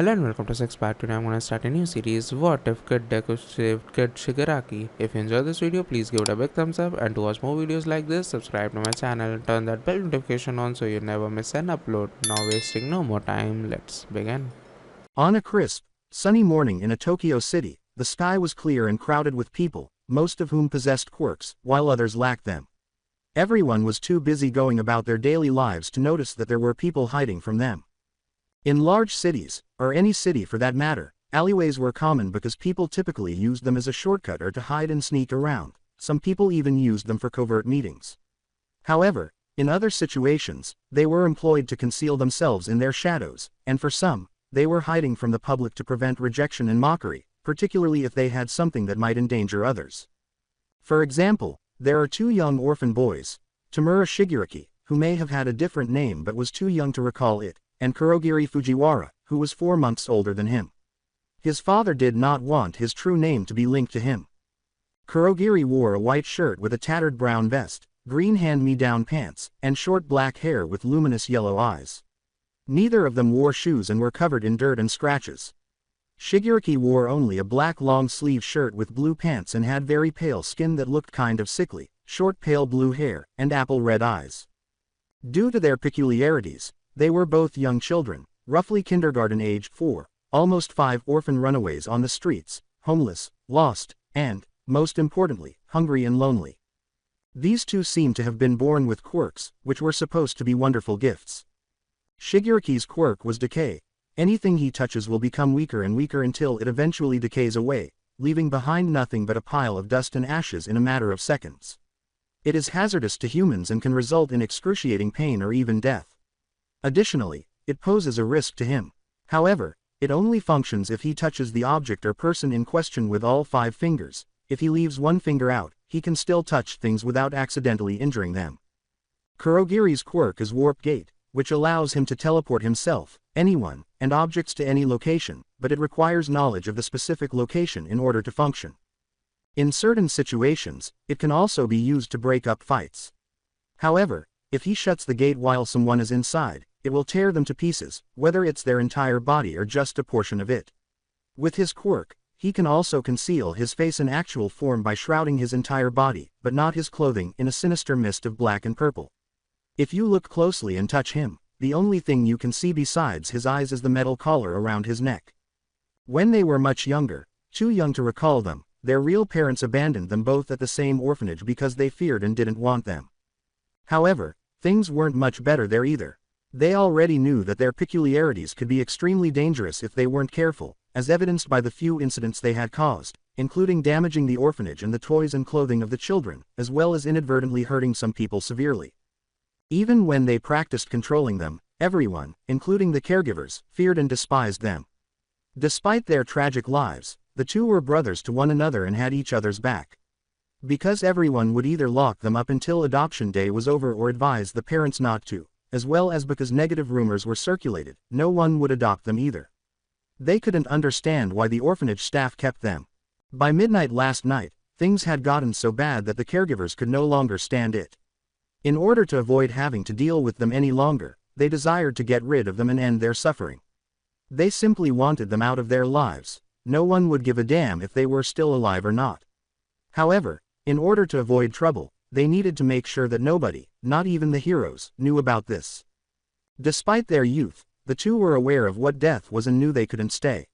Hello and welcome to Sex Pack. Today I'm gonna start a new series. What if Kid Deku saved Kid Shigaraki? If you enjoyed this video, please give it a big thumbs up, and to watch more videos like this, subscribe to my channel and turn that bell notification on so you never miss an upload. Now wasting no more time, let's begin. On a crisp, sunny morning in a Tokyo city, the sky was clear and crowded with people, most of whom possessed quirks, while others lacked them. Everyone was too busy going about their daily lives to notice that there were people hiding from them. In large cities, or any city for that matter, alleyways were common because people typically used them as a shortcut or to hide and sneak around. Some people even used them for covert meetings. However, in other situations, they were employed to conceal themselves in their shadows, and for some, they were hiding from the public to prevent rejection and mockery, particularly if they had something that might endanger others. For example, there are two young orphan boys, Tamura Shigaraki, who may have had a different name but was too young to recall it, and Kurogiri Fujiwara, who was 4 months older than him. His father did not want his true name to be linked to him. Kurogiri wore a white shirt with a tattered brown vest, green hand-me-down pants, and short black hair with luminous yellow eyes. Neither of them wore shoes and were covered in dirt and scratches. Shigaraki wore only a black long-sleeve shirt with blue pants and had very pale skin that looked kind of sickly, short pale blue hair, and apple-red eyes. Due to their peculiarities, they were both young children, roughly kindergarten-aged 4, almost 5 orphan runaways on the streets, homeless, lost, and, most importantly, hungry and lonely. These two seemed to have been born with quirks, which were supposed to be wonderful gifts. Shigaraki's quirk was decay. Anything he touches will become weaker and weaker until it eventually decays away, leaving behind nothing but a pile of dust and ashes in a matter of seconds. It is hazardous to humans and can result in excruciating pain or even death. Additionally, it poses a risk to him. However, it only functions if he touches the object or person in question with all 5 fingers. If he leaves one finger out, he can still touch things without accidentally injuring them. Kurogiri's quirk is Warp Gate, which allows him to teleport himself, anyone, and objects to any location, but it requires knowledge of the specific location in order to function. In certain situations, it can also be used to break up fights. However, if he shuts the gate while someone is inside, it will tear them to pieces, whether it's their entire body or just a portion of it. With his quirk, he can also conceal his face in actual form by shrouding his entire body, but not his clothing, in a sinister mist of black and purple. If you look closely and touch him, the only thing you can see besides his eyes is the metal collar around his neck. When they were much younger, too young to recall them, their real parents abandoned them both at the same orphanage because they feared and didn't want them. However, things weren't much better there either. They already knew that their peculiarities could be extremely dangerous if they weren't careful, as evidenced by the few incidents they had caused, including damaging the orphanage and the toys and clothing of the children, as well as inadvertently hurting some people severely. Even when they practiced controlling them, everyone, including the caregivers, feared and despised them. Despite their tragic lives, the two were brothers to one another and had each other's back. Because everyone would either lock them up until adoption day was over or advise the parents not to, as well as because negative rumors were circulated, no one would adopt them either. They couldn't understand why the orphanage staff kept them. By midnight last night, things had gotten so bad that the caregivers could no longer stand it. In order to avoid having to deal with them any longer, they desired to get rid of them and end their suffering. They simply wanted them out of their lives. No one would give a damn if they were still alive or not. However, in order to avoid trouble, they needed to make sure that nobody, not even the heroes, knew about this. Despite their youth, the two were aware of what death was and knew they couldn't stay.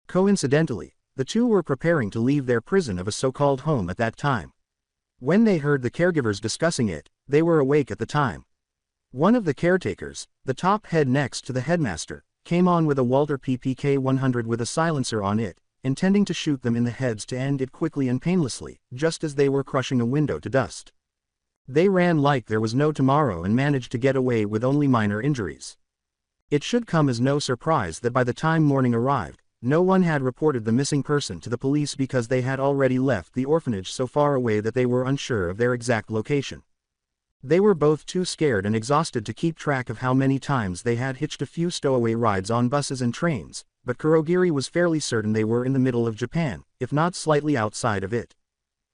Coincidentally, the two were preparing to leave their prison of a so-called home at that time. When they heard the caregivers discussing it, they were awake at the time. One of the caretakers, the top head next to the headmaster, came on with a Walter PPK 100 with a silencer on it, intending to shoot them in the heads to end it quickly and painlessly, just as they were crushing a window to dust. They ran like there was no tomorrow and managed to get away with only minor injuries. It should come as no surprise that by the time morning arrived, no one had reported the missing person to the police because they had already left the orphanage so far away that they were unsure of their exact location. They were both too scared and exhausted to keep track of how many times they had hitched a few stowaway rides on buses and trains, but Kurogiri was fairly certain they were in the middle of Japan, if not slightly outside of it.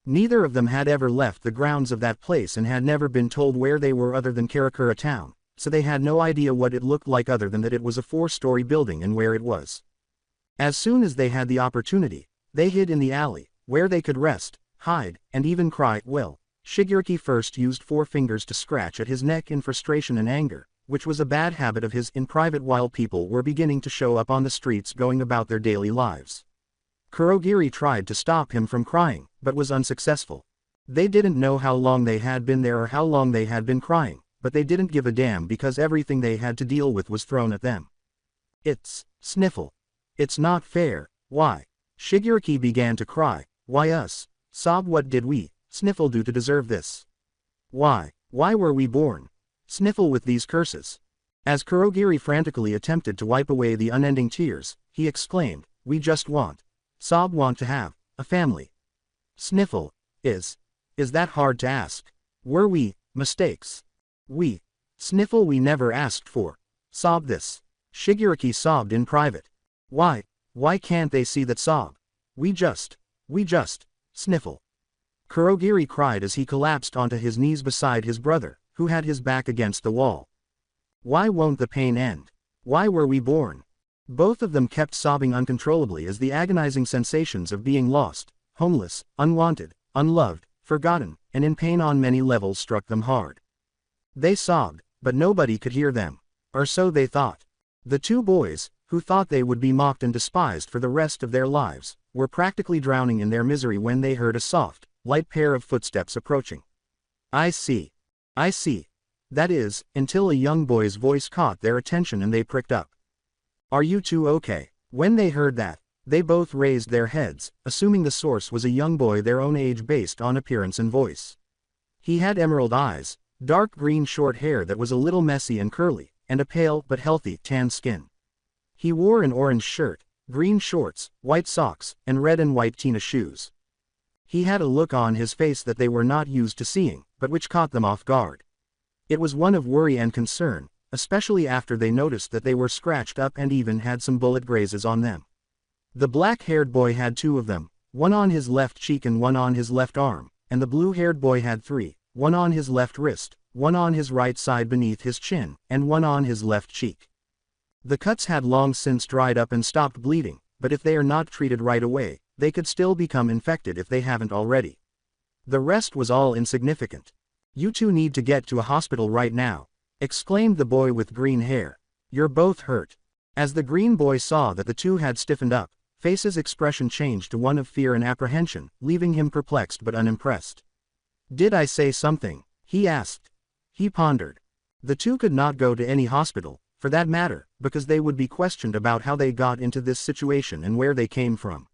Neither of them had ever left the grounds of that place and had never been told where they were other than Karakura town, so they had no idea what it looked like other than that it was a 4-story building and where it was. As soon as they had the opportunity, they hid in the alley, where they could rest, hide, and even cry. Well, Shigaraki first used 4 fingers to scratch at his neck in frustration and anger, which was a bad habit of his in private while people were beginning to show up on the streets going about their daily lives. Kurogiri tried to stop him from crying, but was unsuccessful. They didn't know how long they had been there or how long they had been crying, but they didn't give a damn because everything they had to deal with was thrown at them. It's, sniffle. It's not fair. Why? Shigaraki began to cry. Why us? Sob, what did we, sniffle, do to deserve this? Why were we born? Sniffle with these curses. As Kurogiri frantically attempted to wipe away the unending tears, he exclaimed, we just want to have a family. Sniffle, is that hard to ask? Were we mistakes? Sniffle, we never asked for sob this. Shigaraki sobbed in private. Why can't they see that sob? We just, sniffle. Kurogiri cried as he collapsed onto his knees beside his brother, who had his back against the wall. Why won't the pain end? Why were we born? Both of them kept sobbing uncontrollably as the agonizing sensations of being lost, homeless, unwanted, unloved, forgotten, and in pain on many levels struck them hard. They sobbed, but nobody could hear them. Or so they thought. The 2 boys, who thought they would be mocked and despised for the rest of their lives, were practically drowning in their misery when they heard a soft, light pair of footsteps approaching. I see. That is, until a young boy's voice caught their attention and they pricked up. Are you 2 okay? When they heard that, they both raised their heads, assuming the source was a young boy their own age based on appearance and voice. He had emerald eyes, dark green short hair that was a little messy and curly, and a pale but healthy tan skin. He wore an orange shirt, green shorts, white socks, and red and white tennis shoes. He had a look on his face that they were not used to seeing, but which caught them off guard. It was one of worry and concern, especially after they noticed that they were scratched up and even had some bullet grazes on them. The black-haired boy had 2 of them, one on his left cheek and one on his left arm, and the blue-haired boy had 3, one on his left wrist, one on his right side beneath his chin, and one on his left cheek. The cuts had long since dried up and stopped bleeding, but if they are not treated right away, they could still become infected if they haven't already. The rest was all insignificant. You 2 need to get to a hospital right now, exclaimed the boy with green hair. You're both hurt. As the green boy saw that the 2 had stiffened up, Face's expression changed to one of fear and apprehension, leaving him perplexed but unimpressed. Did I say something? He asked. He pondered. The 2 could not go to any hospital, for that matter, because they would be questioned about how they got into this situation and where they came from.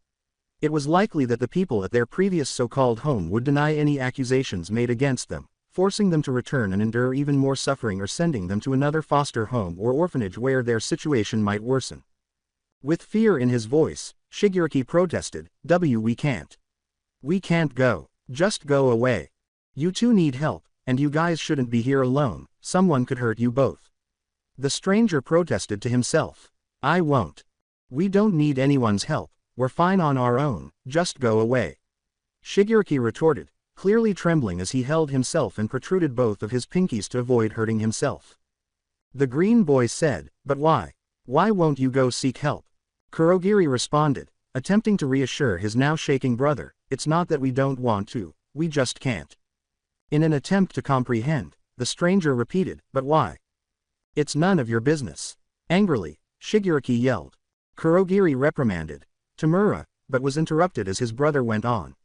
It was likely that the people at their previous so-called home would deny any accusations made against them, forcing them to return and endure even more suffering or sending them to another foster home or orphanage where their situation might worsen. With fear in his voice, Shigaraki protested, we can't. We can't go. Just go away. You 2 need help, and you guys shouldn't be here alone, someone could hurt you both. The stranger protested to himself. I won't. We don't need anyone's help, we're fine on our own, just go away. Shigaraki retorted, clearly trembling as he held himself and protruded both of his pinkies to avoid hurting himself. The green boy said, but why? Why won't you go seek help? Kurogiri responded, attempting to reassure his now shaking brother, it's not that we don't want to, we just can't. In an attempt to comprehend, the stranger repeated, but why? It's none of your business. Angrily, Shigaraki yelled. Kurogiri reprimanded Tamura, but was interrupted as his brother went on.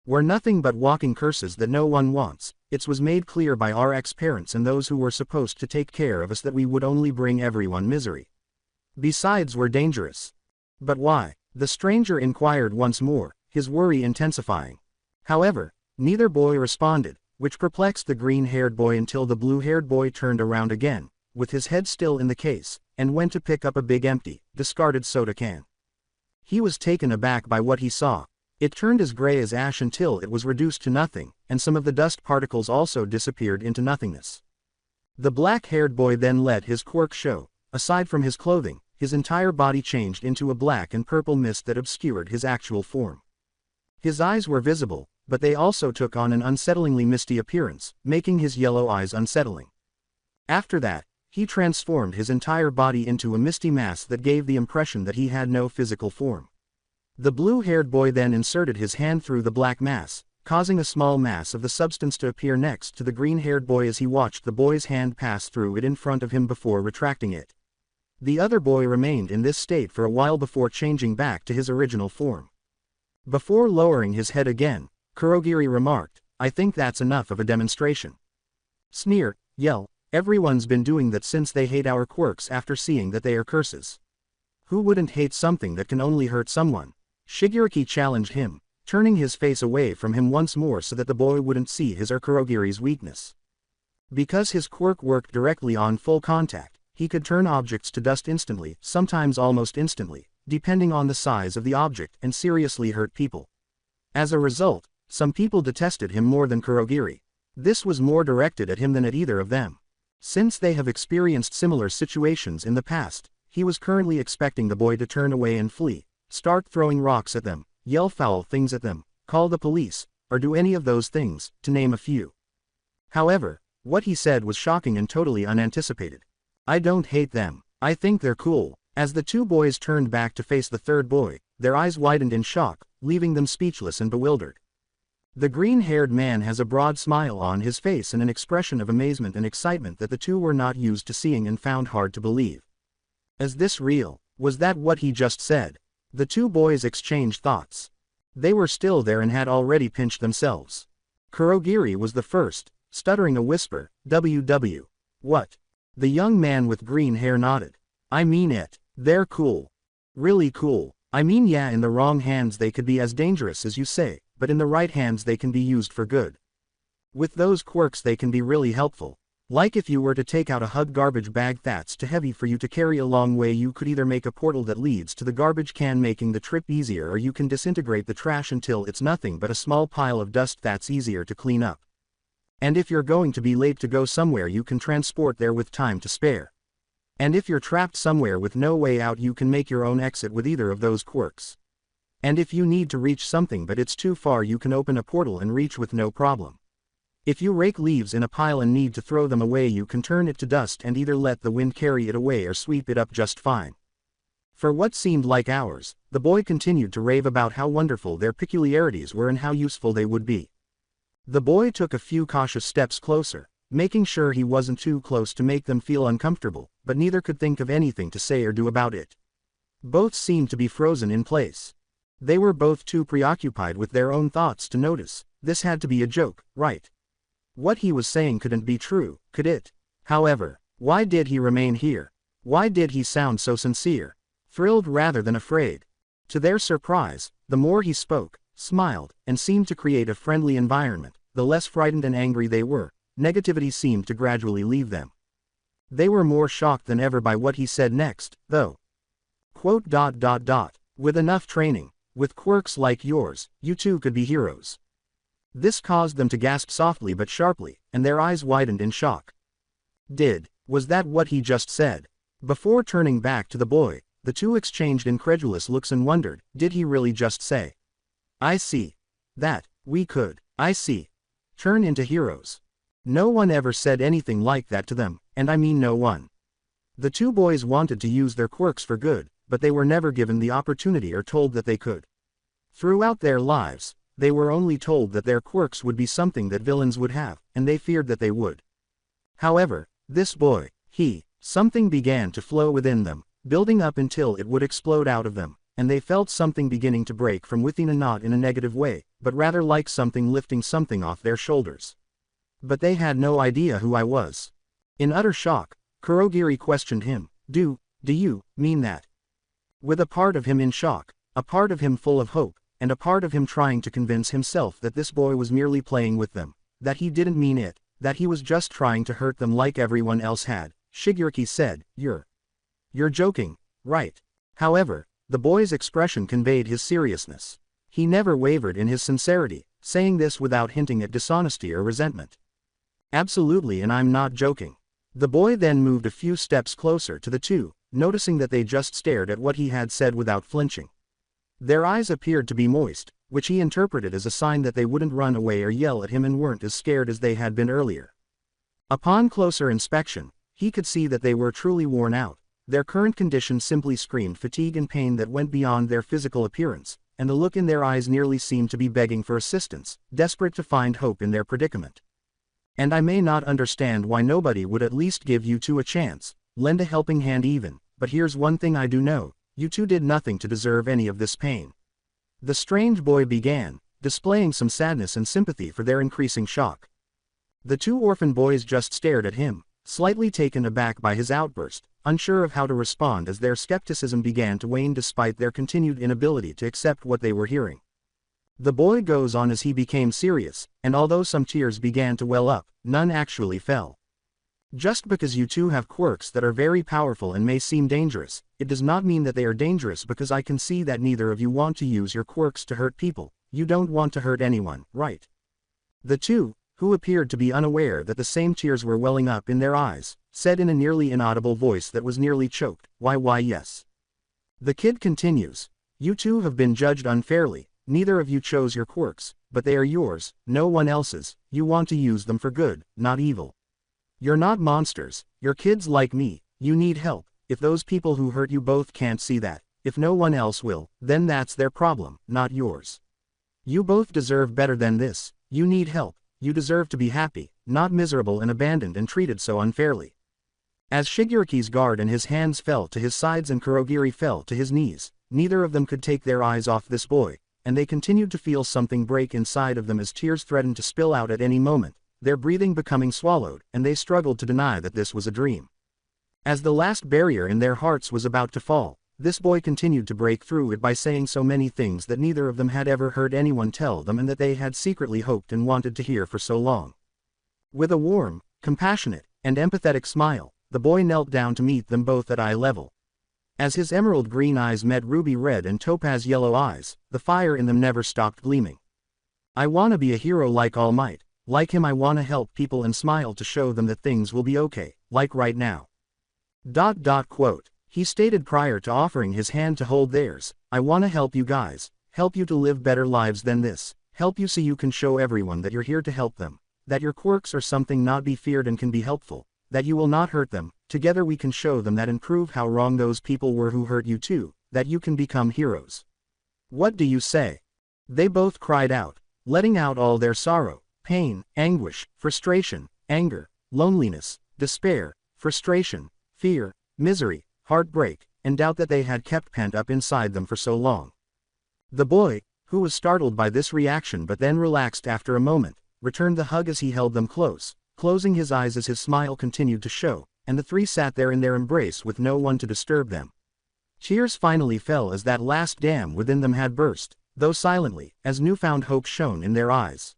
We're nothing but walking curses that no one wants. It was made clear by our ex-parents and those who were supposed to take care of us that we would only bring everyone misery. Besides, we're dangerous. But why? The stranger inquired once more, his worry intensifying. However, neither boy responded, which perplexed the green-haired boy until the blue-haired boy turned around again, with his head still in the case, and went to pick up a big empty, discarded soda can. He was taken aback by what he saw. It turned as gray as ash until it was reduced to nothing, and some of the dust particles also disappeared into nothingness. The black-haired boy then let his quirk show. Aside from his clothing, his entire body changed into a black and purple mist that obscured his actual form. His eyes were visible, but they also took on an unsettlingly misty appearance, making his yellow eyes unsettling. After that, He transformed his entire body into a misty mass that gave the impression that he had no physical form. The blue-haired boy then inserted his hand through the black mass, causing a small mass of the substance to appear next to the green-haired boy as he watched the boy's hand pass through it in front of him before retracting it. The other boy remained in this state for a while before changing back to his original form. Before lowering his head again, Kurogiri remarked, "I think that's enough of a demonstration." Sneer, yell, everyone's been doing that since they hate our quirks after seeing that they are curses. Who wouldn't hate something that can only hurt someone? Shigaraki challenged him, turning his face away from him once more so that the boy wouldn't see his or Kurogiri's weakness. Because his quirk worked directly on full contact, he could turn objects to dust instantly, sometimes almost instantly, depending on the size of the object, and seriously hurt people. As a result, some people detested him more than Kurogiri. This was more directed at him than at either of them. Since they have experienced similar situations in the past, he was currently expecting the boy to turn away and flee, start throwing rocks at them, yell foul things at them, call the police, or do any of those things, to name a few. However, what he said was shocking and totally unanticipated. "I don't hate them. I think they're cool." As the two boys turned back to face the third boy, their eyes widened in shock, leaving them speechless and bewildered. The green-haired man has a broad smile on his face and an expression of amazement and excitement that the two were not used to seeing and found hard to believe. Is this real? Was that what he just said? The two boys exchanged thoughts. They were still there and had already pinched themselves. Kurogiri was the first, stuttering a whisper, "WW. What?" The young man with green hair nodded. "I mean it. They're cool. Really cool. I mean, yeah, in the wrong hands they could be as dangerous as you say, but in the right hands they can be used for good. With those quirks they can be really helpful. Like if you were to take out a hug garbage bag that's too heavy for you to carry a long way, you could either make a portal that leads to the garbage can, making the trip easier, or you can disintegrate the trash until it's nothing but a small pile of dust that's easier to clean up. And if you're going to be late to go somewhere, you can transport there with time to spare. And if you're trapped somewhere with no way out, you can make your own exit with either of those quirks. And if you need to reach something but it's too far, you can open a portal and reach with no problem. If you rake leaves in a pile and need to throw them away, you can turn it to dust and either let the wind carry it away or sweep it up just fine." For what seemed like hours, the boy continued to rave about how wonderful their peculiarities were and how useful they would be. The boy took a few cautious steps closer, making sure he wasn't too close to make them feel uncomfortable, but neither could think of anything to say or do about it. Both seemed to be frozen in place. They were both too preoccupied with their own thoughts to notice. This had to be a joke, right? What he was saying couldn't be true, could it? However, why did he remain here? Why did he sound so sincere? Thrilled rather than afraid? To their surprise, the more he spoke, smiled, and seemed to create a friendly environment, the less frightened and angry they were. Negativity seemed to gradually leave them. They were more shocked than ever by what he said next, though. Quote, "With enough training, with quirks like yours, you too could be heroes." This caused them to gasp softly but sharply, and their eyes widened in shock. Was that what he just said? Before turning back to the boy, the two exchanged incredulous looks and wondered, did he really just say, "I see. That, we could, I see. Turn into heroes"? No one ever said anything like that to them, and I mean no one. The two boys wanted to use their quirks for good, but they were never given the opportunity or told that they could. Throughout their lives, they were only told that their quirks would be something that villains would have, and they feared that they would. However, this boy, something began to flow within them, building up until it would explode out of them, and they felt something beginning to break from within, and not in a negative way, but rather like something lifting something off their shoulders. But they had no idea who I was. In utter shock, Kurogiri questioned him, Do you mean that?" With a part of him in shock, a part of him full of hope, and a part of him trying to convince himself that this boy was merely playing with them, that he didn't mean it, that he was just trying to hurt them like everyone else had, Shigaraki said, You're joking, right?" However, the boy's expression conveyed his seriousness. He never wavered in his sincerity, saying this without hinting at dishonesty or resentment. "Absolutely, and I'm not joking." The boy then moved a few steps closer to the two, noticing that they just stared at what he had said without flinching. Their eyes appeared to be moist, which he interpreted as a sign that they wouldn't run away or yell at him and weren't as scared as they had been earlier. Upon closer inspection, He could see that they were truly worn out. Their current condition simply screamed fatigue and pain that went beyond their physical appearance, and the look in their eyes nearly seemed to be begging for assistance, desperate to find hope in their predicament. And I may not understand why nobody would at least give you two a chance, lend a helping hand even, but here's one thing I do know, you two did nothing to deserve any of this pain. The strange boy began, displaying some sadness and sympathy for their increasing shock. The two orphan boys just stared at him, slightly taken aback by his outburst, unsure of how to respond as their skepticism began to wane despite their continued inability to accept what they were hearing. The boy goes on as he became serious, and although some tears began to well up, none actually fell. Just because you two have quirks that are very powerful and may seem dangerous, it does not mean that they are dangerous because I can see that neither of you want to use your quirks to hurt people. You don't want to hurt anyone, right? The two, who appeared to be unaware that the same tears were welling up in their eyes, said in a nearly inaudible voice that was nearly choked, why yes. The kid continues, you two have been judged unfairly, neither of you chose your quirks, but they are yours, no one else's, you want to use them for good, not evil. You're not monsters, you're kids like me, you need help, if those people who hurt you both can't see that, if no one else will, then that's their problem, not yours. You both deserve better than this, you need help, you deserve to be happy, not miserable and abandoned and treated so unfairly. As Shigaraki's guard and his hands fell to his sides and Kurogiri fell to his knees, neither of them could take their eyes off this boy, and they continued to feel something break inside of them as tears threatened to spill out at any moment, their breathing becoming swallowed, and they struggled to deny that this was a dream. As the last barrier in their hearts was about to fall, this boy continued to break through it by saying so many things that neither of them had ever heard anyone tell them and that they had secretly hoped and wanted to hear for so long. With a warm, compassionate, and empathetic smile, the boy knelt down to meet them both at eye level. As his emerald green eyes met ruby red and topaz yellow eyes, the fire in them never stopped gleaming. I wanna be a hero like All Might, like him I wanna help people and smile to show them that things will be okay, like right now. Quote. He stated prior to offering his hand to hold theirs, I wanna help you guys, help you to live better lives than this, help you so you can show everyone that you're here to help them, that your quirks are something not be feared and can be helpful, that you will not hurt them, together we can show them that and prove how wrong those people were who hurt you too, that you can become heroes. What do you say? They both cried out, letting out all their sorrow, pain, anguish, frustration, anger, loneliness, despair, frustration, fear, misery, heartbreak, and doubt that they had kept pent up inside them for so long. The boy, who was startled by this reaction but then relaxed after a moment, returned the hug as he held them close, closing his eyes as his smile continued to show, and the three sat there in their embrace with no one to disturb them. Tears finally fell as that last dam within them had burst, though silently, as newfound hope shone in their eyes.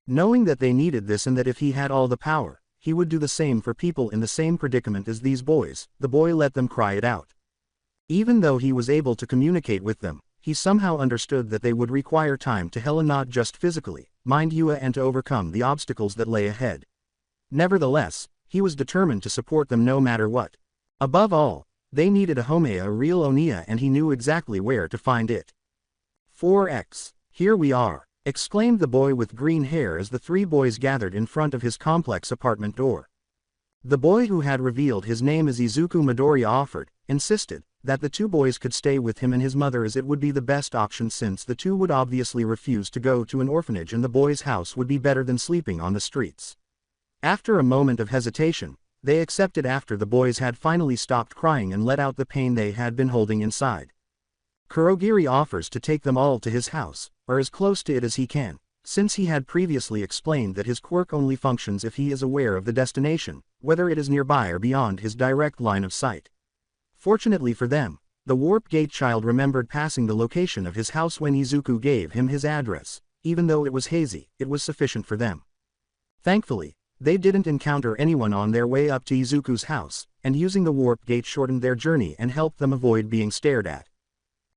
Knowing that they needed this and that if he had all the power, he would do the same for people in the same predicament as these boys, the boy let them cry it out. Even though he was able to communicate with them, he somehow understood that they would require time to heal, not just physically, mind you, and to overcome the obstacles that lay ahead. Nevertheless, he was determined to support them no matter what. Above all, they needed a Homea, a real Onia, and he knew exactly where to find it. 4x, here we are, exclaimed the boy with green hair as the three boys gathered in front of his complex apartment door. The boy who had revealed his name as Izuku Midoriya offered, insisted, that the two boys could stay with him and his mother as it would be the best option since the two would obviously refuse to go to an orphanage and the boy's house would be better than sleeping on the streets. After a moment of hesitation, they accepted after the boys had finally stopped crying and let out the pain they had been holding inside. Kurogiri offers to take them all to his house, or as close to it as he can, since he had previously explained that his quirk only functions if he is aware of the destination, whether it is nearby or beyond his direct line of sight. Fortunately for them, the Warp Gate child remembered passing the location of his house when Izuku gave him his address. Even though it was hazy, it was sufficient for them. Thankfully, they didn't encounter anyone on their way up to Izuku's house, and using the Warp Gate shortened their journey and helped them avoid being stared at.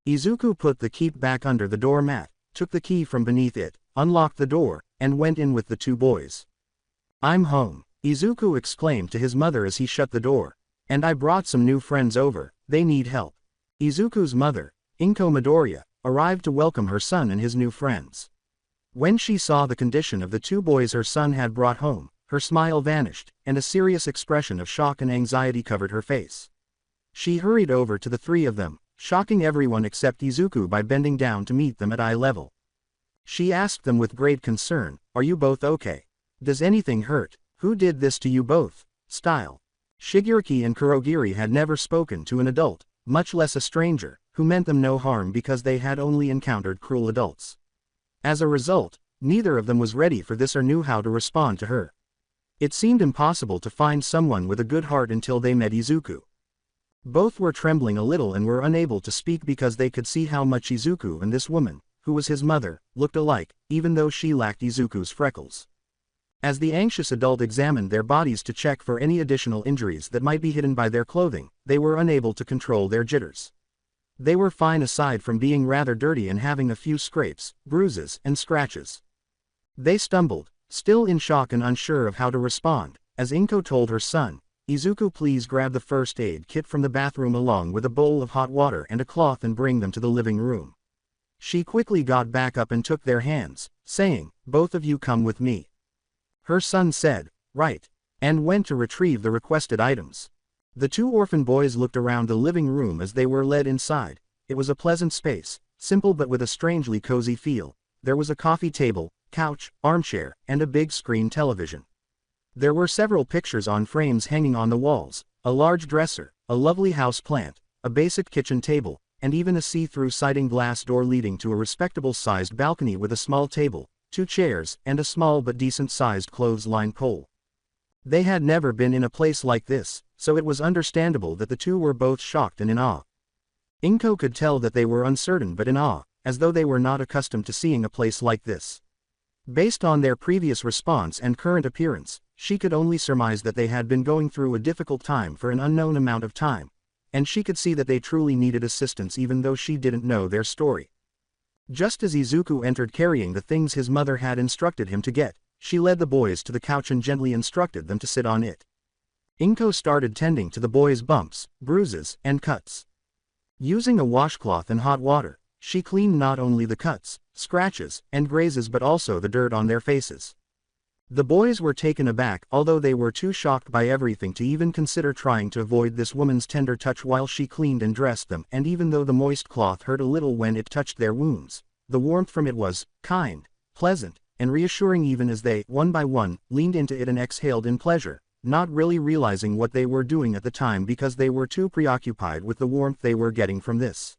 Izuku put the key back under the doormat, took the key from beneath it, unlocked the door, and went in with the two boys. I'm home, Izuku exclaimed to his mother as he shut the door. And I brought some new friends over, they need help. Izuku's mother, Inko Midoriya, arrived to welcome her son and his new friends. When she saw the condition of the two boys her son had brought home, her smile vanished, and a serious expression of shock and anxiety covered her face. She hurried over to the three of them, shocking everyone except Izuku by bending down to meet them at eye level. She asked them with great concern, "Are you both okay? Does anything hurt? Who did this to you both?" Style. Shigaraki and Kurogiri had never spoken to an adult, much less a stranger, who meant them no harm because they had only encountered cruel adults. As a result, neither of them was ready for this or knew how to respond to her. It seemed impossible to find someone with a good heart until they met Izuku. Both were trembling a little and were unable to speak because they could see how much Izuku and this woman, who was his mother, looked alike, even though she lacked Izuku's freckles. As the anxious adult examined their bodies to check for any additional injuries that might be hidden by their clothing, they were unable to control their jitters. They were fine aside from being rather dirty and having a few scrapes, bruises, and scratches. They stumbled, still in shock and unsure of how to respond, as Inko told her son, "Izuku, please grab the first aid kit from the bathroom along with a bowl of hot water and a cloth and bring them to the living room." She quickly got back up and took their hands, saying, "Both of you come with me." Her son said, "Right," and went to retrieve the requested items. The two orphan boys looked around the living room as they were led inside. It was a pleasant space, simple but with a strangely cozy feel. There was a coffee table, couch, armchair, and a big screen television. There were several pictures on frames hanging on the walls, a large dresser, a lovely house plant, a basic kitchen table, and even a see-through sliding glass door leading to a respectable-sized balcony with a small table, 2 chairs, and a small but decent-sized clothesline pole. They had never been in a place like this, so it was understandable that the two were both shocked and in awe. Inko could tell that they were uncertain but in awe, as though they were not accustomed to seeing a place like this. Based on their previous response and current appearance, she could only surmise that they had been going through a difficult time for an unknown amount of time, and she could see that they truly needed assistance even though she didn't know their story. Just as Izuku entered carrying the things his mother had instructed him to get, she led the boys to the couch and gently instructed them to sit on it. Inko started tending to the boys' bumps, bruises, and cuts. Using a washcloth and hot water, she cleaned not only the cuts, scratches, and grazes but also the dirt on their faces. The boys were taken aback, although they were too shocked by everything to even consider trying to avoid this woman's tender touch while she cleaned and dressed them, and even though the moist cloth hurt a little when it touched their wounds, the warmth from it was kind, pleasant, and reassuring even as they, one by one, leaned into it and exhaled in pleasure, not really realizing what they were doing at the time because they were too preoccupied with the warmth they were getting from this.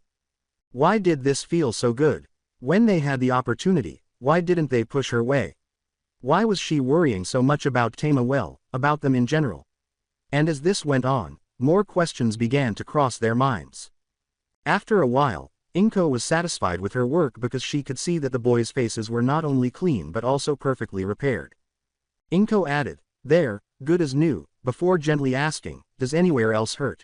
Why did this feel so good? When they had the opportunity, why didn't they push her away? Why was she worrying so much about Tama, well, about them in general? And as this went on, more questions began to cross their minds. After a while, Inko was satisfied with her work because she could see that the boys' faces were not only clean but also perfectly repaired. Inko added, "There, good as new," before gently asking, "Does anywhere else hurt?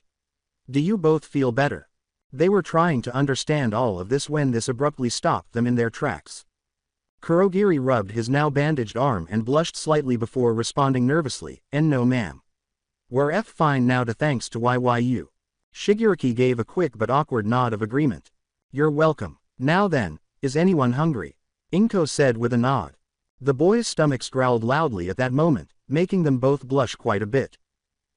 Do you both feel better?" They were trying to understand all of this when this abruptly stopped them in their tracks. Kurogiri rubbed his now bandaged arm and blushed slightly before responding nervously, "And no ma'am. We're fine now to thanks to YYU." Shigaraki gave a quick but awkward nod of agreement. "You're welcome. Now then, is anyone hungry?" Inko said with a nod. The boys' stomachs growled loudly at that moment, making them both blush quite a bit.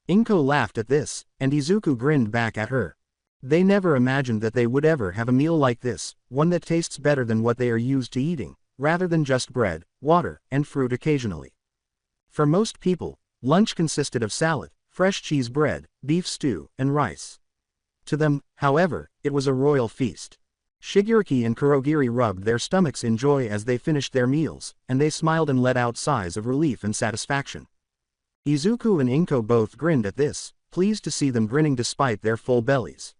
Inko laughed at this, and Izuku grinned back at her. They never imagined that they would ever have a meal like this, one that tastes better than what they are used to eating, rather than just bread, water, and fruit occasionally. For most people, lunch consisted of salad, fresh cheese bread, beef stew, and rice. To them, however, it was a royal feast. Shigaraki and Kurogiri rubbed their stomachs in joy as they finished their meals, and they smiled and let out sighs of relief and satisfaction. Izuku and Inko both grinned at this, pleased to see them grinning despite their full bellies.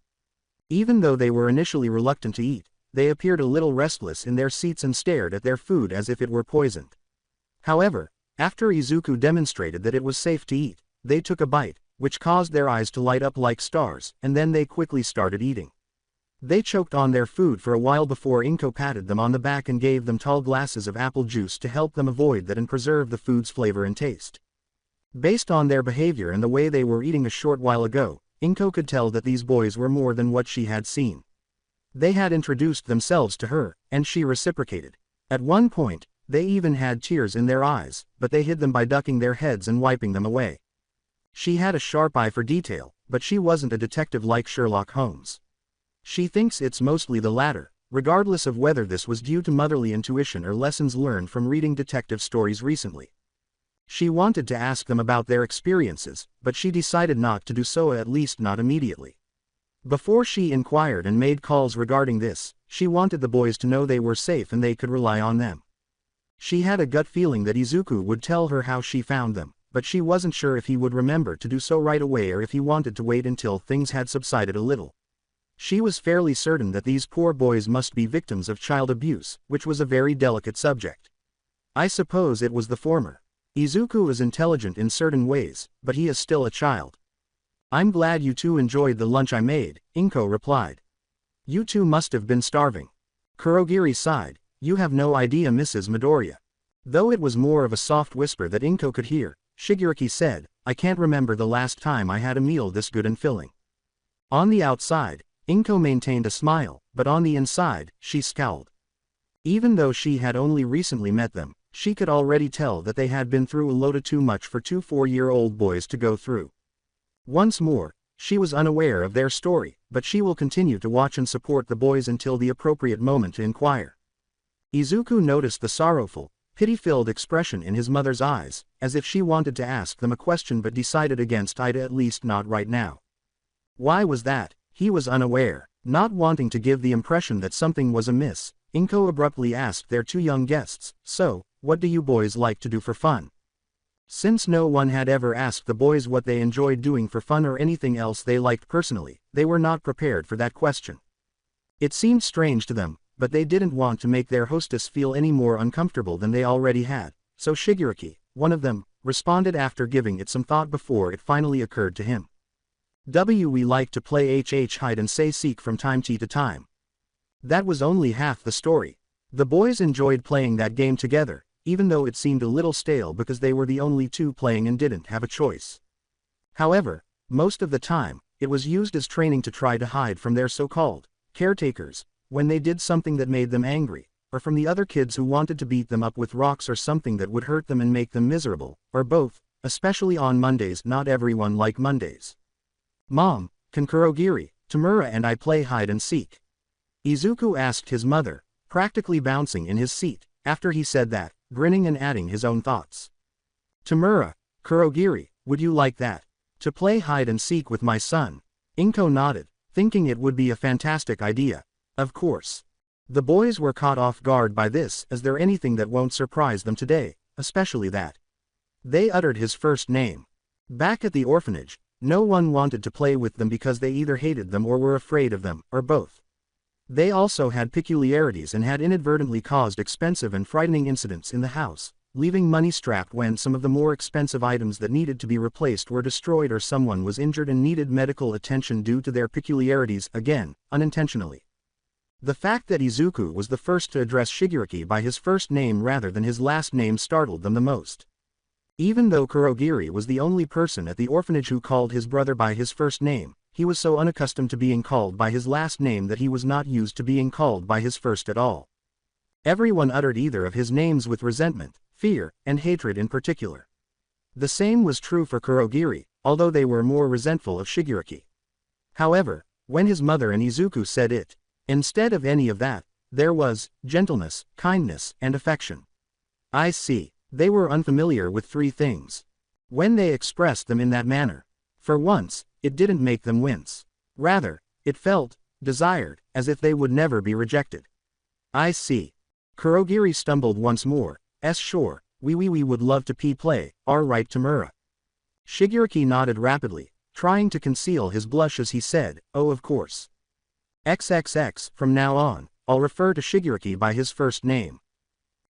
Even though they were initially reluctant to eat, they appeared a little restless in their seats and stared at their food as if it were poisoned. However, after Izuku demonstrated that it was safe to eat, they took a bite, which caused their eyes to light up like stars, and then they quickly started eating. They choked on their food for a while before Inko patted them on the back and gave them tall glasses of apple juice to help them avoid that and preserve the food's flavor and taste. Based on their behavior and the way they were eating a short while ago, Inko could tell that these boys were more than what she had seen. They had introduced themselves to her, and she reciprocated. At one point, They even had tears in their eyes, but they hid them by ducking their heads and wiping them away. She had a sharp eye for detail, but she wasn't a detective like Sherlock Holmes. She thinks it's mostly the latter, regardless of whether this was due to motherly intuition or lessons learned from reading detective stories recently. She wanted to ask them about their experiences, but she decided not to do so, at least not immediately. Before she inquired and made calls regarding this, she wanted the boys to know they were safe and they could rely on them. She had a gut feeling that Izuku would tell her how she found them, but she wasn't sure if he would remember to do so right away or if he wanted to wait until things had subsided a little. She was fairly certain that these poor boys must be victims of child abuse, which was a very delicate subject. I suppose it was the former. Izuku is intelligent in certain ways, but he is still a child. I'm glad you two enjoyed the lunch I made, Inko replied. You two must have been starving. Kurogiri sighed. You have no idea, Mrs. Midoriya. Though it was more of a soft whisper that Inko could hear, Shigaraki said, I can't remember the last time I had a meal this good and filling. On the outside, Inko maintained a smile, but on the inside, she scowled. Even though she had only recently met them, she could already tell that they had been through a load of too much for two 4-year-old boys to go through. Once more, she was unaware of their story, but she will continue to watch and support the boys until the appropriate moment to inquire. Izuku noticed the sorrowful, pity-filled expression in his mother's eyes, as if she wanted to ask them a question but decided against it, at least not right now. Why was that? He was unaware. Not wanting to give the impression that something was amiss, Inko abruptly asked their two young guests, so, what do you boys like to do for fun? Since no one had ever asked the boys what they enjoyed doing for fun or anything else they liked personally, they were not prepared for that question. It seemed strange to them, but they didn't want to make their hostess feel any more uncomfortable than they already had, so Shigaraki, one of them, responded after giving it some thought before it finally occurred to him. We like to play hide and seek from time to time. That was only half the story. The boys enjoyed playing that game together, even though it seemed a little stale because they were the only two playing and didn't have a choice. However, most of the time, it was used as training to try to hide from their so-called caretakers, when they did something that made them angry, or from the other kids who wanted to beat them up with rocks or something that would hurt them and make them miserable, or both, especially on Mondays. Not everyone liked Mondays. Mom, can Kurogiri, Tamura and I play hide and seek? Izuku asked his mother, practically bouncing in his seat, after he said that, grinning and adding his own thoughts. Tamura, Kurogiri, would you like that? To play hide and seek with my son? Inko nodded, thinking it would be a fantastic idea. Of course. The boys were caught off guard by this. Is there anything that won't surprise them today, especially that? They uttered his first name. Back at the orphanage, no one wanted to play with them because they either hated them or were afraid of them, or both. They also had peculiarities and had inadvertently caused expensive and frightening incidents in the house, leaving money strapped when some of the more expensive items that needed to be replaced were destroyed or someone was injured and needed medical attention due to their peculiarities, again, unintentionally. The fact that Izuku was the first to address Shigaraki by his first name rather than his last name startled them the most. Even though Kurogiri was the only person at the orphanage who called his brother by his first name, he was so unaccustomed to being called by his last name that he was not used to being called by his first at all. Everyone uttered either of his names with resentment, fear, and hatred in particular. The same was true for Kurogiri, although they were more resentful of Shigaraki. However, when his mother and Izuku said it, instead of any of that, there was gentleness, kindness, and affection. I see. They were unfamiliar with three things. When they expressed them in that manner, for once, it didn't make them wince. Rather, it felt desired, as if they would never be rejected. I see. Kurogiri stumbled once more. Sure, we would love to play, right Tamura. Shigaraki nodded rapidly, trying to conceal his blush as he said, oh of course. XXX, from now on, I'll refer to Shigaraki by his first name.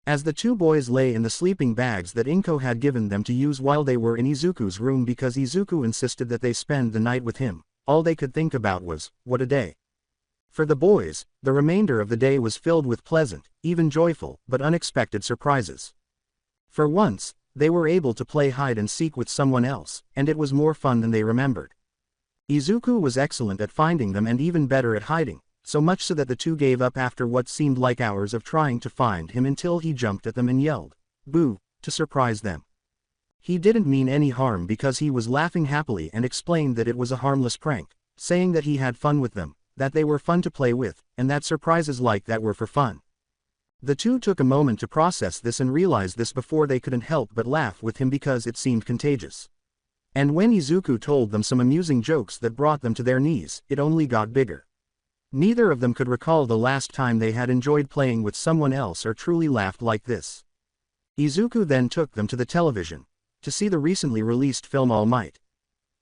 As the two boys lay in the sleeping bags that Inko had given them to use while they were in Izuku's room because Izuku insisted that they spend the night with him, all they could think about was, what a day. For the boys, the remainder of the day was filled with pleasant, even joyful, but unexpected surprises. For once, they were able to play hide and seek with someone else, and it was more fun than they remembered. Izuku was excellent at finding them and even better at hiding, so much so that the two gave up after what seemed like hours of trying to find him until he jumped at them and yelled, "Boo," to surprise them. He didn't mean any harm because he was laughing happily and explained that it was a harmless prank, saying that he had fun with them, that they were fun to play with, and that surprises like that were for fun. The two took a moment to process this and realize this before they couldn't help but laugh with him because it seemed contagious. And when Izuku told them some amusing jokes that brought them to their knees, it only got bigger. Neither of them could recall the last time they had enjoyed playing with someone else or truly laughed like this. Izuku then took them to the television, to see the recently released film All Might.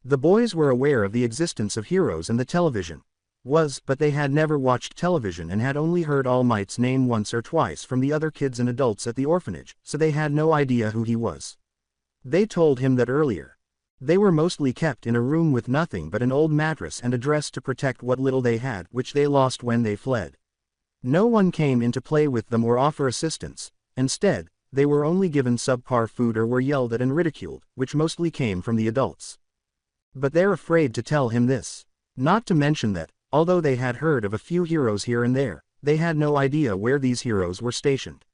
The boys were aware of the existence of heroes and the television but they had never watched television and had only heard All Might's name once or twice from the other kids and adults at the orphanage, so they had no idea who he was. They told him that earlier. They were mostly kept in a room with nothing but an old mattress and a dress to protect what little they had, which they lost when they fled. No one came in to play with them or offer assistance. Instead, they were only given subpar food or were yelled at and ridiculed, which mostly came from the adults. But they're afraid to tell him this. Not to mention that, although they had heard of a few heroes here and there, they had no idea where these heroes were stationed.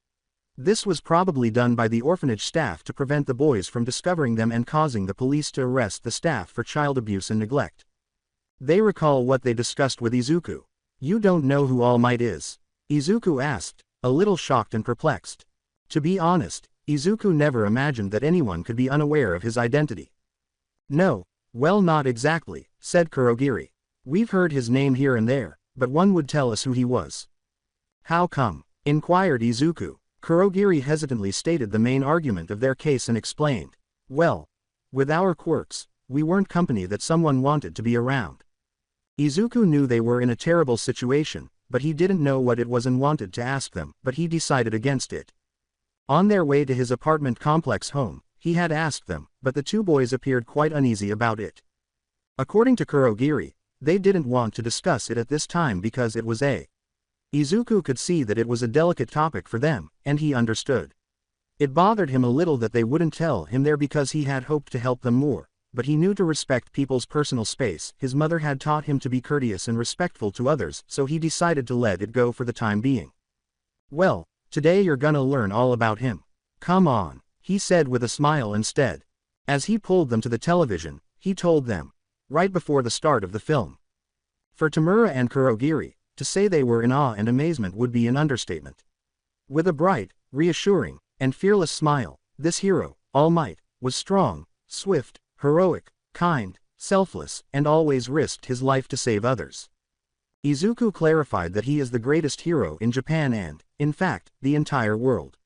This was probably done by the orphanage staff to prevent the boys from discovering them and causing the police to arrest the staff for child abuse and neglect. They recall what they discussed with Izuku. "You don't know who All Might is?" Izuku asked, a little shocked and perplexed. To be honest, Izuku never imagined that anyone could be unaware of his identity. "No, well, not exactly," said Kurogiri. "We've heard his name here and there, but one would tell us who he was." "How come?" inquired Izuku. Kurogiri hesitantly stated the main argument of their case and explained, "Well, with our quirks, we weren't company that someone wanted to be around." Izuku knew they were in a terrible situation, but he didn't know what it was and wanted to ask them, but he decided against it. On their way to his apartment complex home, he had asked them, but the two boys appeared quite uneasy about it. According to Kurogiri, they didn't want to discuss it at this time because it was Izuku could see that it was a delicate topic for them, and he understood. It bothered him a little that they wouldn't tell him there because he had hoped to help them more, but he knew to respect people's personal space. His mother had taught him to be courteous and respectful to others, so he decided to let it go for the time being. "Well, today you're gonna learn all about him. Come on," he said with a smile instead. As he pulled them to the television, he told them, right before the start of the film. For Tamura and Kurogiri, to say they were in awe and amazement would be an understatement. With a bright, reassuring, and fearless smile, this hero, All Might, was strong, swift, heroic, kind, selfless, and always risked his life to save others. Izuku clarified that he is the greatest hero in Japan and, in fact, the entire world.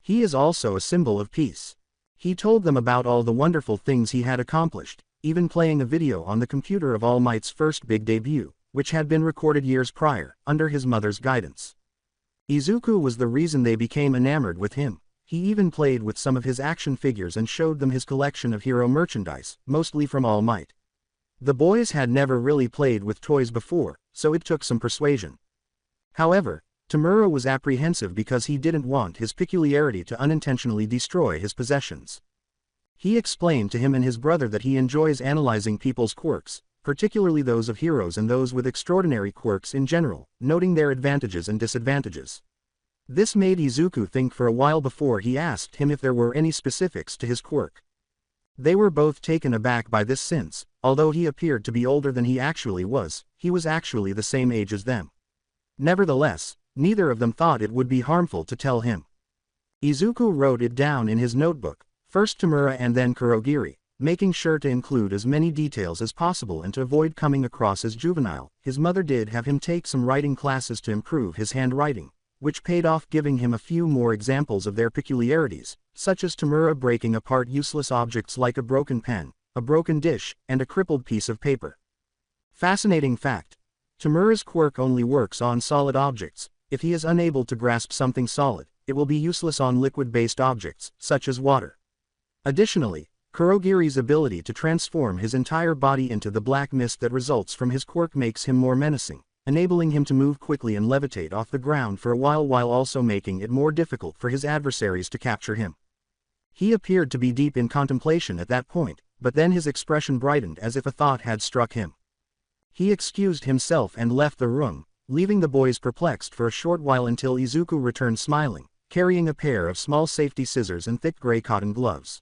He is also a symbol of peace. He told them about all the wonderful things he had accomplished, even playing a video on the computer of All Might's first big debut, which had been recorded years prior, under his mother's guidance. Izuku was the reason they became enamored with him. He even played with some of his action figures and showed them his collection of hero merchandise, mostly from All Might. The boys had never really played with toys before, so it took some persuasion. However, Tamura was apprehensive because he didn't want his peculiarity to unintentionally destroy his possessions. He explained to him and his brother that he enjoys analyzing people's quirks, particularly those of heroes and those with extraordinary quirks in general, noting their advantages and disadvantages. This made Izuku think for a while before he asked him if there were any specifics to his quirk. They were both taken aback by this since, although he appeared to be older than he actually was, he was actually the same age as them. Nevertheless, neither of them thought it would be harmful to tell him. Izuku wrote it down in his notebook, first Tamura and then Kurogiri, making sure to include as many details as possible and to avoid coming across as juvenile. His mother did have him take some writing classes to improve his handwriting, which paid off, giving him a few more examples of their peculiarities, such as Tamura breaking apart useless objects like a broken pen, a broken dish, and a crippled piece of paper. Fascinating fact: Tamura's quirk only works on solid objects. If he is unable to grasp something solid, it will be useless on liquid-based objects, such as water. Additionally, Kurogiri's ability to transform his entire body into the black mist that results from his quirk makes him more menacing, enabling him to move quickly and levitate off the ground for a while also making it more difficult for his adversaries to capture him. He appeared to be deep in contemplation at that point, but then his expression brightened as if a thought had struck him. He excused himself and left the room, leaving the boys perplexed for a short while until Izuku returned smiling, carrying a pair of small safety scissors and thick gray cotton gloves.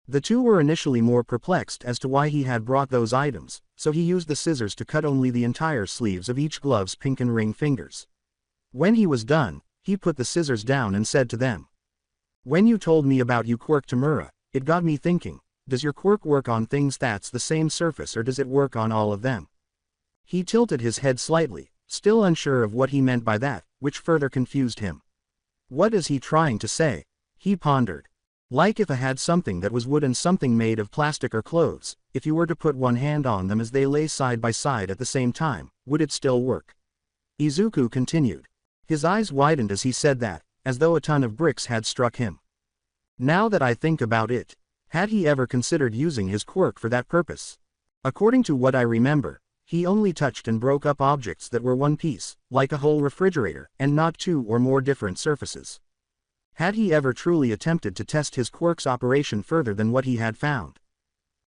The two were initially more perplexed as to why he had brought those items, so he used the scissors to cut only the entire sleeves of each glove's pink and ring fingers. When he was done, he put the scissors down and said to them, "When you told me about your quirk, Tamura, it got me thinking, does your quirk work on things that's the same surface or does it work on all of them?" He tilted his head slightly, still unsure of what he meant by that, which further confused him. What is he trying to say? He pondered. Like if I had something that was wood and something made of plastic or clothes, if you were to put one hand on them as they lay side by side at the same time, would it still work? Izuku continued. His eyes widened as he said that, as though a ton of bricks had struck him. Now that I think about it, had he ever considered using his quirk for that purpose? According to what I remember, he only touched and broke up objects that were one piece, like a whole refrigerator, and not two or more different surfaces. Had he ever truly attempted to test his quirk's operation further than what he had found?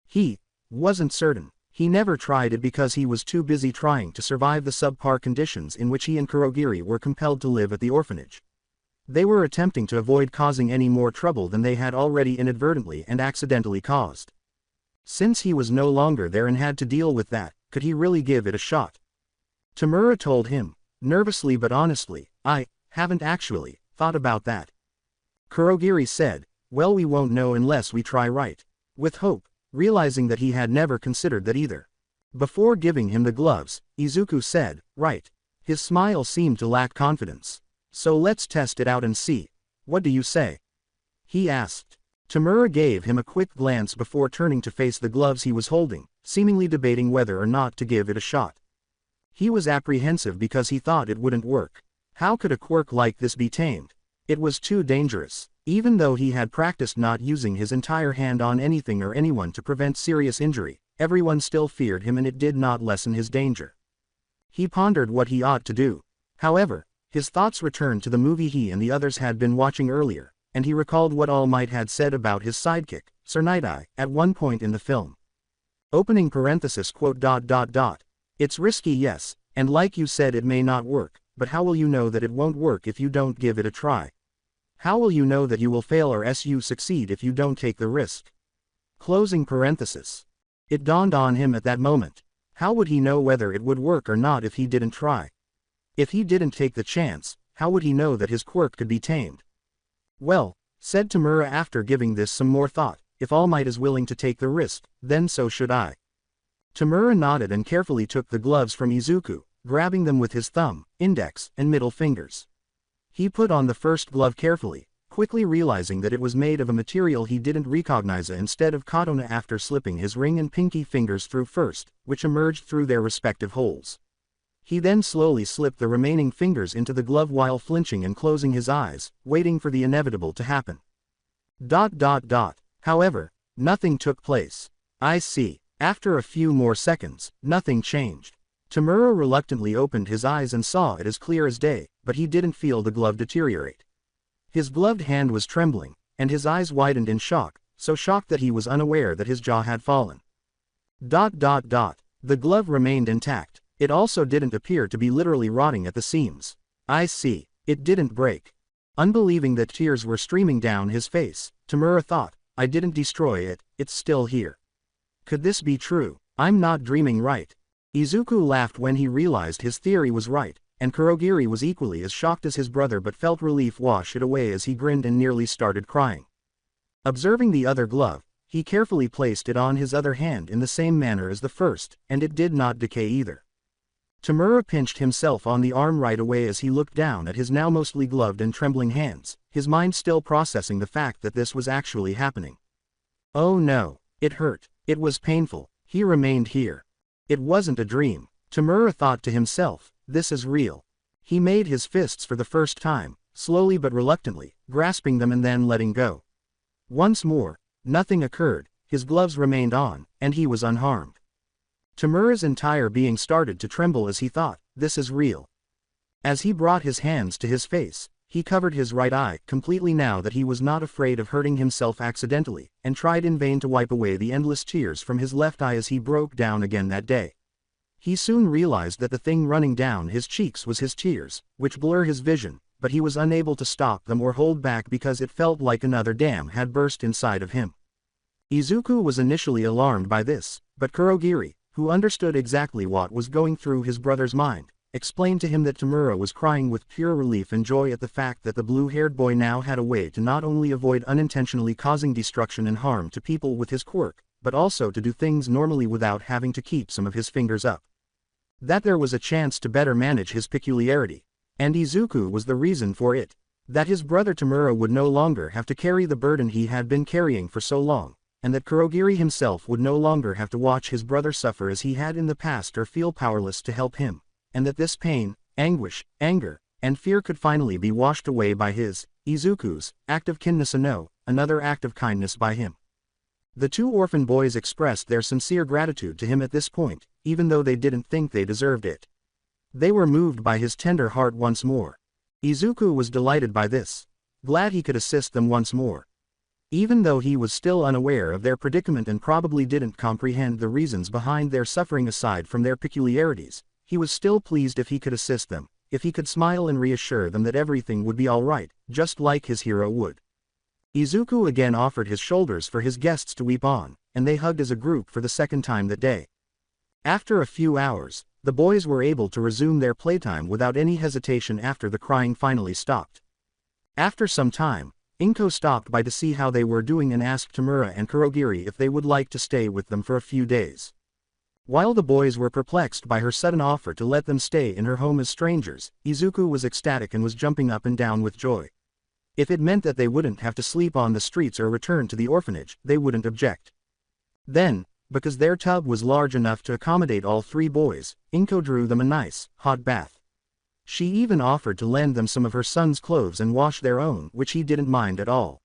He wasn't certain. He never tried it because he was too busy trying to survive the subpar conditions in which he and Kurogiri were compelled to live at the orphanage. They were attempting to avoid causing any more trouble than they had already inadvertently and accidentally caused. Since he was no longer there and had to deal with that, could he really give it a shot? Tamura told him, nervously but honestly, "I haven't actually thought about that." Kurogiri said, "Well, we won't know unless we try, right?" With hope, realizing that he had never considered that either. Before giving him the gloves, Izuku said, "Right." His smile seemed to lack confidence. "So let's test it out and see. What do you say?" he asked. Tamura gave him a quick glance before turning to face the gloves he was holding, seemingly debating whether or not to give it a shot. He was apprehensive because he thought it wouldn't work. How could a quirk like this be tamed? It was too dangerous. Even though he had practiced not using his entire hand on anything or anyone to prevent serious injury, everyone still feared him and it did not lessen his danger. He pondered what he ought to do. However, his thoughts returned to the movie he and the others had been watching earlier, and he recalled what All Might had said about his sidekick, Sir Night-Eye, at one point in the film. Opening parenthesis quote. "It's risky, yes, and like you said it may not work, but how will you know that it won't work if you don't give it a try? How will you know that you will fail or you succeed if you don't take the risk?" Closing parenthesis. It dawned on him at that moment. How would he know whether it would work or not if he didn't try? If he didn't take the chance, how would he know that his quirk could be tamed? "Well," said Tamura after giving this some more thought, "if All Might is willing to take the risk, then so should I." Tamura nodded and carefully took the gloves from Izuku, grabbing them with his thumb, index, and middle fingers. He put on the first glove carefully, quickly realizing that it was made of a material he didn't recognize instead of cotton after slipping his ring and pinky fingers through first, which emerged through their respective holes. He then slowly slipped the remaining fingers into the glove while flinching and closing his eyes, waiting for the inevitable to happen. However, nothing took place. "I see." After a few more seconds, nothing changed. Tamura reluctantly opened his eyes and saw it as clear as day, but he didn't feel the glove deteriorate. His gloved hand was trembling, and his eyes widened in shock, so shocked that he was unaware that his jaw had fallen. The glove remained intact. It also didn't appear to be literally rotting at the seams. "I see. It didn't break." Unbelieving that tears were streaming down his face, Tamura thought, "I didn't destroy it, it's still here. Could this be true? I'm not dreaming, right?" Izuku laughed when he realized his theory was right, and Kurogiri was equally as shocked as his brother but felt relief wash it away as he grinned and nearly started crying. Observing the other glove, he carefully placed it on his other hand in the same manner as the first, and it did not decay either. Tamura pinched himself on the arm right away as he looked down at his now mostly gloved and trembling hands, his mind still processing the fact that this was actually happening. Oh no, it hurt, it was painful, he remained here. It wasn't a dream. Tamura thought to himself, this is real. He made his fists for the first time, slowly but reluctantly, grasping them and then letting go. Once more, nothing occurred, his gloves remained on, and he was unharmed. Tamura's entire being started to tremble as he thought, this is real. As he brought his hands to his face, he covered his right eye completely now that he was not afraid of hurting himself accidentally, and tried in vain to wipe away the endless tears from his left eye as he broke down again that day. He soon realized that the thing running down his cheeks was his tears, which blur his vision, but he was unable to stop them or hold back because it felt like another dam had burst inside of him. Izuku was initially alarmed by this, but Kurogiri, who understood exactly what was going through his brother's mind, explained to him that Tamura was crying with pure relief and joy at the fact that the blue-haired boy now had a way to not only avoid unintentionally causing destruction and harm to people with his quirk, but also to do things normally without having to keep some of his fingers up. That there was a chance to better manage his peculiarity, and Izuku was the reason for it. That his brother Tamura would no longer have to carry the burden he had been carrying for so long, and that Kurogiri himself would no longer have to watch his brother suffer as he had in the past or feel powerless to help him, and that this pain, anguish, anger, and fear could finally be washed away by his, Izuku's, act of kindness another act of kindness by him. The two orphan boys expressed their sincere gratitude to him at this point, even though they didn't think they deserved it. They were moved by his tender heart once more. Izuku was delighted by this, glad he could assist them once more. Even though he was still unaware of their predicament and probably didn't comprehend the reasons behind their suffering aside from their peculiarities, he was still pleased if he could assist them, if he could smile and reassure them that everything would be all right, just like his hero would. Izuku again offered his shoulders for his guests to weep on, and they hugged as a group for the second time that day. After a few hours, the boys were able to resume their playtime without any hesitation after the crying finally stopped. After some time, Inko stopped by to see how they were doing and asked Tamura and Kurogiri if they would like to stay with them for a few days. While the boys were perplexed by her sudden offer to let them stay in her home as strangers, Izuku was ecstatic and was jumping up and down with joy. If it meant that they wouldn't have to sleep on the streets or return to the orphanage, they wouldn't object. Then, because their tub was large enough to accommodate all three boys, Inko drew them a nice, hot bath. She even offered to lend them some of her son's clothes and wash their own, which he didn't mind at all.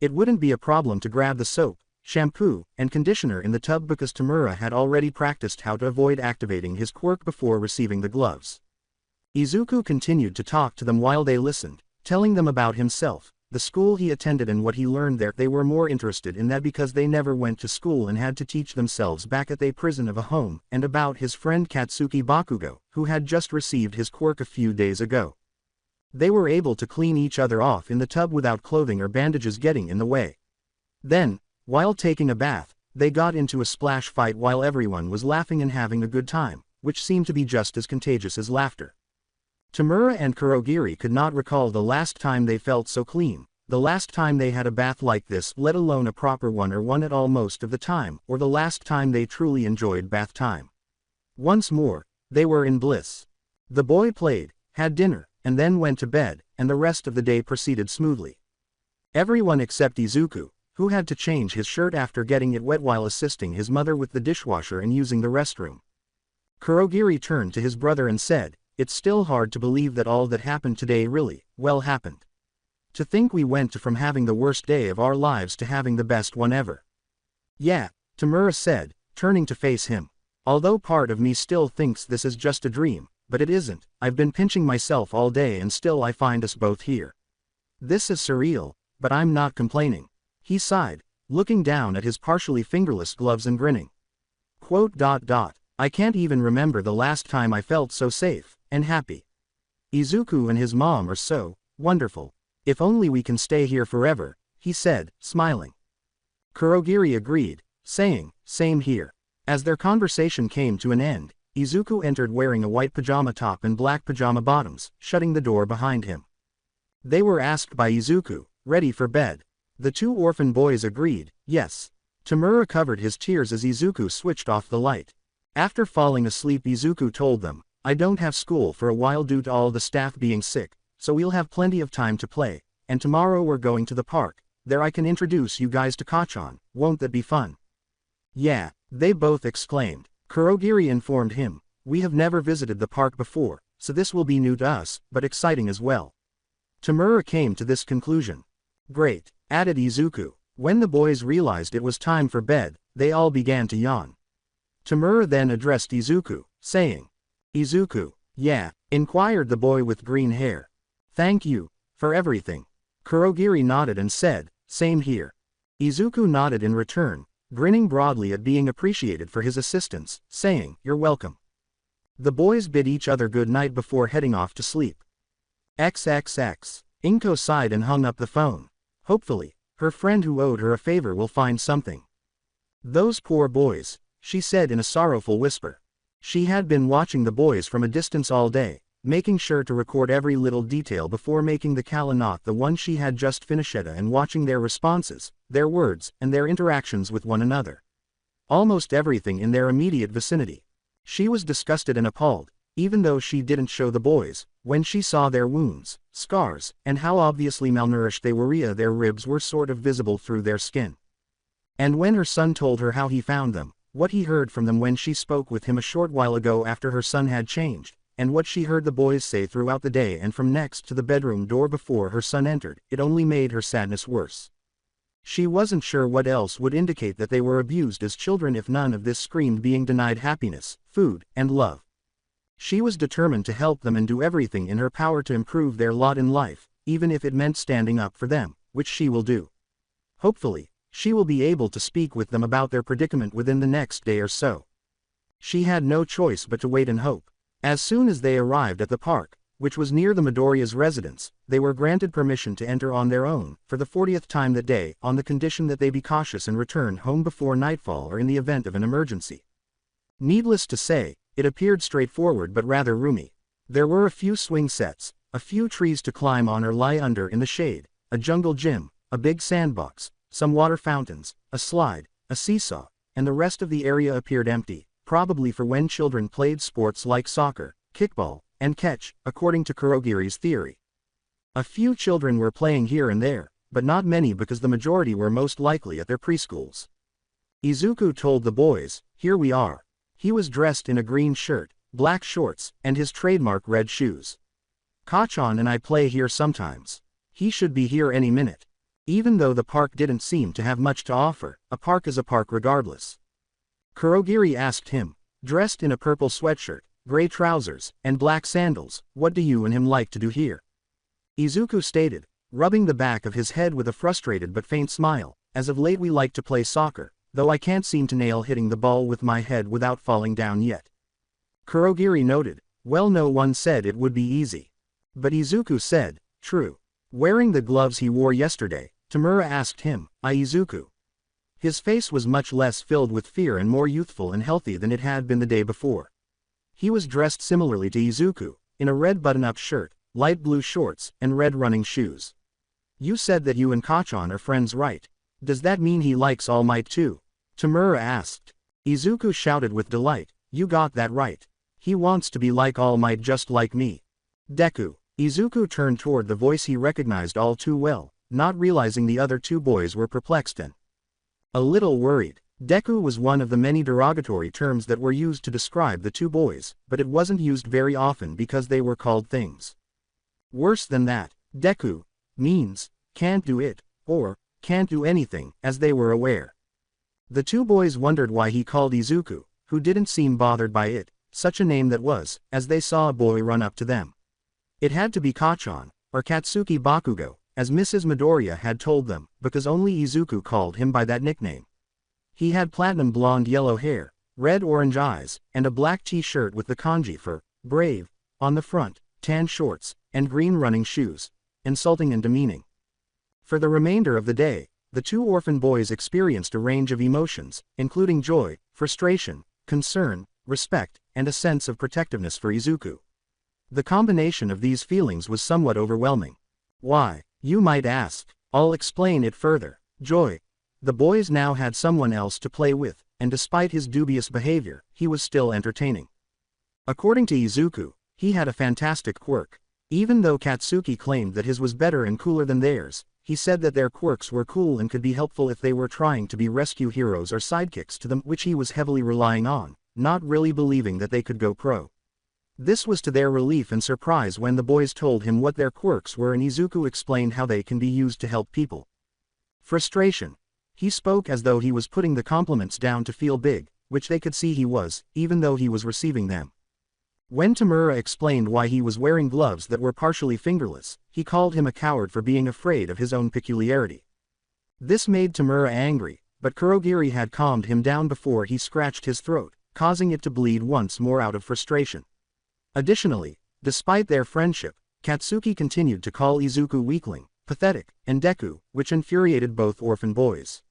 It wouldn't be a problem to grab the soap, shampoo, and conditioner in the tub because Tamura had already practiced how to avoid activating his quirk before receiving the gloves. Izuku continued to talk to them while they listened, telling them about himself, the school he attended and what he learned there. They were more interested in that because they never went to school and had to teach themselves back at the prison of a home, and about his friend Katsuki Bakugo, who had just received his quirk a few days ago. They were able to clean each other off in the tub without clothing or bandages getting in the way. Then, while taking a bath, they got into a splash fight while everyone was laughing and having a good time, which seemed to be just as contagious as laughter. Tamura and Kurogiri could not recall the last time they felt so clean, the last time they had a bath like this, let alone a proper one or one at all most of the time, or the last time they truly enjoyed bath time. Once more, they were in bliss. The boy played, had dinner, and then went to bed, and the rest of the day proceeded smoothly. Everyone except Izuku, who had to change his shirt after getting it wet while assisting his mother with the dishwasher and using the restroom. Kurogiri turned to his brother and said, "It's still hard to believe that all that happened today really, well, happened. To think we went from having the worst day of our lives to having the best one ever." "Yeah," Tamura said, turning to face him. "Although part of me still thinks this is just a dream, but it isn't. I've been pinching myself all day and still I find us both here. This is surreal, but I'm not complaining." He sighed, looking down at his partially fingerless gloves and grinning. "I can't even remember the last time I felt so safe and happy. Izuku and his mom are so wonderful. If only we can stay here forever," he said, smiling. Kurogiri agreed, saying, "Same here." As their conversation came to an end, Izuku entered wearing a white pajama top and black pajama bottoms, shutting the door behind him. They were asked by Izuku, "Ready for bed?" The two orphan boys agreed, yes. Tamura covered his tears as Izuku switched off the light. After falling asleep, Izuku told them, "I don't have school for a while due to all the staff being sick, so we'll have plenty of time to play, and tomorrow we're going to the park. There I can introduce you guys to Kachan, won't that be fun?" "Yeah," they both exclaimed. Kurogiri informed him, "We have never visited the park before, so this will be new to us, but exciting as well." Tamura came to this conclusion. "Great," added Izuku. When the boys realized it was time for bed, they all began to yawn. Tamura then addressed Izuku, saying, "Izuku, yeah?" inquired the boy with green hair. "Thank you for everything." Kurogiri nodded and said, "Same here." Izuku nodded in return, grinning broadly at being appreciated for his assistance, saying, "You're welcome." The boys bid each other good night before heading off to sleep. XXX. Inko sighed and hung up the phone. Hopefully, her friend who owed her a favor will find something. Those poor boys, she said in a sorrowful whisper. She had been watching the boys from a distance all day, making sure to record every little detail before making the Kalanot the one she had just finished and watching their responses, their words, and their interactions with one another. Almost everything in their immediate vicinity. She was disgusted and appalled, even though she didn't show the boys, when she saw their wounds, scars, and how obviously malnourished they were. Their ribs were sort of visible through their skin. And when her son told her how he found them, what he heard from them when she spoke with him a short while ago after her son had changed, and what she heard the boys say throughout the day and from next to the bedroom door before her son entered, it only made her sadness worse. She wasn't sure what else would indicate that they were abused as children if none of this screamed being denied happiness, food, and love. She was determined to help them and do everything in her power to improve their lot in life, even if it meant standing up for them, which she will do. Hopefully, she will be able to speak with them about their predicament within the next day or so. She had no choice but to wait and hope. As soon as they arrived at the park, which was near the Midoriya's residence, they were granted permission to enter on their own, for the 40th time that day, on the condition that they be cautious and return home before nightfall or in the event of an emergency. Needless to say, it appeared straightforward but rather roomy. There were a few swing sets, a few trees to climb on or lie under in the shade, a jungle gym, a big sandbox, some water fountains, a slide, a seesaw, and the rest of the area appeared empty, probably for when children played sports like soccer, kickball, and catch, according to Kurogiri's theory. A few children were playing here and there, but not many because the majority were most likely at their preschools. Izuku told the boys, "Here we are." He was dressed in a green shirt, black shorts, and his trademark red shoes. "Kachan and I play here sometimes. He should be here any minute." Even though the park didn't seem to have much to offer, a park is a park regardless. Kurogiri asked him, dressed in a purple sweatshirt, gray trousers, and black sandals, "What do you and him like to do here?" Izuku stated, rubbing the back of his head with a frustrated but faint smile, "As of late we like to play soccer, though I can't seem to nail hitting the ball with my head without falling down yet." Kurogiri noted, "Well, no one said it would be easy." But Izuku said, "True." Wearing the gloves he wore yesterday, Tamura asked him, "Izuku?" His face was much less filled with fear and more youthful and healthy than it had been the day before. He was dressed similarly to Izuku, in a red button-up shirt, light blue shorts, and red running shoes. "You said that you and Kachan are friends, right? Does that mean he likes All Might too?" Tamura asked. Izuku shouted with delight, "You got that right. He wants to be like All Might just like me." Deku. Izuku turned toward the voice he recognized all too well, not realizing the other two boys were perplexed and a little worried. Deku was one of the many derogatory terms that were used to describe the two boys, but it wasn't used very often because they were called things. Worse than that, Deku means can't do it, or can't do anything, as they were aware. The two boys wondered why he called Izuku, who didn't seem bothered by it, such a name that was, as they saw a boy run up to them. It had to be Kachan, or Katsuki Bakugo, as Mrs. Midoriya had told them, because only Izuku called him by that nickname. He had platinum blonde yellow hair, red-orange eyes, and a black t-shirt with the kanji for brave on the front, tan shorts, and green running shoes, insulting and demeaning. For the remainder of the day, the two orphan boys experienced a range of emotions, including joy, frustration, concern, respect, and a sense of protectiveness for Izuku. The combination of these feelings was somewhat overwhelming. Why, you might ask? I'll explain it further. Joy. The boys now had someone else to play with, and despite his dubious behavior, he was still entertaining. According to Izuku, he had a fantastic quirk. Even though Katsuki claimed that his was better and cooler than theirs, he said that their quirks were cool and could be helpful if they were trying to be rescue heroes or sidekicks to them, which he was heavily relying on, not really believing that they could go pro. This was to their relief and surprise when the boys told him what their quirks were and Izuku explained how they can be used to help people. Frustration. He spoke as though he was putting the compliments down to feel big, which they could see he was, even though he was receiving them. When Tamura explained why he was wearing gloves that were partially fingerless, he called him a coward for being afraid of his own peculiarity. This made Tamura angry, but Kurogiri had calmed him down before he scratched his throat, causing it to bleed once more out of frustration. Additionally, despite their friendship, Katsuki continued to call Izuku weakling, pathetic, and Deku, which infuriated both orphan boys.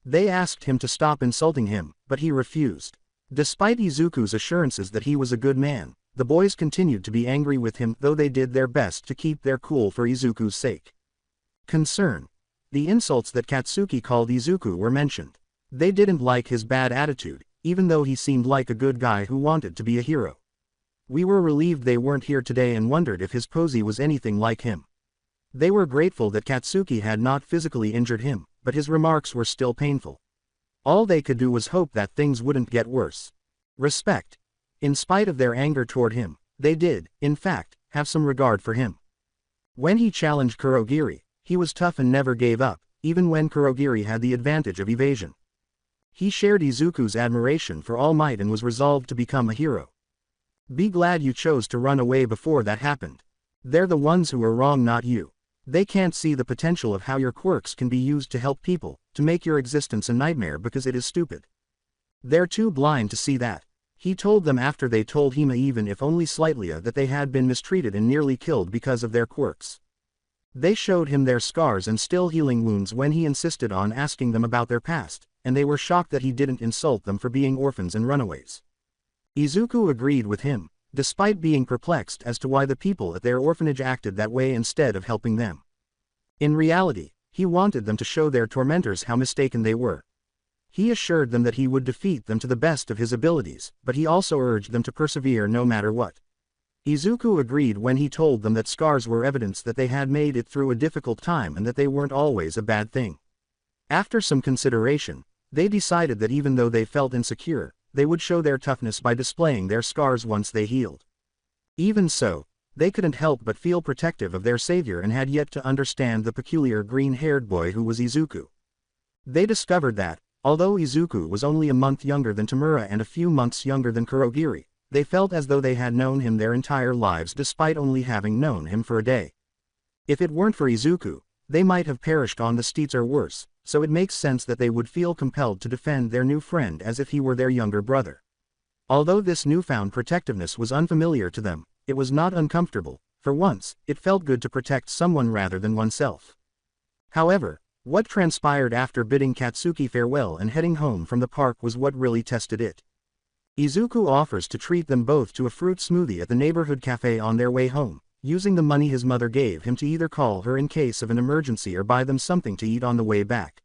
They asked him to stop insulting him, but he refused. Despite Izuku's assurances that he was a good man, the boys continued to be angry with him, though they did their best to keep their cool for Izuku's sake. Concern. The insults that Katsuki called Izuku were mentioned. They didn't like his bad attitude, even though he seemed like a good guy who wanted to be a hero. We were relieved they weren't here today and wondered if his posy was anything like him. They were grateful that Katsuki had not physically injured him, but his remarks were still painful. All they could do was hope that things wouldn't get worse. Respect. In spite of their anger toward him, they did, in fact, have some regard for him. When he challenged Kurogiri, he was tough and never gave up, even when Kurogiri had the advantage of evasion. He shared Izuku's admiration for All Might and was resolved to become a hero. Be glad you chose to run away before that happened. They're the ones who are wrong, not you. They can't see the potential of how your quirks can be used to help people, to make your existence a nightmare because it is stupid. They're too blind to see that. He told them after they told Hima, even if only slightly, that they had been mistreated and nearly killed because of their quirks. They showed him their scars and still healing wounds when he insisted on asking them about their past, and they were shocked that he didn't insult them for being orphans and runaways. Izuku agreed with him, despite being perplexed as to why the people at their orphanage acted that way instead of helping them. In reality, he wanted them to show their tormentors how mistaken they were. He assured them that he would defeat them to the best of his abilities, but he also urged them to persevere no matter what. Izuku agreed when he told them that scars were evidence that they had made it through a difficult time and that they weren't always a bad thing. After some consideration, they decided that even though they felt insecure, they would show their toughness by displaying their scars once they healed. Even so, they couldn't help but feel protective of their savior and had yet to understand the peculiar green-haired boy who was Izuku. They discovered that, although Izuku was only a month younger than Tamura and a few months younger than Kurogiri, they felt as though they had known him their entire lives despite only having known him for a day. If it weren't for Izuku, they might have perished on the streets or worse, so it makes sense that they would feel compelled to defend their new friend as if he were their younger brother. Although this newfound protectiveness was unfamiliar to them, it was not uncomfortable. For once, it felt good to protect someone rather than oneself. However, what transpired after bidding Katsuki farewell and heading home from the park was what really tested it. Izuku offers to treat them both to a fruit smoothie at the neighborhood cafe on their way home, using the money his mother gave him to either call her in case of an emergency or buy them something to eat on the way back.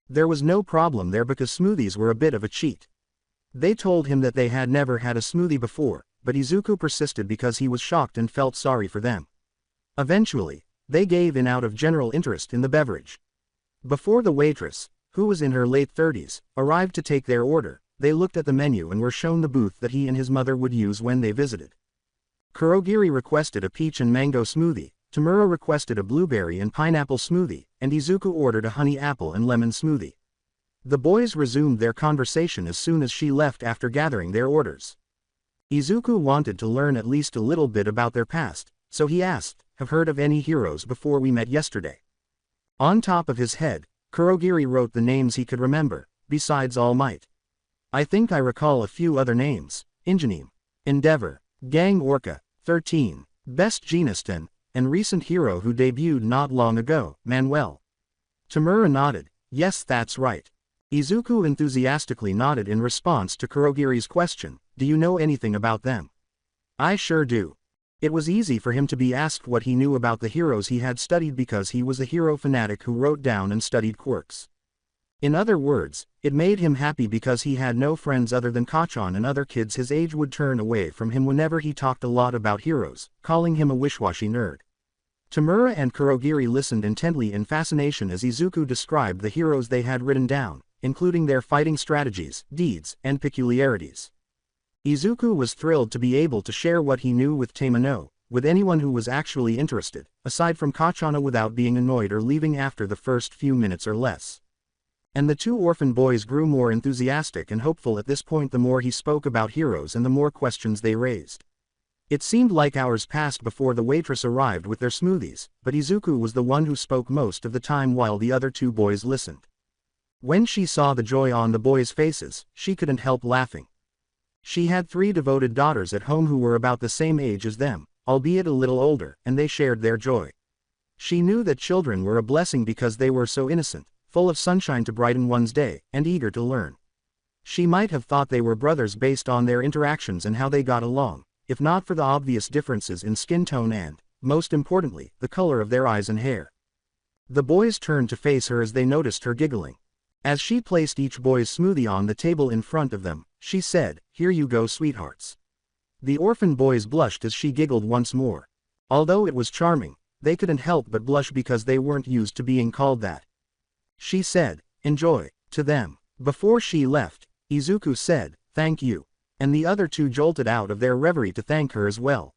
There was no problem there because smoothies were a bit of a cheat. They told him that they had never had a smoothie before, but Izuku persisted because he was shocked and felt sorry for them. Eventually, they gave in out of general interest in the beverage. Before the waitress, who was in her late 30s, arrived to take their order, they looked at the menu and were shown the booth that he and his mother would use when they visited. Kurogiri requested a peach and mango smoothie, Tamura requested a blueberry and pineapple smoothie, and Izuku ordered a honey apple and lemon smoothie. The boys resumed their conversation as soon as she left after gathering their orders. Izuku wanted to learn at least a little bit about their past, so he asked, "Have heard of any heroes before we met yesterday?" On top of his head, Kurogiri wrote the names he could remember, besides All Might. "I think I recall a few other names: Ingenim, Endeavor, Gang Orca, 13, Best Geniston, and recent hero who debuted not long ago, Manuel." Tamura nodded. "Yes, that's right." Izuku enthusiastically nodded in response to Kurogiri's question, "Do you know anything about them?" "I sure do." It was easy for him to be asked what he knew about the heroes he had studied because he was a hero fanatic who wrote down and studied quirks. In other words, it made him happy because he had no friends other than Kachan, and other kids his age would turn away from him whenever he talked a lot about heroes, calling him a wishy-washy nerd. Tamura and Kurogiri listened intently in fascination as Izuku described the heroes they had written down, including their fighting strategies, deeds, and peculiarities. Izuku was thrilled to be able to share what he knew with Tamino, with anyone who was actually interested, aside from Kachana, without being annoyed or leaving after the first few minutes or less. And the two orphan boys grew more enthusiastic and hopeful at this point the more he spoke about heroes and the more questions they raised. It seemed like hours passed before the waitress arrived with their smoothies, but Izuku was the one who spoke most of the time while the other two boys listened. When she saw the joy on the boys' faces, she couldn't help laughing. She had 3 devoted daughters at home who were about the same age as them, albeit a little older, and they shared their joy. She knew that children were a blessing because they were so innocent, full of sunshine to brighten one's day, and eager to learn. She might have thought they were brothers based on their interactions and how they got along, if not for the obvious differences in skin tone and, most importantly, the color of their eyes and hair. The boys turned to face her as they noticed her giggling. As she placed each boy's smoothie on the table in front of them, she said, "Here you go, sweethearts." The orphan boys blushed as she giggled once more. Although it was charming, they couldn't help but blush because they weren't used to being called that. She said, "Enjoy," to them. Before she left, Izuku said, "Thank you," and the other 2 jolted out of their reverie to thank her as well.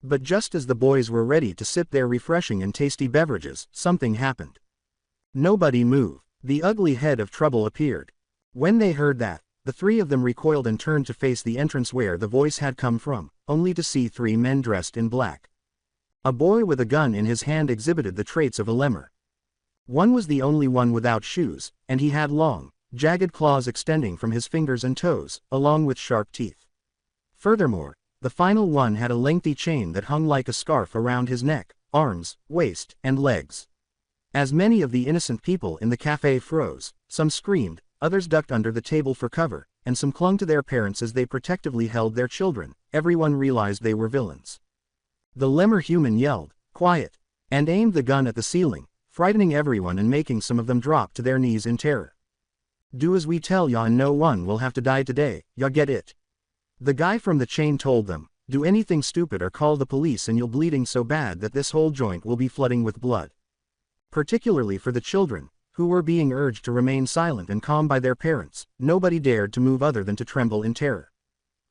But just as the boys were ready to sip their refreshing and tasty beverages, something happened. Nobody moved. The ugly head of trouble appeared. When they heard that, the 3 of them recoiled and turned to face the entrance where the voice had come from, only to see 3 men dressed in black. A boy with a gun in his hand exhibited the traits of a lemur. One was the only one without shoes, and he had long, jagged claws extending from his fingers and toes, along with sharp teeth. Furthermore, the final one had a lengthy chain that hung like a scarf around his neck, arms, waist, and legs. As many of the innocent people in the cafe froze, some screamed, others ducked under the table for cover, and some clung to their parents as they protectively held their children. Everyone realized they were villains. The lemur human yelled, "Quiet," and aimed the gun at the ceiling, frightening everyone and making some of them drop to their knees in terror. "Do as we tell ya and no one will have to die today, ya get it?" The guy from the chain told them, "Do anything stupid or call the police and you'll bleeding so bad that this whole joint will be flooding with blood." Particularly for the children, who were being urged to remain silent and calm by their parents, nobody dared to move other than to tremble in terror.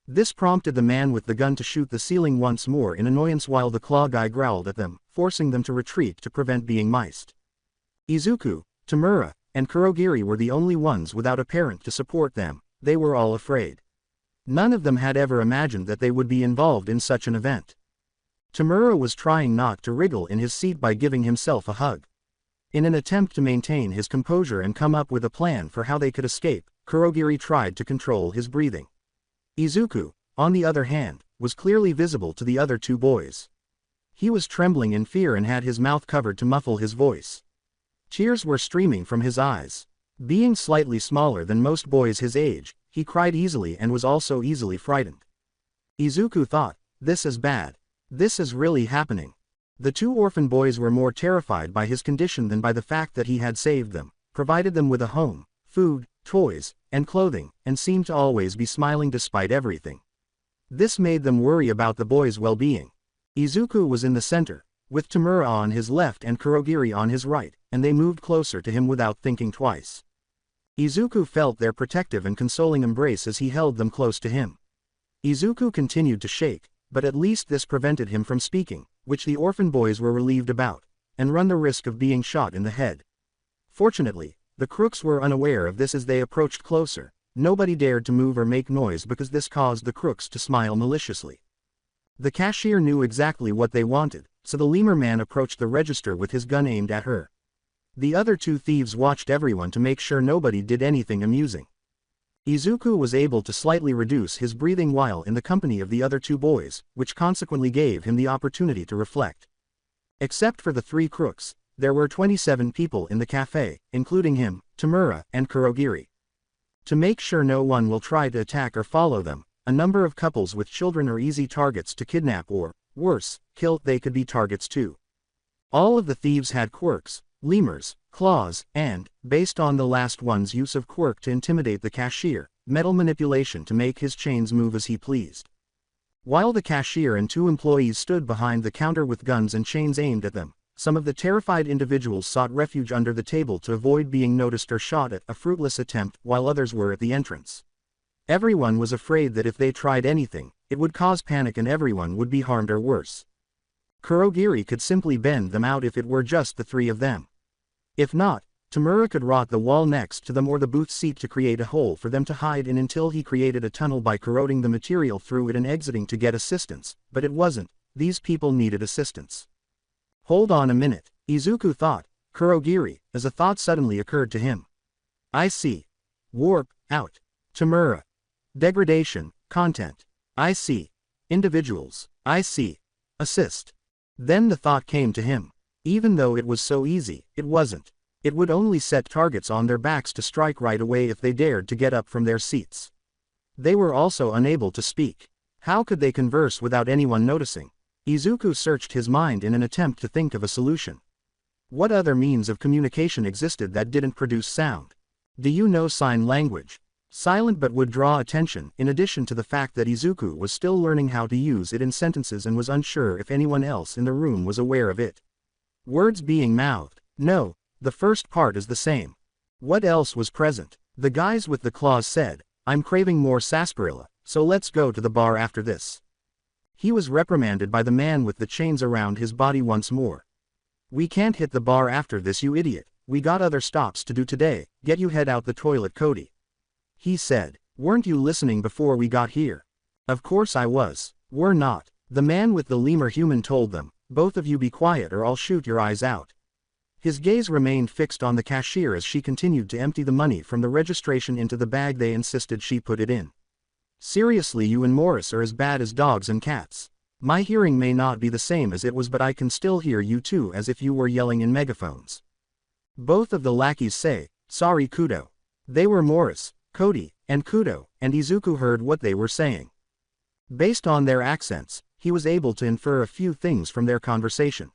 This prompted the man with the gun to shoot the ceiling once more in annoyance while the claw guy growled at them, forcing them to retreat to prevent being miced. Izuku, Tamura, and Kurogiri were the only ones without a parent to support them. They were all afraid. None of them had ever imagined that they would be involved in such an event. Tamura was trying not to wriggle in his seat by giving himself a hug. In an attempt to maintain his composure and come up with a plan for how they could escape, Kurogiri tried to control his breathing. Izuku, on the other hand, was clearly visible to the other 2 boys. He was trembling in fear and had his mouth covered to muffle his voice. Tears were streaming from his eyes. Being slightly smaller than most boys his age, he cried easily and was also easily frightened. Izuku thought, "This is bad. This is really happening." The 2 orphan boys were more terrified by his condition than by the fact that he had saved them, provided them with a home, food, toys, and clothing, and seemed to always be smiling despite everything. This made them worry about the boys' well-being. Izuku was in the center, with Tamura on his left and Kurogiri on his right, and they moved closer to him without thinking twice. Izuku felt their protective and consoling embrace as he held them close to him. Izuku continued to shake, but at least this prevented him from speaking, which the orphan boys were relieved about, and run the risk of being shot in the head. Fortunately, the crooks were unaware of this as they approached closer. Nobody dared to move or make noise because this caused the crooks to smile maliciously. The cashier knew exactly what they wanted, so the lemur man approached the register with his gun aimed at her. The other 2 thieves watched everyone to make sure nobody did anything amusing. Izuku was able to slightly reduce his breathing while in the company of the other 2 boys, which consequently gave him the opportunity to reflect. Except for the 3 crooks, there were 27 people in the cafe, including him, Tamura, and Kurogiri. To make sure no one will try to attack or follow them, a number of couples with children are easy targets to kidnap or, worse, kill. They could be targets too. All of the thieves had quirks, lemurs, claws, and, based on the last one's use of quirk to intimidate the cashier, metal manipulation to make his chains move as he pleased. While the cashier and 2 employees stood behind the counter with guns and chains aimed at them, some of the terrified individuals sought refuge under the table to avoid being noticed or shot at, a fruitless attempt, while others were at the entrance. Everyone was afraid that if they tried anything, it would cause panic and everyone would be harmed or worse. Kurogiri could simply bend them out if it were just the 3 of them. If not, Tamura could rot the wall next to them or the booth seat to create a hole for them to hide in until he created a tunnel by corroding the material through it and exiting to get assistance, but it wasn't. These people needed assistance. Hold on a minute, Izuku thought, Kurogiri, as a thought suddenly occurred to him. I see. Warp, out. Tamura. Degradation, Content. I see. Individuals. I see. Assist. Then the thought came to him. Even though it was so easy, it wasn't. It would only set targets on their backs to strike right away if they dared to get up from their seats. They were also unable to speak. How could they converse without anyone noticing? Izuku searched his mind in an attempt to think of a solution. What other means of communication existed that didn't produce sound? Do you know sign language? Silent but would draw attention, in addition to the fact that Izuku was still learning how to use it in sentences and was unsure if anyone else in the room was aware of it. Words being mouthed. No, the first part is the same. What else was present? The guys with the claws said, I'm craving more sarsaparilla, so let's go to the bar after this. He was reprimanded by the man with the chains around his body once more. We can't hit the bar after this, you idiot. We got other stops to do today. Get you head out the toilet, Cody. He said. Weren't you listening before we got here? Of course I was. We're not. The man with the lemur human told them. Both of you be quiet or I'll shoot your eyes out. His gaze remained fixed on the cashier as she continued to empty the money from the registration into the bag they insisted she put it in. Seriously, you and Morris are as bad as dogs and cats. My hearing may not be the same as it was, but I can still hear you too, as if you were yelling in megaphones. Both of the lackeys say, sorry Kudo. They were Morris, Cody, and Kudo, and Izuku heard what they were saying. Based on their accents, he was able to infer a few things from their conversation.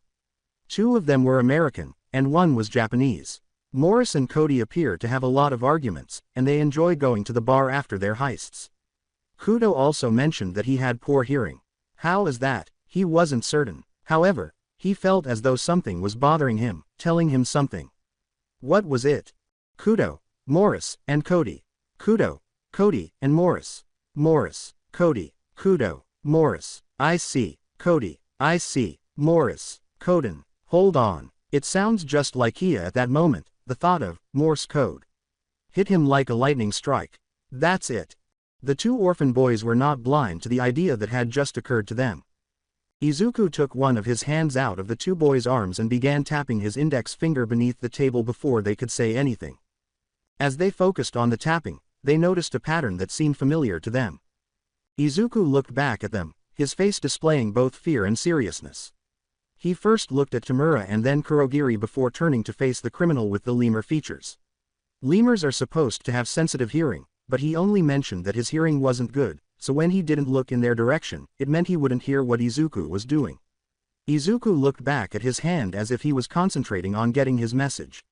Two of them were American, and one was Japanese. Morris and Cody appear to have a lot of arguments, and they enjoy going to the bar after their heists. Kudo also mentioned that he had poor hearing. How is that? He wasn't certain. However, he felt as though something was bothering him, telling him something. What was it? Kudo, Morris, and Cody. Kudo, Cody, and Morris. Morris, Cody, Kudo, Morris. I see. Cody, I see. Morris, Coden. Hold on. It sounds just like Kia at that moment. The thought of Morse code hit him like a lightning strike. That's it. The two orphan boys were not blind to the idea that had just occurred to them. Izuku took one of his hands out of the two boys' arms and began tapping his index finger beneath the table before they could say anything. As they focused on the tapping, they noticed a pattern that seemed familiar to them. Izuku looked back at them, his face displaying both fear and seriousness. He first looked at Tamura and then Kurogiri before turning to face the criminal with the lemur features. Lemurs are supposed to have sensitive hearing, but he only mentioned that his hearing wasn't good, so when he didn't look in their direction, it meant he wouldn't hear what Izuku was doing. Izuku looked back at his hand as if he was concentrating on getting his message.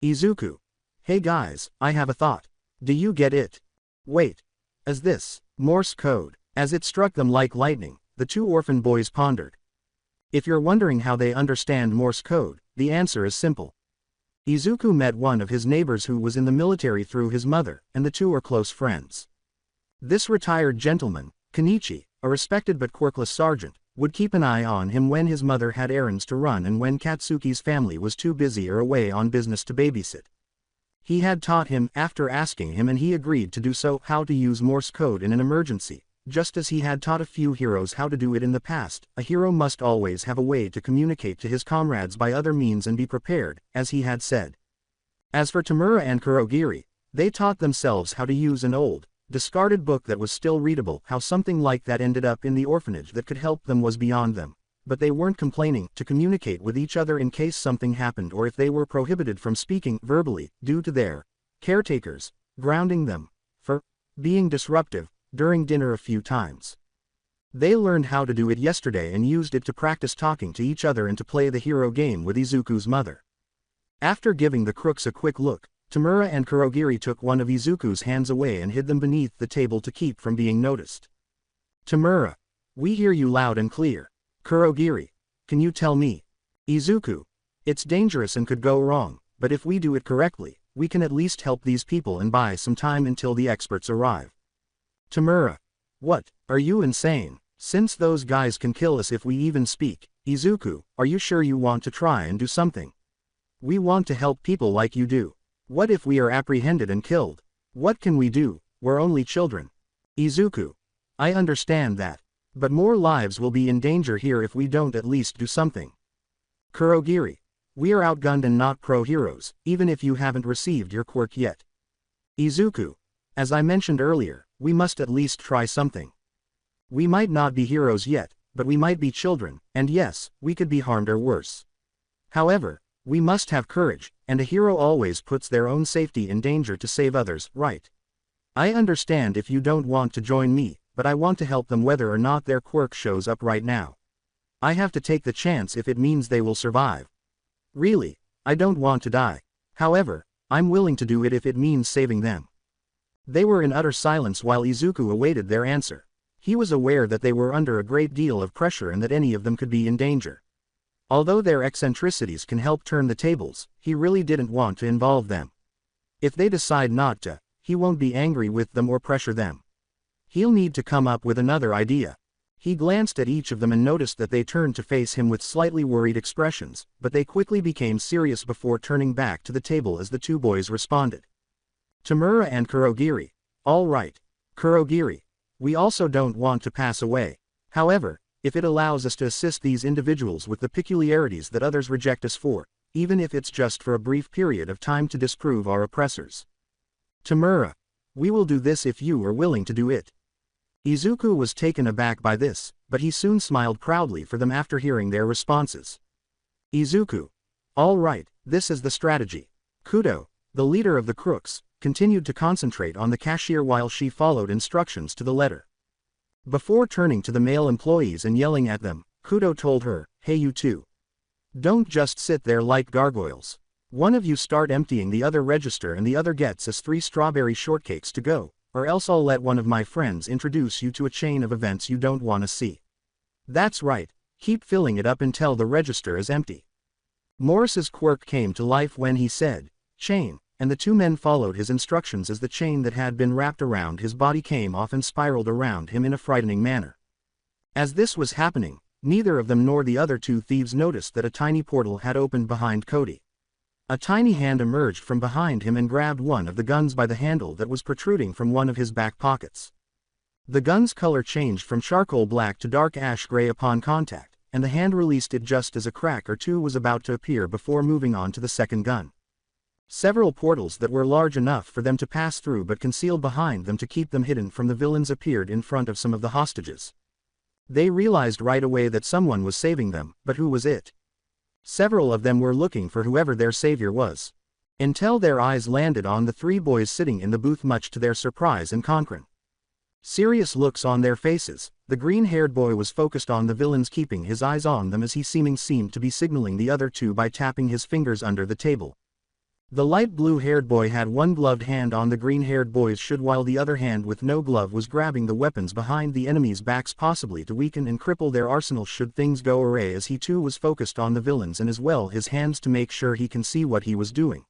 Izuku. Hey guys, I have a thought. Do you get it? Wait. Is this Morse code? As it struck them like lightning, the two orphan boys pondered. If you're wondering how they understand Morse code, the answer is simple. Izuku met one of his neighbors who was in the military through his mother, and the two are close friends. This retired gentleman, Kenichi, a respected but quirkless sergeant, would keep an eye on him when his mother had errands to run and when Katsuki's family was too busy or away on business to babysit. He had taught him, after asking him and he agreed to do so, how to use Morse code in an emergency. Just as he had taught a few heroes how to do it in the past, a hero must always have a way to communicate to his comrades by other means and be prepared, as he had said. As for Tamura and Kurogiri, they taught themselves how to use an old, discarded book that was still readable. How something like that ended up in the orphanage that could help them was beyond them, but they weren't complaining to communicate with each other in case something happened or if they were prohibited from speaking verbally due to their caretakers grounding them for being disruptive during dinner a few times. They learned how to do it yesterday and used it to practice talking to each other and to play the hero game with Izuku's mother. After giving the crooks a quick look, Tamura and Kurogiri took one of Izuku's hands away and hid them beneath the table to keep from being noticed. Tamura. We hear you loud and clear. Kurogiri. Can you tell me? Izuku. It's dangerous and could go wrong, but if we do it correctly, we can at least help these people and buy some time until the experts arrive. Tamura. What, are you insane? Since those guys can kill us if we even speak, Izuku, are you sure you want to try and do something? We want to help people like you do. What if we are apprehended and killed? What can we do? We're only children. Izuku. I understand that. But more lives will be in danger here if we don't at least do something. Kurogiri. We are outgunned and not pro-heroes, even if you haven't received your quirk yet. Izuku. As I mentioned earlier, we must at least try something. We might not be heroes yet, but we might be children, and yes, we could be harmed or worse. However, we must have courage, and a hero always puts their own safety in danger to save others, right? I understand if you don't want to join me, but I want to help them whether or not their quirk shows up right now. I have to take the chance if it means they will survive. Really, I don't want to die. However, I'm willing to do it if it means saving them. They were in utter silence while Izuku awaited their answer. He was aware that they were under a great deal of pressure and that any of them could be in danger. Although their eccentricities can help turn the tables, he really didn't want to involve them. If they decide not to, he won't be angry with them or pressure them. He'll need to come up with another idea. He glanced at each of them and noticed that they turned to face him with slightly worried expressions, but they quickly became serious before turning back to the table as the two boys responded. Tamura and Kurogiri. All right. Kurogiri. We also don't want to pass away. However, if it allows us to assist these individuals with the peculiarities that others reject us for, even if it's just for a brief period of time to disprove our oppressors. Tamura. We will do this if you are willing to do it. Izuku was taken aback by this, but he soon smiled proudly for them after hearing their responses. Izuku. All right, this is the strategy. Kudo, the leader of the crooks, continued to concentrate on the cashier while she followed instructions to the letter. Before turning to the male employees and yelling at them, Kudo told her, "Hey you two. Don't just sit there like gargoyles. One of you start emptying the other register and the other gets us 3 strawberry shortcakes to go, or else I'll let one of my friends introduce you to a chain of events you don't want to see. That's right, keep filling it up until the register is empty." Morris's quirk came to life when he said, "Chain," and the two men followed his instructions as the chain that had been wrapped around his body came off and spiraled around him in a frightening manner. As this was happening, neither of them nor the other two thieves noticed that a tiny portal had opened behind Cody. A tiny hand emerged from behind him and grabbed one of the guns by the handle that was protruding from one of his back pockets. The gun's color changed from charcoal black to dark ash gray upon contact, and the hand released it just as a crack or two was about to appear before moving on to the second gun. Several portals that were large enough for them to pass through but concealed behind them to keep them hidden from the villains appeared in front of some of the hostages. They realized right away that someone was saving them, but who was it? Several of them were looking for whoever their savior was. Until their eyes landed on the 3 boys sitting in the booth, much to their surprise and chagrin. Serious looks on their faces, the green-haired boy was focused on the villains, keeping his eyes on them as he seemed to be signaling the other two by tapping his fingers under the table. The light blue-haired boy had one gloved hand on the green-haired boy's shoulder while the other hand with no glove was grabbing the weapons behind the enemies' backs, possibly to weaken and cripple their arsenal should things go awry, as he too was focused on the villains and as well his hands to make sure he can see what he was doing.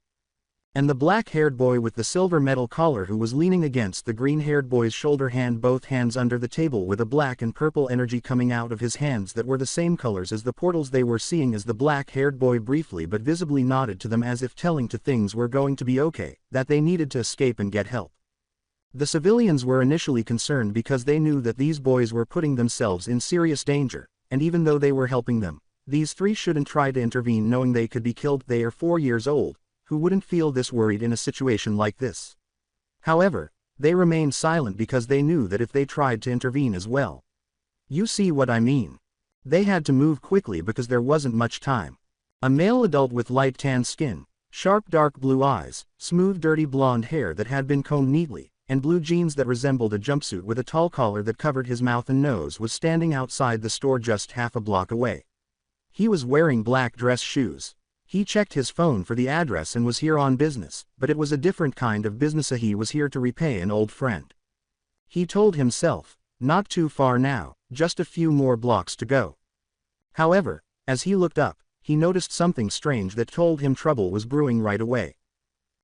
And the black-haired boy with the silver metal collar who was leaning against the green-haired boy's shoulder, hand both hands under the table with a black and purple energy coming out of his hands that were the same colors as the portals they were seeing, as the black-haired boy briefly but visibly nodded to them as if telling to things were going to be okay, that they needed to escape and get help. The civilians were initially concerned because they knew that these boys were putting themselves in serious danger, and even though they were helping them, these 3 shouldn't try to intervene knowing they could be killed. They are 4 years old. Who wouldn't feel this worried in a situation like this? However, they remained silent because they knew that if they tried to intervene as well. You see what I mean? They had to move quickly because there wasn't much time. A male adult with light tan skin, sharp dark blue eyes, smooth dirty blonde hair that had been combed neatly, and blue jeans that resembled a jumpsuit with a tall collar that covered his mouth and nose was standing outside the store just half a block away. He was wearing black dress shoes. He checked his phone for the address and was here on business, but it was a different kind of business. He was here to repay an old friend. He told himself, not too far now, just a few more blocks to go. However, as he looked up, he noticed something strange that told him trouble was brewing right away.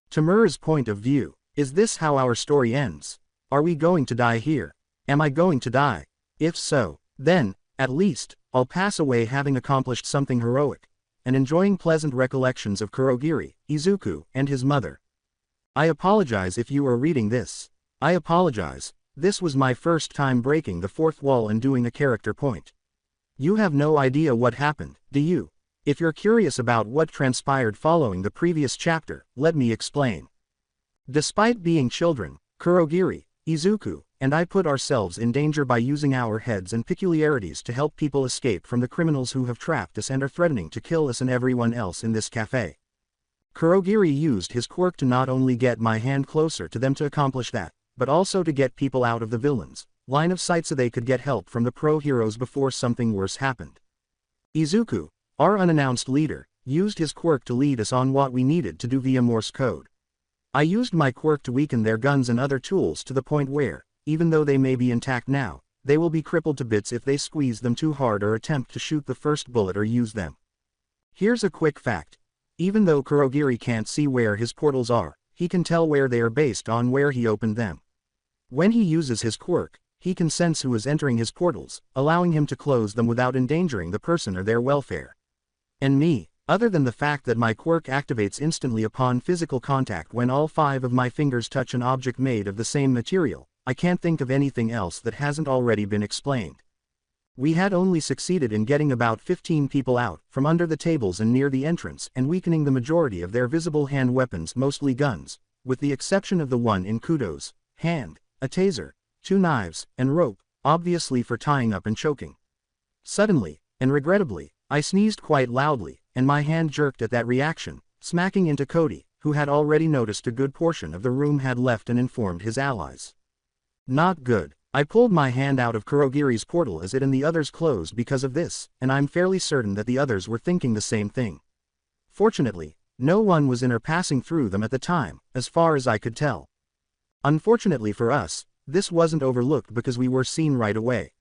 Tamura's point of view, is this how our story ends? Are we going to die here? Am I going to die? If so, then, at least, I'll pass away having accomplished something heroic, and enjoying pleasant recollections of Kurogiri, Izuku, and his mother. I apologize if you are reading this. I apologize, this was my first time breaking the fourth wall and doing a character point. You have no idea what happened, do you? If you're curious about what transpired following the previous chapter, let me explain. Despite being children, Kurogiri, Izuku, and I put ourselves in danger by using our heads and peculiarities to help people escape from the criminals who have trapped us and are threatening to kill us and everyone else in this cafe. Kurogiri used his quirk to not only get my hand closer to them to accomplish that, but also to get people out of the villains' line of sight so they could get help from the pro-heroes before something worse happened. Izuku, our unannounced leader, used his quirk to lead us on what we needed to do via Morse code. I used my quirk to weaken their guns and other tools to the point where, even though they may be intact now, they will be crippled to bits if they squeeze them too hard or attempt to shoot the first bullet or use them. Here's a quick fact. Even though Kurogiri can't see where his portals are, he can tell where they are based on where he opened them. When he uses his quirk, he can sense who is entering his portals, allowing him to close them without endangering the person or their welfare. And me, other than the fact that my quirk activates instantly upon physical contact when all 5 of my fingers touch an object made of the same material, I can't think of anything else that hasn't already been explained. We had only succeeded in getting about 15 people out from under the tables and near the entrance and weakening the majority of their visible hand weapons, mostly guns, with the exception of the one in Kudo's hand, a taser, 2 knives, and rope, obviously for tying up and choking. Suddenly, and regrettably, I sneezed quite loudly, and my hand jerked at that reaction, smacking into Cody, who had already noticed a good portion of the room had left and informed his allies. Not good. I pulled my hand out of Kurogiri's portal as it and the others closed because of this, and I'm fairly certain that the others were thinking the same thing. Fortunately, no one was in or passing through them at the time, as far as I could tell. Unfortunately for us, this wasn't overlooked because we were seen right away.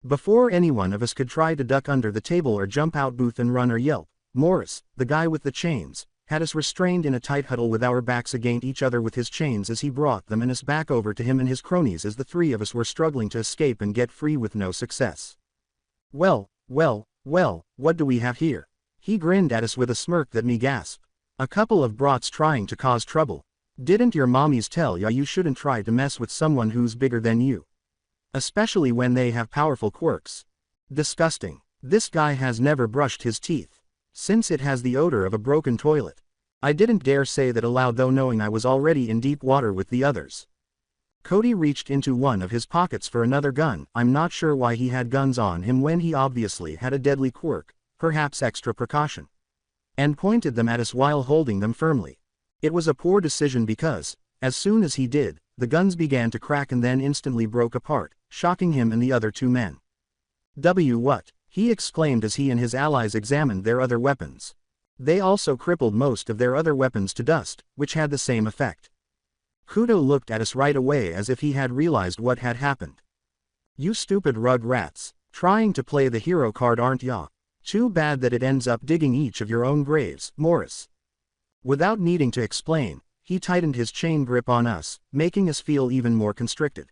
Before any one of us could try to duck under the table or jump out booth and run or yelp, Morris, the guy with the chains, had us restrained in a tight huddle with our backs against each other with his chains as he brought them and us back over to him and his cronies as the 3 of us were struggling to escape and get free with no success. Well, what do we have here? He grinned at us with a smirk that me gasped. A couple of brats trying to cause trouble. Didn't your mommies tell ya you shouldn't try to mess with someone who's bigger than you? Especially when they have powerful quirks. Disgusting. This guy has never brushed his teeth. Since it has the odor of a broken toilet. I didn't dare say that aloud though knowing I was already in deep water with the others. Cody reached into one of his pockets for another gun. I'm not sure why he had guns on him when he obviously had a deadly quirk, perhaps extra precaution. And pointed them at us while holding them firmly. It was a poor decision because, as soon as he did, the guns began to crack and then instantly broke apart, shocking him and the other 2 men. What? He exclaimed as he and his allies examined their other weapons. They also crippled most of their other weapons to dust, which had the same effect. Kudo looked at us right away as if he had realized what had happened. You stupid rug rats, trying to play the hero card aren't ya? Too bad that it ends up digging each of your own graves, Morris. Without needing to explain, he tightened his chain grip on us, making us feel even more constricted.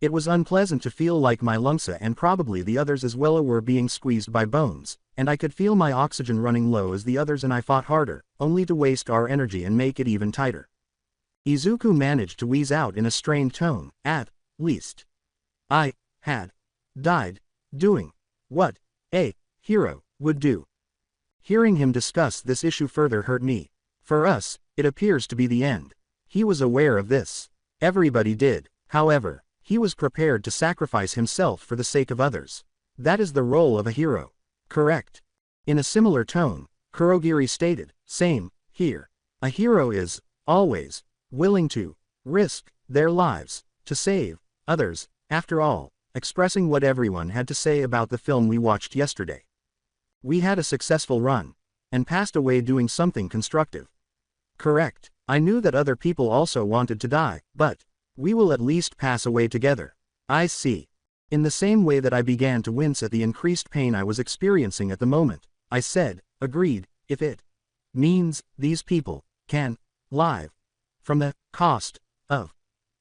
It was unpleasant to feel like my lungs and probably the others as well were being squeezed by bones, and I could feel my oxygen running low as the others and I fought harder, only to waste our energy and make it even tighter. Izuku managed to wheeze out in a strained tone, at least. I had died doing what a hero would do. Hearing him discuss this issue further hurt me. For us, it appears to be the end. He was aware of this. Everybody did, however. He was prepared to sacrifice himself for the sake of others. That is the role of a hero. Correct. In a similar tone, Kurogiri stated, same, here. A hero is, always, willing to risk their lives to save others, after all, expressing what everyone had to say about the film we watched yesterday. We had a successful run, and passed away doing something constructive. Correct. I knew that other people also wanted to die, but we will at least pass away together. I see. In the same way that I began to wince at the increased pain I was experiencing at the moment, I said, agreed, if it means these people can live from the cost of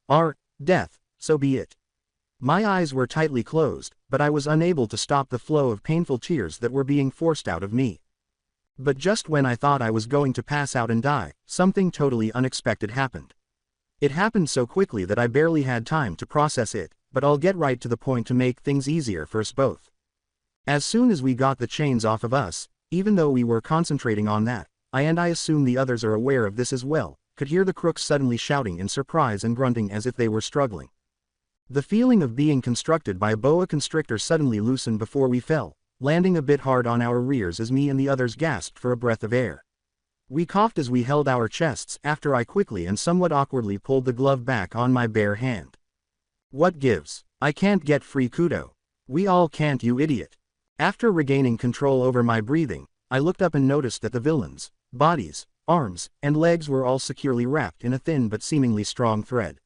our death, so be it. My eyes were tightly closed, but I was unable to stop the flow of painful tears that were being forced out of me. But just when I thought I was going to pass out and die, something totally unexpected happened. It happened so quickly that I barely had time to process it, but I'll get right to the point to make things easier for us both. As soon as we got the chains off of us, even though we were concentrating on that, I assume the others are aware of this as well, could hear the crooks suddenly shouting in surprise and grunting as if they were struggling. The feeling of being constructed by a boa constrictor suddenly loosened before we fell, landing a bit hard on our rears as me and the others gasped for a breath of air. We coughed as we held our chests after I quickly and somewhat awkwardly pulled the glove back on my bare hand. What gives? I can't get free kudo. We all can't, you idiot. After regaining control over my breathing, I looked up and noticed that the villains' bodies, arms, and legs were all securely wrapped in a thin but seemingly strong thread.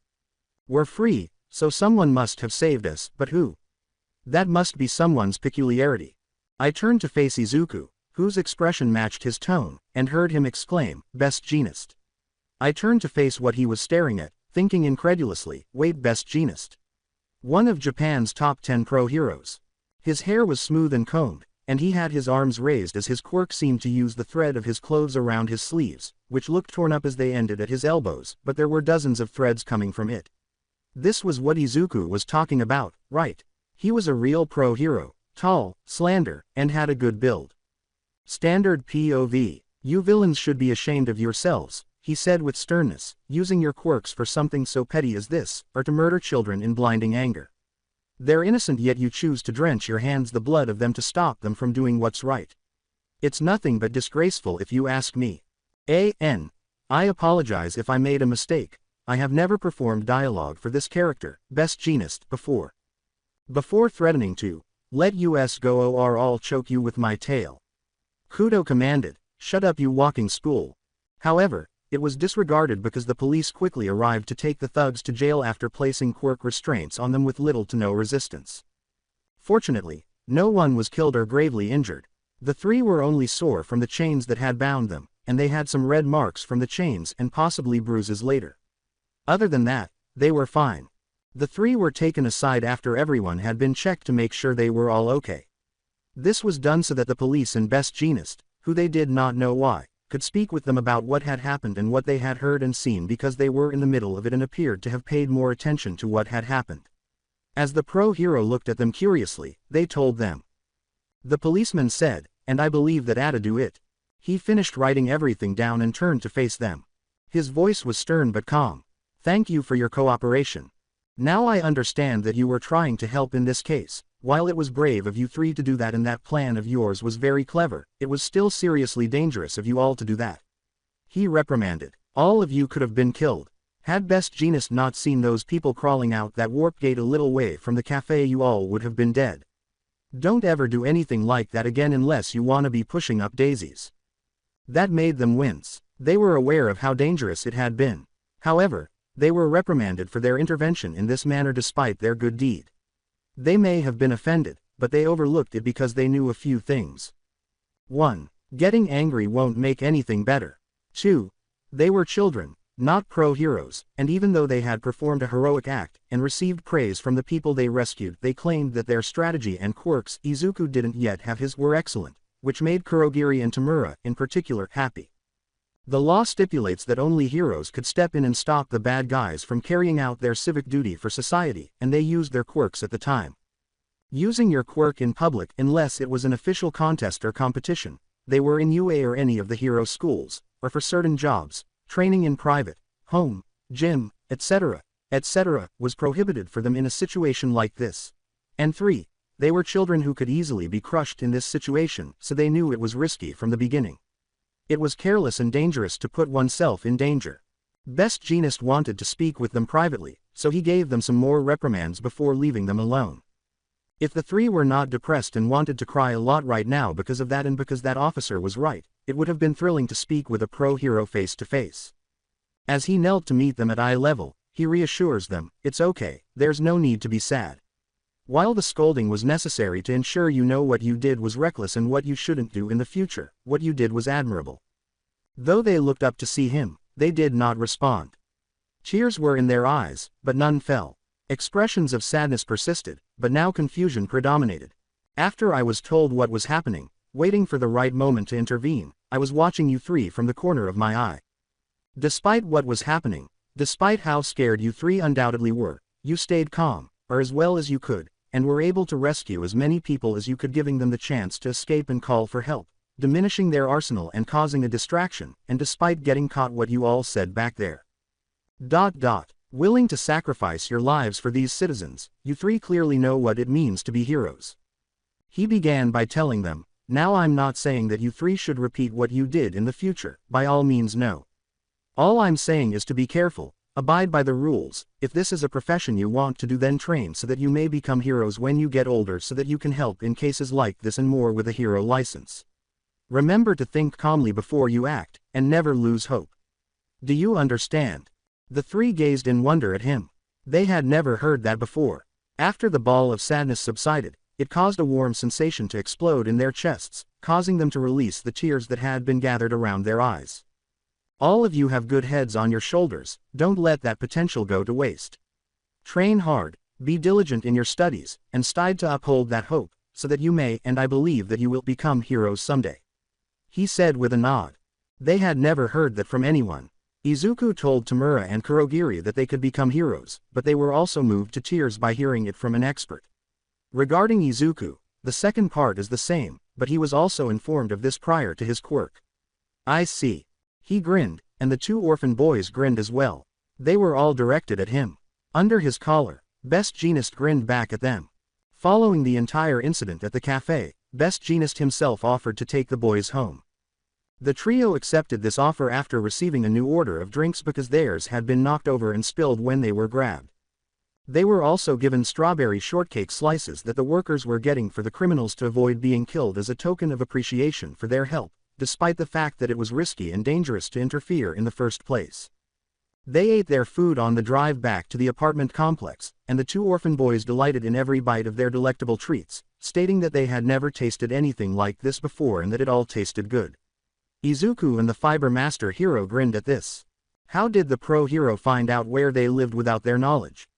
We're free, so someone must have saved us, but who? That must be someone's peculiarity. I turned to face Izuku, whose expression matched his tone, and heard him exclaim, "Best Genist." I turned to face what he was staring at, thinking incredulously, wait, Best Genist? One of Japan's top 10 pro heroes. His hair was smooth and combed, and he had his arms raised as his quirk seemed to use the thread of his clothes around his sleeves, which looked torn up as they ended at his elbows, but there were dozens of threads coming from it. This was what Izuku was talking about, right? He was a real pro hero, tall, slender, and had a good build. Standard POV. You villains should be ashamed of yourselves, he said with sternness, using your quirks for something so petty as this, or to murder children in blinding anger. They're innocent, yet you choose to drench your hands the blood of them to stop them from doing what's right. It's nothing but disgraceful if you ask me. I apologize if I made a mistake. I have never performed dialogue for this character, Best Genist, before. Before threatening to let us go or I'll choke you with my tail. Kudo commanded, shut up you walking spool. However, it was disregarded because the police quickly arrived to take the thugs to jail after placing quirk restraints on them with little to no resistance. Fortunately, no one was killed or gravely injured. The three were only sore from the chains that had bound them, and they had some red marks from the chains and possibly bruises later. Other than that, they were fine. The three were taken aside after everyone had been checked to make sure they were all okay. This was done so that the police and Best Genist, who they did not know why, could speak with them about what had happened and what they had heard and seen because they were in the middle of it and appeared to have paid more attention to what had happened. As the pro hero looked at them curiously, they told them. The policeman said, and I believe that oughta do it. He finished writing everything down and turned to face them. His voice was stern but calm. Thank you for your cooperation. Now I understand that you were trying to help in this case. While it was brave of you three to do that and that plan of yours was very clever, it was still seriously dangerous of you all to do that. He reprimanded. All of you could have been killed. Had Best Genist not seen those people crawling out that warp gate a little way from the cafe, you all would have been dead. Don't ever do anything like that again unless you want to be pushing up daisies. That made them wince. They were aware of how dangerous it had been. However, they were reprimanded for their intervention in this manner despite their good deed. They may have been offended, but they overlooked it because they knew a few things. 1. Getting angry won't make anything better. 2. They were children, not pro-heroes, and even though they had performed a heroic act and received praise from the people they rescued, they claimed that their strategy and quirks Izuku didn't yet have his were excellent, which made Kurogiri and Tamura, in particular, happy. The law stipulates that only heroes could step in and stop the bad guys from carrying out their civic duty for society, and they used their quirks at the time. Using your quirk in public unless it was an official contest or competition, they were in UA or any of the hero schools, or for certain jobs, training in private, home, gym, etc., was prohibited for them in a situation like this. And 3. They were children who could easily be crushed in this situation, so they knew it was risky from the beginning. It was careless and dangerous to put oneself in danger. Best Genist wanted to speak with them privately, so he gave them some more reprimands before leaving them alone. If the three were not depressed and wanted to cry a lot right now because of that and because that officer was right, it would have been thrilling to speak with a pro-hero face to face. As he knelt to meet them at eye level, he reassures them, it's okay, there's no need to be sad. While the scolding was necessary to ensure you know what you did was reckless and what you shouldn't do in the future, what you did was admirable. Though they looked up to see him, they did not respond. Tears were in their eyes, but none fell. Expressions of sadness persisted, but now confusion predominated. After I was told what was happening, waiting for the right moment to intervene, I was watching you three from the corner of my eye. Despite what was happening, despite how scared you three undoubtedly were, you stayed calm, or as well as you could, and were able to rescue as many people as you could, giving them the chance to escape and call for help, diminishing their arsenal and causing a distraction, and despite getting caught what you all said back there. Willing to sacrifice your lives for these citizens, you three clearly know what it means to be heroes. He began by telling them, now I'm not saying that you three should repeat what you did in the future, by all means no. All I'm saying is to be careful, abide by the rules. If this is a profession you want to do, then train so that you may become heroes when you get older, so that you can help in cases like this and more with a hero license. Remember to think calmly before you act, and never lose hope. Do you understand? The three gazed in wonder at him. They had never heard that before. After the ball of sadness subsided, it caused a warm sensation to explode in their chests, causing them to release the tears that had been gathered around their eyes. All of you have good heads on your shoulders, don't let that potential go to waste. Train hard, be diligent in your studies, and strive to uphold that hope, so that you may, and I believe that you will, become heroes someday. He said with a nod. They had never heard that from anyone. Izuku told Tamura and Kurogiri that they could become heroes, but they were also moved to tears by hearing it from an expert. Regarding Izuku, the second part is the same, but he was also informed of this prior to his quirk. I see. He grinned, and the two orphan boys grinned as well. They were all directed at him. Under his collar, Best Jeanist grinned back at them. Following the entire incident at the cafe, Best Jeanist himself offered to take the boys home. The trio accepted this offer after receiving a new order of drinks because theirs had been knocked over and spilled when they were grabbed. They were also given strawberry shortcake slices that the workers were getting for the criminals to avoid being killed as a token of appreciation for their help, despite the fact that it was risky and dangerous to interfere in the first place. They ate their food on the drive back to the apartment complex, and the two orphan boys delighted in every bite of their delectable treats, stating that they had never tasted anything like this before and that it all tasted good. Izuku and the Fiber Master Hero grinned at this. How did the pro hero find out where they lived without their knowledge?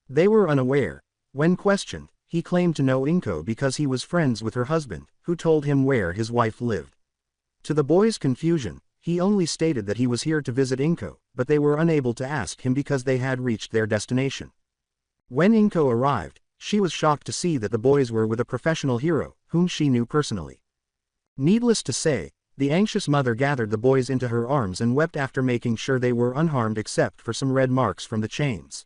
They were unaware. When questioned, he claimed to know Inko because he was friends with her husband, who told him where his wife lived. To the boys' confusion, he only stated that he was here to visit Inko, but they were unable to ask him because they had reached their destination. When Inko arrived, she was shocked to see that the boys were with a professional hero, whom she knew personally. Needless to say, the anxious mother gathered the boys into her arms and wept after making sure they were unharmed except for some red marks from the chains.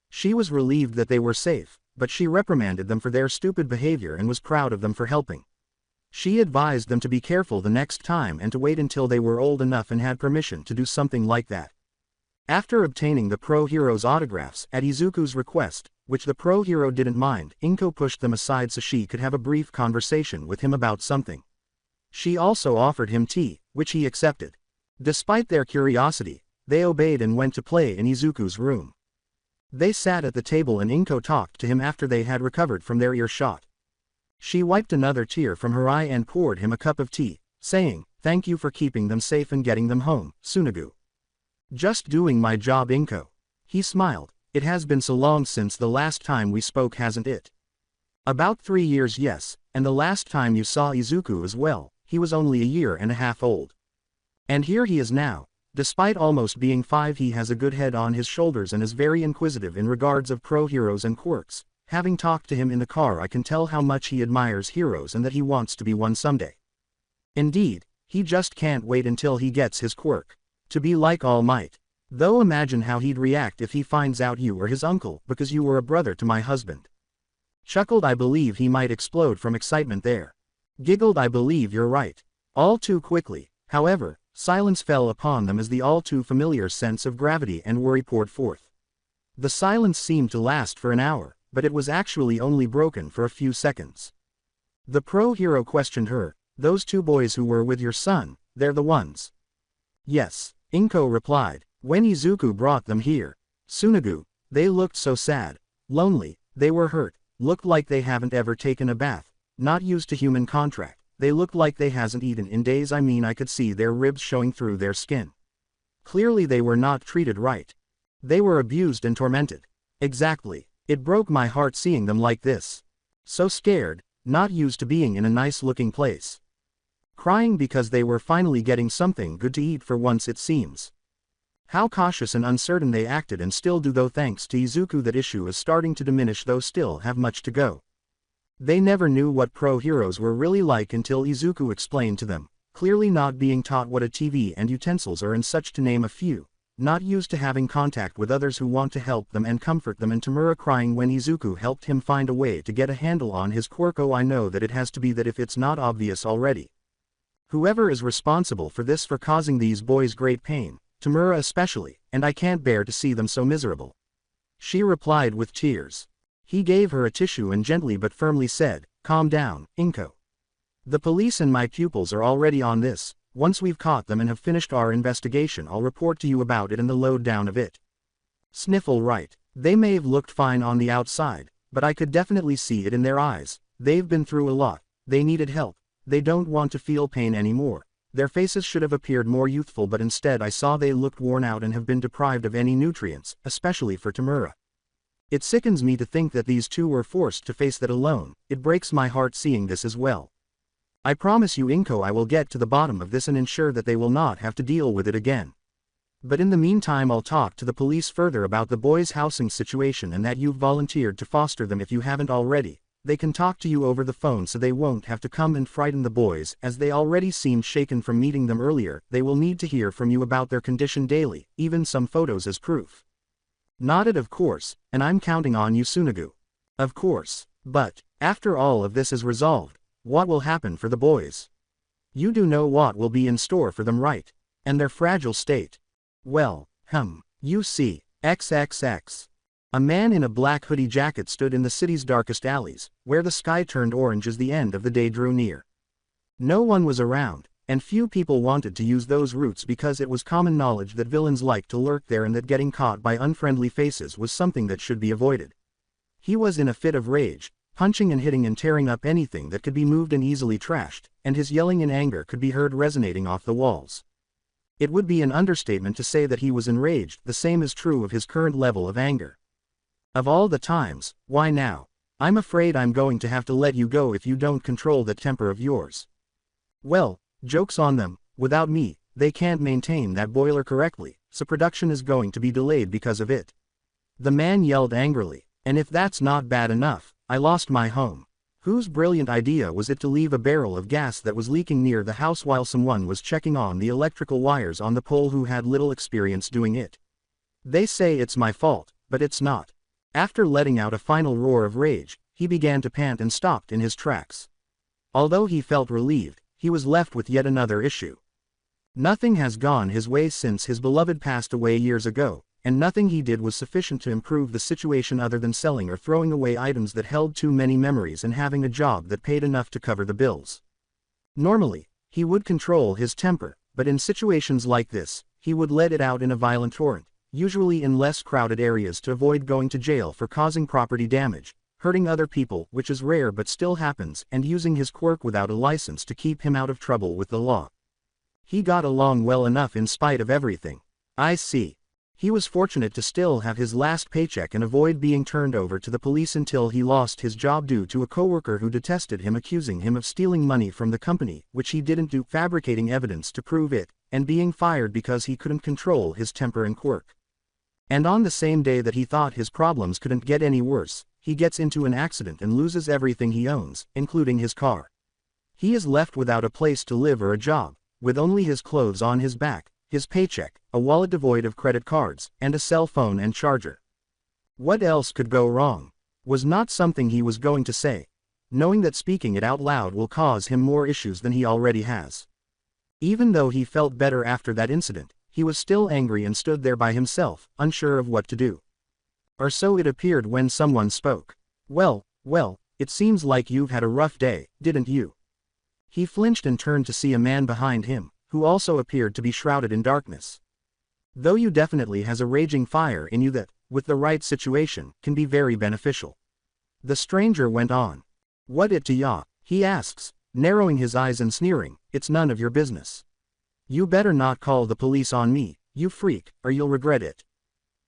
She was relieved that they were safe, but she reprimanded them for their stupid behavior and was proud of them for helping. She advised them to be careful the next time and to wait until they were old enough and had permission to do something like that. After obtaining the pro hero's autographs at Izuku's request, which the pro hero didn't mind, Inko pushed them aside so she could have a brief conversation with him about something. She also offered him tea, which he accepted. Despite their curiosity, they obeyed and went to play in Izuku's room. They sat at the table and Inko talked to him after they had recovered from their earshot. She wiped another tear from her eye and poured him a cup of tea, saying, "Thank you for keeping them safe and getting them home, Tsunagu." "Just doing my job, Inko." He smiled. "It has been so long since the last time we spoke, hasn't it?" "About 3 years, yes, and the last time you saw Izuku as well, he was only a year and a half old. And here he is now. Despite almost being 5, he has a good head on his shoulders and is very inquisitive in regards of pro heroes and quirks. Having talked to him in the car, I can tell how much he admires heroes and that he wants to be one someday. Indeed, he just can't wait until he gets his quirk. To be like All Might. Though imagine how he'd react if he finds out you were his uncle because you were a brother to my husband." Chuckled, "I believe he might explode from excitement there." Giggled, "I believe you're right." All too quickly, however, silence fell upon them as the all too familiar sense of gravity and worry poured forth. The silence seemed to last for an hour, but it was actually only broken for a few seconds. The pro hero questioned her, "Those 2 boys who were with your son, they're the ones?" "Yes," Inko replied. "When Izuku brought them here, Tsunagu, they looked so sad, lonely, they were hurt, looked like they haven't ever taken a bath, not used to human contact. They looked like they hasn't eaten in days. I mean, I could see their ribs showing through their skin. Clearly they were not treated right. They were abused and tormented." "Exactly. It broke my heart seeing them like this. So scared, not used to being in a nice-looking place. Crying because they were finally getting something good to eat for once, it seems. How cautious and uncertain they acted, and still do, though thanks to Izuku that issue is starting to diminish, though still have much to go." They never knew what pro-heroes were really like until Izuku explained to them, clearly not being taught what a TV and utensils are and such to name a few, not used to having contact with others who want to help them and comfort them, and Tamura crying when Izuku helped him find a way to get a handle on his quirk. Oh, I know that it has to be that if it's not obvious already. Whoever is responsible for this for causing these boys great pain, Tamura especially, and I can't bear to see them so miserable. She replied with tears. He gave her a tissue and gently but firmly said, "Calm down, Inko. The police and my pupils are already on this. Once we've caught them and have finished our investigation, I'll report to you about it and the lowdown of it." Sniffle right. They may have looked fine on the outside, but I could definitely see it in their eyes. They've been through a lot. They needed help. They don't want to feel pain anymore. Their faces should have appeared more youthful, but instead I saw they looked worn out and have been deprived of any nutrients, especially for Tamura. It sickens me to think that these two were forced to face that alone. It breaks my heart seeing this as well. I promise you, Inko, I will get to the bottom of this and ensure that they will not have to deal with it again. But in the meantime, I'll talk to the police further about the boys' housing situation and that you've volunteered to foster them if you haven't already. They can talk to you over the phone so they won't have to come and frighten the boys, as they already seemed shaken from meeting them earlier. They will need to hear from you about their condition daily, even some photos as proof. Nodded, of course, and I'm counting on you, Tsunagu. Of course. But, after all of this is resolved, what will happen for the boys? You do know what will be in store for them, right? And their fragile state. Well, you see, XXX. A man in a black hoodie jacket stood in the city's darkest alleys, where the sky turned orange as the end of the day drew near. No one was around, and few people wanted to use those routes because it was common knowledge that villains liked to lurk there and that getting caught by unfriendly faces was something that should be avoided. He was in a fit of rage, punching and hitting and tearing up anything that could be moved and easily trashed, and his yelling in anger could be heard resonating off the walls. It would be an understatement to say that he was enraged. The same is true of his current level of anger. Of all the times, why now? I'm afraid I'm going to have to let you go if you don't control that temper of yours. Well, joke's on them. Without me, they can't maintain that boiler correctly, so production is going to be delayed because of it. The man yelled angrily, and if that's not bad enough, I lost my home. Whose brilliant idea was it to leave a barrel of gas that was leaking near the house while someone was checking on the electrical wires on the pole who had little experience doing it? They say it's my fault, but it's not. After letting out a final roar of rage, he began to pant and stopped in his tracks. Although he felt relieved, he was left with yet another issue. Nothing has gone his way since his beloved passed away years ago, and nothing he did was sufficient to improve the situation other than selling or throwing away items that held too many memories and having a job that paid enough to cover the bills. Normally, he would control his temper, but in situations like this, he would let it out in a violent torrent, usually in less crowded areas to avoid going to jail for causing property damage, hurting other people, which is rare but still happens, and using his quirk without a license to keep him out of trouble with the law. He got along well enough in spite of everything. I see. He was fortunate to still have his last paycheck and avoid being turned over to the police until he lost his job due to a coworker who detested him, accusing him of stealing money from the company, which he didn't do, fabricating evidence to prove it, and being fired because he couldn't control his temper and quirk. And on the same day that he thought his problems couldn't get any worse, he gets into an accident and loses everything he owns, including his car. He is left without a place to live or a job, with only his clothes on his back, his paycheck, a wallet devoid of credit cards, and a cell phone and charger. What else could go wrong? Was not something he was going to say, knowing that speaking it out loud will cause him more issues than he already has. Even though he felt better after that incident, he was still angry and stood there by himself, unsure of what to do. Or so it appeared when someone spoke. Well, it seems like you've had a rough day, didn't you? He flinched and turned to see a man behind him, who also appeared to be shrouded in darkness. Though you definitely has a raging fire in you that, with the right situation, can be very beneficial. The stranger went on. What it to ya? He asks, narrowing his eyes and sneering, it's none of your business. You better not call the police on me, you freak, or you'll regret it.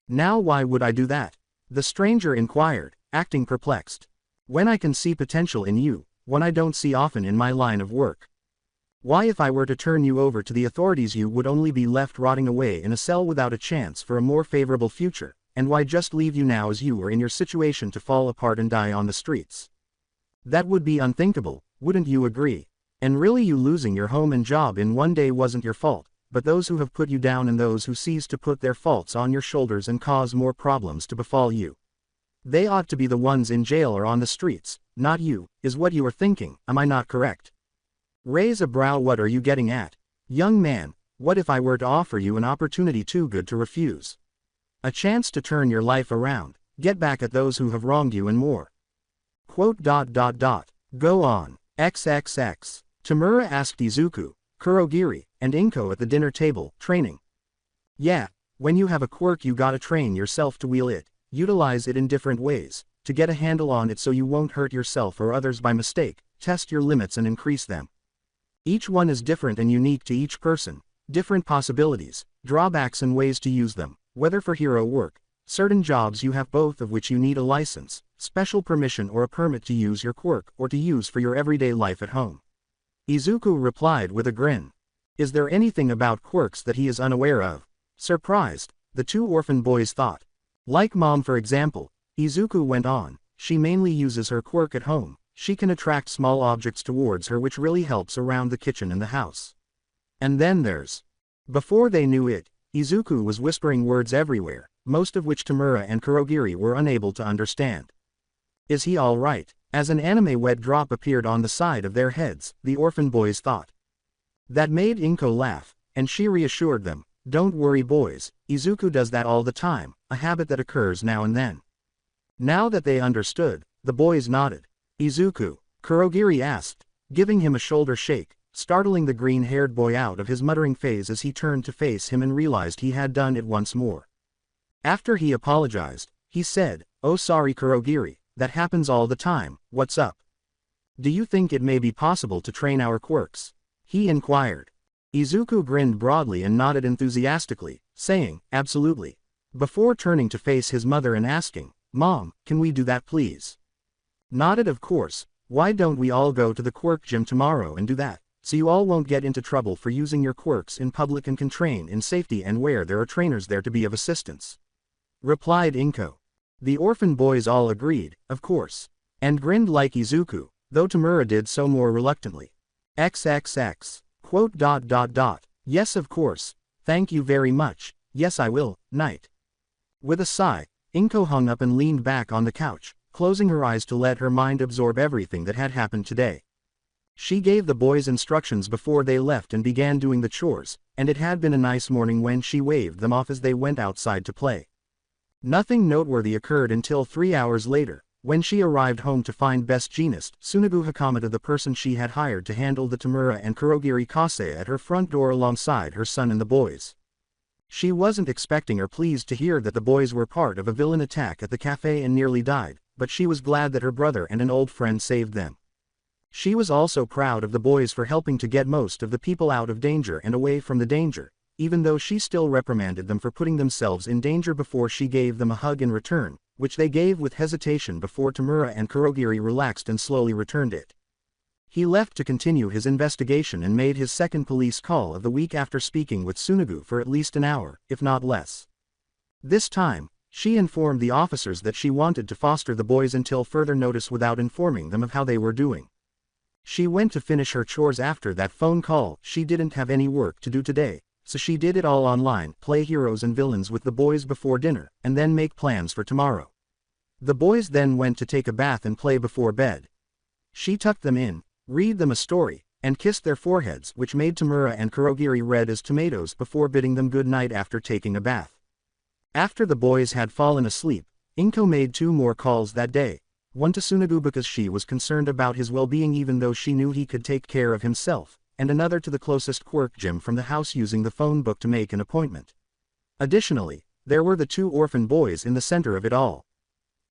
Now why would I do that? The stranger inquired, acting perplexed. When I can see potential in you, one I don't see often in my line of work. Why, if I were to turn you over to the authorities, you would only be left rotting away in a cell without a chance for a more favorable future, and why just leave you now as you are in your situation to fall apart and die on the streets? That would be unthinkable, wouldn't you agree? And really, you losing your home and job in one day wasn't your fault, but those who have put you down and those who cease to put their faults on your shoulders and cause more problems to befall you. They ought to be the ones in jail or on the streets, not you, is what you are thinking, am I not correct? Raise a brow. What are you getting at? Young man, what if I were to offer you an opportunity too good to refuse? A chance to turn your life around, get back at those who have wronged you and more. Quote. Go on. XXX. Tamura asked Izuku, Kurogiri, and Inko at the dinner table. Training. Yeah, when you have a quirk you gotta train yourself to wield it, utilize it in different ways, to get a handle on it so you won't hurt yourself or others by mistake, test your limits and increase them. Each one is different and unique to each person, different possibilities, drawbacks and ways to use them, whether for hero work, certain jobs you have both of which you need a license, special permission or a permit to use your quirk or to use for your everyday life at home. Izuku replied with a grin. Is there anything about quirks that he is unaware of? Surprised, the two orphan boys thought. Like Mom for example, Izuku went on, she mainly uses her quirk at home, she can attract small objects towards her which really helps around the kitchen and the house. And then there's. Before they knew it, Izuku was whispering words everywhere, most of which Tamura and Kurogiri were unable to understand. Is he alright? As an anime wet drop appeared on the side of their heads, the orphan boys thought. That made Inko laugh, and she reassured them, don't worry boys, Izuku does that all the time, a habit that occurs now and then. Now that they understood, the boys nodded. Izuku, Kurogiri asked, giving him a shoulder shake, startling the green-haired boy out of his muttering phase as he turned to face him and realized he had done it once more. After he apologized, he said, oh sorry Kurogiri, that happens all the time, what's up? Do you think it may be possible to train our quirks? He inquired. Izuku grinned broadly and nodded enthusiastically, saying, absolutely. Before turning to face his mother and asking, Mom, can we do that please? Nodded of course, why don't we all go to the quirk gym tomorrow and do that, so you all won't get into trouble for using your quirks in public and can train in safety and where there are trainers there to be of assistance. Replied Inko. The orphan boys all agreed, of course, and grinned like Izuku, though Tamura did so more reluctantly. XXX. Quote. Yes of course, thank you very much, yes I will, night. With a sigh, Inko hung up and leaned back on the couch, closing her eyes to let her mind absorb everything that had happened today. She gave the boys instructions before they left and began doing the chores, and it had been a nice morning when she waved them off as they went outside to play. Nothing noteworthy occurred until 3 hours later, when she arrived home to find Best Jeanist, Tsunobu Hakamata, the person she had hired to handle the Tamura and Kurogiri Kase, at her front door alongside her son and the boys. She wasn't expecting or pleased to hear that the boys were part of a villain attack at the cafe and nearly died, but she was glad that her brother and an old friend saved them. She was also proud of the boys for helping to get most of the people out of danger and away from the danger, even though she still reprimanded them for putting themselves in danger before she gave them a hug in return, which they gave with hesitation before Tamura and Kurogiri relaxed and slowly returned it. He left to continue his investigation and made his second police call of the week after speaking with Tsunobu for at least an hour, if not less. This time, she informed the officers that she wanted to foster the boys until further notice without informing them of how they were doing. She went to finish her chores after that phone call. She didn't have any work to do today, so she did it all online, play heroes and villains with the boys before dinner, and then make plans for tomorrow. The boys then went to take a bath and play before bed. She tucked them in, read them a story, and kissed their foreheads, which made Tamura and Kurogiri red as tomatoes before bidding them good night after taking a bath. After the boys had fallen asleep, Inko made 2 more calls that day, one to Tsunobu because she was concerned about his well-being even though she knew he could take care of himself, and another to the closest quirk gym from the house using the phone book to make an appointment. Additionally, there were the 2 orphan boys in the center of it all.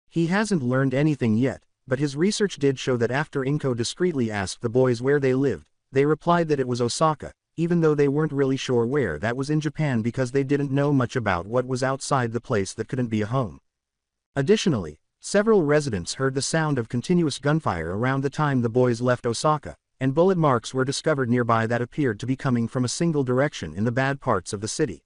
He hasn't learned anything yet, but his research did show that after Inko discreetly asked the boys where they lived, they replied that it was Osaka, even though they weren't really sure where that was in Japan because they didn't know much about what was outside the place that couldn't be a home. Additionally, several residents heard the sound of continuous gunfire around the time the boys left Osaka, and bullet marks were discovered nearby that appeared to be coming from a single direction in the bad parts of the city.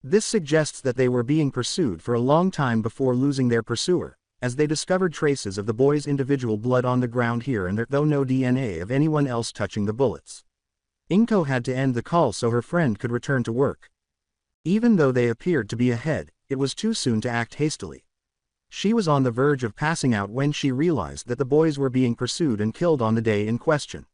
This suggests that they were being pursued for a long time before losing their pursuer, as they discovered traces of the boy's individual blood on the ground here and there, though no DNA of anyone else touching the bullets. Inko had to end the call so her friend could return to work. Even though they appeared to be ahead, it was too soon to act hastily. She was on the verge of passing out when she realized that the boys were being pursued and killed on the day in question.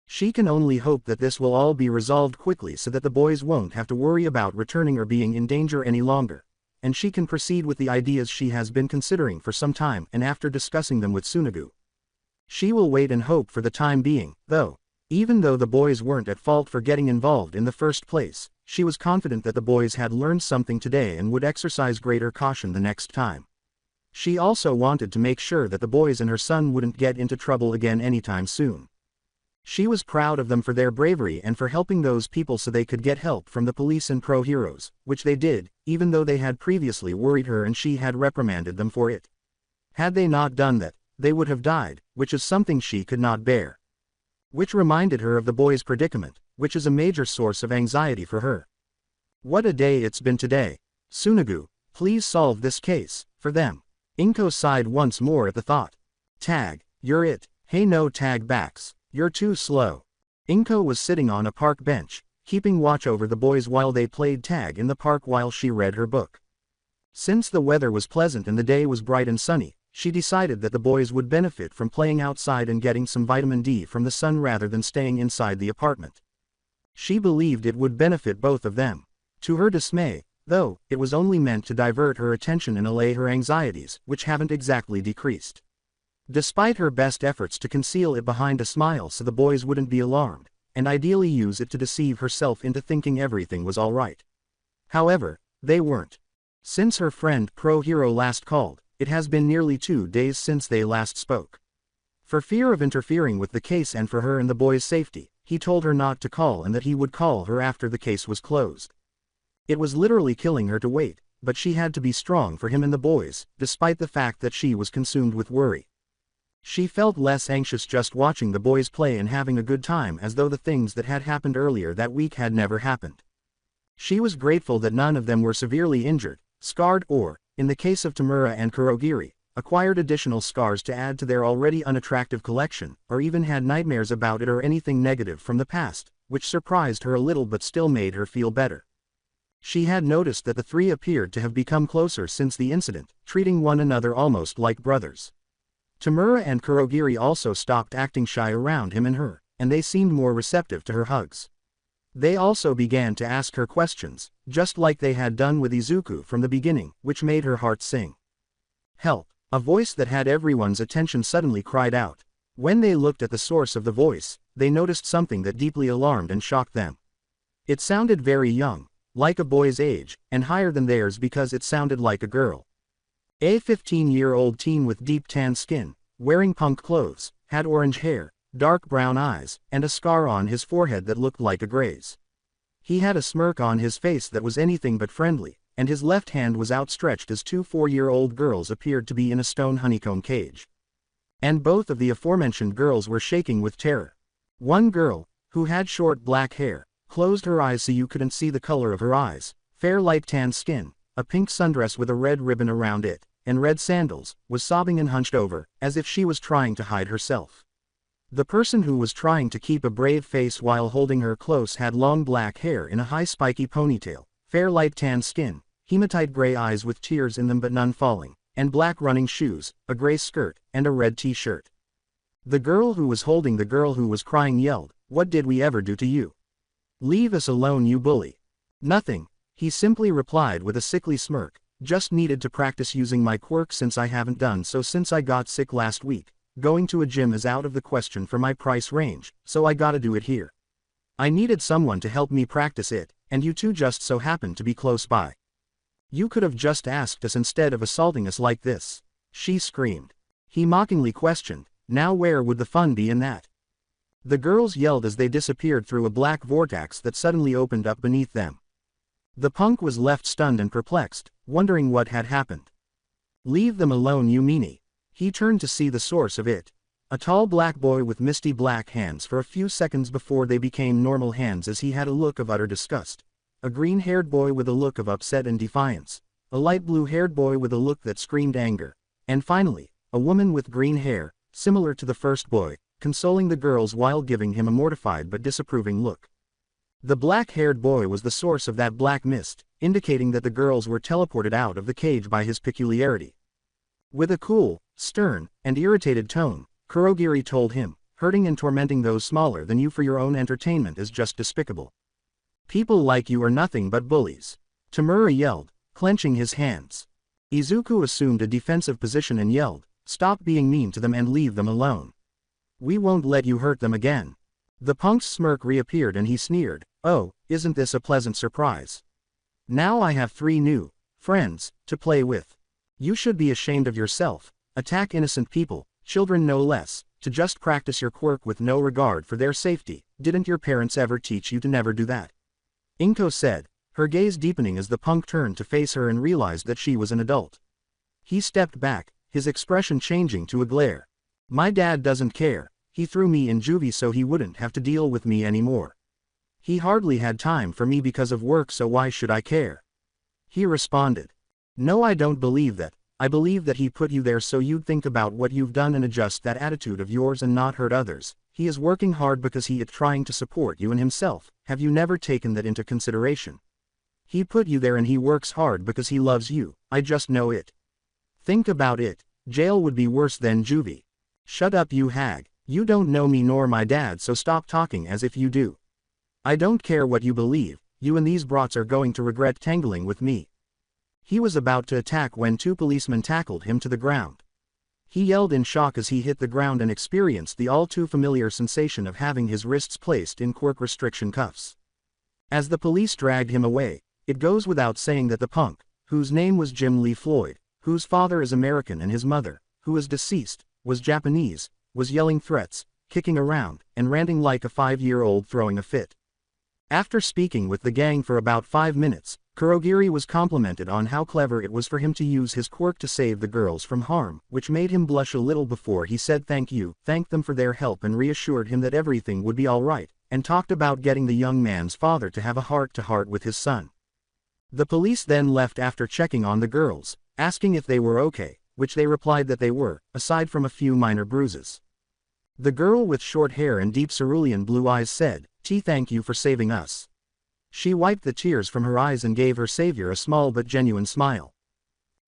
She can only hope that this will all be resolved quickly so that the boys won't have to worry about returning or being in danger any longer, and she can proceed with the ideas she has been considering for some time and after discussing them with Tsunagu. She will wait and hope for the time being, though. Even though the boys weren't at fault for getting involved in the first place, she was confident that the boys had learned something today and would exercise greater caution the next time. She also wanted to make sure that the boys and her son wouldn't get into trouble again anytime soon. She was proud of them for their bravery and for helping those people so they could get help from the police and pro-heroes, which they did, even though they had previously worried her and she had reprimanded them for it. Had they not done that, they would have died, which is something she could not bear. Which reminded her of the boys' predicament, which is a major source of anxiety for her. What a day it's been today. Tsunagu, please solve this case, for them. Inko sighed once more at the thought. Tag, you're it. Hey, no tag backs. You're too slow. Inko was sitting on a park bench, keeping watch over the boys while they played tag in the park while she read her book. Since the weather was pleasant and the day was bright and sunny, she decided that the boys would benefit from playing outside and getting some vitamin D from the sun rather than staying inside the apartment. She believed it would benefit both of them. To her dismay, though, it was only meant to divert her attention and allay her anxieties, which haven't exactly decreased. Despite her best efforts to conceal it behind a smile so the boys wouldn't be alarmed, and ideally use it to deceive herself into thinking everything was all right. However, they weren't. Since her friend Pro-Hero last called, it has been nearly 2 days since they last spoke. For fear of interfering with the case and for her and the boys' safety, he told her not to call and that he would call her after the case was closed. It was literally killing her to wait, but she had to be strong for him and the boys, despite the fact that she was consumed with worry. She felt less anxious just watching the boys play and having a good time as though the things that had happened earlier that week had never happened. She was grateful that none of them were severely injured, scarred or, in the case of Tamura and Kurogiri, acquired additional scars to add to their already unattractive collection, or even had nightmares about it or anything negative from the past, which surprised her a little but still made her feel better. She had noticed that the three appeared to have become closer since the incident, treating one another almost like brothers. Tamura and Kurogiri also stopped acting shy around him and her, and they seemed more receptive to her hugs. They also began to ask her questions, just like they had done with Izuku from the beginning, which made her heart sing. Help! A voice that had everyone's attention suddenly cried out. When they looked at the source of the voice, they noticed something that deeply alarmed and shocked them. It sounded very young, like a boy's age, and higher than theirs because it sounded like a girl. A 15-year-old teen with deep tan skin, wearing punk clothes, had orange hair, dark brown eyes, and a scar on his forehead that looked like a graze. He had a smirk on his face that was anything but friendly, and his left hand was outstretched as 2 4-year-old girls appeared to be in a stone honeycomb cage. And both of the aforementioned girls were shaking with terror. One girl, who had short black hair, closed her eyes so you couldn't see the color of her eyes, fair light tan skin, a pink sundress with a red ribbon around it, and red sandals, was sobbing and hunched over, as if she was trying to hide herself. The person who was trying to keep a brave face while holding her close had long black hair in a high spiky ponytail, fair light tan skin, hematite gray eyes with tears in them but none falling, and black running shoes, a gray skirt, and a red t-shirt. The girl who was holding the girl who was crying yelled, "What did we ever do to you? Leave us alone, you bully." "Nothing," he simply replied with a sickly smirk, "just needed to practice using my quirk since I haven't done so since I got sick last week. Going to a gym is out of the question for my price range, so I gotta do it here. I needed someone to help me practice it, and you two just so happened to be close by. You could have just asked us instead of assaulting us like this," she screamed. He mockingly questioned, "Now where would the fun be in that?" The girls yelled as they disappeared through a black vortex that suddenly opened up beneath them. The punk was left stunned and perplexed, wondering what had happened. "Leave them alone, you meanie." He turned to see the source of it. A tall black boy with misty black hands for a few seconds before they became normal hands as he had a look of utter disgust. A green-haired boy with a look of upset and defiance. A light blue-haired boy with a look that screamed anger. And finally, a woman with green hair, similar to the first boy, consoling the girls while giving him a mortified but disapproving look. The black-haired boy was the source of that black mist, indicating that the girls were teleported out of the cage by his peculiarity. With a cool, stern, and irritated tone, Kurogiri told him, hurting and tormenting those smaller than you for your own entertainment is just despicable. People like you are nothing but bullies. Tamura yelled, clenching his hands. Izuku assumed a defensive position and yelled, stop being mean to them and leave them alone. We won't let you hurt them again. The punk's smirk reappeared and he sneered, oh, isn't this a pleasant surprise? Now I have 3 new friends to play with. You should be ashamed of yourself, attack innocent people, children no less, to just practice your quirk with no regard for their safety. Didn't your parents ever teach you to never do that? Inko said, her gaze deepening as the punk turned to face her and realized that she was an adult. He stepped back, his expression changing to a glare. My dad doesn't care. He threw me in juvie so he wouldn't have to deal with me anymore. He hardly had time for me because of work, so why should I care? He responded. No, I don't believe that. I believe that he put you there so you'd think about what you've done and adjust that attitude of yours and not hurt others. He is working hard because he is trying to support you and himself. Have you never taken that into consideration? He put you there and he works hard because he loves you. I just know it. Think about it. Jail would be worse than juvie. Shut up, you hag. You don't know me nor my dad, so stop talking as if you do. I don't care what you believe, you and these brats are going to regret tangling with me. He was about to attack when 2 policemen tackled him to the ground. He yelled in shock as he hit the ground and experienced the all too familiar sensation of having his wrists placed in quirk restriction cuffs. As the police dragged him away, it goes without saying that the punk, whose name was Jim Lee Floyd, whose father is American and his mother, who is deceased, was Japanese, was yelling threats, kicking around, and ranting like a 5-year-old throwing a fit. After speaking with the gang for about 5 minutes, Kurogiri was complimented on how clever it was for him to use his quirk to save the girls from harm, which made him blush a little before he said thank you, thanked them for their help and reassured him that everything would be alright, and talked about getting the young man's father to have a heart-to-heart with his son. The police then left after checking on the girls, asking if they were okay, which they replied that they were, aside from a few minor bruises. The girl with short hair and deep cerulean blue eyes said, thank you for saving us. She wiped the tears from her eyes and gave her savior a small but genuine smile.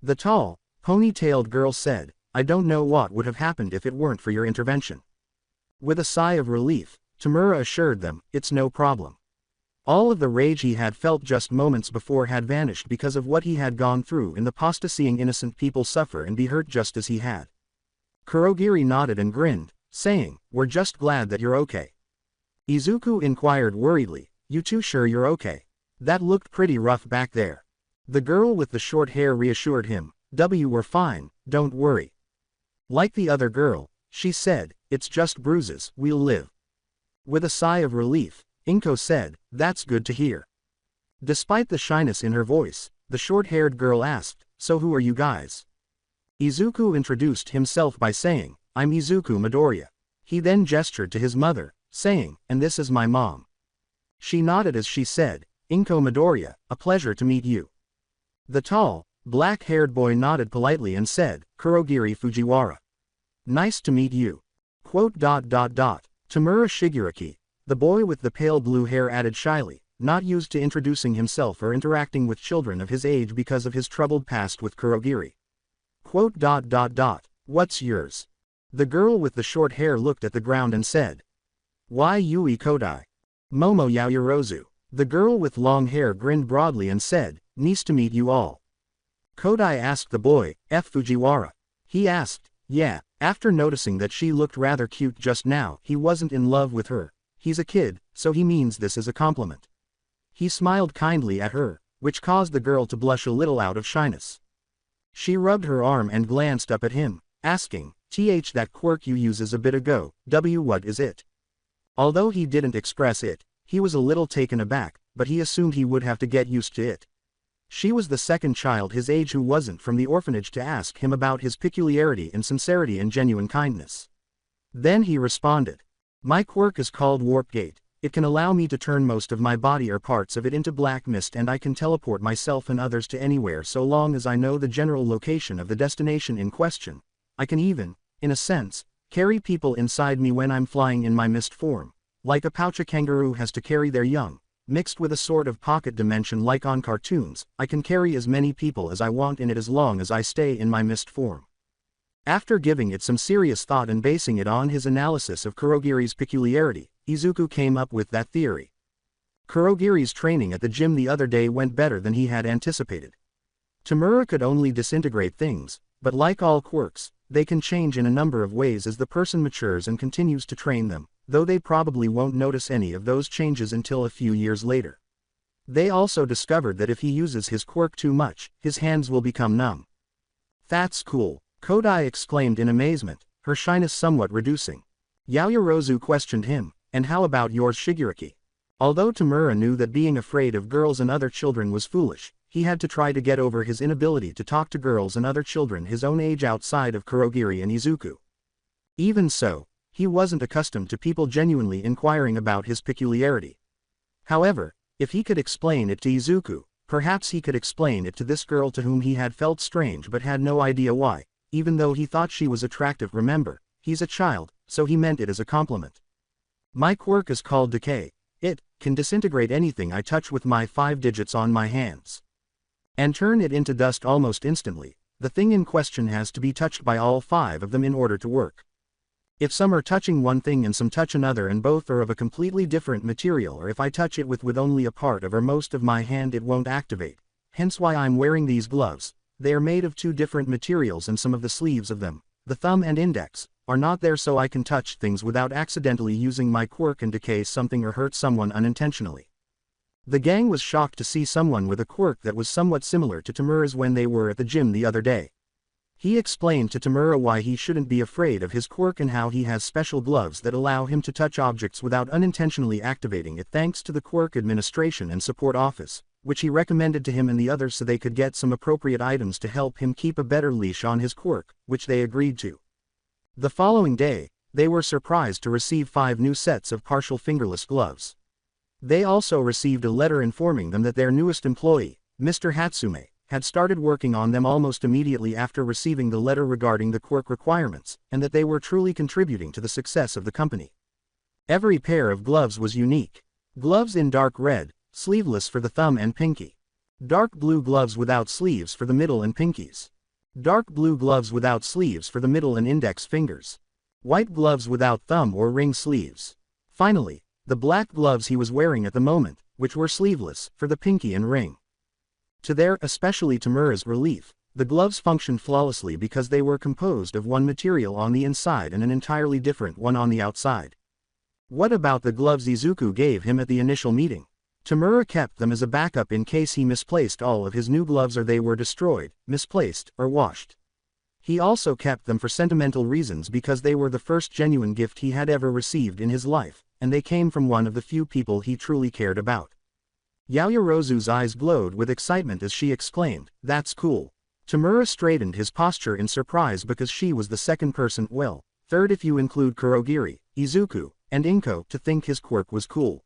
The tall, ponytailed girl said, I don't know what would have happened if it weren't for your intervention. With a sigh of relief, Tamura assured them, it's no problem. All of the rage he had felt just moments before had vanished because of what he had gone through in the pasta, seeing innocent people suffer and be hurt just as he had. Kurogiri nodded and grinned, saying, we're just glad that you're okay. Izuku inquired worriedly, you two sure you're okay? That looked pretty rough back there. The girl with the short hair reassured him, we're fine, don't worry. Like the other girl, she said, it's just bruises, we'll live. With a sigh of relief, Inko said, that's good to hear. Despite the shyness in her voice, the short-haired girl asked, so who are you guys? Izuku introduced himself by saying, I'm Izuku Midoriya. He then gestured to his mother, saying, and this is my mom. She nodded as she said, Inko Midoriya, a pleasure to meet you. The tall, black-haired boy nodded politely and said, Kurogiri Fujiwara. Nice to meet you. Tamura Shigaraki, the boy with the pale blue hair, added shyly, not used to introducing himself or interacting with children of his age because of his troubled past with Kurogiri. What's yours? The girl with the short hair looked at the ground and said, Why Yui Kodai? Momo Yaoyorozu. The girl with long hair grinned broadly and said, Nice to meet you all. Kodai asked the boy, Fujiwara. He asked, yeah, after noticing that she looked rather cute just now. He wasn't in love with her. He's a kid, so he means this as a compliment. He smiled kindly at her, which caused the girl to blush a little out of shyness. She rubbed her arm and glanced up at him, asking, that quirk you used a bit ago, what is it? Although he didn't express it, he was a little taken aback, but he assumed he would have to get used to it. She was the second child his age who wasn't from the orphanage to ask him about his peculiarity and sincerity and genuine kindness. Then he responded, my quirk is called Warp Gate. It can allow me to turn most of my body or parts of it into black mist, and I can teleport myself and others to anywhere so long as I know the general location of the destination in question. I can even, in a sense, carry people inside me when I'm flying in my mist form, like a pouch a kangaroo has to carry their young. Mixed with a sort of pocket dimension like on cartoons, I can carry as many people as I want in it as long as I stay in my mist form. After giving it some serious thought and basing it on his analysis of Kurogiri's peculiarity, Izuku came up with that theory. Kurogiri's training at the gym the other day went better than he had anticipated. Tamura could only disintegrate things, but like all quirks, they can change in a number of ways as the person matures and continues to train them, though they probably won't notice any of those changes until a few years later. They also discovered that if he uses his quirk too much, his hands will become numb. "That's cool," Kodai exclaimed in amazement, her shyness somewhat reducing. Yaoyorozu questioned him, "And how about yours, Shigaraki?" Although Tamura knew that being afraid of girls and other children was foolish, he had to try to get over his inability to talk to girls and other children his own age outside of Kurogiri and Izuku. Even so, he wasn't accustomed to people genuinely inquiring about his peculiarity. However, if he could explain it to Izuku, perhaps he could explain it to this girl to whom he had felt strange but had no idea why, even though he thought she was attractive. Remember, he's a child, so he meant it as a compliment. "My quirk is called Decay. It can disintegrate anything I touch with my 5 digits on my hands, and turn it into dust almost instantly. The thing in question has to be touched by all 5 of them in order to work. If some are touching one thing and some touch another and both are of a completely different material, or if I touch it with only a part of or most of my hand, it won't activate. Hence why I'm wearing these gloves. They are made of 2 different materials and some of the sleeves of them, the thumb and index, are not there so I can touch things without accidentally using my quirk and decay something or hurt someone unintentionally." The gang was shocked to see someone with a quirk that was somewhat similar to Tamura's when they were at the gym the other day. He explained to Tamura why he shouldn't be afraid of his quirk and how he has special gloves that allow him to touch objects without unintentionally activating it thanks to the Quirk Administration and Support Office, which he recommended to him and the others so they could get some appropriate items to help him keep a better leash on his quirk, which they agreed to. The following day, they were surprised to receive 5 new sets of partial fingerless gloves. They also received a letter informing them that their newest employee, Mr. Hatsume, had started working on them almost immediately after receiving the letter regarding the quirk requirements, and that they were truly contributing to the success of the company. Every pair of gloves was unique. Gloves in dark red, sleeveless for the thumb and pinky. Dark blue gloves without sleeves for the middle and pinkies. Dark blue gloves without sleeves for the middle and index fingers. White gloves without thumb or ring sleeves. Finally, the black gloves he was wearing at the moment, which were sleeveless, for the pinky and ring. To their, especially Tamura's, relief, the gloves functioned flawlessly because they were composed of one material on the inside and an entirely different one on the outside. What about the gloves Izuku gave him at the initial meeting? Tamura kept them as a backup in case he misplaced all of his new gloves or they were destroyed, misplaced, or washed. He also kept them for sentimental reasons because they were the first genuine gift he had ever received in his life, and they came from one of the few people he truly cared about. Yaoyorozu's eyes glowed with excitement as she exclaimed, "That's cool." Tamura straightened his posture in surprise because she was the second person, well, third if you include Kurogiri, Izuku, and Inko, to think his quirk was cool.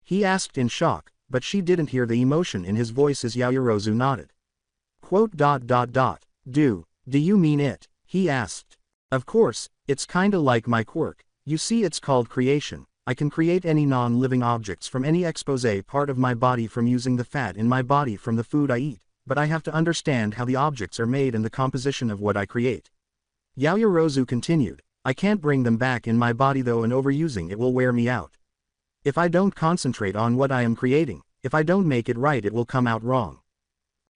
He asked in shock, but she didn't hear the emotion in his voice as Yaoyorozu nodded. Do you mean it?" he asked. "Of course, it's kinda like my quirk. You see, it's called creation. I can create any non-living objects from any expose part of my body from using the fat in my body from the food I eat, but I have to understand how the objects are made and the composition of what I create." Yaoyorozu continued, "I can't bring them back in my body though, and overusing it will wear me out. If I don't concentrate on what I am creating, if I don't make it right, it will come out wrong."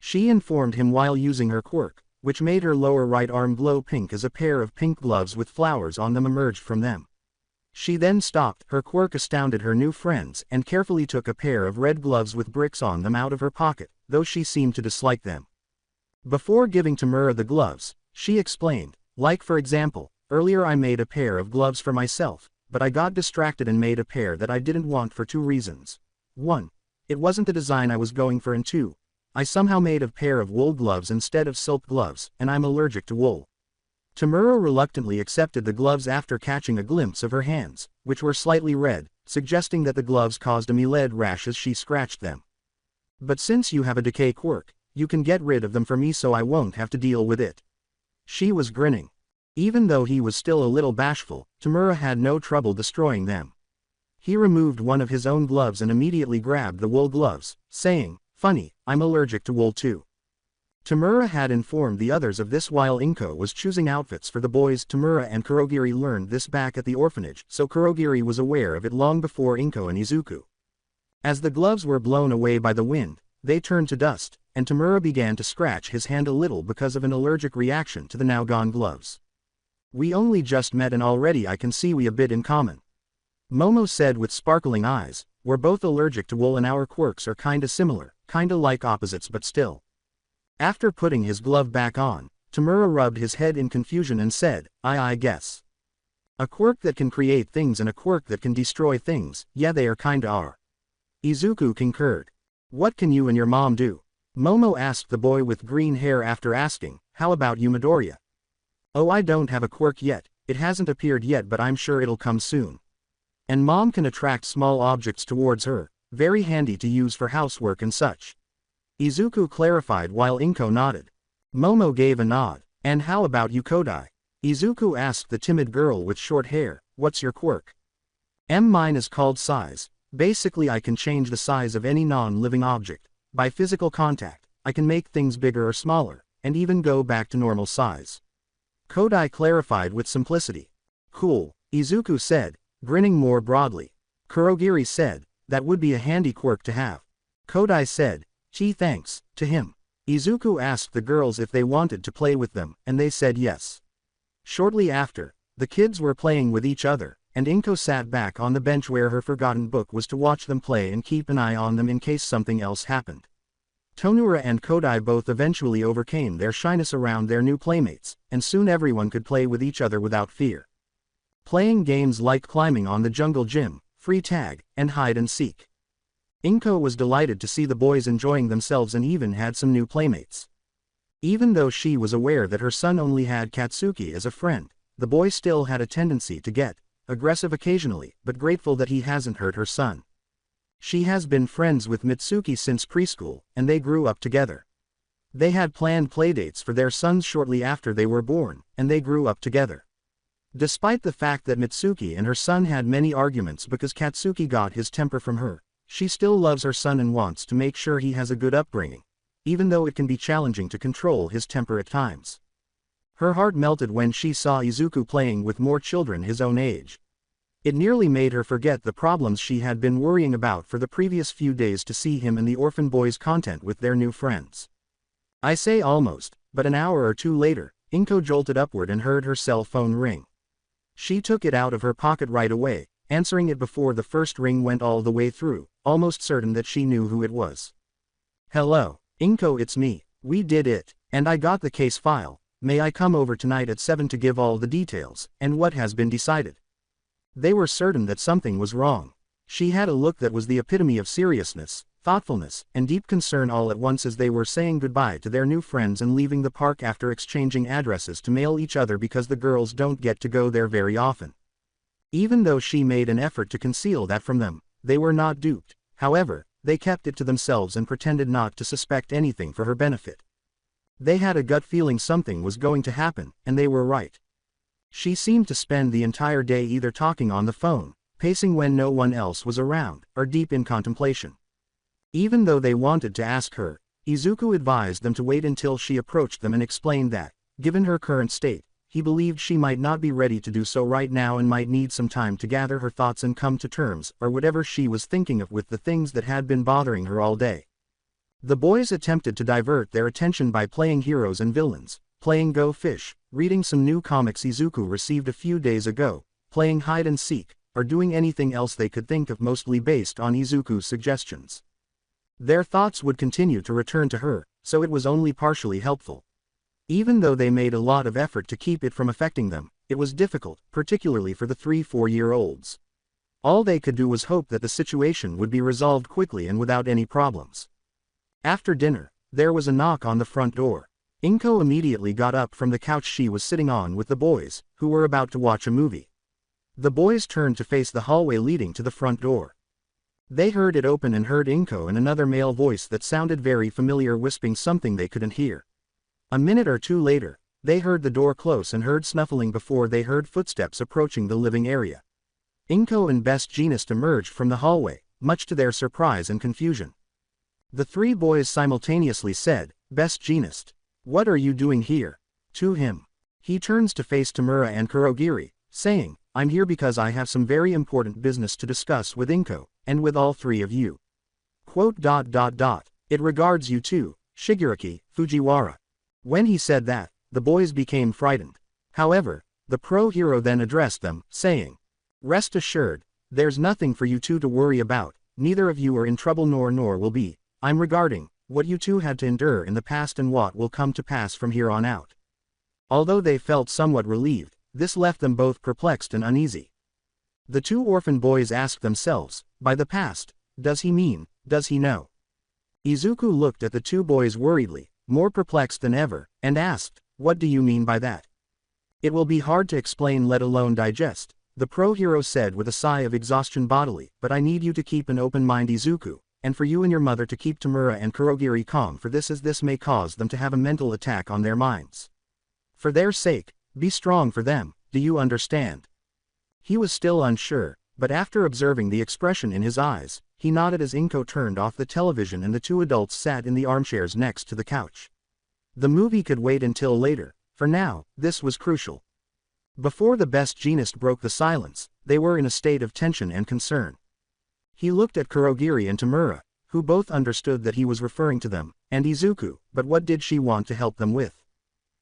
She informed him while using her quirk, which made her lower right arm glow pink as a pair of pink gloves with flowers on them emerged from them. She then stopped. Her quirk astounded her new friends and carefully took a pair of red gloves with bricks on them out of her pocket, though she seemed to dislike them. Before giving Tamura the gloves, she explained, "Like for example, earlier I made a pair of gloves for myself, but I got distracted and made a pair that I didn't want for 2 reasons. 1. It wasn't the design I was going for, and 2. I somehow made a pair of wool gloves instead of silk gloves, and I'm allergic to wool." Tamura reluctantly accepted the gloves after catching a glimpse of her hands, which were slightly red, suggesting that the gloves caused a mild rash as she scratched them. But since you have a decay quirk, you can get rid of them for me so I won't have to deal with it. She was grinning. Even though he was still a little bashful, Tamura had no trouble destroying them. He removed one of his own gloves and immediately grabbed the wool gloves, saying, "Funny, I'm allergic to wool too." Tamura had informed the others of this while Inko was choosing outfits for the boys. Tamura and Kurogiri learned this back at the orphanage, so Kurogiri was aware of it long before Inko and Izuku. As the gloves were blown away by the wind, they turned to dust, and Tamura began to scratch his hand a little because of an allergic reaction to the now gone gloves. "We only just met and already I can see we a bit in common," Momo said with sparkling eyes. "We're both allergic to wool and our quirks are kinda similar, kinda like opposites but still." After putting his glove back on, Tamura rubbed his head in confusion and said, I guess. A quirk that can create things and a quirk that can destroy things, yeah they are kinda are." Izuku concurred. "What can you and your mom do?" Momo asked the boy with green hair after asking, "How about you Midoriya?" "Oh, I don't have a quirk yet, it hasn't appeared yet but I'm sure it'll come soon. And mom can attract small objects towards her, very handy to use for housework and such." Izuku clarified while Inko nodded. Momo gave a nod. "And how about you Kodai?" Izuku asked the timid girl with short hair, "What's your quirk?" Mine is called size. Basically I can change the size of any non-living object. By physical contact, I can make things bigger or smaller, and even go back to normal size." Kodai clarified with simplicity. "Cool," Izuku said, grinning more broadly. Kurogiri said, "That would be a handy quirk to have." Kodai said, "Gee thanks," to him. Izuku asked the girls if they wanted to play with them, and they said yes. Shortly after, the kids were playing with each other, and Inko sat back on the bench where her forgotten book was to watch them play and keep an eye on them in case something else happened. Tonura and Kodai both eventually overcame their shyness around their new playmates, and soon everyone could play with each other without fear. Playing games like climbing on the jungle gym, free tag, and hide and seek. Inko was delighted to see the boys enjoying themselves and even had some new playmates. Even though she was aware that her son only had Katsuki as a friend, the boy still had a tendency to get aggressive occasionally, but grateful that he hasn't hurt her son. She has been friends with Mitsuki since preschool, and they grew up together. They had planned playdates for their sons shortly after they were born, and they grew up together. Despite the fact that Mitsuki and her son had many arguments because Katsuki got his temper from her, she still loves her son and wants to make sure he has a good upbringing, even though it can be challenging to control his temper at times. Her heart melted when she saw Izuku playing with more children his own age. It nearly made her forget the problems she had been worrying about for the previous few days to see him and the orphan boys content with their new friends. I say almost, but an hour or two later, Inko jolted upward and heard her cell phone ring. She took it out of her pocket right away, answering it before the first ring went all the way through, almost certain that she knew who it was. "Hello, Inko, it's me. We did it, and I got the case file. May I come over tonight at 7 to give all the details, and what has been decided?" They were certain that something was wrong. She had a look that was the epitome of seriousness, thoughtfulness, and deep concern all at once as they were saying goodbye to their new friends and leaving the park after exchanging addresses to mail each other because the girls don't get to go there very often. Even though she made an effort to conceal that from them, they were not duped. However, they kept it to themselves and pretended not to suspect anything for her benefit. They had a gut feeling something was going to happen, and they were right. She seemed to spend the entire day either talking on the phone, pacing when no one else was around, or deep in contemplation. Even though they wanted to ask her, Izuku advised them to wait until she approached them and explained that, given her current state, he believed she might not be ready to do so right now and might need some time to gather her thoughts and come to terms, or whatever she was thinking of with the things that had been bothering her all day. The boys attempted to divert their attention by playing heroes and villains, playing Go Fish, reading some new comics Izuku received a few days ago, playing hide and seek, or doing anything else they could think of mostly based on Izuku's suggestions. Their thoughts would continue to return to her, so it was only partially helpful. Even though they made a lot of effort to keep it from affecting them, it was difficult, particularly for the 3-4-year-olds. All they could do was hope that the situation would be resolved quickly and without any problems. After dinner, there was a knock on the front door. Inko immediately got up from the couch she was sitting on with the boys, who were about to watch a movie. The boys turned to face the hallway leading to the front door. They heard it open and heard Inko and another male voice that sounded very familiar whispering something they couldn't hear. A minute or two later, they heard the door close and heard snuffling before they heard footsteps approaching the living area. Inko and Best Jeanist emerged from the hallway, much to their surprise and confusion. The three boys simultaneously said, "Best Jeanist, what are you doing here?" To him. He turns to face Tamura and Kurogiri, saying, "I'm here because I have some very important business to discuss with Inko, and with all three of you. It regards you too, Shigaraki, Fujiwara." When he said that, the boys became frightened. However, the pro-hero then addressed them, saying, "Rest assured, there's nothing for you two to worry about, neither of you are in trouble nor will be. I'm regarding what you two had to endure in the past and what will come to pass from here on out." Although they felt somewhat relieved, this left them both perplexed and uneasy. The two orphan boys asked themselves, by the past, does he know? Izuku looked at the two boys worriedly, more perplexed than ever, and asked, "What do you mean by that?" "It will be hard to explain let alone digest," the pro-hero said with a sigh of exhaustion bodily, "but I need you to keep an open mind, Izuku, and for you and your mother to keep Tamura and Kurogiri calm for this, as this may cause them to have a mental attack on their minds. For their sake, be strong for them, do you understand?" He was still unsure, but after observing the expression in his eyes, he nodded as Inko turned off the television and the two adults sat in the armchairs next to the couch. The movie could wait until later, for now, this was crucial. Before the Best Jeanist broke the silence, they were in a state of tension and concern. He looked at Kurogiri and Tamura, who both understood that he was referring to them, and Izuku, but what did she want to help them with?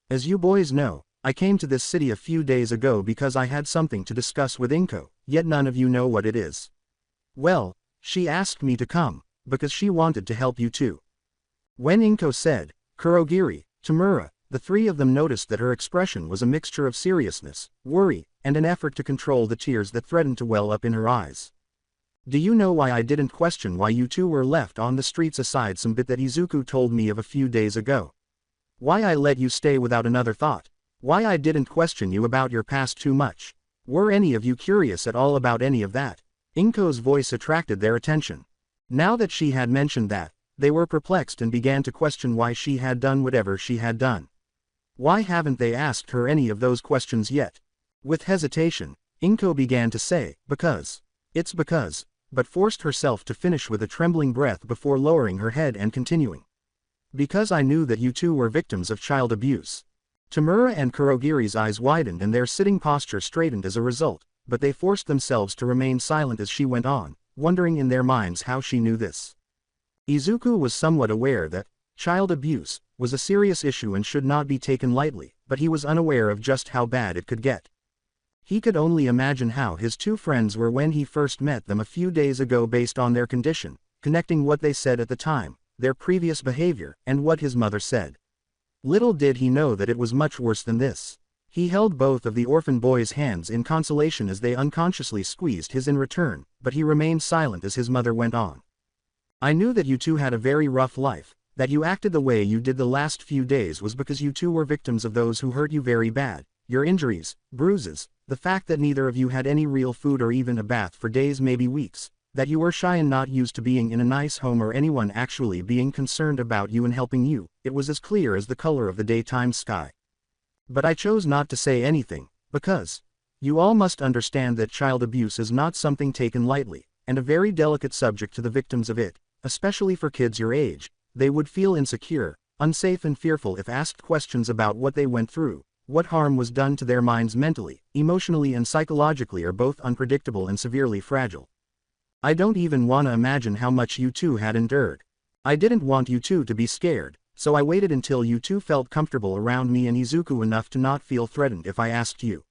"As you boys know, I came to this city a few days ago because I had something to discuss with Inko, yet none of you know what it is. Well, she asked me to come, because she wanted to help you too." When Inko said, Kurogiri, Tamura, the three of them noticed that her expression was a mixture of seriousness, worry, and an effort to control the tears that threatened to well up in her eyes. "Do you know why I didn't question why you two were left on the streets aside some bit that Izuku told me of a few days ago? Why I let you stay without another thought? Why I didn't question you about your past too much? Were any of you curious at all about any of that?" Inko's voice attracted their attention. Now that she had mentioned that, they were perplexed and began to question why she had done whatever she had done. Why haven't they asked her any of those questions yet? With hesitation, Inko began to say, it's because, but forced herself to finish with a trembling breath before lowering her head and continuing. "Because I knew that you two were victims of child abuse." Tamura and Kurogiri's eyes widened and their sitting posture straightened as a result, but they forced themselves to remain silent as she went on, wondering in their minds how she knew this. Izuku was somewhat aware that child abuse was a serious issue and should not be taken lightly, but he was unaware of just how bad it could get. He could only imagine how his two friends were when he first met them a few days ago based on their condition, connecting what they said at the time, their previous behavior, and what his mother said. Little did he know that it was much worse than this. He held both of the orphan boys' hands in consolation as they unconsciously squeezed his in return, but he remained silent as his mother went on. "I knew that you two had a very rough life, that you acted the way you did the last few days was because you two were victims of those who hurt you very bad, your injuries, bruises, the fact that neither of you had any real food or even a bath for days maybe weeks, that you were shy and not used to being in a nice home or anyone actually being concerned about you and helping you. It was as clear as the color of the daytime sky. But I chose not to say anything, because you all must understand that child abuse is not something taken lightly, and a very delicate subject to the victims of it, especially for kids your age. They would feel insecure, unsafe and fearful if asked questions about what they went through. What harm was done to their minds mentally, emotionally and psychologically are both unpredictable and severely fragile. I don't even want to imagine how much you two had endured. I didn't want you two to be scared, so I waited until you two felt comfortable around me and Izuku enough to not feel threatened if I asked you.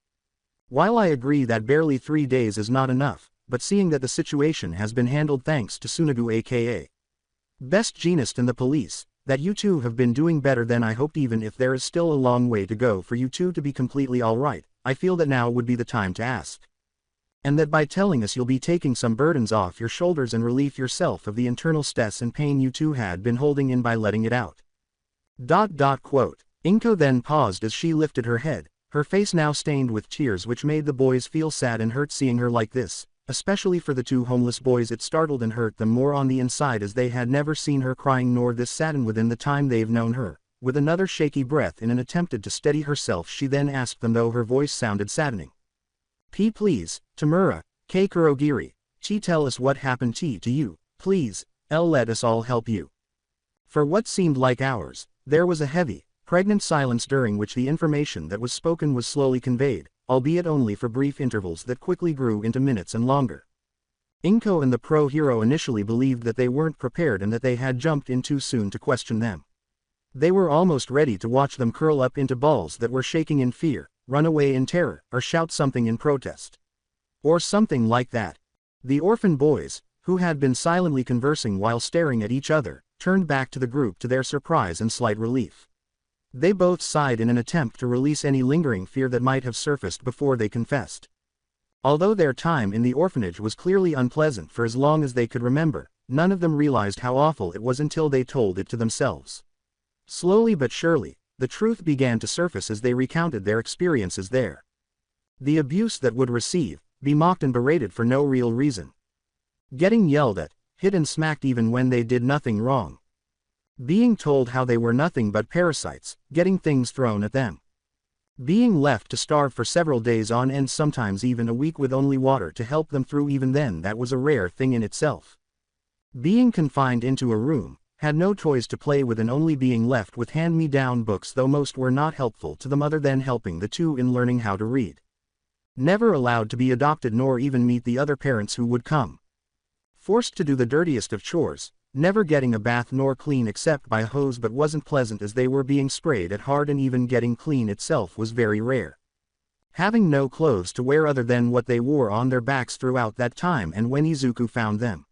While I agree that barely 3 days is not enough, but seeing that the situation has been handled thanks to Tsunagu aka Best Jeanist and the police, that you two have been doing better than I hoped even if there is still a long way to go for you two to be completely alright, I feel that now would be the time to ask. And that by telling us you'll be taking some burdens off your shoulders and relieve yourself of the internal stress and pain you two had been holding in by letting it out. Inko then paused as she lifted her head, her face now stained with tears which made the boys feel sad and hurt seeing her like this. Especially for the two homeless boys it startled and hurt them more on the inside as they had never seen her crying nor this saddened within the time they've known her. With another shaky breath in an attempt to steady herself she then asked them though her voice sounded saddening. Please, Tamura, K. Kurogiri, tell us what happened to you, please, let us all help you. For what seemed like hours, there was a heavy, pregnant silence during which the information that was spoken was slowly conveyed, albeit only for brief intervals that quickly grew into minutes and longer. Inko and the pro-hero initially believed that they weren't prepared and that they had jumped in too soon to question them. They were almost ready to watch them curl up into balls that were shaking in fear, run away in terror, or shout something in protest. Or something like that. The orphan boys, who had been silently conversing while staring at each other, turned back to the group to their surprise and slight relief. They both sighed in an attempt to release any lingering fear that might have surfaced before they confessed. Although their time in the orphanage was clearly unpleasant for as long as they could remember, none of them realized how awful it was until they told it to themselves. Slowly but surely, the truth began to surface as they recounted their experiences there. The abuse that would receive, be mocked and berated for no real reason. Getting yelled at, hit and smacked even when they did nothing wrong. Being told how they were nothing but parasites, getting things thrown at them. Being left to starve for several days on end, sometimes even a week with only water to help them through, even then that was a rare thing in itself. Being confined into a room, had no toys to play with and only being left with hand-me-down books, though most were not helpful to them other than helping the two in learning how to read. Never allowed to be adopted nor even meet the other parents who would come. Forced to do the dirtiest of chores, never getting a bath nor clean except by a hose, but wasn't pleasant as they were being sprayed at hard, and even getting clean itself was very rare. Having no clothes to wear other than what they wore on their backs throughout that time and when Izuku found them.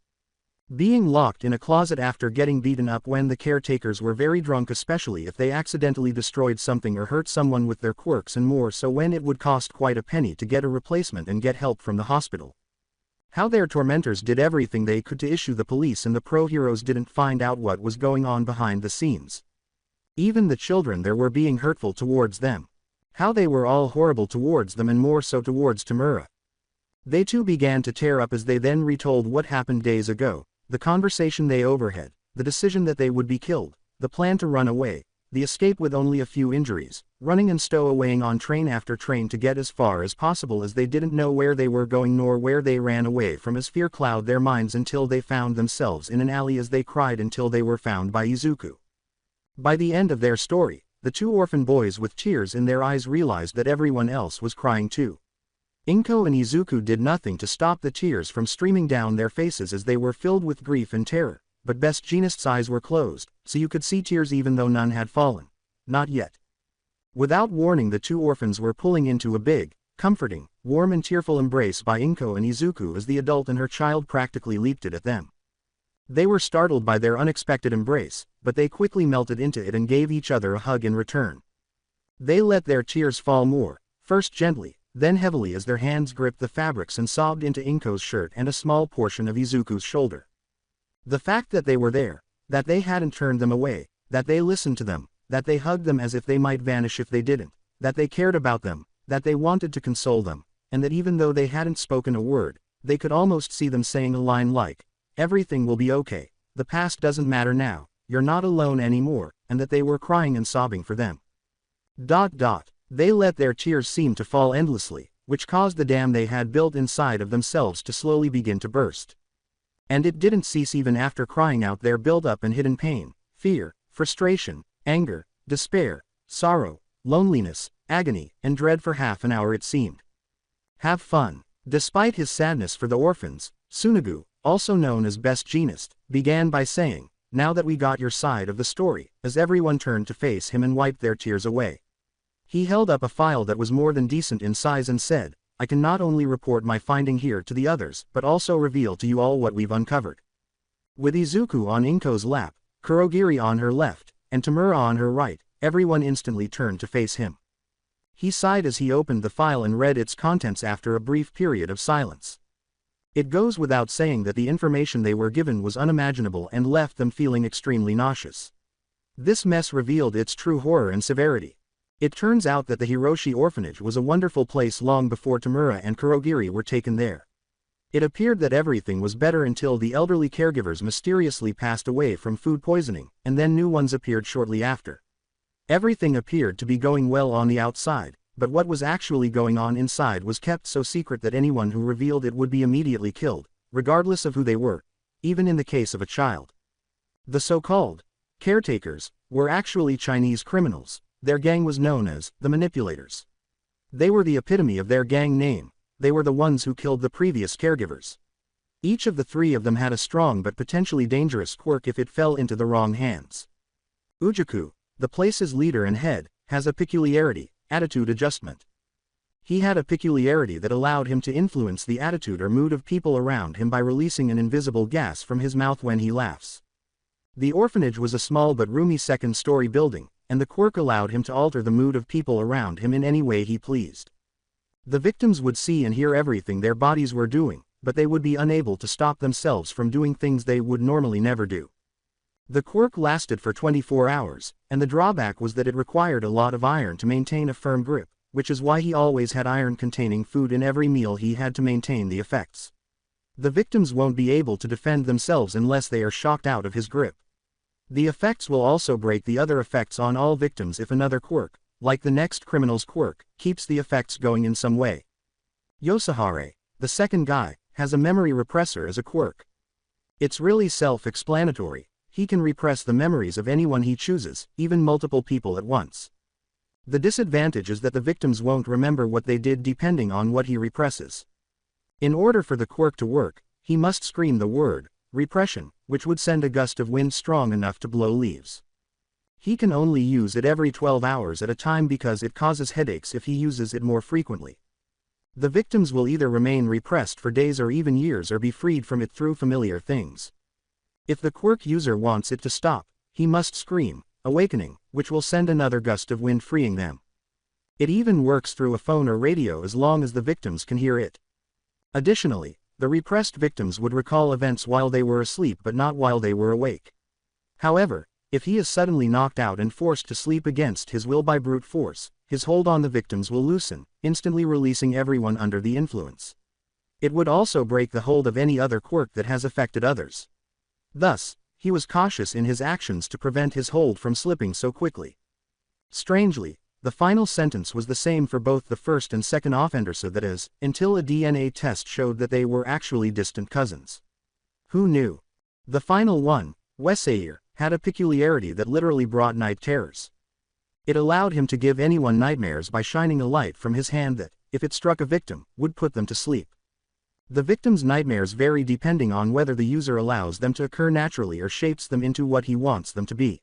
Being locked in a closet after getting beaten up when the caretakers were very drunk, especially if they accidentally destroyed something or hurt someone with their quirks, and more so when it would cost quite a penny to get a replacement and get help from the hospital. How their tormentors did everything they could to issue the police and the pro-heroes didn't find out what was going on behind the scenes. Even the children there were being hurtful towards them. How they were all horrible towards them, and more so towards Tamura. They too began to tear up as they then retold what happened days ago, the conversation they overheard, the decision that they would be killed, the plan to run away, the escape with only a few injuries, running and stowawaying on train after train to get as far as possible, as they didn't know where they were going nor where they ran away from as fear clouded their minds, until they found themselves in an alley as they cried until they were found by Izuku. By the end of their story, the two orphan boys with tears in their eyes realized that everyone else was crying too. Inko and Izuku did nothing to stop the tears from streaming down their faces as they were filled with grief and terror, but Best Jeanist's eyes were closed, so you could see tears even though none had fallen. Not yet. Without warning, the two orphans were pulling into a big, comforting, warm and tearful embrace by Inko and Izuku as the adult and her child practically leaped it at them. They were startled by their unexpected embrace, but they quickly melted into it and gave each other a hug in return. They let their tears fall more, first gently, then heavily as their hands gripped the fabrics and sobbed into Inko's shirt and a small portion of Izuku's shoulder. The fact that they were there, that they hadn't turned them away, that they listened to them, that they hugged them as if they might vanish if they didn't, that they cared about them, that they wanted to console them, and that even though they hadn't spoken a word, they could almost see them saying a line like, "Everything will be okay, the past doesn't matter now, you're not alone anymore," and that they were crying and sobbing for them. They let their tears seem to fall endlessly, which caused the dam they had built inside of themselves to slowly begin to burst. And it didn't cease even after crying out their build-up and hidden pain, fear, frustration, anger, despair, sorrow, loneliness, agony, and dread for half an hour it seemed. Have fun. Despite his sadness for the orphans, Tsunagu, also known as Best Jeanist, began by saying, "Now that we got your side of the story," as everyone turned to face him and wiped their tears away. He held up a file that was more than decent in size and said, "I can not only report my finding here to the others, but also reveal to you all what we've uncovered." With Izuku on Inko's lap, Kurogiri on her left, and Tamura on her right, everyone instantly turned to face him. He sighed as he opened the file and read its contents after a brief period of silence. It goes without saying that the information they were given was unimaginable and left them feeling extremely nauseous. This mess revealed its true horror and severity. It turns out that the Hiroshi orphanage was a wonderful place long before Tamura and Kurogiri were taken there. It appeared that everything was better until the elderly caregivers mysteriously passed away from food poisoning, and then new ones appeared shortly after. Everything appeared to be going well on the outside, but what was actually going on inside was kept so secret that anyone who revealed it would be immediately killed, regardless of who they were, even in the case of a child. The so-called caretakers were actually Chinese criminals. Their gang was known as the Manipulators. They were the epitome of their gang name. They were the ones who killed the previous caregivers. Each of the three of them had a strong but potentially dangerous quirk if it fell into the wrong hands. Ujaku, the place's leader and head, has a peculiarity, attitude adjustment. He had a peculiarity that allowed him to influence the attitude or mood of people around him by releasing an invisible gas from his mouth when he laughs. The orphanage was a small but roomy second-story building, and the quirk allowed him to alter the mood of people around him in any way he pleased. The victims would see and hear everything their bodies were doing, but they would be unable to stop themselves from doing things they would normally never do. The quirk lasted for 24 hours, and the drawback was that it required a lot of iron to maintain a firm grip, which is why he always had iron-containing food in every meal he had to maintain the effects. The victims won't be able to defend themselves unless they are shocked out of his grip. The effects will also break the other effects on all victims if another quirk, like the next criminal's quirk, keeps the effects going in some way. Yosahare, the second guy, has a memory repressor as a quirk. It's really self-explanatory. He can repress the memories of anyone he chooses, even multiple people at once. The disadvantage is that the victims won't remember what they did depending on what he represses. In order for the quirk to work, he must scream the word repression, which would send a gust of wind strong enough to blow leaves. He can only use it every 12 hours at a time because it causes headaches if he uses it more frequently. The victims will either remain repressed for days or even years or be freed from it through familiar things. If the quirk user wants it to stop, he must scream, awakening, which will send another gust of wind freeing them. It even works through a phone or radio as long as the victims can hear it. Additionally, the repressed victims would recall events while they were asleep but not while they were awake. However, if he is suddenly knocked out and forced to sleep against his will by brute force, his hold on the victims will loosen, instantly releasing everyone under the influence. It would also break the hold of any other quirk that has affected others. Thus, he was cautious in his actions to prevent his hold from slipping so quickly. Strangely, the final sentence was the same for both the first and second offenders, so that is, until a DNA test showed that they were actually distant cousins. Who knew? The final one, Wesair, had a peculiarity that literally brought night terrors. It allowed him to give anyone nightmares by shining a light from his hand that, if it struck a victim, would put them to sleep. The victim's nightmares vary depending on whether the user allows them to occur naturally or shapes them into what he wants them to be.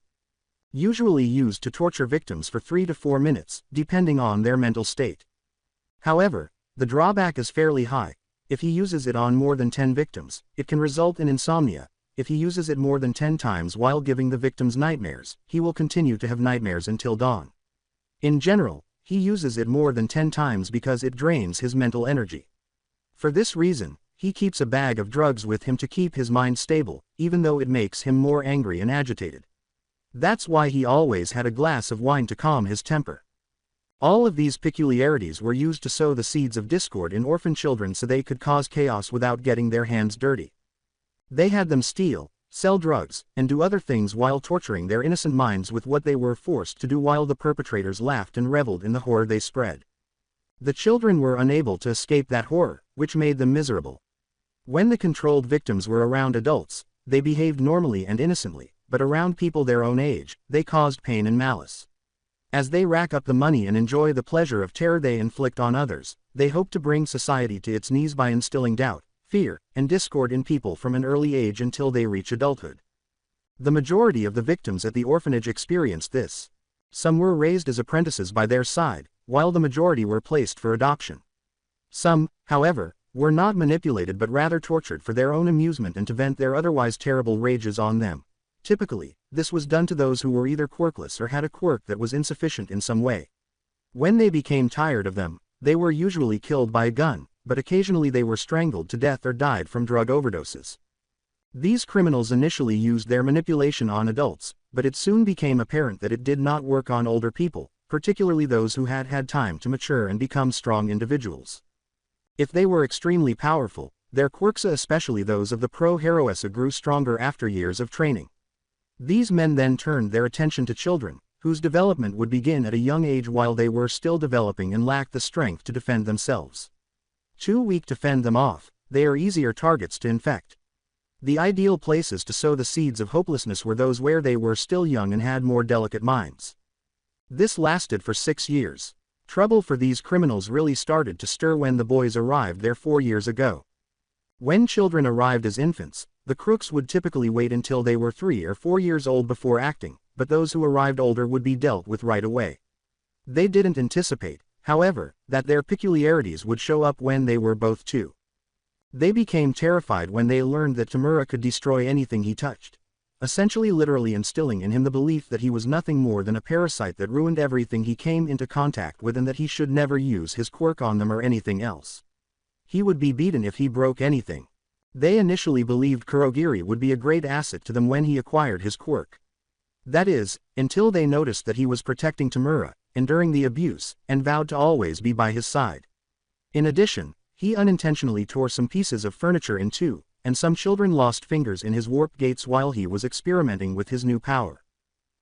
Usually used to torture victims for 3 to 4 minutes, depending on their mental state. However, the drawback is fairly high. If he uses it on more than 10 victims, it can result in insomnia. If he uses it more than 10 times while giving the victims nightmares, he will continue to have nightmares until dawn. In general, he uses it more than 10 times because it drains his mental energy. For this reason, he keeps a bag of drugs with him to keep his mind stable, even though it makes him more angry and agitated. That's why he always had a glass of wine to calm his temper. All of these peculiarities were used to sow the seeds of discord in orphan children so they could cause chaos without getting their hands dirty. They had them steal, sell drugs, and do other things while torturing their innocent minds with what they were forced to do while the perpetrators laughed and reveled in the horror they spread. The children were unable to escape that horror, which made them miserable. When the controlled victims were around adults, they behaved normally and innocently, but around people their own age, they caused pain and malice. As they rack up the money and enjoy the pleasure of terror they inflict on others, they hope to bring society to its knees by instilling doubt, fear, and discord in people from an early age until they reach adulthood. The majority of the victims at the orphanage experienced this. Some were raised as apprentices by their side, while the majority were placed for adoption. Some, however, were not manipulated but rather tortured for their own amusement and to vent their otherwise terrible rages on them. Typically, this was done to those who were either quirkless or had a quirk that was insufficient in some way. When they became tired of them, they were usually killed by a gun, but occasionally they were strangled to death or died from drug overdoses. These criminals initially used their manipulation on adults, but it soon became apparent that it did not work on older people, particularly those who had had time to mature and become strong individuals. If they were extremely powerful, their quirks, especially those of the pro-heroessa, grew stronger after years of training. These men then turned their attention to children, whose development would begin at a young age while they were still developing and lacked the strength to defend themselves. Too weak to fend them off, they are easier targets to infect. The ideal places to sow the seeds of hopelessness were those where they were still young and had more delicate minds. This lasted for 6 years. Trouble for these criminals really started to stir when the boys arrived there 4 years ago. When children arrived as infants, the crooks would typically wait until they were 3 or 4 years old before acting, but those who arrived older would be dealt with right away. They didn't anticipate, however, that their peculiarities would show up when they were both 2. They became terrified when they learned that Tamura could destroy anything he touched, essentially literally instilling in him the belief that he was nothing more than a parasite that ruined everything he came into contact with and that he should never use his quirk on them or anything else. He would be beaten if he broke anything. They initially believed Kurogiri would be a great asset to them when he acquired his quirk. That is, until they noticed that he was protecting Tamura, enduring the abuse, and vowed to always be by his side. In addition, he unintentionally tore some pieces of furniture in two, and some children lost fingers in his warp gates while he was experimenting with his new power.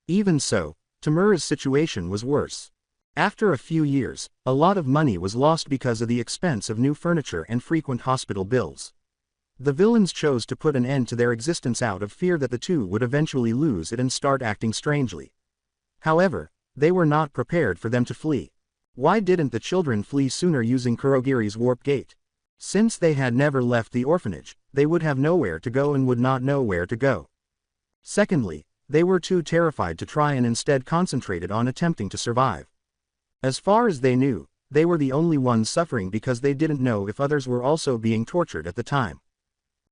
Even so, Tamura's situation was worse. After a few years, a lot of money was lost because of the expense of new furniture and frequent hospital bills. The villains chose to put an end to their existence out of fear that the two would eventually lose it and start acting strangely. However, they were not prepared for them to flee. Why didn't the children flee sooner using Kurogiri's warp gate? Since they had never left the orphanage, they would have nowhere to go and would not know where to go. Secondly, they were too terrified to try and instead concentrated on attempting to survive. As far as they knew, they were the only ones suffering because they didn't know if others were also being tortured at the time.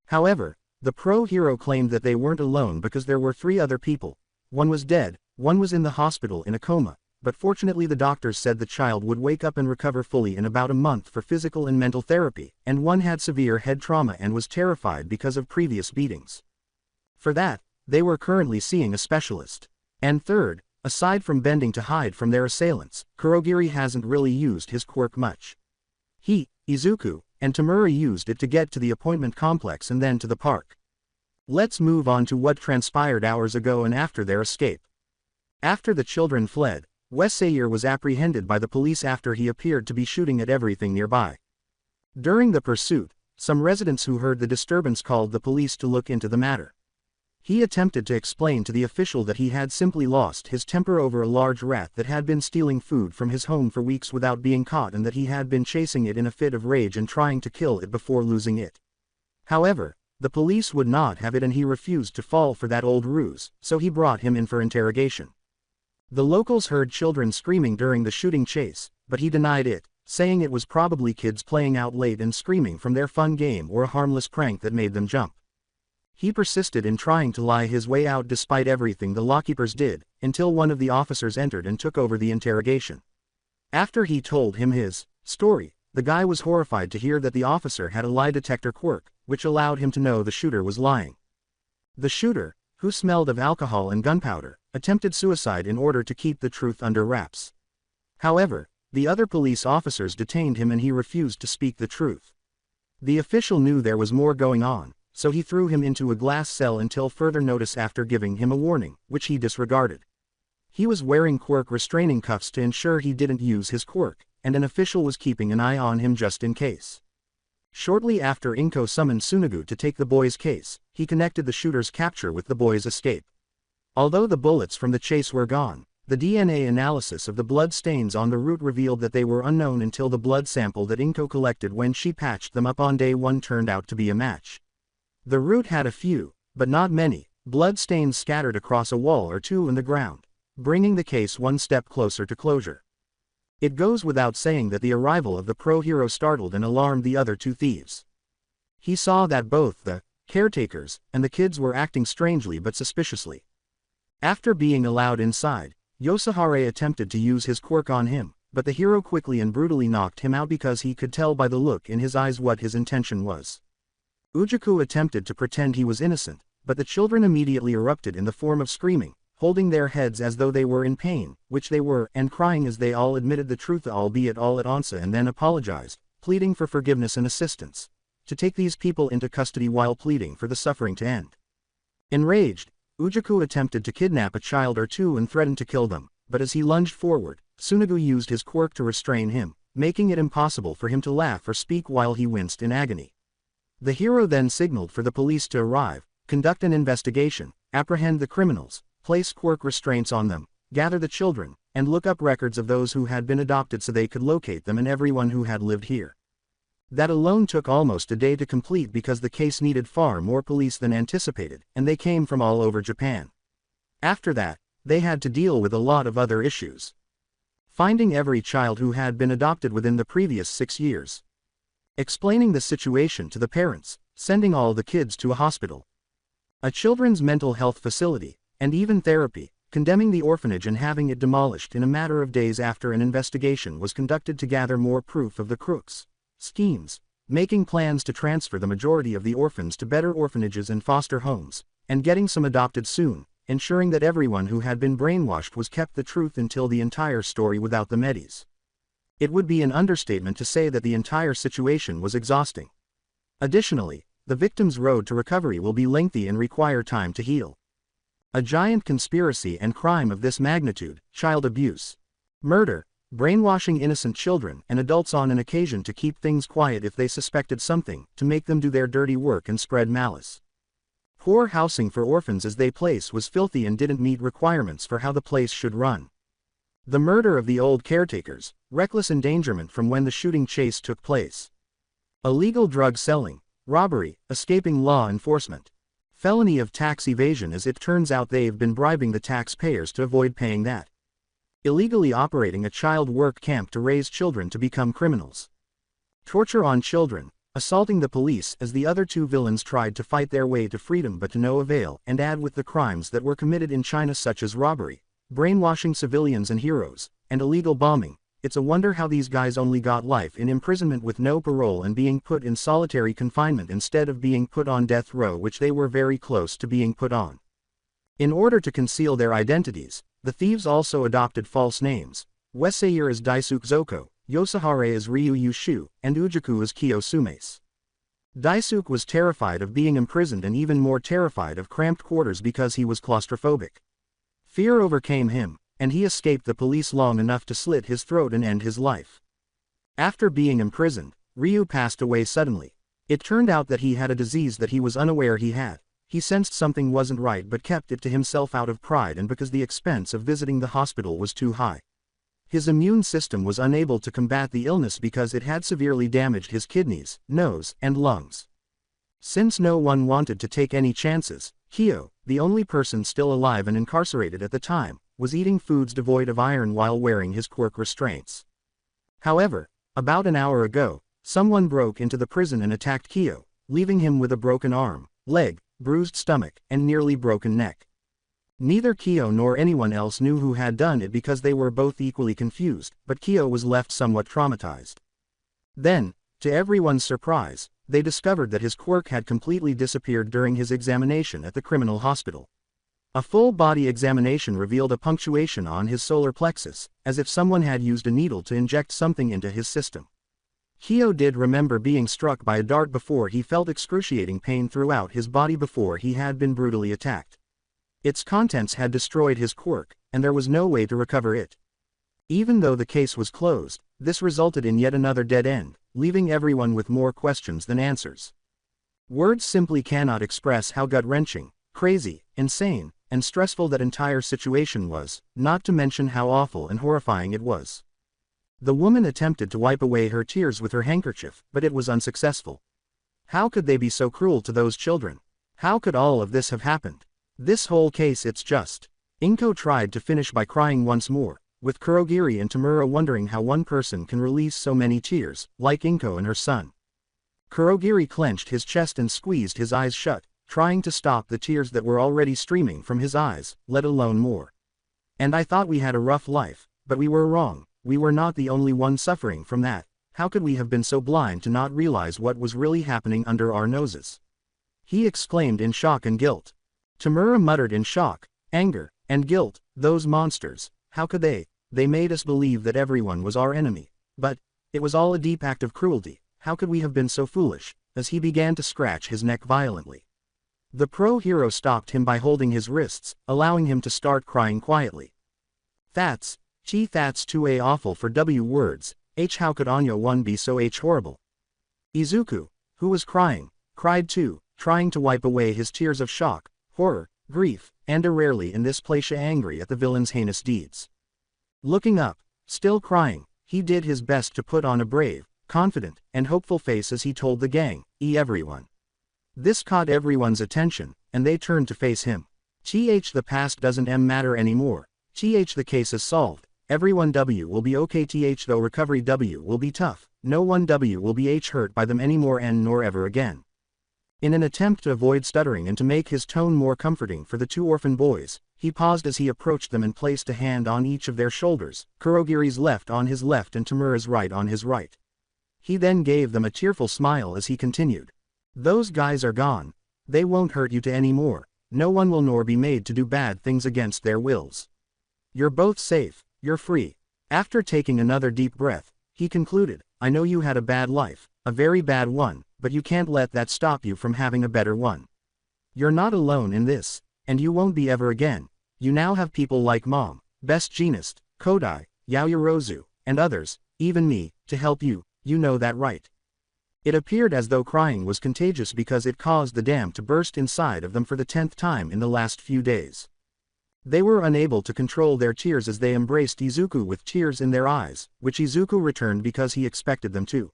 However, the pro-hero claimed that they weren't alone because there were 3 other people. One was dead, one was in the hospital in a coma, but fortunately the doctors said the child would wake up and recover fully in about a month for physical and mental therapy, and one had severe head trauma and was terrified because of previous beatings. For that, they were currently seeing a specialist. And third, aside from bending to hide from their assailants, Kurogiri hasn't really used his quirk much. He, Izuku, and Tamura used it to get to the appointment complex and then to the park. Let's move on to what transpired hours ago and after their escape. After the children fled, Wesayer was apprehended by the police after he appeared to be shooting at everything nearby. During the pursuit, some residents who heard the disturbance called the police to look into the matter. He attempted to explain to the official that he had simply lost his temper over a large rat that had been stealing food from his home for weeks without being caught and that he had been chasing it in a fit of rage and trying to kill it before losing it. However, the police would not have it and he refused to fall for that old ruse, so he brought him in for interrogation. The locals heard children screaming during the shooting chase, but he denied it, saying it was probably kids playing out late and screaming from their fun game or a harmless prank that made them jump. He persisted in trying to lie his way out despite everything the lockkeepers did, until one of the officers entered and took over the interrogation. After he told him his story, the guy was horrified to hear that the officer had a lie detector quirk, which allowed him to know the shooter was lying. The shooter, who smelled of alcohol and gunpowder, attempted suicide in order to keep the truth under wraps. However, the other police officers detained him and he refused to speak the truth. The official knew there was more going on, so he threw him into a glass cell until further notice after giving him a warning, which he disregarded. He was wearing quirk restraining cuffs to ensure he didn't use his quirk, and an official was keeping an eye on him just in case. Shortly after Inko summoned Tsunagu to take the boy's case, he connected the shooter's capture with the boy's escape. Although the bullets from the chase were gone, the DNA analysis of the blood stains on the route revealed that they were unknown until the blood sample that Inko collected when she patched them up on day 1 turned out to be a match. The route had a few, but not many, blood stains scattered across a wall or two in the ground, bringing the case one step closer to closure. It goes without saying that the arrival of the pro-hero startled and alarmed the other 2 thieves. He saw that both the caretakers and the kids were acting strangely but suspiciously. After being allowed inside, Yoshihare attempted to use his quirk on him, but the hero quickly and brutally knocked him out because he could tell by the look in his eyes what his intention was. Ujiku attempted to pretend he was innocent, but the children immediately erupted in the form of screaming, holding their heads as though they were in pain, which they were, and crying as they all admitted the truth, albeit all at once, and then apologized, pleading for forgiveness and assistance, to take these people into custody while pleading for the suffering to end. Enraged, Ujuku attempted to kidnap a child or two and threatened to kill them, but as he lunged forward, Tsunagu used his quirk to restrain him, making it impossible for him to laugh or speak while he winced in agony. The hero then signaled for the police to arrive, conduct an investigation, apprehend the criminals, place quirk restraints on them, gather the children, and look up records of those who had been adopted so they could locate them and everyone who had lived here. That alone took almost a day to complete because the case needed far more police than anticipated, and they came from all over Japan. After that, they had to deal with a lot of other issues. Finding every child who had been adopted within the previous 6 years. Explaining the situation to the parents, sending all the kids to a hospital, a children's mental health facility, and even therapy, condemning the orphanage and having it demolished in a matter of days after an investigation was conducted to gather more proof of the crooks' schemes, making plans to transfer the majority of the orphans to better orphanages and foster homes, and getting some adopted soon, ensuring that everyone who had been brainwashed was kept the truth until the entire story without the Medis. It would be an understatement to say that the entire situation was exhausting. Additionally, the victim's road to recovery will be lengthy and require time to heal. A giant conspiracy and crime of this magnitude, child abuse, murder, brainwashing innocent children and adults on an occasion to keep things quiet if they suspected something, to make them do their dirty work and spread malice. Poor housing for orphans as they place was filthy and didn't meet requirements for how the place should run. The murder of the old caretakers, reckless endangerment from when the shooting chase took place. Illegal drug selling, robbery, escaping law enforcement. Felony of tax evasion as it turns out they've been bribing the taxpayers to avoid paying that. Illegally operating a child work camp to raise children to become criminals. Torture on children, assaulting the police as the other two villains tried to fight their way to freedom but to no avail, and add with the crimes that were committed in China such as robbery, brainwashing civilians and heroes, and illegal bombing. It's a wonder how these guys only got life in imprisonment with no parole and being put in solitary confinement instead of being put on death row, which they were very close to being put on. In order to conceal their identities, the thieves also adopted false names. Wesair as Daisuke Zoko, Yosahare as Ryu Yushu, and Ujuku as Kyo Sumes. Daisuke was terrified of being imprisoned and even more terrified of cramped quarters because he was claustrophobic. Fear overcame him, and he escaped the police long enough to slit his throat and end his life. After being imprisoned, Ryu passed away suddenly. It turned out that he had a disease that he was unaware he had. He sensed something wasn't right but kept it to himself out of pride and because the expense of visiting the hospital was too high. His immune system was unable to combat the illness because it had severely damaged his kidneys, nose, and lungs. Since no one wanted to take any chances, Kyo, the only person still alive and incarcerated at the time, was eating foods devoid of iron while wearing his quirk restraints. However, about an hour ago, someone broke into the prison and attacked Kyo, leaving him with a broken arm, leg, bruised stomach, and nearly broken neck. Neither Kyo nor anyone else knew who had done it because they were both equally confused, but Kyo was left somewhat traumatized. Then, to everyone's surprise, they discovered that his quirk had completely disappeared during his examination at the criminal hospital. A full-body examination revealed a punctuation on his solar plexus, as if someone had used a needle to inject something into his system. Kyo did remember being struck by a dart before. He felt excruciating pain throughout his body before he had been brutally attacked. Its contents had destroyed his quirk, and there was no way to recover it. Even though the case was closed, this resulted in yet another dead end, leaving everyone with more questions than answers. Words simply cannot express how gut-wrenching, crazy, insane, and stressful that entire situation was, not to mention how awful and horrifying it was. The woman attempted to wipe away her tears with her handkerchief, but it was unsuccessful. How could they be so cruel to those children? How could all of this have happened? This whole case, it's just. Inko tried to finish by crying once more, with Kurogiri and Tamura wondering how one person can release so many tears, like Inko and her son. Kurogiri clenched his chest and squeezed his eyes shut, trying to stop the tears that were already streaming from his eyes, let alone more. And I thought we had a rough life, but we were wrong. We were not the only one suffering from that. How could we have been so blind to not realize what was really happening under our noses? He exclaimed in shock and guilt. Tamura muttered in shock, anger, And guilt, those monsters, how could they? They made us believe that everyone was our enemy. But, it was all a deep act of cruelty. How could we have been so foolish? As he began to scratch his neck violently. The pro-hero stopped him by holding his wrists, allowing him to start crying quietly. That's too awful for W words, how could Anya 1 be so horrible? Izuku, who was crying, cried too, trying to wipe away his tears of shock, horror, grief, and rarely in this place angry at the villain's heinous deeds. Looking up, still crying, he did his best to put on a brave, confident, and hopeful face as he told the gang, everyone. This caught everyone's attention, and they turned to face him. The past doesn't matter anymore. The case is solved. Everyone W will be okay. Though recovery W will be tough. No one W will be hurt by them anymore and nor ever again. In an attempt to avoid stuttering and to make his tone more comforting for the two orphan boys, he paused as he approached them and placed a hand on each of their shoulders, Kurogiri's left on his left and Tamura's right on his right. He then gave them a tearful smile as he continued. Those guys are gone. They won't hurt you anymore. No one will nor be made to do bad things against their wills. You're both safe, you're free. After taking another deep breath, he concluded, I know you had a bad life, a very bad one, but you can't let that stop you from having a better one. You're not alone in this, and you won't be ever again. You now have people like Mom, Best Jeanist, Kodai, Yaoyorozu, and others, even me, to help you, you know that right? It appeared as though crying was contagious because it caused the dam to burst inside of them for the 10th time in the last few days. They were unable to control their tears as they embraced Izuku with tears in their eyes, which Izuku returned because he expected them to.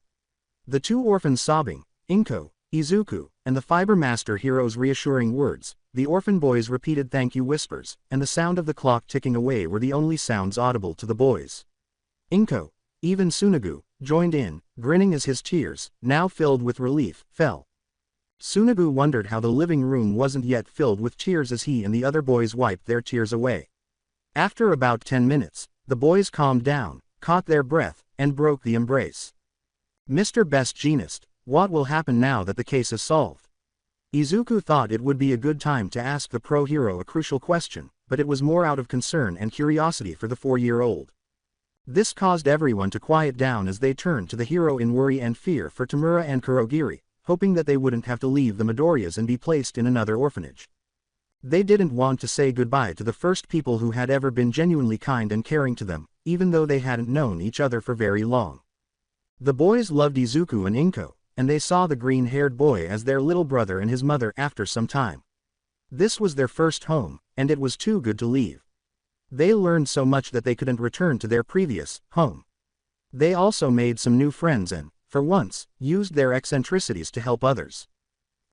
The two orphans sobbing, Inko, Izuku, and the Fiber Master Hero's reassuring words, the orphan boys' repeated thank you whispers, and the sound of the clock ticking away were the only sounds audible to the boys. Inko, even Tsunagu, joined in, grinning as his tears, now filled with relief, fell. Tsunagu wondered how the living room wasn't yet filled with tears as he and the other boys wiped their tears away. After about 10 minutes, the boys calmed down, caught their breath, and broke the embrace. Mr. Best Jeanist, what will happen now that the case is solved? Izuku thought it would be a good time to ask the pro-hero a crucial question, but it was more out of concern and curiosity for the 4-year-old. This caused everyone to quiet down as they turned to the hero in worry and fear for Tamura and Kurogiri, hoping that they wouldn't have to leave the Midoriyas and be placed in another orphanage. They didn't want to say goodbye to the first people who had ever been genuinely kind and caring to them, even though they hadn't known each other for very long. The boys loved Izuku and Inko, and they saw the green-haired boy as their little brother and his mother after some time. This was their first home, and it was too good to leave. They learned so much that they couldn't return to their previous home. They also made some new friends and, for once, used their eccentricities to help others.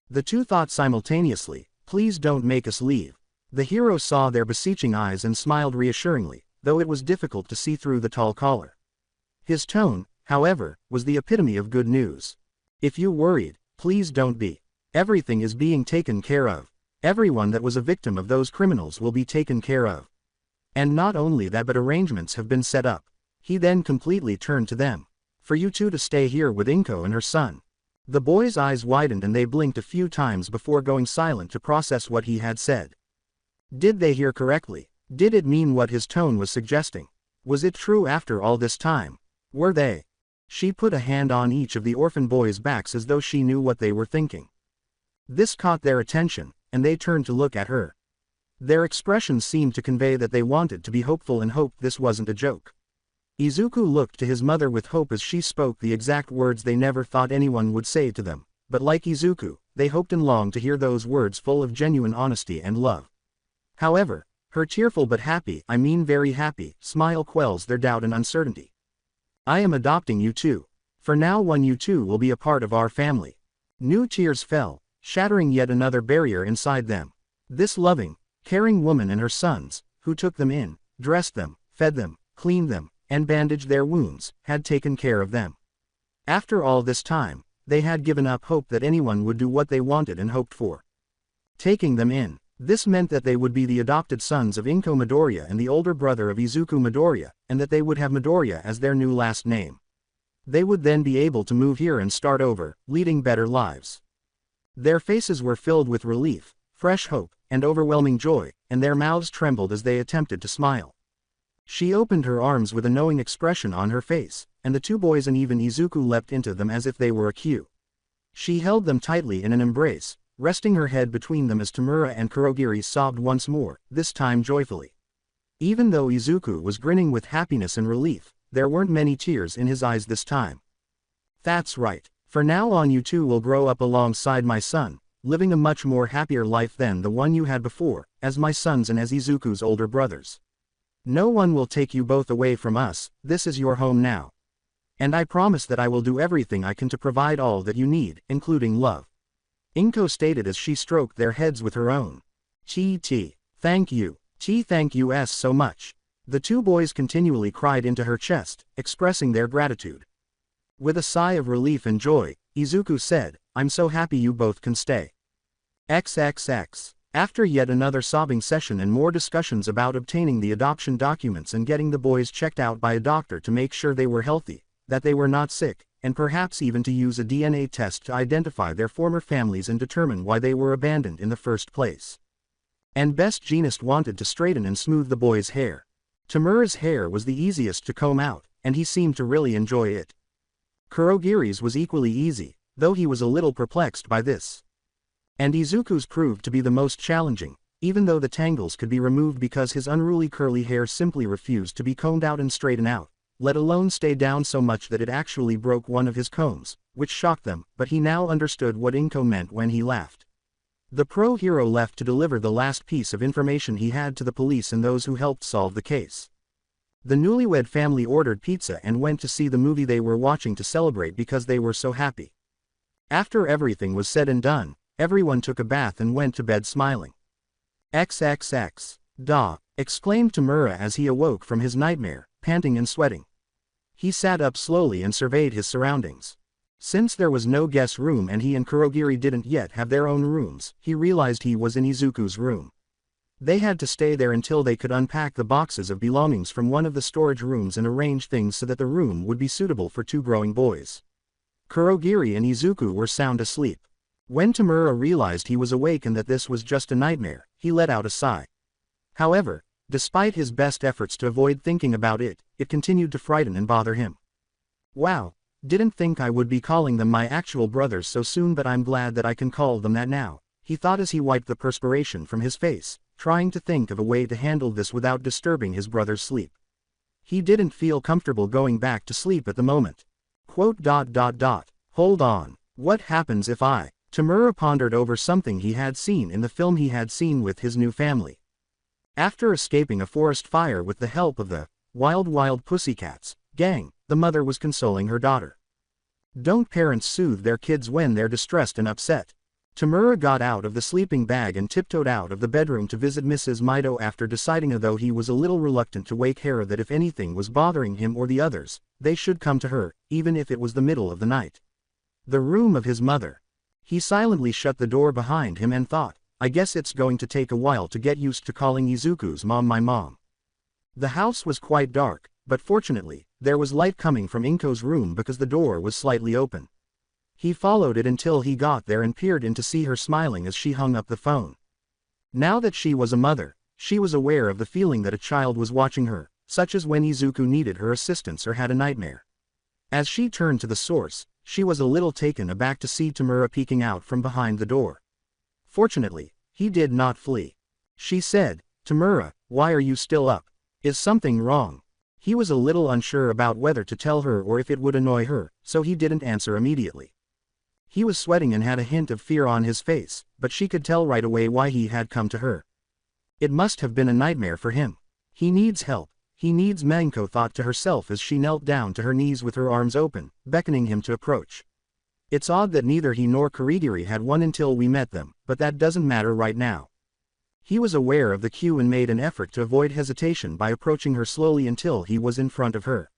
The two thought simultaneously, please don't make us leave. The hero saw their beseeching eyes and smiled reassuringly, though it was difficult to see through the tall collar. His tone, however, was the epitome of good news. If you worried, please don't be. Everything is being taken care of. Everyone that was a victim of those criminals will be taken care of. And not only that, but arrangements have been set up. He then completely turned to them. For you two to stay here with Inko and her son. The boys' eyes widened and they blinked a few times before going silent to process what he had said. Did they hear correctly? Did it mean what his tone was suggesting? Was it true after all this time? Were they? She put a hand on each of the orphan boys' backs as though she knew what they were thinking. This caught their attention, and they turned to look at her. Their expressions seemed to convey that they wanted to be hopeful and hoped this wasn't a joke. Izuku looked to his mother with hope as she spoke the exact words they never thought anyone would say to them, but like Izuku, they hoped and longed to hear those words full of genuine honesty and love. However, her tearful but happy, I mean very happy, smile quells their doubt and uncertainty. I am adopting you too. For now on you two will be a part of our family. New tears fell, shattering yet another barrier inside them. This loving, caring woman and her sons, who took them in, dressed them, fed them, cleaned them, and bandaged their wounds, had taken care of them. After all this time, they had given up hope that anyone would do what they wanted and hoped for. Taking them in, this meant that they would be the adopted sons of Inko Midoriya and the older brother of Izuku Midoriya, and that they would have Midoriya as their new last name. They would then be able to move here and start over, leading better lives. Their faces were filled with relief, fresh hope, and overwhelming joy, and their mouths trembled as they attempted to smile. She opened her arms with a knowing expression on her face, and the two boys and even Izuku leapt into them as if they were a cue. She held them tightly in an embrace, resting her head between them as Tamura and Kurogiri sobbed once more, this time joyfully. Even though Izuku was grinning with happiness and relief, there weren't many tears in his eyes this time. That's right. For now on you two will grow up alongside my son, living a much more happier life than the one you had before, as my sons and as Izuku's older brothers. No one will take you both away from us, this is your home now. And I promise that I will do everything I can to provide all that you need, including love. Inko stated as she stroked their heads with her own. Chi. Thank you. Chi, thank you so much. The two boys continually cried into her chest, expressing their gratitude. With a sigh of relief and joy, Izuku said, I'm so happy you both can stay. XXX. After yet another sobbing session and more discussions about obtaining the adoption documents and getting the boys checked out by a doctor to make sure they were healthy, that they were not sick, and perhaps even to use a DNA test to identify their former families and determine why they were abandoned in the first place. And Best Jeanist wanted to straighten and smooth the boys' hair. Tamura's hair was the easiest to comb out, and he seemed to really enjoy it. Kurogiri's was equally easy, though he was a little perplexed by this. And Izuku's proved to be the most challenging, even though the tangles could be removed because his unruly curly hair simply refused to be combed out and straightened out, let alone stay down so much that it actually broke one of his combs, which shocked them, but he now understood what Inko meant when he laughed. The pro-hero left to deliver the last piece of information he had to the police and those who helped solve the case. The newlywed family ordered pizza and went to see the movie they were watching to celebrate because they were so happy. After everything was said and done, everyone took a bath and went to bed smiling. XXX. Da! Exclaimed Tamura as he awoke from his nightmare, panting and sweating. He sat up slowly and surveyed his surroundings. Since there was no guest room and he and Kurogiri didn't yet have their own rooms, he realized he was in Izuku's room. They had to stay there until they could unpack the boxes of belongings from one of the storage rooms and arrange things so that the room would be suitable for two growing boys. Kurogiri and Izuku were sound asleep. When Tamura realized he was awake and that this was just a nightmare, he let out a sigh. However, despite his best efforts to avoid thinking about it, it continued to frighten and bother him. Wow, didn't think I would be calling them my actual brothers so soon, but I'm glad that I can call them that now, he thought as he wiped the perspiration from his face, trying to think of a way to handle this without disturbing his brother's sleep. He didn't feel comfortable going back to sleep at the moment. Hold on, what happens if I... Tamura pondered over something he had seen in the film he had seen with his new family. After escaping a forest fire with the help of the Wild Pussycats gang, the mother was consoling her daughter. Don't parents soothe their kids when they're distressed and upset? Tamura got out of the sleeping bag and tiptoed out of the bedroom to visit Mrs. Mido after deciding, although he was a little reluctant to wake Hera, that if anything was bothering him or the others, they should come to her, even if it was the middle of the night. The room of his mother. He silently shut the door behind him and thought, I guess it's going to take a while to get used to calling Izuku's mom my mom. The house was quite dark, but fortunately, there was light coming from Inko's room because the door was slightly open. He followed it until he got there and peered in to see her smiling as she hung up the phone. Now that she was a mother, she was aware of the feeling that a child was watching her, such as when Izuku needed her assistance or had a nightmare. As she turned to the source, she was a little taken aback to see Tamura peeking out from behind the door. Fortunately, he did not flee. She said, Tamura, why are you still up? Is something wrong? He was a little unsure about whether to tell her or if it would annoy her, so he didn't answer immediately. He was sweating and had a hint of fear on his face, but she could tell right away why he had come to her. It must have been a nightmare for him. He needs help. He needs Manko, thought to herself as she knelt down to her knees with her arms open, beckoning him to approach. It's odd that neither he nor Kurogiri had one until we met them, but that doesn't matter right now. He was aware of the cue and made an effort to avoid hesitation by approaching her slowly until he was in front of her.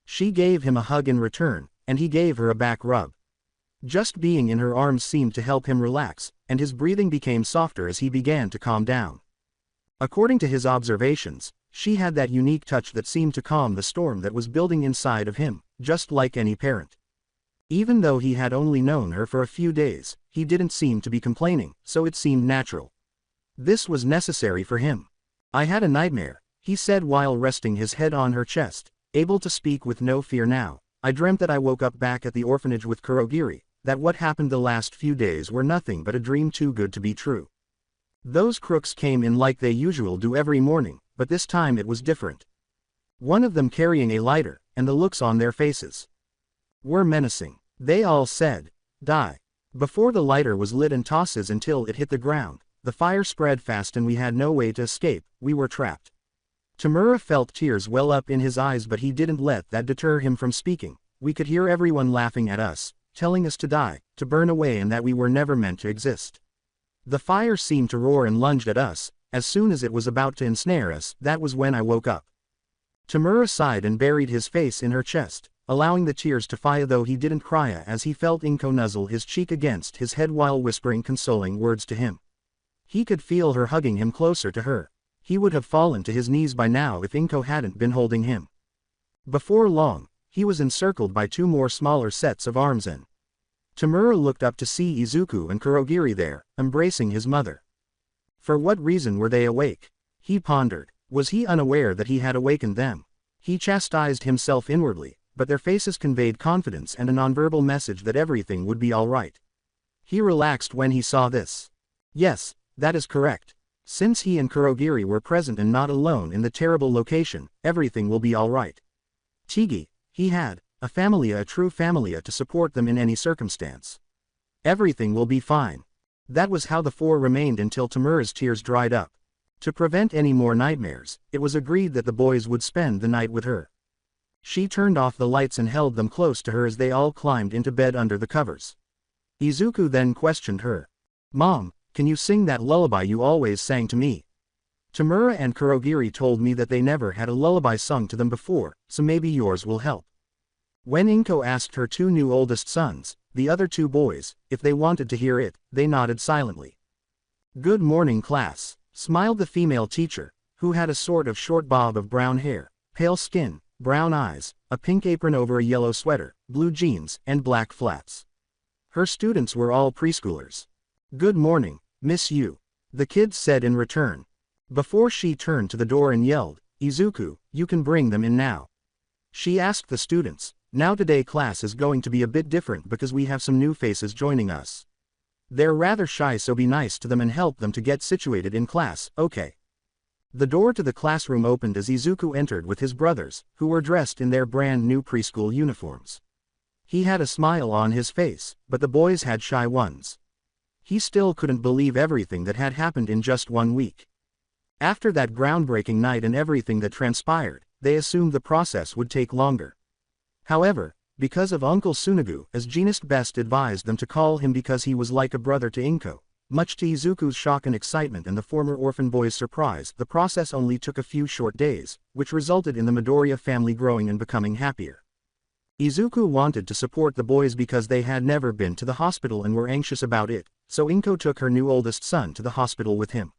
She gave him a hug in return, and he gave her a back rub. Just being in her arms seemed to help him relax, and his breathing became softer as he began to calm down. According to his observations, she had that unique touch that seemed to calm the storm that was building inside of him, just like any parent. Even though he had only known her for a few days, he didn't seem to be complaining, so it seemed natural. This was necessary for him. I had a nightmare, he said while resting his head on her chest, able to speak with no fear now. I dreamt that I woke up back at the orphanage with Kurogiri, that what happened the last few days were nothing but a dream too good to be true. Those crooks came in like they usual do every morning, but this time it was different. One of them carrying a lighter, and the looks on their faces were menacing. They all said, "Die." Before the lighter was lit and tosses until it hit the ground, the fire spread fast and we had no way to escape, we were trapped. Tamura felt tears well up in his eyes, but he didn't let that deter him from speaking. We could hear everyone laughing at us, telling us to die, to burn away, and that we were never meant to exist. The fire seemed to roar and lunged at us. As soon as it was about to ensnare us, that was when I woke up. Tamura sighed and buried his face in her chest, allowing the tears to fall, though he didn't cry as he felt Inko nuzzle his cheek against his head while whispering consoling words to him. He could feel her hugging him closer to her. He would have fallen to his knees by now if Inko hadn't been holding him. Before long, he was encircled by two more smaller sets of arms and Tamura looked up to see Izuku and Kurogiri there, embracing his mother. For what reason were they awake? He pondered. Was he unaware that he had awakened them? He chastised himself inwardly, but their faces conveyed confidence and a nonverbal message that everything would be all right. He relaxed when he saw this. Yes, that is correct. Since he and Kurogiri were present and not alone in the terrible location, everything will be all right. Tigi, he had a familia, a true familia to support them in any circumstance. Everything will be fine. That was how the four remained until Tamura's tears dried up. To prevent any more nightmares, it was agreed that the boys would spend the night with her. She turned off the lights and held them close to her as they all climbed into bed under the covers. Izuku then questioned her. "Mom, can you sing that lullaby you always sang to me?" Tamura and Kurogiri told me that they never had a lullaby sung to them before, so maybe yours will help. When Inko asked her two new oldest sons, the other two boys, if they wanted to hear it, they nodded silently. "Good morning, class," smiled the female teacher, who had a sort of short bob of brown hair, pale skin, brown eyes, a pink apron over a yellow sweater, blue jeans, and black flats. Her students were all preschoolers. "Good morning, Miss Yu," the kids said in return. Before she turned to the door and yelled, "Izuku, you can bring them in now." She asked the students, "Now today class is going to be a bit different because we have some new faces joining us. They're rather shy, so be nice to them and help them to get situated in class, okay?" The door to the classroom opened as Izuku entered with his brothers, who were dressed in their brand new preschool uniforms. He had a smile on his face, but the boys had shy ones. He still couldn't believe everything that had happened in just 1 week. After that groundbreaking night and everything that transpired, they assumed the process would take longer. However, because of Uncle Tsunagu, as Genist best advised them to call him because he was like a brother to Inko, much to Izuku's shock and excitement and the former orphan boy's surprise, the process only took a few short days, which resulted in the Midoriya family growing and becoming happier. Izuku wanted to support the boys because they had never been to the hospital and were anxious about it, so Inko took her new oldest son to the hospital with him.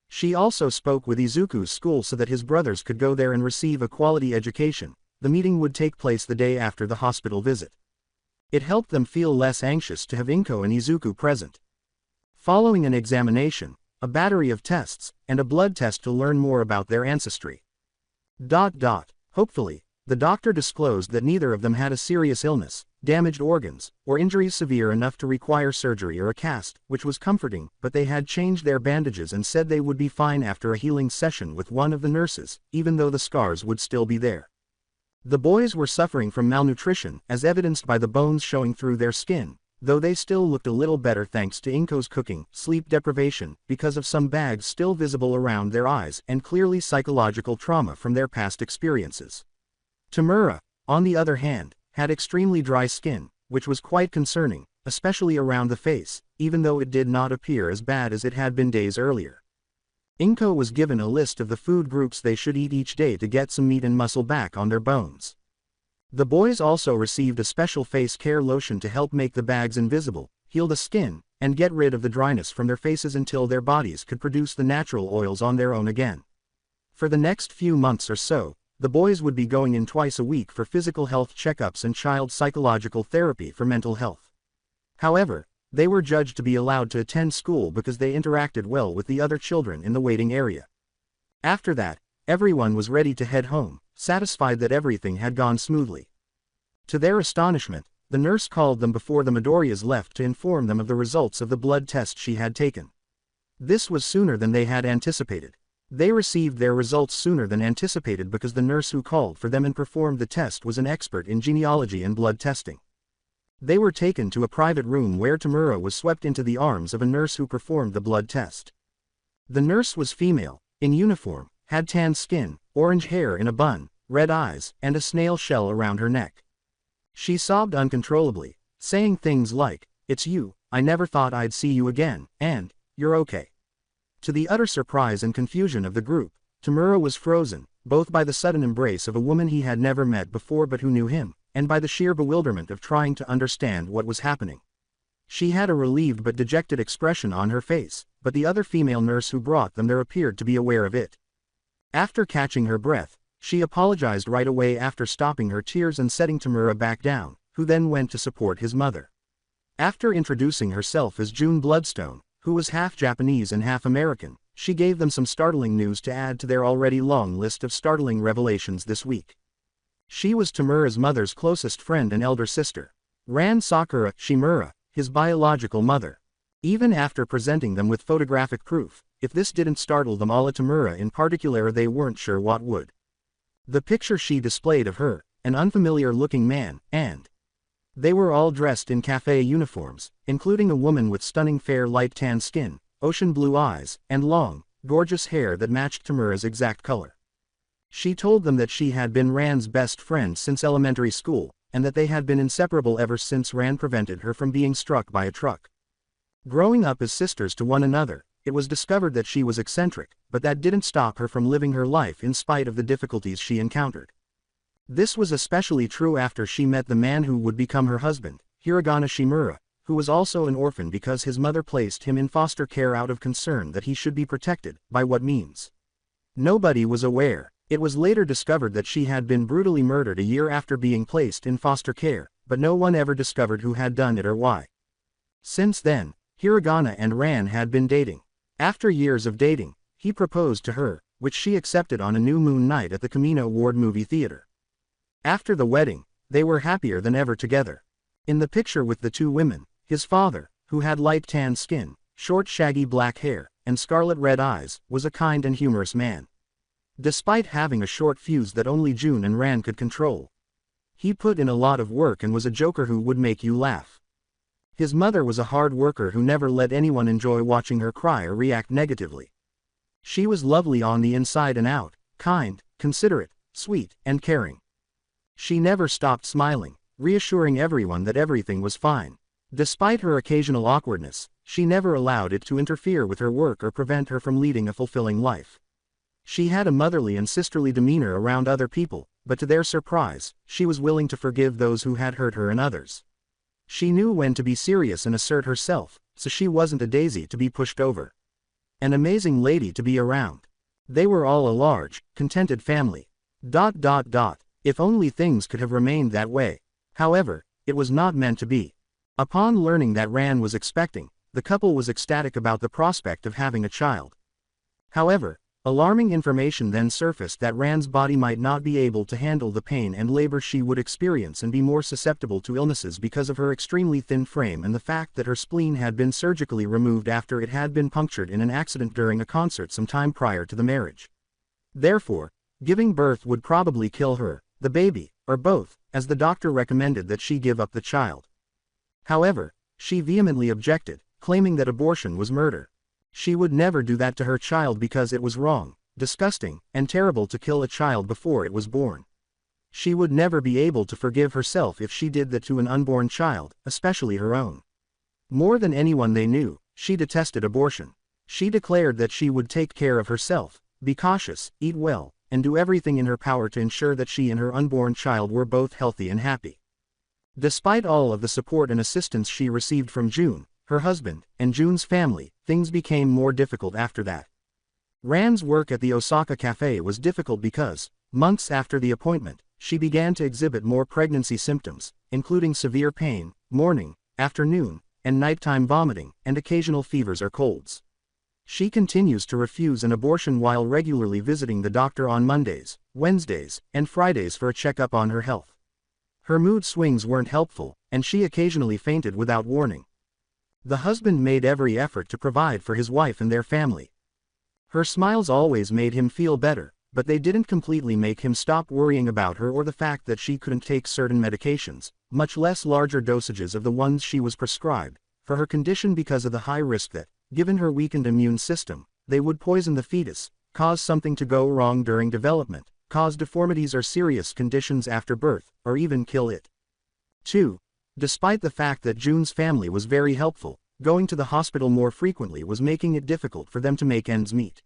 She also spoke with Izuku's school so that his brothers could go there and receive a quality education. The meeting would take place the day after the hospital visit. It helped them feel less anxious to have Inko and Izuku present. Following an examination, a battery of tests, and a blood test to learn more about their ancestry. Hopefully, the doctor disclosed that neither of them had a serious illness, damaged organs, or injuries severe enough to require surgery or a cast, which was comforting, but they had changed their bandages and said they would be fine after a healing session with one of the nurses, even though the scars would still be there. The boys were suffering from malnutrition, as evidenced by the bones showing through their skin, though they still looked a little better thanks to Inko's cooking, sleep deprivation, because of some bags still visible around their eyes, and clearly psychological trauma from their past experiences. Tamura, on the other hand, had extremely dry skin, which was quite concerning, especially around the face, even though it did not appear as bad as it had been days earlier. Inko was given a list of the food groups they should eat each day to get some meat and muscle back on their bones. The boys also received a special face care lotion to help make the bags invisible, heal the skin, and get rid of the dryness from their faces until their bodies could produce the natural oils on their own again. For the next few months or so, the boys would be going in twice a week for physical health checkups and child psychological therapy for mental health. However, They were judged to be allowed to attend school because they interacted well with the other children in the waiting area. After that, everyone was ready to head home, satisfied that everything had gone smoothly. To their astonishment, the nurse called them before the Midoriyas left to inform them of the results of the blood test she had taken. This was sooner than they had anticipated. They received their results sooner than anticipated because the nurse who called for them and performed the test was an expert in genealogy and blood testing. They were taken to a private room where Tamura was swept into the arms of a nurse who performed the blood test. The nurse was female, in uniform, had tan skin, orange hair in a bun, red eyes, and a snail shell around her neck. She sobbed uncontrollably, saying things like, "It's you, I never thought I'd see you again," and, "You're okay." To the utter surprise and confusion of the group, Tamura was frozen, both by the sudden embrace of a woman he had never met before but who knew him, and by the sheer bewilderment of trying to understand what was happening. She had a relieved but dejected expression on her face, but the other female nurse who brought them there appeared to be aware of it. After catching her breath, she apologized right away after stopping her tears and setting Tamura back down, who then went to support his mother. After introducing herself as June Bloodstone, who was half Japanese and half American, she gave them some startling news to add to their already long list of startling revelations this week. She was Tamura's mother's closest friend and elder sister, Ran Sakura Shimura, his biological mother. Even after presenting them with photographic proof, if this didn't startle them all, Tamura in particular, they weren't sure what would. The picture she displayed of her, an unfamiliar-looking man, and they were all dressed in cafe uniforms, including a woman with stunning fair light tan skin, ocean blue eyes, and long, gorgeous hair that matched Tamura's exact color. She told them that she had been Ran's best friend since elementary school, and that they had been inseparable ever since Ran prevented her from being struck by a truck. Growing up as sisters to one another, it was discovered that she was eccentric, but that didn't stop her from living her life in spite of the difficulties she encountered. This was especially true after she met the man who would become her husband, Hiragana Shimura, who was also an orphan because his mother placed him in foster care out of concern that he should be protected. By what means? Nobody was aware. It was later discovered that she had been brutally murdered a year after being placed in foster care, but no one ever discovered who had done it or why. Since then, Hiragana and Ran had been dating. After years of dating, he proposed to her, which she accepted on a new moon night at the Camino Ward movie theater. After the wedding, they were happier than ever together. In the picture with the two women, his father, who had light tan skin, short shaggy black hair, and scarlet red eyes, was a kind and humorous man. Despite having a short fuse that only June and Ran could control, he put in a lot of work and was a joker who would make you laugh. His mother was a hard worker who never let anyone enjoy watching her cry or react negatively. She was lovely on the inside and out, kind, considerate, sweet, and caring. She never stopped smiling, reassuring everyone that everything was fine. Despite her occasional awkwardness, she never allowed it to interfere with her work or prevent her from leading a fulfilling life. She had a motherly and sisterly demeanor around other people, but to their surprise, she was willing to forgive those who had hurt her and others. She knew when to be serious and assert herself, so she wasn't a daisy to be pushed over. An amazing lady to be around. They were all a large, contented family. If only things could have remained that way. However, it was not meant to be. Upon learning that Ran was expecting, the couple was ecstatic about the prospect of having a child. However, alarming information then surfaced that Ran's body might not be able to handle the pain and labor she would experience and be more susceptible to illnesses because of her extremely thin frame and the fact that her spleen had been surgically removed after it had been punctured in an accident during a concert some time prior to the marriage. Therefore, giving birth would probably kill her, the baby, or both, as the doctor recommended that she give up the child. However, she vehemently objected, claiming that abortion was murder. She would never do that to her child because it was wrong, disgusting, and terrible to kill a child before it was born. She would never be able to forgive herself if she did that to an unborn child, especially her own. More than anyone they knew, she detested abortion. She declared that she would take care of herself, be cautious, eat well, and do everything in her power to ensure that she and her unborn child were both healthy and happy. Despite all of the support and assistance she received from June, her husband, and June's family, things became more difficult after that. Ran's work at the Osaka cafe was difficult because, months after the appointment, she began to exhibit more pregnancy symptoms, including severe pain, morning, afternoon, and nighttime vomiting, and occasional fevers or colds. She continues to refuse an abortion while regularly visiting the doctor on Mondays, Wednesdays, and Fridays for a checkup on her health. Her mood swings weren't helpful, and she occasionally fainted without warning. The husband made every effort to provide for his wife and their family. Her smiles always made him feel better, but they didn't completely make him stop worrying about her or the fact that she couldn't take certain medications, much less larger dosages of the ones she was prescribed, for her condition because of the high risk that, given her weakened immune system, they would poison the fetus, cause something to go wrong during development, cause deformities or serious conditions after birth, or even kill it. 2. Despite the fact that June's family was very helpful, going to the hospital more frequently was making it difficult for them to make ends meet.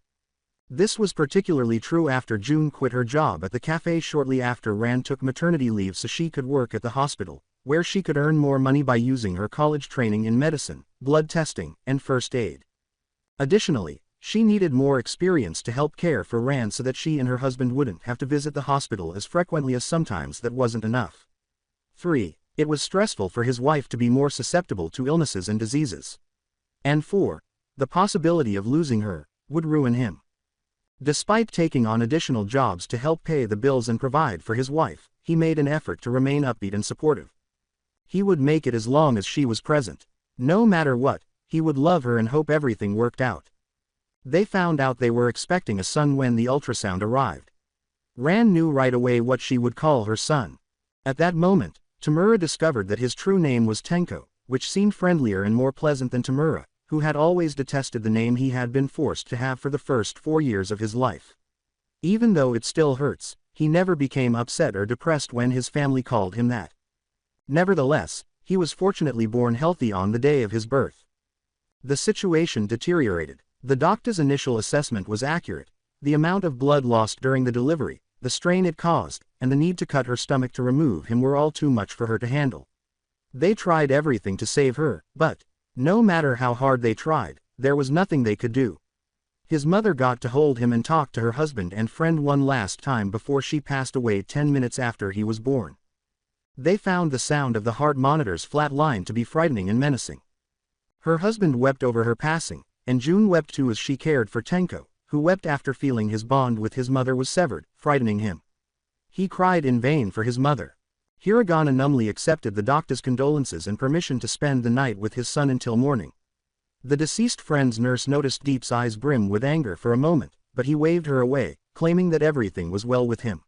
This was particularly true after June quit her job at the cafe shortly after Ran took maternity leave so she could work at the hospital, where she could earn more money by using her college training in medicine, blood testing, and first aid. Additionally, she needed more experience to help care for Ran so that she and her husband wouldn't have to visit the hospital as frequently as sometimes that wasn't enough. 3. It was stressful for his wife to be more susceptible to illnesses and diseases. And 4. The possibility of losing her would ruin him. Despite taking on additional jobs to help pay the bills and provide for his wife, he made an effort to remain upbeat and supportive. He would make it as long as she was present. No matter what, he would love her and hope everything worked out. They found out they were expecting a son when the ultrasound arrived. Ran knew right away what she would call her son. At that moment, Tamura discovered that his true name was Tenko, which seemed friendlier and more pleasant than Tamura, who had always detested the name he had been forced to have for the first 4 years of his life. Even though it still hurts, he never became upset or depressed when his family called him that. Nevertheless, he was fortunately born healthy on the day of his birth. The situation deteriorated. The doctor's initial assessment was accurate. The amount of blood lost during the delivery, the strain it caused, and the need to cut her stomach to remove him were all too much for her to handle. They tried everything to save her, but, no matter how hard they tried, there was nothing they could do. His mother got to hold him and talk to her husband and friend one last time before she passed away 10 minutes after he was born. They found the sound of the heart monitor's flat line to be frightening and menacing. Her husband wept over her passing, and June wept too as she cared for Tenko, who wept after feeling his bond with his mother was severed, frightening him. He cried in vain for his mother. Hiragana numbly accepted the doctor's condolences and permission to spend the night with his son until morning. The deceased friend's nurse noticed Deep's eyes brim with anger for a moment, but he waved her away, claiming that everything was well with him.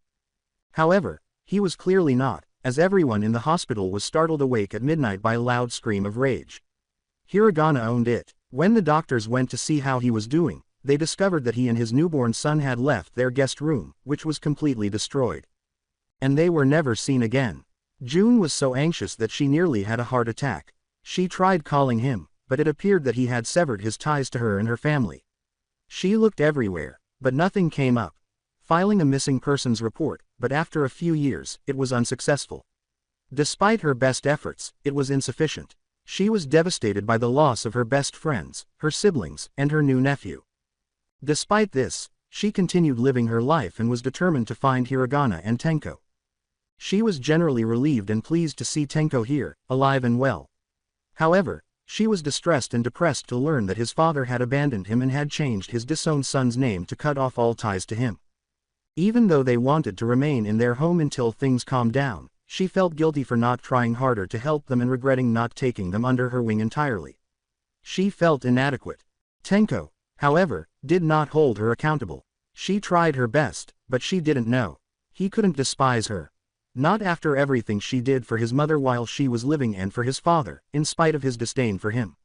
However, he was clearly not, as everyone in the hospital was startled awake at midnight by a loud scream of rage. Hiragana owned it. When the doctors went to see how he was doing, they discovered that he and his newborn son had left their guest room, which was completely destroyed. And they were never seen again. June was so anxious that she nearly had a heart attack. She tried calling him, but it appeared that he had severed his ties to her and her family. She looked everywhere, but nothing came up. Filing a missing persons report, but after a few years, it was unsuccessful. Despite her best efforts, it was insufficient. She was devastated by the loss of her best friends, her siblings, and her new nephew. Despite this, she continued living her life and was determined to find Hiragana and Tenko. She was generally relieved and pleased to see Tenko here, alive and well. However, she was distressed and depressed to learn that his father had abandoned him and had changed his disowned son's name to cut off all ties to him. Even though they wanted to remain in their home until things calmed down, she felt guilty for not trying harder to help them and regretting not taking them under her wing entirely. She felt inadequate. Tenko, however, did not hold her accountable. She tried her best, but she didn't know. He couldn't despise her. Not after everything she did for his mother while she was living and for his father, in spite of his disdain for him.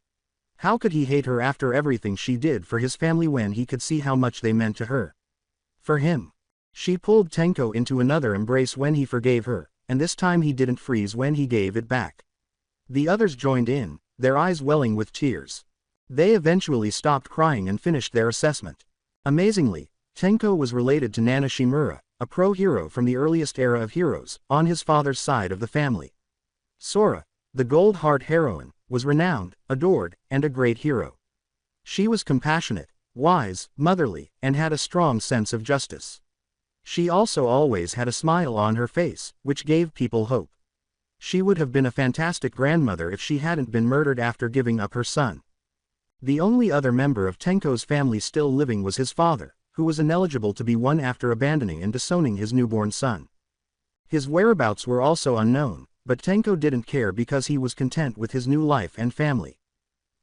How could he hate her after everything she did for his family when he could see how much they meant to her? For him. She pulled Tenko into another embrace when he forgave her, and this time he didn't freeze when he gave it back. The others joined in, their eyes welling with tears. They eventually stopped crying and finished their assessment. Amazingly, Tenko was related to Nana Shimura, a pro-hero from the earliest era of heroes, on his father's side of the family. Sora, the Gold Heart heroine, was renowned, adored, and a great hero. She was compassionate, wise, motherly, and had a strong sense of justice. She also always had a smile on her face, which gave people hope. She would have been a fantastic grandmother if she hadn't been murdered after giving up her son. The only other member of Tenko's family still living was his father, who was ineligible to be one after abandoning and disowning his newborn son. His whereabouts were also unknown, but Tenko didn't care because he was content with his new life and family.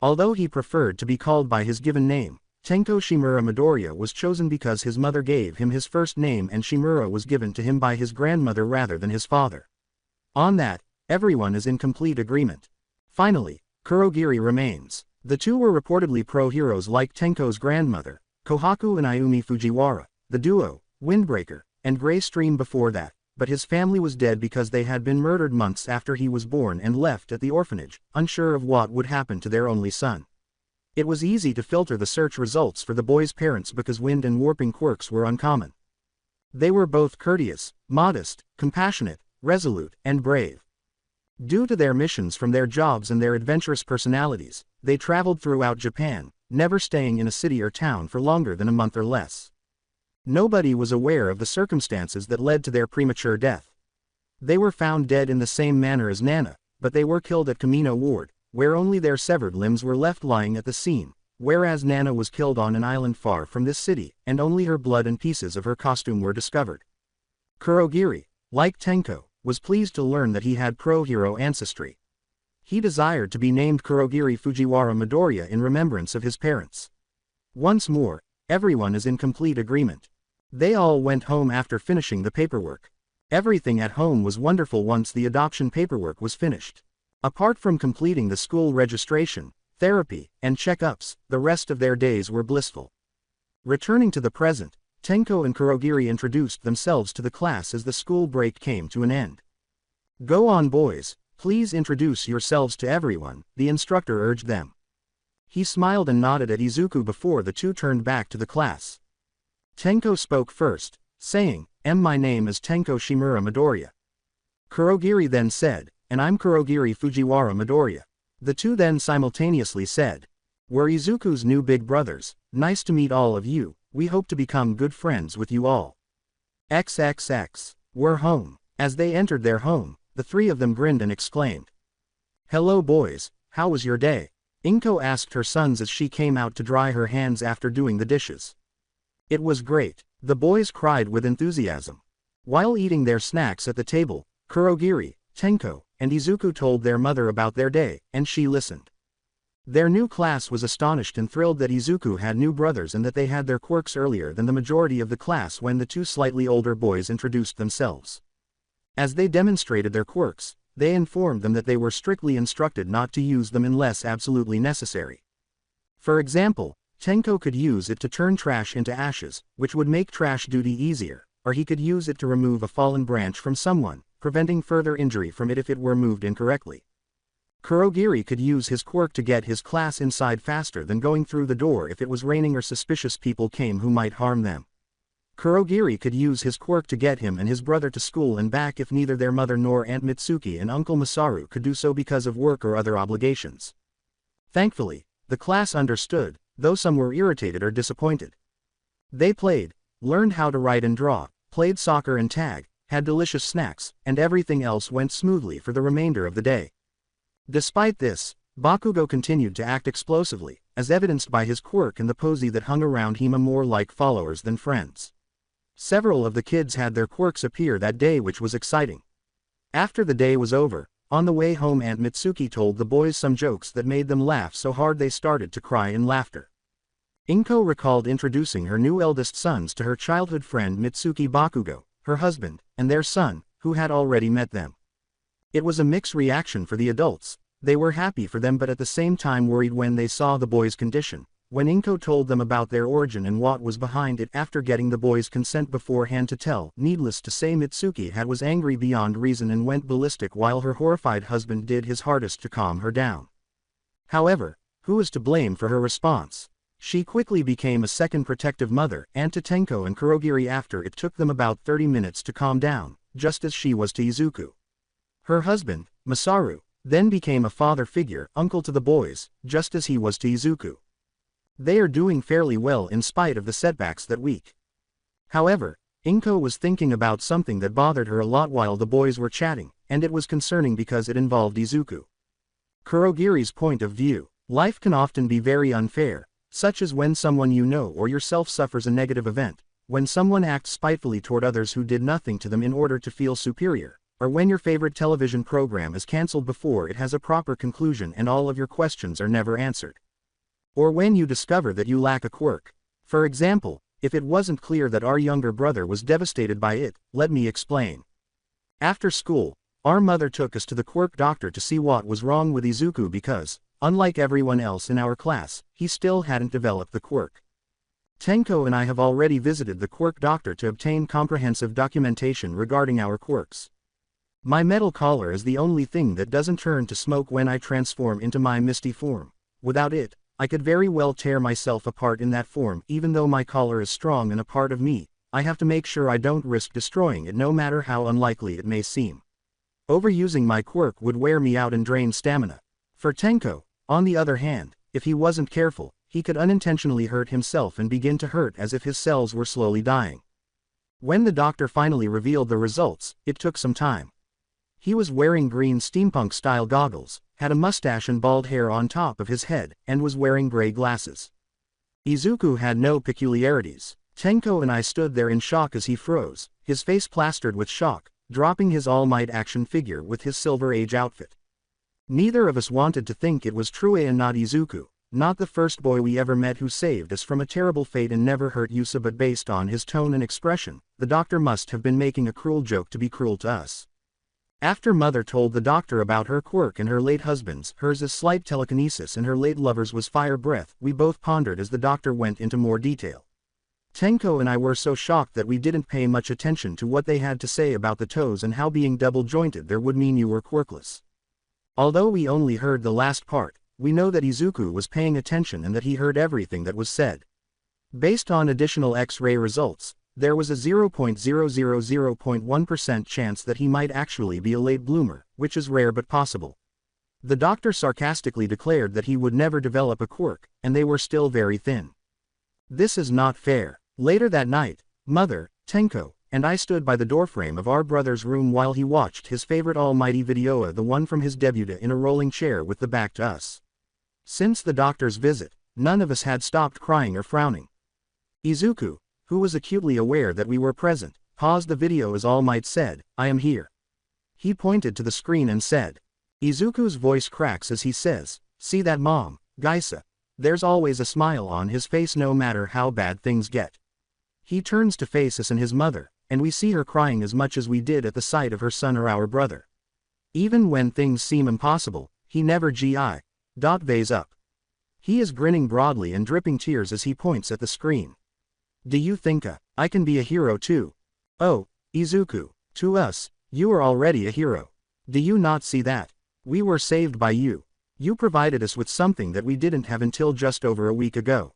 Although he preferred to be called by his given name, Tenko Shimura Midoriya was chosen because his mother gave him his first name and Shimura was given to him by his grandmother rather than his father. On that, everyone is in complete agreement. Finally, Kurogiri remains. The two were reportedly pro-heroes like Tenko's grandmother, Kohaku and Ayumi Fujiwara, the duo, Windbreaker, and Grey Stream before that, but his family was dead because they had been murdered months after he was born and left at the orphanage, unsure of what would happen to their only son. It was easy to filter the search results for the boy's parents because wind and warping quirks were uncommon. They were both courteous, modest, compassionate, resolute, and brave. Due to their missions from their jobs and their adventurous personalities, they traveled throughout Japan, never staying in a city or town for longer than a month or less. Nobody was aware of the circumstances that led to their premature death. They were found dead in the same manner as Nana, but they were killed at Kamino Ward, where only their severed limbs were left lying at the scene, whereas Nana was killed on an island far from this city, and only her blood and pieces of her costume were discovered. Kurogiri, like Tenko, was pleased to learn that he had pro-hero ancestry. He desired to be named Kurogiri Fujiwara Midoriya in remembrance of his parents. Once more, everyone is in complete agreement. They all went home after finishing the paperwork. Everything at home was wonderful once the adoption paperwork was finished. Apart from completing the school registration, therapy, and checkups, the rest of their days were blissful. Returning to the present, Tenko and Kurogiri introduced themselves to the class as the school break came to an end. "Go on, boys, please introduce yourselves to everyone," the instructor urged them. He smiled and nodded at Izuku before the two turned back to the class. Tenko spoke first, saying, "My name is Tenko Shimura Midoriya." Kurogiri then said, "And I'm Kurogiri Fujiwara Midoriya." The two then simultaneously said, "We're Izuku's new big brothers, nice to meet all of you, we hope to become good friends with you all. XXX, we're home." As they entered their home, the three of them grinned and exclaimed, "Hello boys, how was your day?" Inko asked her sons as she came out to dry her hands after doing the dishes. "It was great," the boys cried with enthusiasm. While eating their snacks at the table, Kurogiri, Tenko, and Izuku told their mother about their day, and she listened. Their new class was astonished and thrilled that Izuku had new brothers and that they had their quirks earlier than the majority of the class when the two slightly older boys introduced themselves. As they demonstrated their quirks, they informed them that they were strictly instructed not to use them unless absolutely necessary. For example, Tenko could use it to turn trash into ashes, which would make trash duty easier, or he could use it to remove a fallen branch from someone, preventing further injury from it if it were moved incorrectly. Kurogiri could use his quirk to get his class inside faster than going through the door if it was raining or suspicious people came who might harm them. Kurogiri could use his quirk to get him and his brother to school and back if neither their mother nor Aunt Mitsuki and Uncle Masaru could do so because of work or other obligations. Thankfully, the class understood, though some were irritated or disappointed. They played, learned how to write and draw, played soccer and tag, had delicious snacks, and everything else went smoothly for the remainder of the day. Despite this, Bakugo continued to act explosively, as evidenced by his quirk and the posy that hung around Hima more like followers than friends. Several of the kids had their quirks appear that day, which was exciting. After the day was over, on the way home Aunt Mitsuki told the boys some jokes that made them laugh so hard they started to cry in laughter. Inko recalled introducing her new eldest sons to her childhood friend Mitsuki Bakugo, her husband, and their son, who had already met them. It was a mixed reaction for the adults. They were happy for them but at the same time worried when they saw the boys' condition. When Inko told them about their origin and what was behind it after getting the boys' consent beforehand to tell, needless to say Mitsuki was angry beyond reason and went ballistic while her horrified husband did his hardest to calm her down. However, who is to blame for her response? She quickly became a second protective mother and to Tenko and Kurogiri after it took them about 30 minutes to calm down, just as she was to Izuku. Her husband, Masaru, then became a father figure, uncle to the boys, just as he was to Izuku. They are doing fairly well in spite of the setbacks that week. However, Inko was thinking about something that bothered her a lot while the boys were chatting, and it was concerning because it involved Izuku. Kurogiri's point of view. Life can often be very unfair, such as when someone you know or yourself suffers a negative event, when someone acts spitefully toward others who did nothing to them in order to feel superior, or when your favorite television program is cancelled before it has a proper conclusion and all of your questions are never answered. Or when you discover that you lack a quirk. For example, if it wasn't clear that our younger brother was devastated by it, let me explain. After school, our mother took us to the quirk doctor to see what was wrong with Izuku because, unlike everyone else in our class, he still hadn't developed the quirk. Tenko and I have already visited the quirk doctor to obtain comprehensive documentation regarding our quirks. My metal collar is the only thing that doesn't turn to smoke when I transform into my misty form. Without it, I could very well tear myself apart in that form. Even though my collar is strong and a part of me, I have to make sure I don't risk destroying it no matter how unlikely it may seem. Overusing my quirk would wear me out and drain stamina. For Tenko, on the other hand, if he wasn't careful, he could unintentionally hurt himself and begin to hurt as if his cells were slowly dying. When the doctor finally revealed the results, it took some time. He was wearing green steampunk-style goggles, had a mustache and bald hair on top of his head, and was wearing gray glasses. Izuku had no peculiarities. Tenko and I stood there in shock as he froze, his face plastered with shock, dropping his All Might action figure with his Silver Age outfit. Neither of us wanted to think it was True and not Izuku, not the first boy we ever met who saved us from a terrible fate and never hurt Yusa, but based on his tone and expression, the doctor must have been making a cruel joke to be cruel to us. After Mother told the doctor about her quirk and her late husband's, hers is slight telekinesis and her late lover's was fire breath, we both pondered as the doctor went into more detail. Tenko and I were so shocked that we didn't pay much attention to what they had to say about the toes and how being double-jointed there would mean you were quirkless. Although we only heard the last part, we know that Izuku was paying attention and that he heard everything that was said. Based on additional X-ray results, there was a 0.000.1% chance that he might actually be a late bloomer, which is rare but possible. The doctor sarcastically declared that he would never develop a quirk, and they were still very thin. This is not fair. Later that night, Mother, Tenko, and I stood by the doorframe of our brother's room while he watched his favorite almighty video, the one from his debut, in a rolling chair with the back to us. Since the doctor's visit, none of us had stopped crying or frowning. Izuku, who was acutely aware that we were present, paused the video as All Might said, "I am here." He pointed to the screen and said. Izuku's voice cracks as he says, "See that, Mom, Gaisa?" There's always a smile on his face no matter how bad things get. He turns to face us and his mother, and we see her crying as much as we did at the sight of her son or our brother. Even when things seem impossible, he never gives up. He is grinning broadly and dripping tears as he points at the screen. Do you think I can be a hero too? Oh, Izuku, to us, you are already a hero. Do you not see that? We were saved by you. You provided us with something that we didn't have until just over a week ago.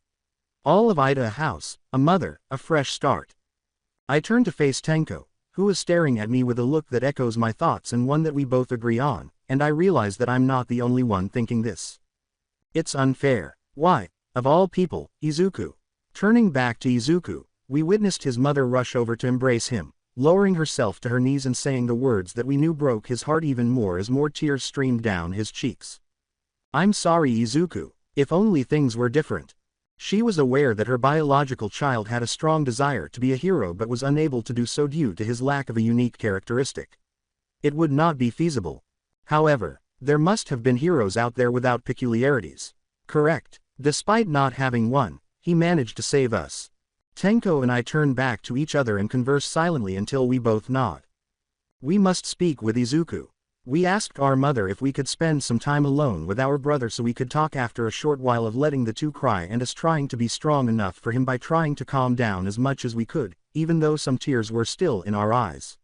All of Ida, a house, a mother, a fresh start. I turn to face Tenko, who is staring at me with a look that echoes my thoughts and one that we both agree on, and I realize that I'm not the only one thinking this. It's unfair. Why, of all people, Izuku? Turning back to Izuku, we witnessed his mother rush over to embrace him, lowering herself to her knees and saying the words that we knew broke his heart even more as more tears streamed down his cheeks. I'm sorry, Izuku. If only things were different. She was aware that her biological child had a strong desire to be a hero but was unable to do so due to his lack of a unique characteristic. It would not be feasible. However, there must have been heroes out there without peculiarities. Correct. Despite not having one, he managed to save us. Tenko and I turn back to each other and converse silently until we both nod. We must speak with Izuku. We asked our mother if we could spend some time alone with our brother so we could talk after a short while of letting the two cry and us trying to be strong enough for him by trying to calm down as much as we could, even though some tears were still in our eyes.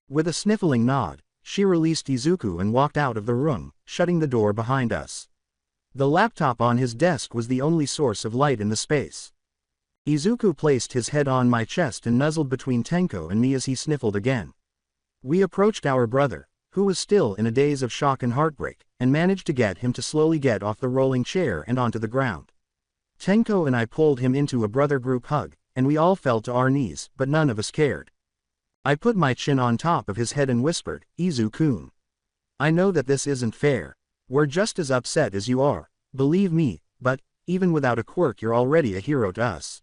With a sniffling nod, she released Izuku and walked out of the room, shutting the door behind us. The laptop on his desk was the only source of light in the space. Izuku placed his head on my chest and nuzzled between Tenko and me as he sniffled again. We approached our brother, who was still in a daze of shock and heartbreak, and managed to get him to slowly get off the rolling chair and onto the ground. Tenko and I pulled him into a brother group hug, and we all fell to our knees, but none of us cared. I put my chin on top of his head and whispered, "Izu-kun. I know that this isn't fair. We're just as upset as you are, believe me, but, even without a quirk you're already a hero to us."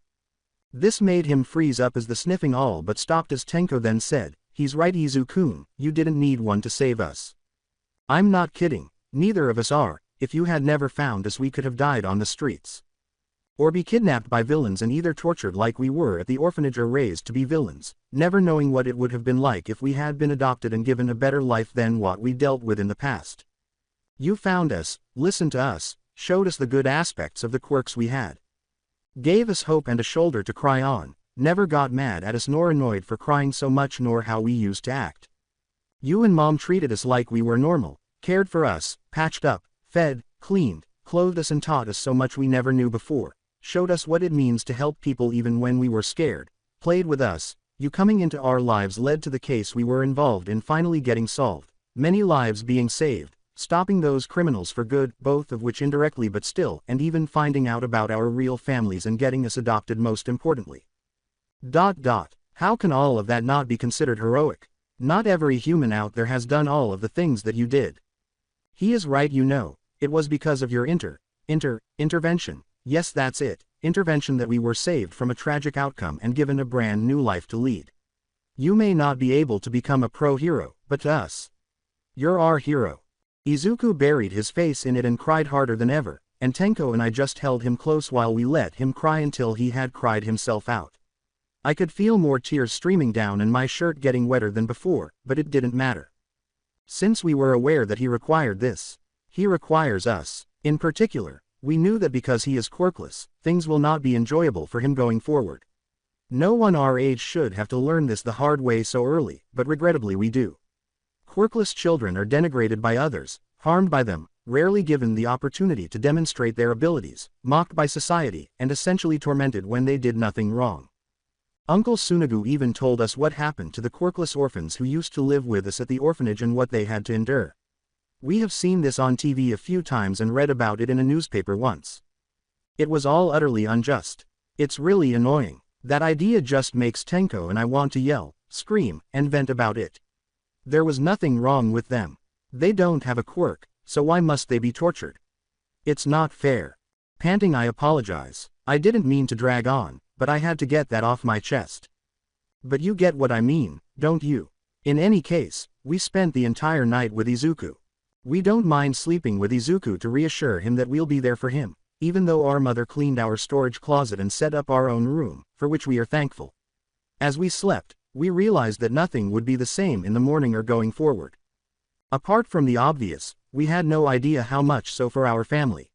This made him freeze up as the sniffing all but stopped as Tenko then said, "He's right Izu-kun, you didn't need one to save us." "I'm not kidding, neither of us are. If you had never found us we could have died on the streets. Or be kidnapped by villains and either tortured like we were at the orphanage or raised to be villains, never knowing what it would have been like if we had been adopted and given a better life than what we dealt with in the past. You found us, listened to us, showed us the good aspects of the quirks we had. Gave us hope and a shoulder to cry on, never got mad at us nor annoyed for crying so much nor how we used to act. You and Mom treated us like we were normal, cared for us, patched up, fed, cleaned, clothed us and taught us so much we never knew before. Showed us what it means to help people even when we were scared, played with us. You coming into our lives led to the case we were involved in finally getting solved, many lives being saved, stopping those criminals for good, both of which indirectly but still, and even finding out about our real families and getting us adopted most importantly. How can all of that not be considered heroic? Not every human out there has done all of the things that you did. He is right, you know, it was because of your intervention. Yes, that's it, intervention that we were saved from a tragic outcome and given a brand new life to lead. You may not be able to become a pro-hero, but to us, you're our hero." Izuku buried his face in it and cried harder than ever, and Tenko and I just held him close while we let him cry until he had cried himself out. I could feel more tears streaming down and my shirt getting wetter than before, but it didn't matter. Since we were aware that he required this, he requires us, in particular. We knew that because he is quirkless, things will not be enjoyable for him going forward. No one our age should have to learn this the hard way so early, but regrettably we do. Quirkless children are denigrated by others, harmed by them, rarely given the opportunity to demonstrate their abilities, mocked by society, and essentially tormented when they did nothing wrong. Uncle Tsunagu even told us what happened to the quirkless orphans who used to live with us at the orphanage and what they had to endure. We have seen this on TV a few times and read about it in a newspaper once. It was all utterly unjust. It's really annoying. That idea just makes Tenko and I want to yell, scream, and vent about it. There was nothing wrong with them. They don't have a quirk, so why must they be tortured? It's not fair. Panting, I apologize. I didn't mean to drag on, but I had to get that off my chest. But you get what I mean, don't you? In any case, we spent the entire night with Izuku. We don't mind sleeping with Izuku to reassure him that we'll be there for him, even though our mother cleaned our storage closet and set up our own room, for which we are thankful. As we slept, we realized that nothing would be the same in the morning or going forward. Apart from the obvious, we had no idea how much so for our family.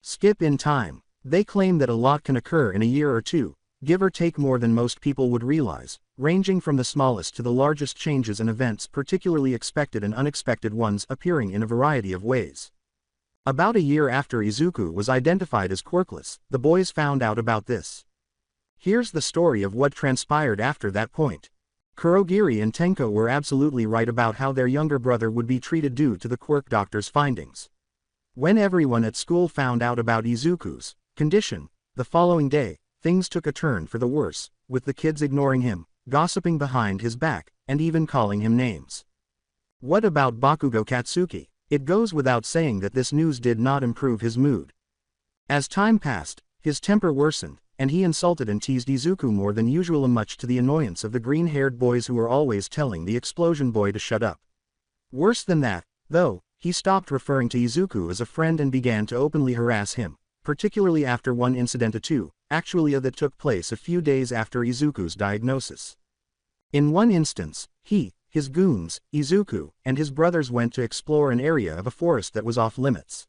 Skip in time. They claim that a lot can occur in a year or two, give or take more than most people would realize, ranging from the smallest to the largest changes and events, particularly expected and unexpected ones, appearing in a variety of ways. About a year after Izuku was identified as quirkless, the boys found out about this. Here's the story of what transpired after that point. Kurogiri and Tenko were absolutely right about how their younger brother would be treated due to the quirk doctor's findings. When everyone at school found out about Izuku's condition, the following day, things took a turn for the worse, with the kids ignoring him, gossiping behind his back, and even calling him names. What about Bakugo Katsuki? It goes without saying that this news did not improve his mood. As time passed, his temper worsened, and he insulted and teased Izuku more than usual, much to the annoyance of the green-haired boys who were always telling the explosion boy to shut up. Worse than that, though, he stopped referring to Izuku as a friend and began to openly harass him, particularly after one incident that took place a few days after Izuku's diagnosis. In one instance, he, his goons, Izuku, and his brothers went to explore an area of a forest that was off limits.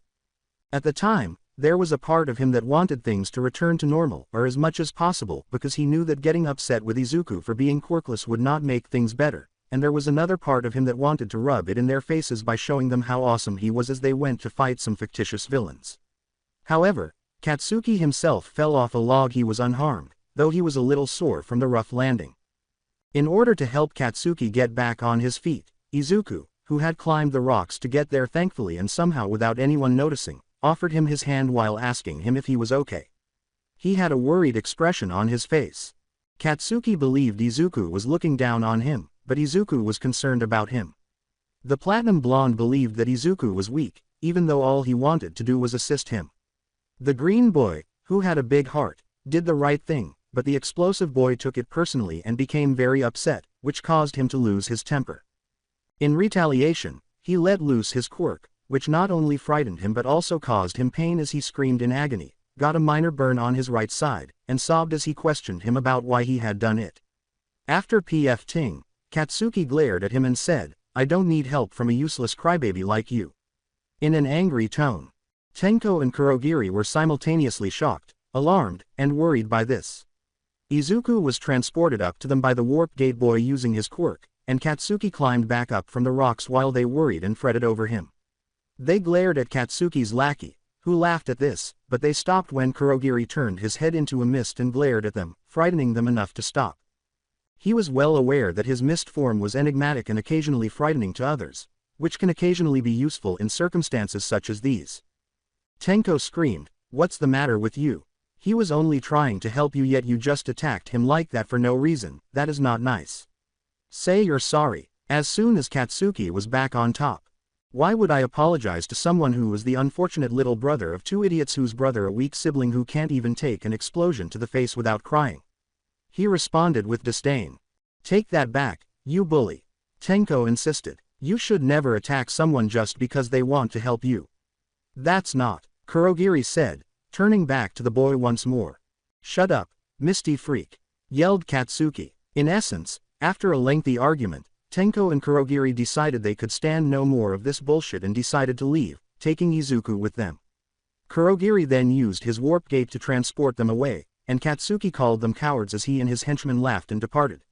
At the time, there was a part of him that wanted things to return to normal or as much as possible because he knew that getting upset with Izuku for being quirkless would not make things better, and there was another part of him that wanted to rub it in their faces by showing them how awesome he was as they went to fight some fictitious villains. However, Katsuki himself fell off a log. He was unharmed, though he was a little sore from the rough landing. In order to help Katsuki get back on his feet, Izuku, who had climbed the rocks to get there thankfully and somehow without anyone noticing, offered him his hand while asking him if he was okay. He had a worried expression on his face. Katsuki believed Izuku was looking down on him, but Izuku was concerned about him. The platinum blonde believed that Izuku was weak, even though all he wanted to do was assist him. The green boy, who had a big heart, did the right thing, but the explosive boy took it personally and became very upset, which caused him to lose his temper. In retaliation, he let loose his quirk, which not only frightened him but also caused him pain as he screamed in agony, got a minor burn on his right side, and sobbed as he questioned him about why he had done it. After Ting, Katsuki glared at him and said, "I don't need help from a useless crybaby like you." In an angry tone. Tenko and Kurogiri were simultaneously shocked, alarmed, and worried by this. Izuku was transported up to them by the warp gate boy using his quirk, and Katsuki climbed back up from the rocks while they worried and fretted over him. They glared at Katsuki's lackey, who laughed at this, but they stopped when Kurogiri turned his head into a mist and glared at them, frightening them enough to stop. He was well aware that his mist form was enigmatic and occasionally frightening to others, which can occasionally be useful in circumstances such as these. Tenko screamed, "What's the matter with you? He was only trying to help you, yet you just attacked him like that for no reason. That is not nice. Say you're sorry." As soon as Katsuki was back on top. "Why would I apologize to someone who was the unfortunate little brother of two idiots whose brother a weak sibling who can't even take an explosion to the face without crying?" He responded with disdain. "Take that back, you bully." Tenko insisted. "You should never attack someone just because they want to help you." "That's not," Kurogiri said, turning back to the boy once more. "Shut up, misty freak," yelled Katsuki. In essence, after a lengthy argument, Tenko and Kurogiri decided they could stand no more of this bullshit and decided to leave, taking Izuku with them. Kurogiri then used his warp gate to transport them away, and Katsuki called them cowards as he and his henchmen laughed and departed.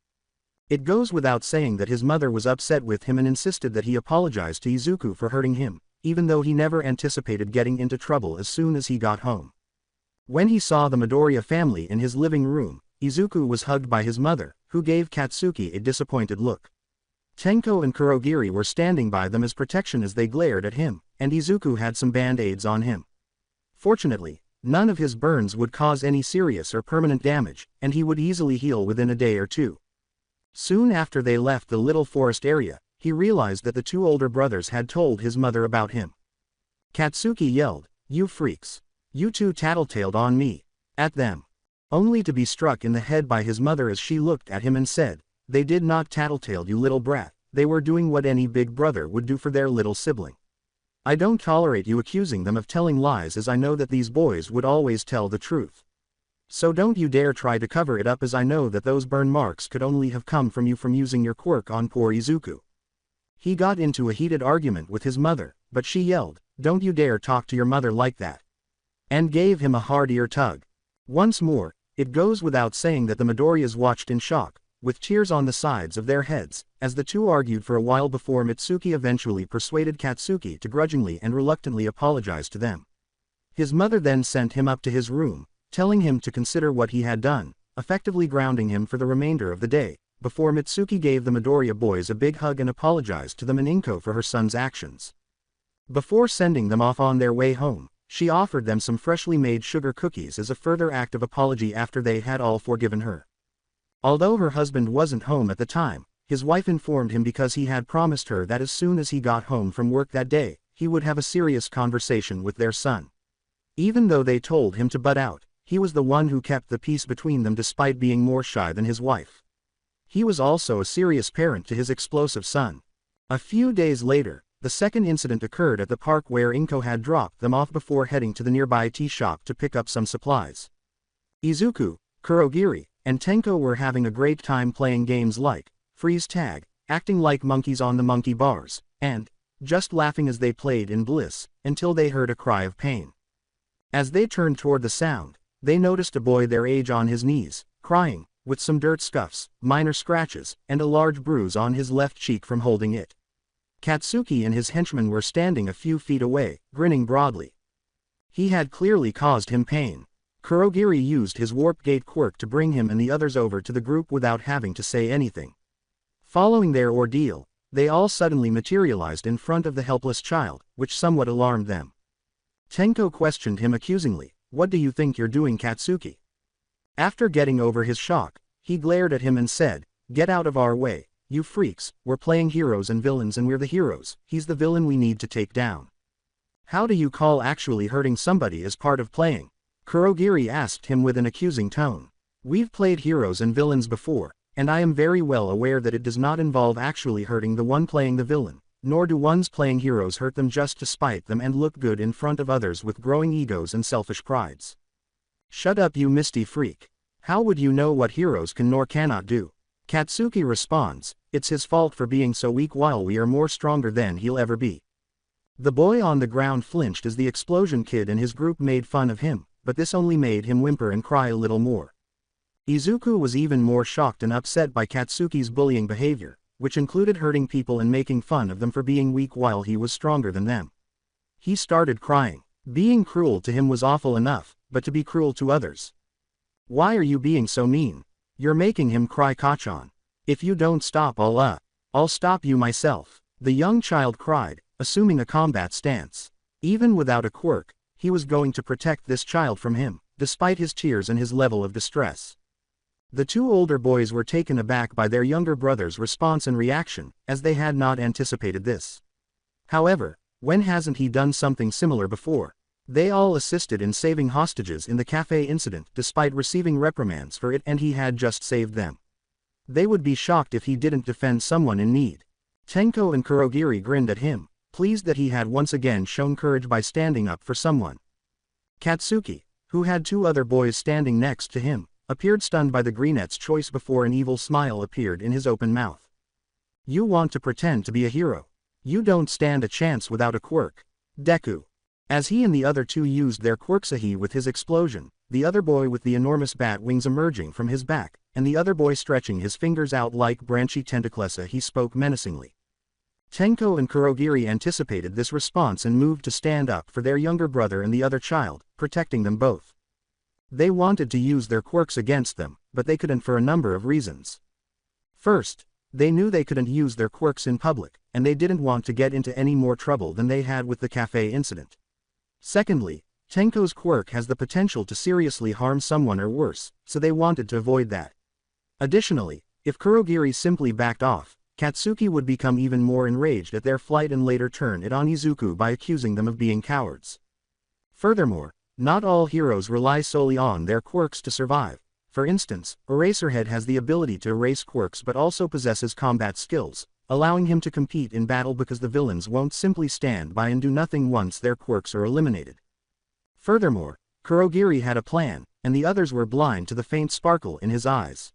It goes without saying that his mother was upset with him and insisted that he apologize to Izuku for hurting him, even though he never anticipated getting into trouble as soon as he got home. When he saw the Midoriya family in his living room, Izuku was hugged by his mother, who gave Katsuki a disappointed look. Tenko and Kurogiri were standing by them as protection as they glared at him, and Izuku had some band-aids on him. Fortunately, none of his burns would cause any serious or permanent damage, and he would easily heal within a day or two. Soon after they left the little forest area, he realized that the two older brothers had told his mother about him. Katsuki yelled, "You freaks! You two tattletaled on me!" at them. Only to be struck in the head by his mother as she looked at him and said, "They did not tattletale, you little brat, they were doing what any big brother would do for their little sibling. I don't tolerate you accusing them of telling lies, as I know that these boys would always tell the truth. So don't you dare try to cover it up, as I know that those burn marks could only have come from you from using your quirk on poor Izuku." He got into a heated argument with his mother, but she yelled, "Don't you dare talk to your mother like that," and gave him a hard ear tug. Once more, it goes without saying that the Midoriyas watched in shock, with tears on the sides of their heads, as the two argued for a while before Mitsuki eventually persuaded Katsuki to grudgingly and reluctantly apologize to them. His mother then sent him up to his room, telling him to consider what he had done, effectively grounding him for the remainder of the day, before Mitsuki gave the Midoriya boys a big hug and apologized to them and Inko for her son's actions. Before sending them off on their way home, she offered them some freshly made sugar cookies as a further act of apology after they had all forgiven her. Although her husband wasn't home at the time, his wife informed him because he had promised her that as soon as he got home from work that day, he would have a serious conversation with their son. Even though they told him to butt out, he was the one who kept the peace between them despite being more shy than his wife. He was also a serious parent to his explosive son. A few days later, the second incident occurred at the park where Inko had dropped them off before heading to the nearby tea shop to pick up some supplies. Izuku, Kurogiri, and Tenko were having a great time playing games like freeze tag, acting like monkeys on the monkey bars, and just laughing as they played in bliss, until they heard a cry of pain. As they turned toward the sound, they noticed a boy their age on his knees, crying, with some dirt scuffs, minor scratches, and a large bruise on his left cheek from holding it. Katsuki and his henchmen were standing a few feet away, grinning broadly. He had clearly caused him pain. Kurogiri used his warp gate quirk to bring him and the others over to the group without having to say anything. Following their ordeal, they all suddenly materialized in front of the helpless child, which somewhat alarmed them. Tenko questioned him accusingly, "What do you think you're doing, Katsuki?" After getting over his shock, He glared at him and said, "Get out of our way, you freaks, we're playing heroes and villains and we're the heroes, he's the villain we need to take down. How do you call actually hurting somebody as part of playing?" Kurogiri asked him with an accusing tone. "We've played heroes and villains before, and I am very well aware that it does not involve actually hurting the one playing the villain, nor do ones playing heroes hurt them just to spite them and look good in front of others with growing egos and selfish prides. Shut up, you misty freak. How would you know what heroes can nor cannot do?" Katsuki responds, "It's his fault for being so weak while we are more stronger than he'll ever be." The boy on the ground flinched as the explosion kid and his group made fun of him, but this only made him whimper and cry a little more. Izuku was even more shocked and upset by Katsuki's bullying behavior, which included hurting people and making fun of them for being weak while he was stronger than them. He started crying. Being cruel to him was awful enough, but to be cruel to others. "Why are you being so mean? You're making him cry, Kachan. If you don't stop, I'll stop you myself," the young child cried, assuming a combat stance. Even without a quirk, he was going to protect this child from him, despite his tears and his level of distress. The two older boys were taken aback by their younger brother's response and reaction, as they had not anticipated this. However, when hasn't he done something similar before? They all assisted in saving hostages in the cafe incident despite receiving reprimands for it, and he had just saved them. They would be shocked if he didn't defend someone in need. Tenko and Kurogiri grinned at him, pleased that he had once again shown courage by standing up for someone. Katsuki, who had two other boys standing next to him, appeared stunned by the Greenette's choice before an evil smile appeared in his open mouth. "You want to pretend to be a hero? You don't stand a chance without a quirk. Deku." As he and the other two used their quirks, he with his explosion, the other boy with the enormous bat wings emerging from his back, and the other boy stretching his fingers out like branchy tentacles, he spoke menacingly. Tenko and Kurogiri anticipated this response and moved to stand up for their younger brother and the other child, protecting them both. They wanted to use their quirks against them, but they couldn't for a number of reasons. First, they knew they couldn't use their quirks in public, and they didn't want to get into any more trouble than they had with the cafe incident. Secondly, Tenko's quirk has the potential to seriously harm someone or worse, so they wanted to avoid that. Additionally, if Kurogiri simply backed off, Katsuki would become even more enraged at their flight and later turn it on Izuku by accusing them of being cowards. Furthermore, not all heroes rely solely on their quirks to survive. For instance, Eraserhead has the ability to erase quirks but also possesses combat skills, allowing him to compete in battle because the villains won't simply stand by and do nothing once their quirks are eliminated. Furthermore, Kurogiri had a plan, and the others were blind to the faint sparkle in his eyes.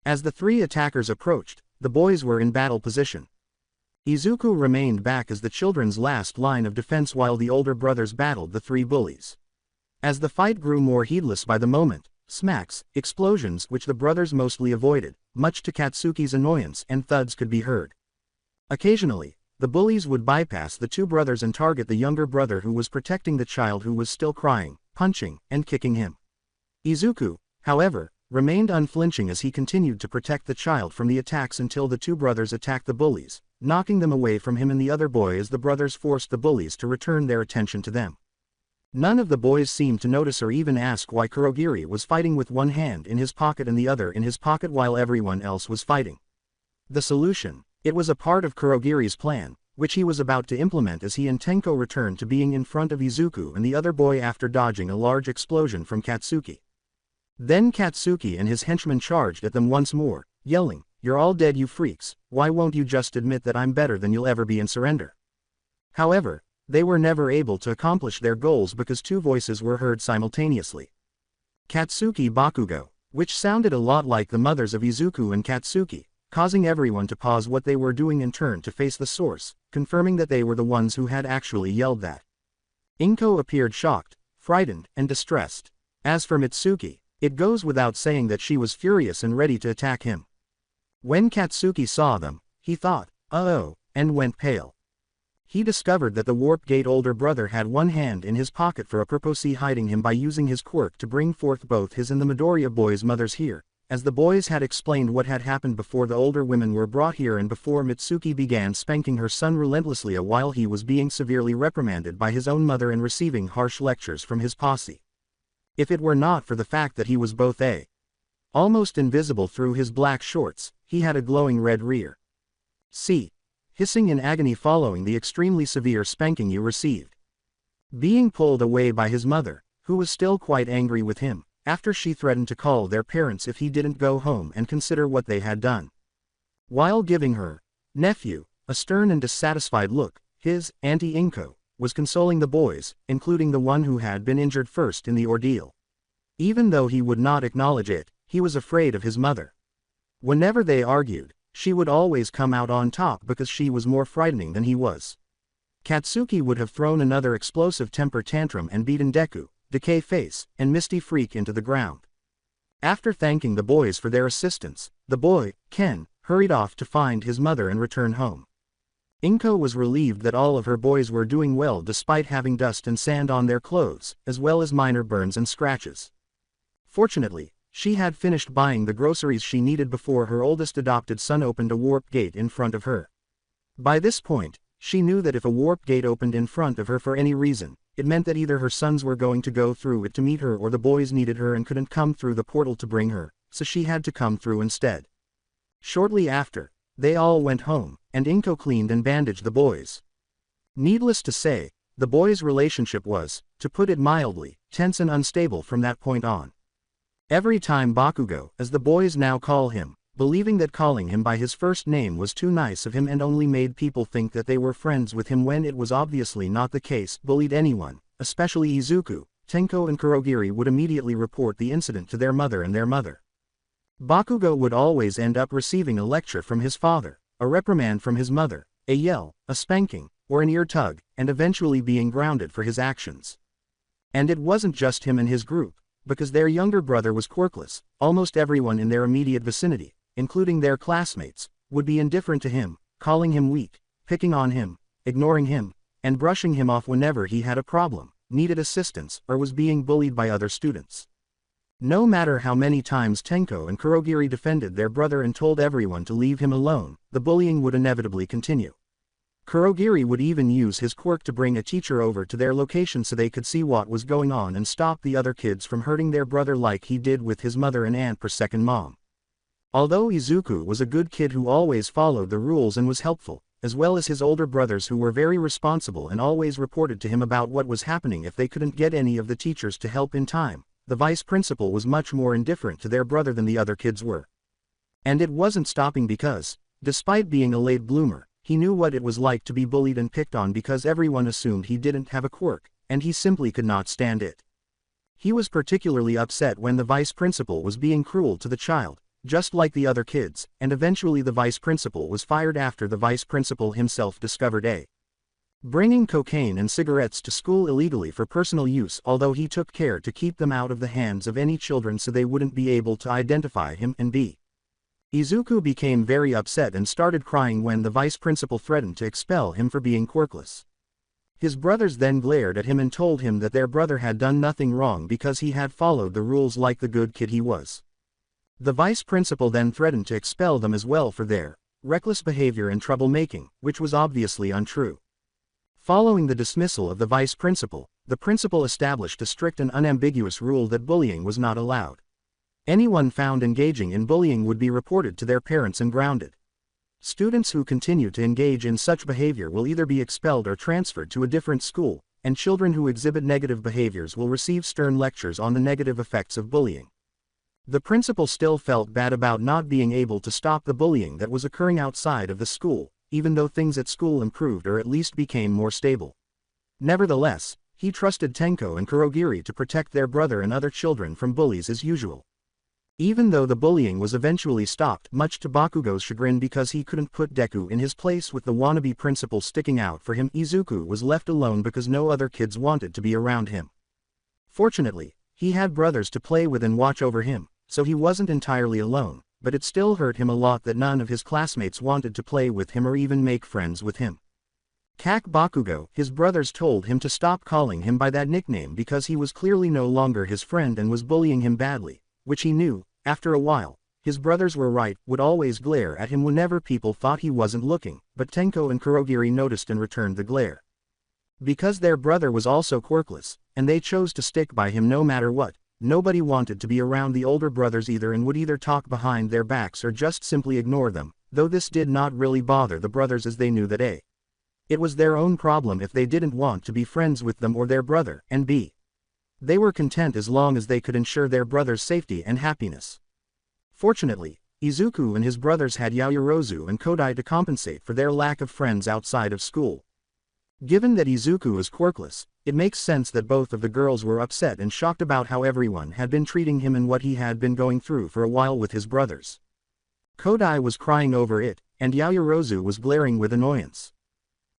As the three attackers approached, the boys were in battle position. Izuku remained back as the children's last line of defense while the older brothers battled the three bullies. As the fight grew more heedless by the moment, smacks, explosions which the brothers mostly avoided, much to Katsuki's annoyance, and thuds could be heard. Occasionally, the bullies would bypass the two brothers and target the younger brother who was protecting the child who was still crying, punching, and kicking him. Izuku, however, remained unflinching as he continued to protect the child from the attacks until the two brothers attacked the bullies, knocking them away from him and the other boy as the brothers forced the bullies to return their attention to them. None of the boys seemed to notice or even ask why Kurogiri was fighting with one hand in his pocket and the other in his pocket while everyone else was fighting. The solution: it was a part of Kurogiri's plan, which he was about to implement as he and Tenko returned to being in front of Izuku and the other boy after dodging a large explosion from Katsuki. Then Katsuki and his henchmen charged at them once more, yelling, "You're all dead, you freaks, why won't you just admit that I'm better than you'll ever be and surrender?" However, they were never able to accomplish their goals because two voices were heard simultaneously. Katsuki Bakugo, which sounded a lot like the mothers of Izuku and Katsuki, causing everyone to pause what they were doing and turn to face the source, confirming that they were the ones who had actually yelled that. Inko appeared shocked, frightened, and distressed. As for Mitsuki, it goes without saying that she was furious and ready to attack him. When Katsuki saw them, he thought, "Uh-oh," and went pale. He discovered that the Warp Gate older brother had one hand in his pocket for a purpose, hiding him by using his quirk to bring forth both his and the Midoriya boys' mothers here, as the boys had explained what had happened before the older women were brought here and before Mitsuki began spanking her son relentlessly while he was being severely reprimanded by his own mother and receiving harsh lectures from his posse. If it were not for the fact that he was both a Almost invisible through his black shorts, he had a glowing red rear. C. Hissing in agony following the extremely severe spanking you received. Being pulled away by his mother, who was still quite angry with him, after she threatened to call their parents if he didn't go home and consider what they had done. While giving her nephew a stern and dissatisfied look, his Auntie Inko was consoling the boys, including the one who had been injured first in the ordeal. Even though he would not acknowledge it, he was afraid of his mother. Whenever they argued, she would always come out on top because she was more frightening than he was. Katsuki would have thrown another explosive temper tantrum and beaten Deku, Decay Face, and Misty Freak into the ground. After thanking the boys for their assistance, the boy, Ken, hurried off to find his mother and return home. Inko was relieved that all of her boys were doing well despite having dust and sand on their clothes, as well as minor burns and scratches. Fortunately, she had finished buying the groceries she needed before her oldest adopted son opened a warp gate in front of her. By this point, she knew that if a warp gate opened in front of her for any reason, it meant that either her sons were going to go through it to meet her or the boys needed her and couldn't come through the portal to bring her, so she had to come through instead. Shortly after, they all went home, and Inko cleaned and bandaged the boys. Needless to say, the boys' relationship was, to put it mildly, tense and unstable from that point on. Every time Bakugo, as the boys now call him, believing that calling him by his first name was too nice of him and only made people think that they were friends with him when it was obviously not the case, bullied anyone, especially Izuku, Tenko and Kurogiri would immediately report the incident to their mother and their mother. Bakugo would always end up receiving a lecture from his father, a reprimand from his mother, a yell, a spanking, or an ear tug, and eventually being grounded for his actions. And it wasn't just him and his group. Because their younger brother was quirkless, almost everyone in their immediate vicinity, including their classmates, would be indifferent to him, calling him weak, picking on him, ignoring him, and brushing him off whenever he had a problem, needed assistance, or was being bullied by other students. No matter how many times Tenko and Kurogiri defended their brother and told everyone to leave him alone, the bullying would inevitably continue. Kurogiri would even use his quirk to bring a teacher over to their location so they could see what was going on and stop the other kids from hurting their brother like he did with his mother and aunt per second mom. Although Izuku was a good kid who always followed the rules and was helpful, as well as his older brothers who were very responsible and always reported to him about what was happening if they couldn't get any of the teachers to help in time, the vice principal was much more indifferent to their brother than the other kids were. And it wasn't stopping because, despite being a late bloomer, he knew what it was like to be bullied and picked on because everyone assumed he didn't have a quirk, and he simply could not stand it. He was particularly upset when the vice principal was being cruel to the child, just like the other kids, and eventually the vice principal was fired after the vice principal himself discovered bringing cocaine and cigarettes to school illegally for personal use, although he took care to keep them out of the hands of any children so they wouldn't be able to identify him and Izuku became very upset and started crying when the vice principal threatened to expel him for being quirkless. His brothers then glared at him and told him that their brother had done nothing wrong because he had followed the rules like the good kid he was. The vice principal then threatened to expel them as well for their reckless behavior and troublemaking, which was obviously untrue. Following the dismissal of the vice principal, the principal established a strict and unambiguous rule that bullying was not allowed. Anyone found engaging in bullying would be reported to their parents and grounded. Students who continue to engage in such behavior will either be expelled or transferred to a different school, and children who exhibit negative behaviors will receive stern lectures on the negative effects of bullying. The principal still felt bad about not being able to stop the bullying that was occurring outside of the school, even though things at school improved or at least became more stable. Nevertheless, he trusted Tenko and Kurogiri to protect their brother and other children from bullies as usual. Even though the bullying was eventually stopped, much to Bakugo's chagrin because he couldn't put Deku in his place with the wannabe principal sticking out for him, Izuku was left alone because no other kids wanted to be around him. Fortunately, he had brothers to play with and watch over him, so he wasn't entirely alone, but it still hurt him a lot that none of his classmates wanted to play with him or even make friends with him. Kak Bakugo, his brothers told him to stop calling him by that nickname because he was clearly no longer his friend and was bullying him badly, which he knew. After a while, his brothers were right, would always glare at him whenever people thought he wasn't looking, but Tenko and Kurogiri noticed and returned the glare. Because their brother was also quirkless, and they chose to stick by him no matter what, nobody wanted to be around the older brothers either and would either talk behind their backs or just simply ignore them, though this did not really bother the brothers as they knew that A. It was their own problem if they didn't want to be friends with them or their brother, and B. They were content as long as they could ensure their brother's safety and happiness. Fortunately, Izuku and his brothers had Yaoyorozu and Kodai to compensate for their lack of friends outside of school. Given that Izuku is quirkless, it makes sense that both of the girls were upset and shocked about how everyone had been treating him and what he had been going through for a while with his brothers. Kodai was crying over it, and Yaoyorozu was glaring with annoyance.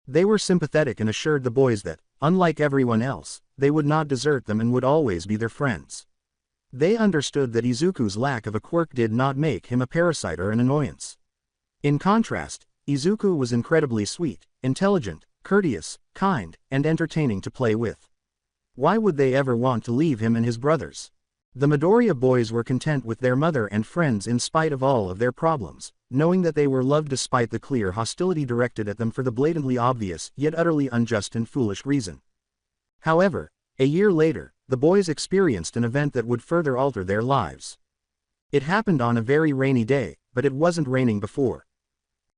They were sympathetic and assured the boys that, unlike everyone else, they would not desert them and would always be their friends. They understood that Izuku's lack of a quirk did not make him a parasite or an annoyance. In contrast, Izuku was incredibly sweet, intelligent, courteous, kind, and entertaining to play with. Why would they ever want to leave him and his brothers? The Midoriya boys were content with their mother and friends in spite of all of their problems, knowing that they were loved despite the clear hostility directed at them for the blatantly obvious yet utterly unjust and foolish reason. However, a year later, the boys experienced an event that would further alter their lives. It happened on a very rainy day, but it wasn't raining before.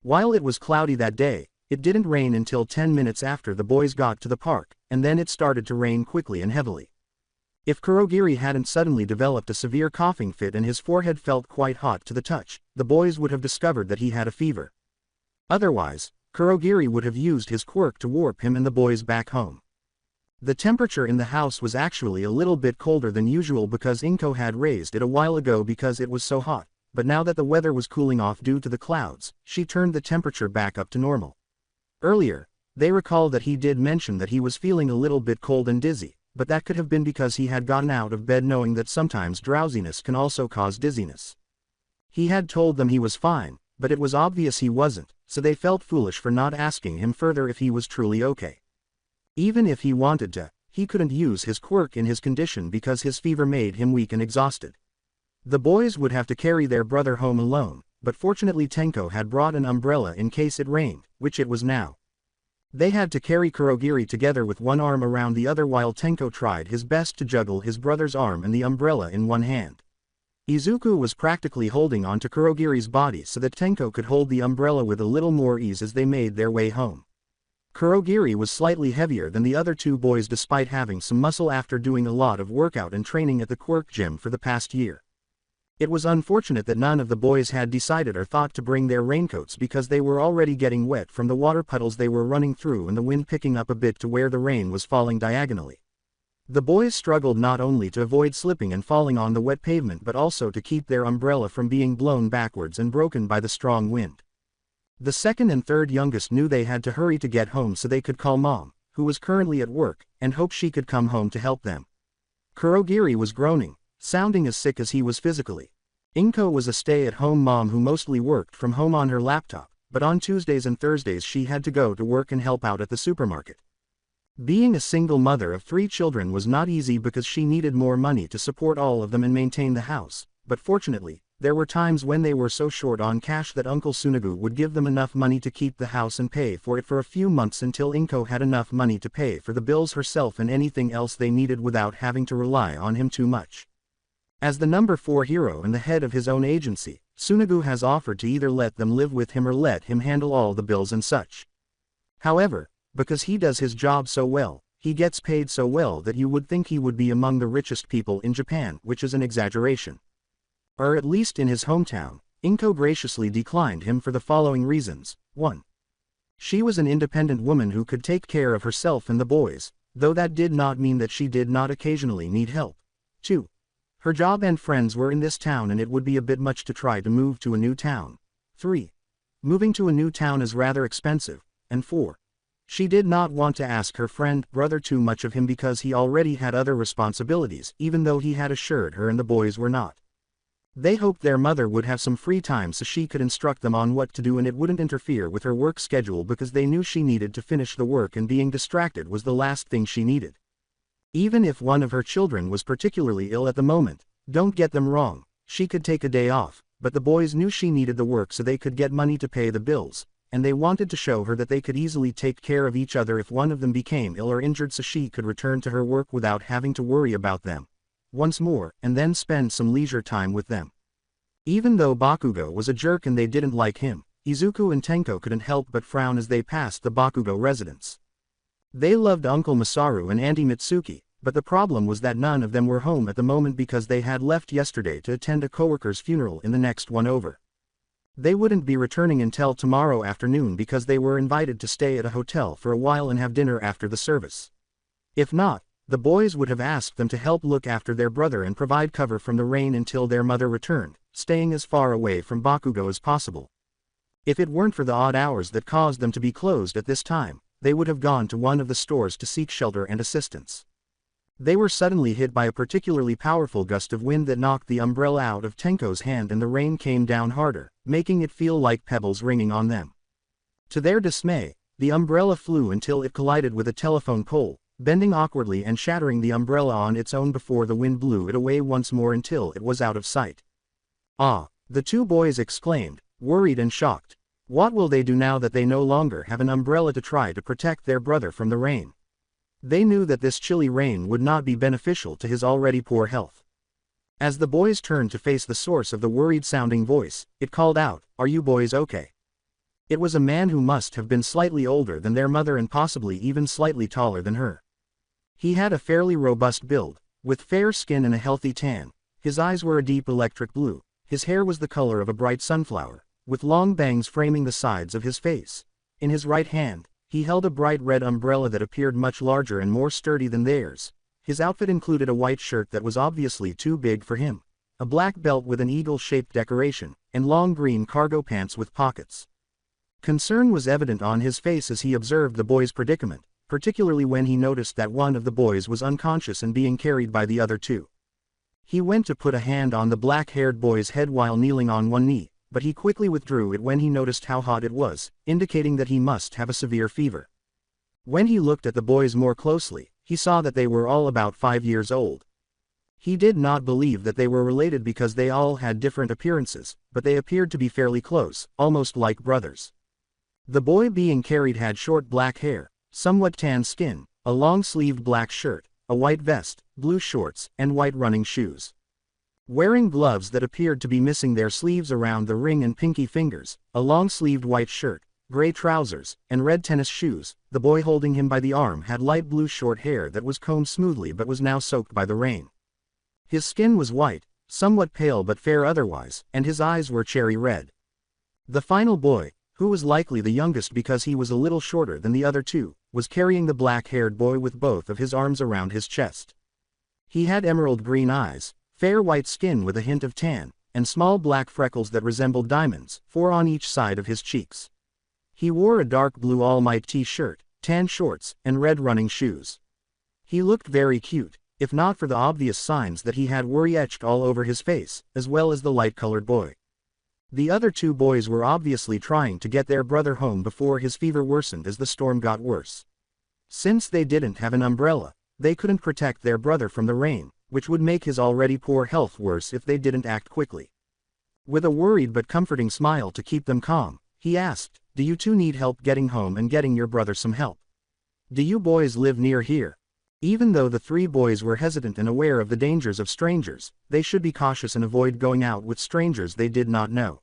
While it was cloudy that day, it didn't rain until 10 minutes after the boys got to the park, and then it started to rain quickly and heavily. If Kurogiri hadn't suddenly developed a severe coughing fit and his forehead felt quite hot to the touch, the boys would have discovered that he had a fever. Otherwise, Kurogiri would have used his quirk to warp him and the boys back home. The temperature in the house was actually a little bit colder than usual because Inko had raised it a while ago because it was so hot, but now that the weather was cooling off due to the clouds, she turned the temperature back up to normal. Earlier, they recall that he did mention that he was feeling a little bit cold and dizzy, but that could have been because he had gotten out of bed knowing that sometimes drowsiness can also cause dizziness. He had told them he was fine, but it was obvious he wasn't, so they felt foolish for not asking him further if he was truly okay. Even if he wanted to, he couldn't use his quirk in his condition because his fever made him weak and exhausted. The boys would have to carry their brother home alone, but fortunately Tenko had brought an umbrella in case it rained, which it was now. They had to carry Kurogiri together with one arm around the other while Tenko tried his best to juggle his brother's arm and the umbrella in one hand. Izuku was practically holding on to Kurogiri's body so that Tenko could hold the umbrella with a little more ease as they made their way home. Kurogiri was slightly heavier than the other two boys despite having some muscle after doing a lot of workout and training at the quirk gym for the past year. It was unfortunate that none of the boys had decided or thought to bring their raincoats because they were already getting wet from the water puddles they were running through and the wind picking up a bit to where the rain was falling diagonally. The boys struggled not only to avoid slipping and falling on the wet pavement but also to keep their umbrella from being blown backwards and broken by the strong wind. The second and third youngest knew they had to hurry to get home so they could call Mom, who was currently at work, and hope she could come home to help them. Kurogiri was groaning, sounding as sick as he was physically. Inko was a stay-at-home mom who mostly worked from home on her laptop, but on Tuesdays and Thursdays she had to go to work and help out at the supermarket. Being a single mother of 3 children was not easy because she needed more money to support all of them and maintain the house, but fortunately, there were times when they were so short on cash that Uncle Tsunagu would give them enough money to keep the house and pay for it for a few months until Inko had enough money to pay for the bills herself and anything else they needed without having to rely on him too much. As the number 4 hero and the head of his own agency, Tsunagu has offered to either let them live with him or let him handle all the bills and such. However, because he does his job so well, he gets paid so well that you would think he would be among the richest people in Japan, which is an exaggeration. Or at least in his hometown, Inko graciously declined him for the following reasons. 1. She was an independent woman who could take care of herself and the boys, though that did not mean that she did not occasionally need help. 2. Her job and friends were in this town and it would be a bit much to try to move to a new town. 3. Moving to a new town is rather expensive. And 4. She did not want to ask her brother too much of him because he already had other responsibilities, even though he had assured her and the boys were not. They hoped their mother would have some free time so she could instruct them on what to do and it wouldn't interfere with her work schedule because they knew she needed to finish the work and being distracted was the last thing she needed. Even if one of her children was particularly ill at the moment, don't get them wrong, she could take a day off, but the boys knew she needed the work so they could get money to pay the bills, and they wanted to show her that they could easily take care of each other if one of them became ill or injured so she could return to her work without having to worry about them. once more, and then spend some leisure time with them. Even though Bakugo was a jerk and they didn't like him, Izuku and Tenko couldn't help but frown as they passed the Bakugo residence. They loved Uncle Masaru and Auntie Mitsuki, but the problem was that none of them were home at the moment because they had left yesterday to attend a coworker's funeral in the next one over. They wouldn't be returning until tomorrow afternoon because they were invited to stay at a hotel for a while and have dinner after the service. If not, the boys would have asked them to help look after their brother and provide cover from the rain until their mother returned, staying as far away from Bakugo as possible. If it weren't for the odd hours that caused them to be closed at this time, they would have gone to one of the stores to seek shelter and assistance. They were suddenly hit by a particularly powerful gust of wind that knocked the umbrella out of Tenko's hand and the rain came down harder, making it feel like pebbles ringing on them. To their dismay, the umbrella flew until it collided with a telephone pole, bending awkwardly and shattering the umbrella on its own before the wind blew it away once more until it was out of sight. "Ah!" the two boys exclaimed, worried and shocked. What will they do now that they no longer have an umbrella to try to protect their brother from the rain? They knew that this chilly rain would not be beneficial to his already poor health. As the boys turned to face the source of the worried-sounding voice, it called out, "Are you boys okay?" It was a man who must have been slightly older than their mother and possibly even slightly taller than her. He had a fairly robust build, with fair skin and a healthy tan. His eyes were a deep electric blue, his hair was the color of a bright sunflower, with long bangs framing the sides of his face. In his right hand, he held a bright red umbrella that appeared much larger and more sturdy than theirs. His outfit included a white shirt that was obviously too big for him, a black belt with an eagle-shaped decoration, and long green cargo pants with pockets. Concern was evident on his face as he observed the boys' predicament, particularly when he noticed that one of the boys was unconscious and being carried by the other two. He went to put a hand on the black-haired boy's head while kneeling on one knee, but he quickly withdrew it when he noticed how hot it was, indicating that he must have a severe fever. When he looked at the boys more closely, he saw that they were all about 5 years old. He did not believe that they were related because they all had different appearances, but they appeared to be fairly close, almost like brothers. The boy being carried had short black hair, somewhat tan skin, a long-sleeved black shirt, a white vest, blue shorts, and white running shoes. Wearing gloves that appeared to be missing their sleeves around the ring and pinky fingers, a long-sleeved white shirt, gray trousers, and red tennis shoes, the boy holding him by the arm had light blue short hair that was combed smoothly but was now soaked by the rain. His skin was white, somewhat pale but fair otherwise, and his eyes were cherry red. The final boy, who was likely the youngest because he was a little shorter than the other two, was carrying the black-haired boy with both of his arms around his chest. He had emerald green eyes, fair white skin with a hint of tan, and small black freckles that resembled diamonds, 4 on each side of his cheeks. He wore a dark blue All Might t-shirt, tan shorts, and red running shoes. He looked very cute, if not for the obvious signs that he had worry etched all over his face, as well as the light-colored boy. The other two boys were obviously trying to get their brother home before his fever worsened as the storm got worse. Since they didn't have an umbrella, they couldn't protect their brother from the rain, which would make his already poor health worse if they didn't act quickly. With a worried but comforting smile to keep them calm, he asked, "Do you two need help getting home and getting your brother some help? Do you boys live near here?" Even though the three boys were hesitant and aware of the dangers of strangers, they should be cautious and avoid going out with strangers they did not know.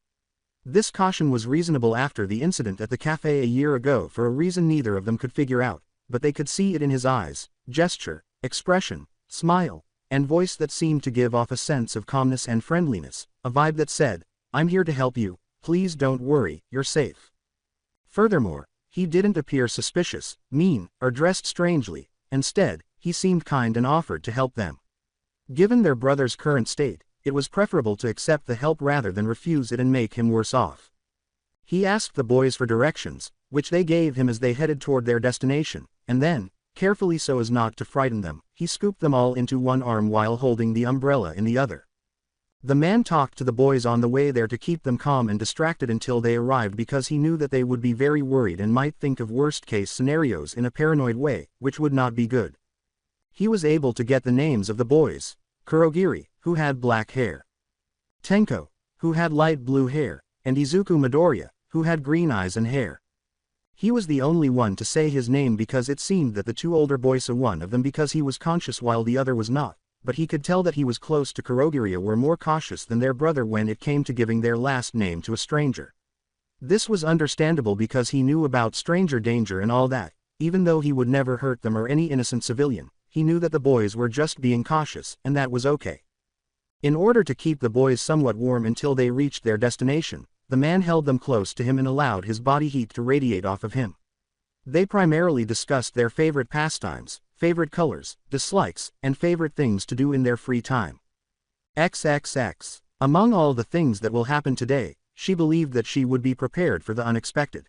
This caution was reasonable after the incident at the cafe a year ago for a reason neither of them could figure out, but they could see it in his eyes, gesture, expression, smile, and voice that seemed to give off a sense of calmness and friendliness, a vibe that said, "I'm here to help you, please don't worry, you're safe." Furthermore, he didn't appear suspicious, mean, or dressed strangely. Instead, he seemed kind and offered to help them. Given their brother's current state, it was preferable to accept the help rather than refuse it and make him worse off. He asked the boys for directions, which they gave him as they headed toward their destination, and then, carefully so as not to frighten them, he scooped them all into one arm while holding the umbrella in the other. The man talked to the boys on the way there to keep them calm and distracted until they arrived because he knew that they would be very worried and might think of worst-case scenarios in a paranoid way, which would not be good. He was able to get the names of the boys: Kurogiri, who had black hair; Tenko, who had light blue hair; and Izuku Midoriya, who had green eyes and hair. He was the only one to say his name because it seemed that the two older boys saw one of them because he was conscious while the other was not, but he could tell that he was close to Kurogiri were more cautious than their brother when it came to giving their last name to a stranger. This was understandable because he knew about stranger danger and all that. Even though he would never hurt them or any innocent civilian, he knew that the boys were just being cautious, and that was okay. In order to keep the boys somewhat warm until they reached their destination, the man held them close to him and allowed his body heat to radiate off of him. They primarily discussed their favorite pastimes, favorite colors, dislikes, and favorite things to do in their free time. XXX. Among all the things that will happen today, she believed that she would be prepared for the unexpected.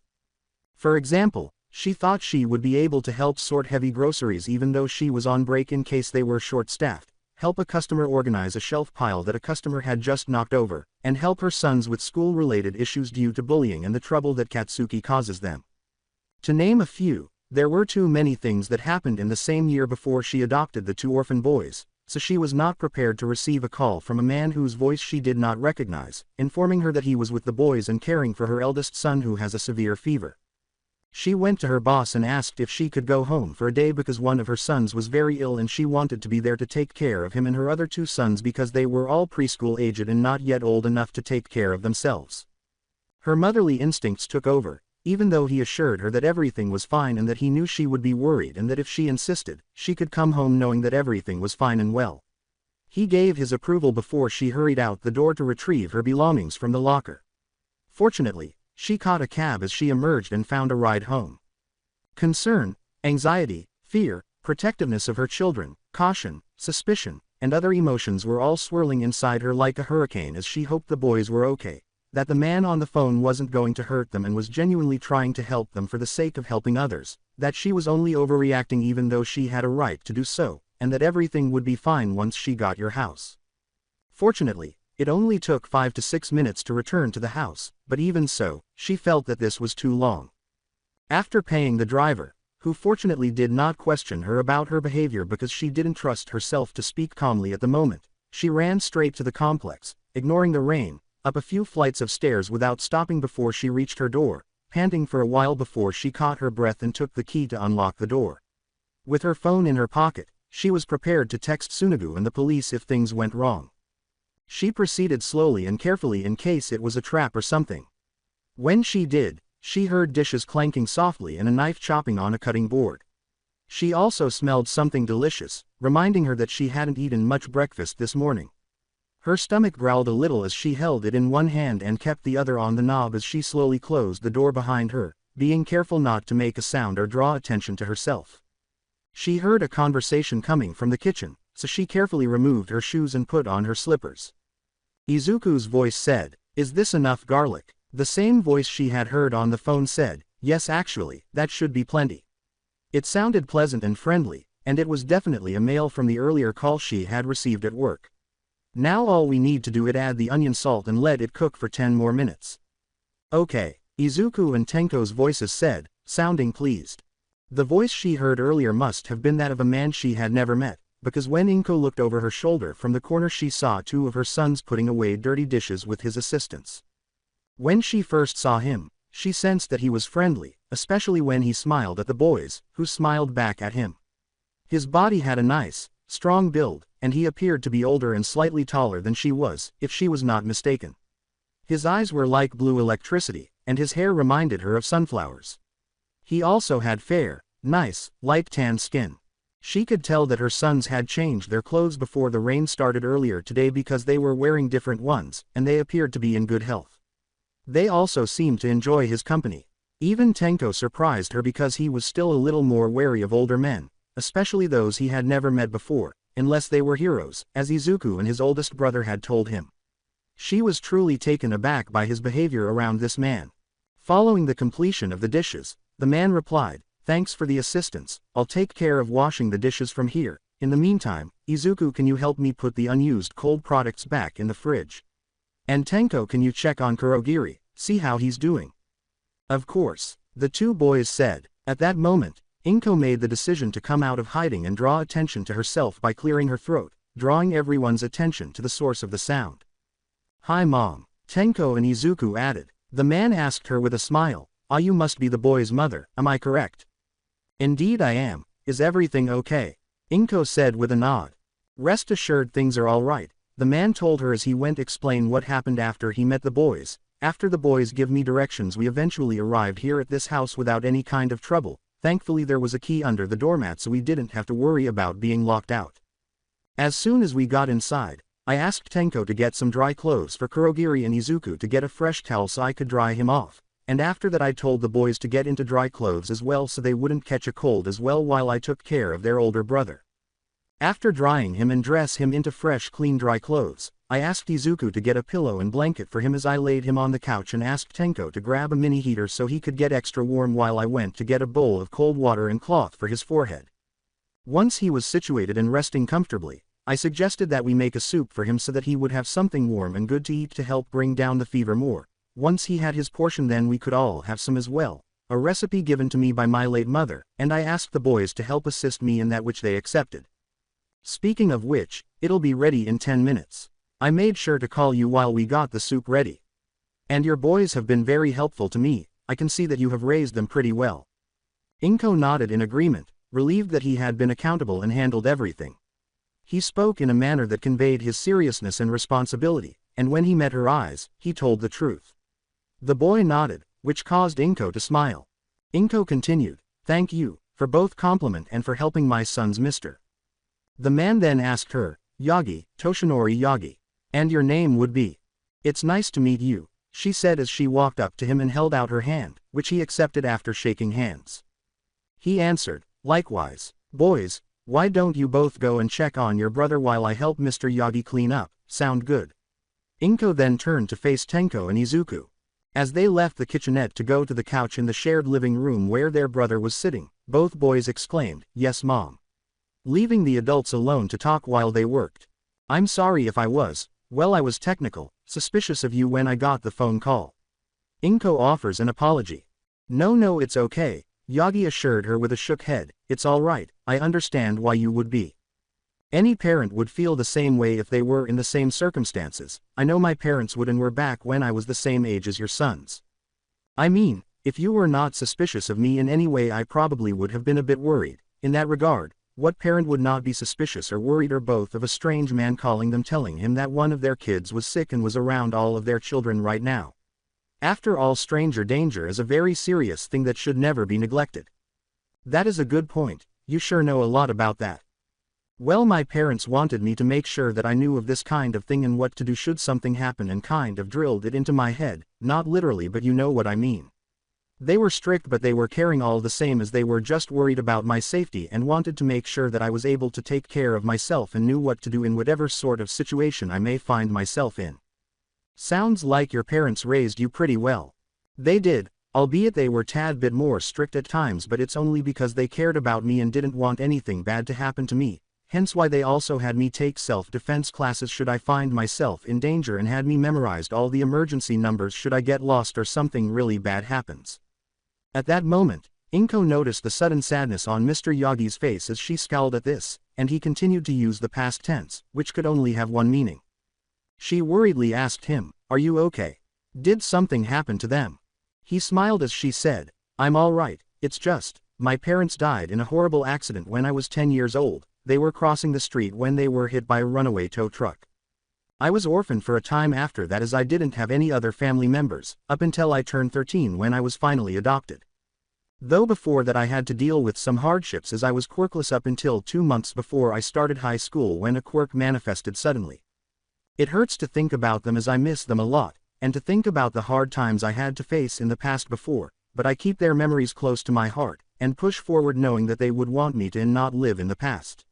For example, she thought she would be able to help sort heavy groceries even though she was on break in case they were short-staffed, help a customer organize a shelf pile that a customer had just knocked over, and help her sons with school-related issues due to bullying and the trouble that Katsuki causes them. To name a few, there were too many things that happened in the same year before she adopted the two orphan boys, so she was not prepared to receive a call from a man whose voice she did not recognize, informing her that he was with the boys and caring for her eldest son who has a severe fever. She went to her boss and asked if she could go home for a day because one of her sons was very ill and she wanted to be there to take care of him and her other two sons because they were all preschool aged and not yet old enough to take care of themselves. Her motherly instincts took over, even though he assured her that everything was fine and that he knew she would be worried and that if she insisted, she could come home knowing that everything was fine and well. He gave his approval before she hurried out the door to retrieve her belongings from the locker. Fortunately, she caught a cab as she emerged and found a ride home. Concern, anxiety, fear, protectiveness of her children, caution, suspicion, and other emotions were all swirling inside her like a hurricane as she hoped the boys were okay, that the man on the phone wasn't going to hurt them and was genuinely trying to help them for the sake of helping others, that she was only overreacting even though she had a right to do so, and that everything would be fine once she got your house. Fortunately, it only took 5 to 6 minutes to return to the house, but even so, she felt that this was too long. After paying the driver, who fortunately did not question her about her behavior because she didn't trust herself to speak calmly at the moment, she ran straight to the complex, ignoring the rain, up a few flights of stairs without stopping before she reached her door, panting for a while before she caught her breath and took the key to unlock the door. With her phone in her pocket, she was prepared to text Tsunagu and the police if things went wrong. She proceeded slowly and carefully in case it was a trap or something. When she did, she heard dishes clanking softly and a knife chopping on a cutting board. She also smelled something delicious, reminding her that she hadn't eaten much breakfast this morning. Her stomach growled a little as she held it in one hand and kept the other on the knob as she slowly closed the door behind her, being careful not to make a sound or draw attention to herself. She heard a conversation coming from the kitchen, so she carefully removed her shoes and put on her slippers. Izuku's voice said, "Is this enough garlic?" The same voice she had heard on the phone said, "Yes, actually, that should be plenty." It sounded pleasant and friendly, and it was definitely a male from the earlier call she had received at work. Now all we need to do is add the onion salt and let it cook for 10 more minutes. Okay, Izuku and Tenko's voices said, sounding pleased. The voice she heard earlier must have been that of a man she had never met, because when Inko looked over her shoulder from the corner she saw two of her sons putting away dirty dishes with his assistants. When she first saw him, she sensed that he was friendly, especially when he smiled at the boys, who smiled back at him. His body had a nice, strong build, and he appeared to be older and slightly taller than she was, if she was not mistaken. His eyes were like blue electricity, and his hair reminded her of sunflowers. He also had fair, nice, light tan skin. She could tell that her sons had changed their clothes before the rain started earlier today because they were wearing different ones, and they appeared to be in good health. They also seemed to enjoy his company. Even Tenko surprised her because he was still a little more wary of older men, especially those he had never met before, unless they were heroes, as Izuku and his oldest brother had told him. She was truly taken aback by his behavior around this man. Following the completion of the dishes, the man replied, "Thanks for the assistance, I'll take care of washing the dishes from here. In the meantime, Izuku, can you help me put the unused cold products back in the fridge? And Tenko, can you check on Kurogiri, see how he's doing?" Of course, the two boys said. At that moment, Inko made the decision to come out of hiding and draw attention to herself by clearing her throat, drawing everyone's attention to the source of the sound. "Hi Mom," Tenko and Izuku added. The man asked her with a smile, "Ah, you must be the boy's mother, am I correct?" "Indeed I am. Is everything okay?" Inko said with a nod. Rest assured things are alright, the man told her as he went explain what happened after he met the boys. After the boys give me directions we eventually arrived here at this house without any kind of trouble. Thankfully there was a key under the doormat so we didn't have to worry about being locked out. As soon as we got inside, I asked Tenko to get some dry clothes for Kurogiri and Izuku to get a fresh towel so I could dry him off, and after that I told the boys to get into dry clothes as well so they wouldn't catch a cold as well while I took care of their older brother. After drying him and dress him into fresh clean dry clothes, I asked Izuku to get a pillow and blanket for him as I laid him on the couch and asked Tenko to grab a mini heater so he could get extra warm while I went to get a bowl of cold water and cloth for his forehead. Once he was situated and resting comfortably, I suggested that we make a soup for him so that he would have something warm and good to eat to help bring down the fever more. Once he had his portion then we could all have some as well, a recipe given to me by my late mother, and I asked the boys to help assist me in that which they accepted. Speaking of which, it'll be ready in 10 minutes. I made sure to call you while we got the soup ready. And your boys have been very helpful to me, I can see that you have raised them pretty well. Inko nodded in agreement, relieved that he had been accountable and handled everything. He spoke in a manner that conveyed his seriousness and responsibility, and when he met her eyes, he told the truth. The boy nodded, which caused Inko to smile. Inko continued, "Thank you, for both compliment and for helping my sons Mr." The man then asked her, "Yagi, Toshinori Yagi. And your name would be?" "It's nice to meet you," she said as she walked up to him and held out her hand, which he accepted after shaking hands. He answered, "Likewise. Boys, why don't you both go and check on your brother while I help Mr. Yagi clean up, sound good?" Inko then turned to face Tenko and Izuku. As they left the kitchenette to go to the couch in the shared living room where their brother was sitting, both boys exclaimed, "Yes mom," leaving the adults alone to talk while they worked. "I'm sorry if I was technical, suspicious of you when I got the phone call." Inko offers an apology. No, it's okay," Yagi assured her with a shook head, "it's alright, I understand why you would be. Any parent would feel the same way if they were in the same circumstances. I know my parents would and were back when I was the same age as your sons. I mean, if you were not suspicious of me in any way I probably would have been a bit worried. In that regard, what parent would not be suspicious or worried or both of a strange man calling them telling him that one of their kids was sick and was around all of their children right now? After all, stranger danger is a very serious thing that should never be neglected." "That is a good point, you sure know a lot about that." "Well, my parents wanted me to make sure that I knew of this kind of thing and what to do should something happen and kind of drilled it into my head, not literally but you know what I mean. They were strict but they were caring all the same as they were just worried about my safety and wanted to make sure that I was able to take care of myself and knew what to do in whatever sort of situation I may find myself in." "Sounds like your parents raised you pretty well." "They did, albeit they were tad bit more strict at times but it's only because they cared about me and didn't want anything bad to happen to me, hence why they also had me take self-defense classes should I find myself in danger and had me memorized all the emergency numbers should I get lost or something really bad happens." At that moment, Inko noticed the sudden sadness on Mr. Yagi's face as she scowled at this, and he continued to use the past tense, which could only have one meaning. She worriedly asked him, "Are you okay? Did something happen to them?" He smiled as she said, "I'm alright, it's just, my parents died in a horrible accident when I was 10 years old. They were crossing the street when they were hit by a runaway tow truck. I was orphaned for a time after that as I didn't have any other family members, up until I turned 13 when I was finally adopted. Though before that I had to deal with some hardships as I was quirkless up until 2 months before I started high school when a quirk manifested suddenly. It hurts to think about them as I miss them a lot, and to think about the hard times I had to face in the past before, but I keep their memories close to my heart, and push forward knowing that they would want me to and not live in the past.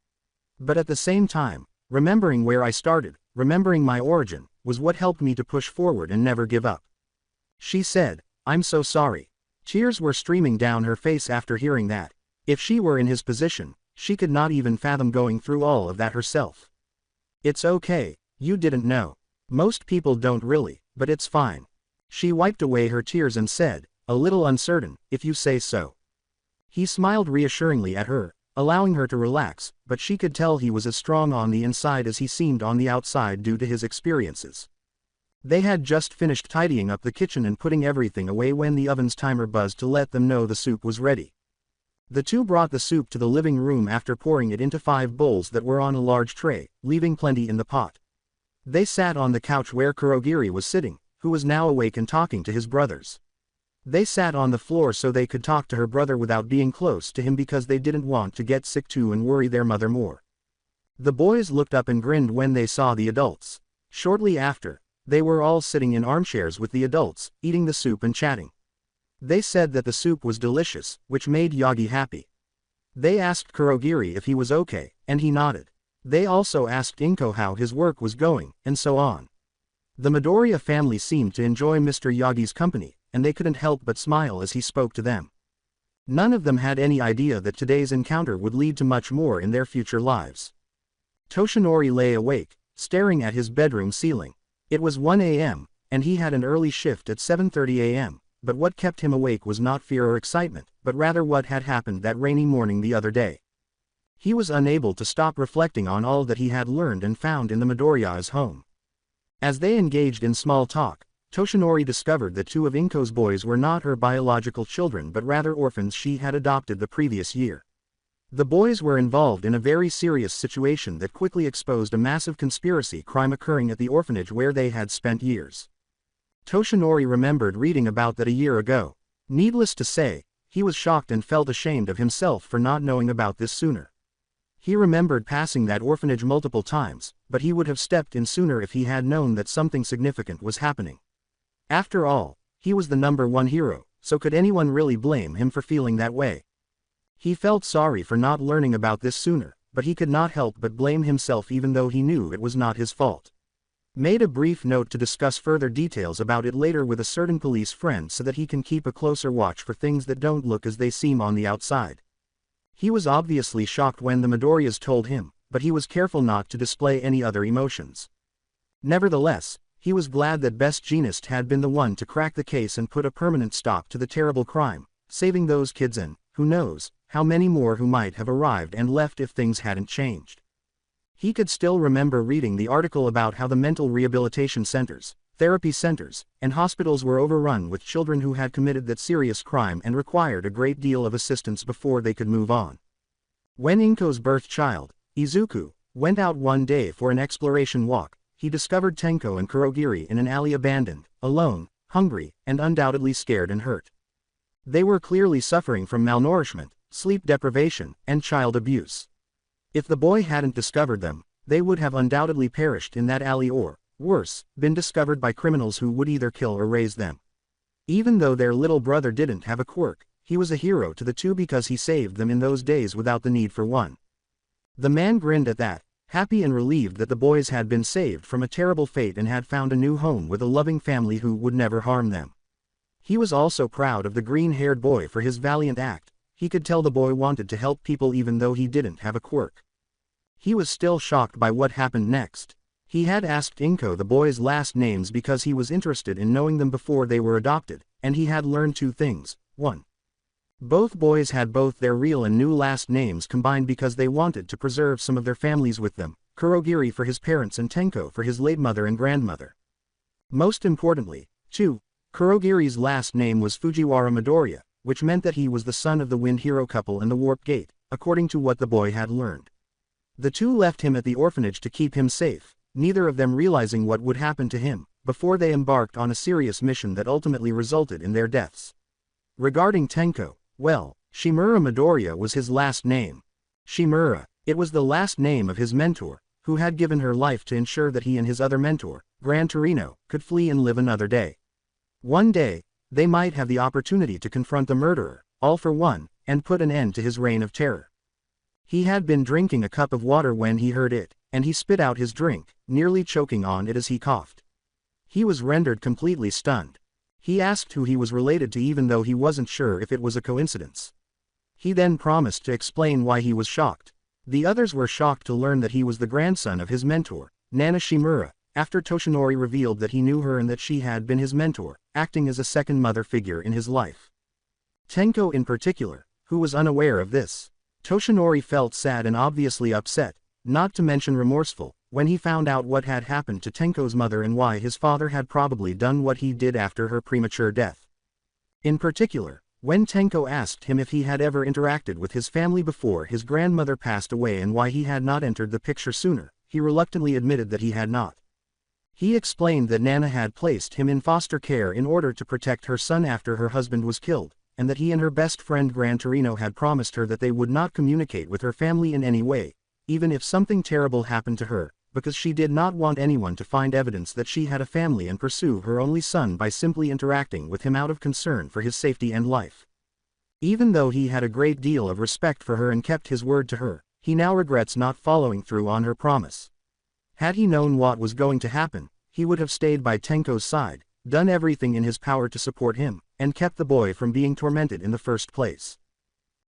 But at the same time, remembering where I started, remembering my origin, was what helped me to push forward and never give up." She said, "I'm so sorry." Tears were streaming down her face after hearing that. If she were in his position, she could not even fathom going through all of that herself. "It's okay, you didn't know. Most people don't really, but it's fine." She wiped away her tears and said, a little uncertain, "If you say so." He smiled reassuringly at her, allowing her to relax, but she could tell he was as strong on the inside as he seemed on the outside due to his experiences. They had just finished tidying up the kitchen and putting everything away when the oven's timer buzzed to let them know the soup was ready. The two brought the soup to the living room after pouring it into 5 bowls that were on a large tray, leaving plenty in the pot. They sat on the couch where Kurogiri was sitting, who was now awake and talking to his brothers. They sat on the floor so they could talk to her brother without being close to him because they didn't want to get sick too and worry their mother more. The boys looked up and grinned when they saw the adults. Shortly after, they were all sitting in armchairs with the adults, eating the soup and chatting. They said that the soup was delicious, which made Yagi happy. They asked Kurogiri if he was okay, and he nodded. They also asked Inko how his work was going, and so on. The Midoriya family seemed to enjoy Mr. Yagi's company, and they couldn't help but smile as he spoke to them. None of them had any idea that today's encounter would lead to much more in their future lives. Toshinori lay awake, staring at his bedroom ceiling. It was 1 a.m., and he had an early shift at 7:30 a.m., but what kept him awake was not fear or excitement, but rather what had happened that rainy morning the other day. He was unable to stop reflecting on all that he had learned and found in the Midoriya's home. As they engaged in small talk, Toshinori discovered that 2 of Inko's boys were not her biological children but rather orphans she had adopted the previous year. The boys were involved in a very serious situation that quickly exposed a massive conspiracy crime occurring at the orphanage where they had spent years. Toshinori remembered reading about that a year ago. Needless to say, he was shocked and felt ashamed of himself for not knowing about this sooner. He remembered passing that orphanage multiple times, but he would have stepped in sooner if he had known that something significant was happening. After all, he was the #1 hero, so could anyone really blame him for feeling that way? He felt sorry for not learning about this sooner, but he could not help but blame himself even though he knew it was not his fault. Made a brief note to discuss further details about it later with a certain police friend so that he can keep a closer watch for things that don't look as they seem on the outside. He was obviously shocked when the Midoriyas told him, but he was careful not to display any other emotions. Nevertheless, he was glad that Best Jeanist had been the one to crack the case and put a permanent stop to the terrible crime, saving those kids and, who knows, how many more who might have arrived and left if things hadn't changed. He could still remember reading the article about how the mental rehabilitation centers, therapy centers, and hospitals were overrun with children who had committed that serious crime and required a great deal of assistance before they could move on. When Inko's birth child, Izuku, went out one day for an exploration walk, he discovered Tenko and Kurogiri in an alley abandoned, alone, hungry, and undoubtedly scared and hurt. They were clearly suffering from malnourishment, sleep deprivation, and child abuse. If the boy hadn't discovered them, they would have undoubtedly perished in that alley or, worse, been discovered by criminals who would either kill or raise them. Even though their little brother didn't have a quirk, he was a hero to the 2 because he saved them in those days without the need for one. The man grinned at that, happy and relieved that the boys had been saved from a terrible fate and had found a new home with a loving family who would never harm them. He was also proud of the green-haired boy for his valiant act. He could tell the boy wanted to help people even though he didn't have a quirk. He was still shocked by what happened next. He had asked Inko the boys' last names because he was interested in knowing them before they were adopted, and he had learned 2 things. 1. Both boys had both their real and new last names combined because they wanted to preserve some of their families with them, Kurogiri for his parents and Tenko for his late mother and grandmother. Most importantly, 2. Kurogiri's last name was Fujiwara Midoriya, which meant that he was the son of the Wind Hero couple and the Warp Gate, according to what the boy had learned. The 2 left him at the orphanage to keep him safe, neither of them realizing what would happen to him, before they embarked on a serious mission that ultimately resulted in their deaths. Regarding Tenko, well, Shimura Midoriya was his last name. Shimura, it was the last name of his mentor, who had given her life to ensure that he and his other mentor, Gran Torino, could flee and live another day. One day, they might have the opportunity to confront the murderer, all for one, and put an end to his reign of terror. He had been drinking a cup of water when he heard it, and he spit out his drink, nearly choking on it as he coughed. He was rendered completely stunned. He asked who he was related to even though he wasn't sure if it was a coincidence. He then promised to explain why he was shocked. The others were shocked to learn that he was the grandson of his mentor, Nana Shimura, after Toshinori revealed that he knew her and that she had been his mentor, acting as a second mother figure in his life. Tenko in particular, who was unaware of this. Toshinori felt sad and obviously upset, not to mention remorseful, when he found out what had happened to Tenko's mother and why his father had probably done what he did after her premature death. In particular, When Tenko asked him if he had ever interacted with his family before his grandmother passed away and why he had not entered the picture sooner, he reluctantly admitted that he had not. He explained that Nana had placed him in foster care in order to protect her son after her husband was killed, and that he and her best friend Gran Torino had promised her that they would not communicate with her family in any way, even if something terrible happened to her, because she did not want anyone to find evidence that she had a family and pursue her only son by simply interacting with him out of concern for his safety and life. Even though he had a great deal of respect for her and kept his word to her, he now regrets not following through on her promise. Had he known what was going to happen, he would have stayed by Tenko's side, done everything in his power to support him, and kept the boy from being tormented in the first place.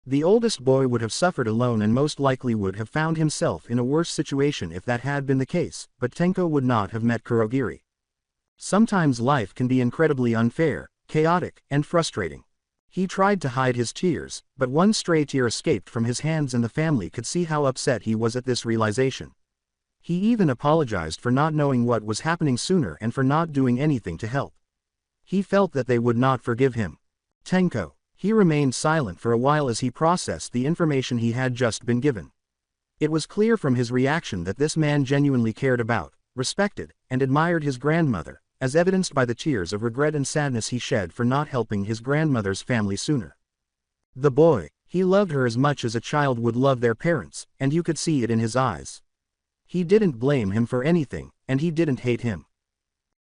The oldest boy would have suffered alone and most likely would have found himself in a worse situation if that had been the case, but Tenko would not have met Kurogiri. Sometimes life can be incredibly unfair, chaotic, and frustrating. He tried to hide his tears, but one stray tear escaped from his hands and the family could see how upset he was at this realization. He even apologized for not knowing what was happening sooner and for not doing anything to help. He felt that they would not forgive him. Tenko. He remained silent for a while as he processed the information he had just been given. It was clear from his reaction that this man genuinely cared about, respected, and admired his grandmother, as evidenced by the tears of regret and sadness he shed for not helping his grandmother's family sooner. The boy, he loved her as much as a child would love their parents, and you could see it in his eyes. He didn't blame him for anything, and he didn't hate him.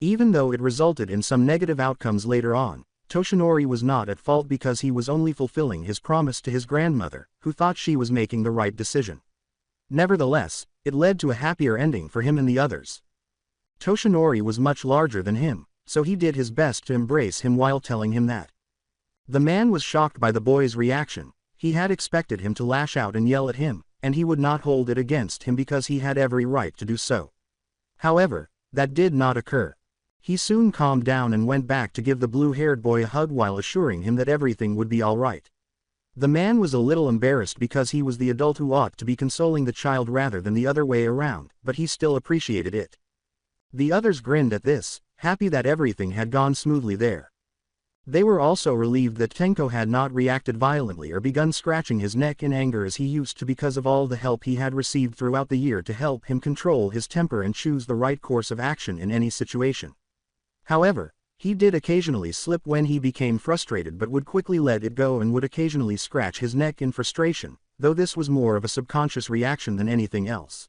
Even though it resulted in some negative outcomes later on, Toshinori was not at fault because he was only fulfilling his promise to his grandmother, who thought she was making the right decision. Nevertheless, it led to a happier ending for him and the others. Toshinori was much larger than him, so he did his best to embrace him while telling him that. The man was shocked by the boy's reaction. He had expected him to lash out and yell at him, and he would not hold it against him because he had every right to do so. However, that did not occur. He soon calmed down and went back to give the blue-haired boy a hug while assuring him that everything would be all right. The man was a little embarrassed because he was the adult who ought to be consoling the child rather than the other way around, but he still appreciated it. The others grinned at this, happy that everything had gone smoothly there. They were also relieved that Tenko had not reacted violently or begun scratching his neck in anger as he used to because of all the help he had received throughout the year to help him control his temper and choose the right course of action in any situation. However, he did occasionally slip when he became frustrated but would quickly let it go and would occasionally scratch his neck in frustration, though this was more of a subconscious reaction than anything else.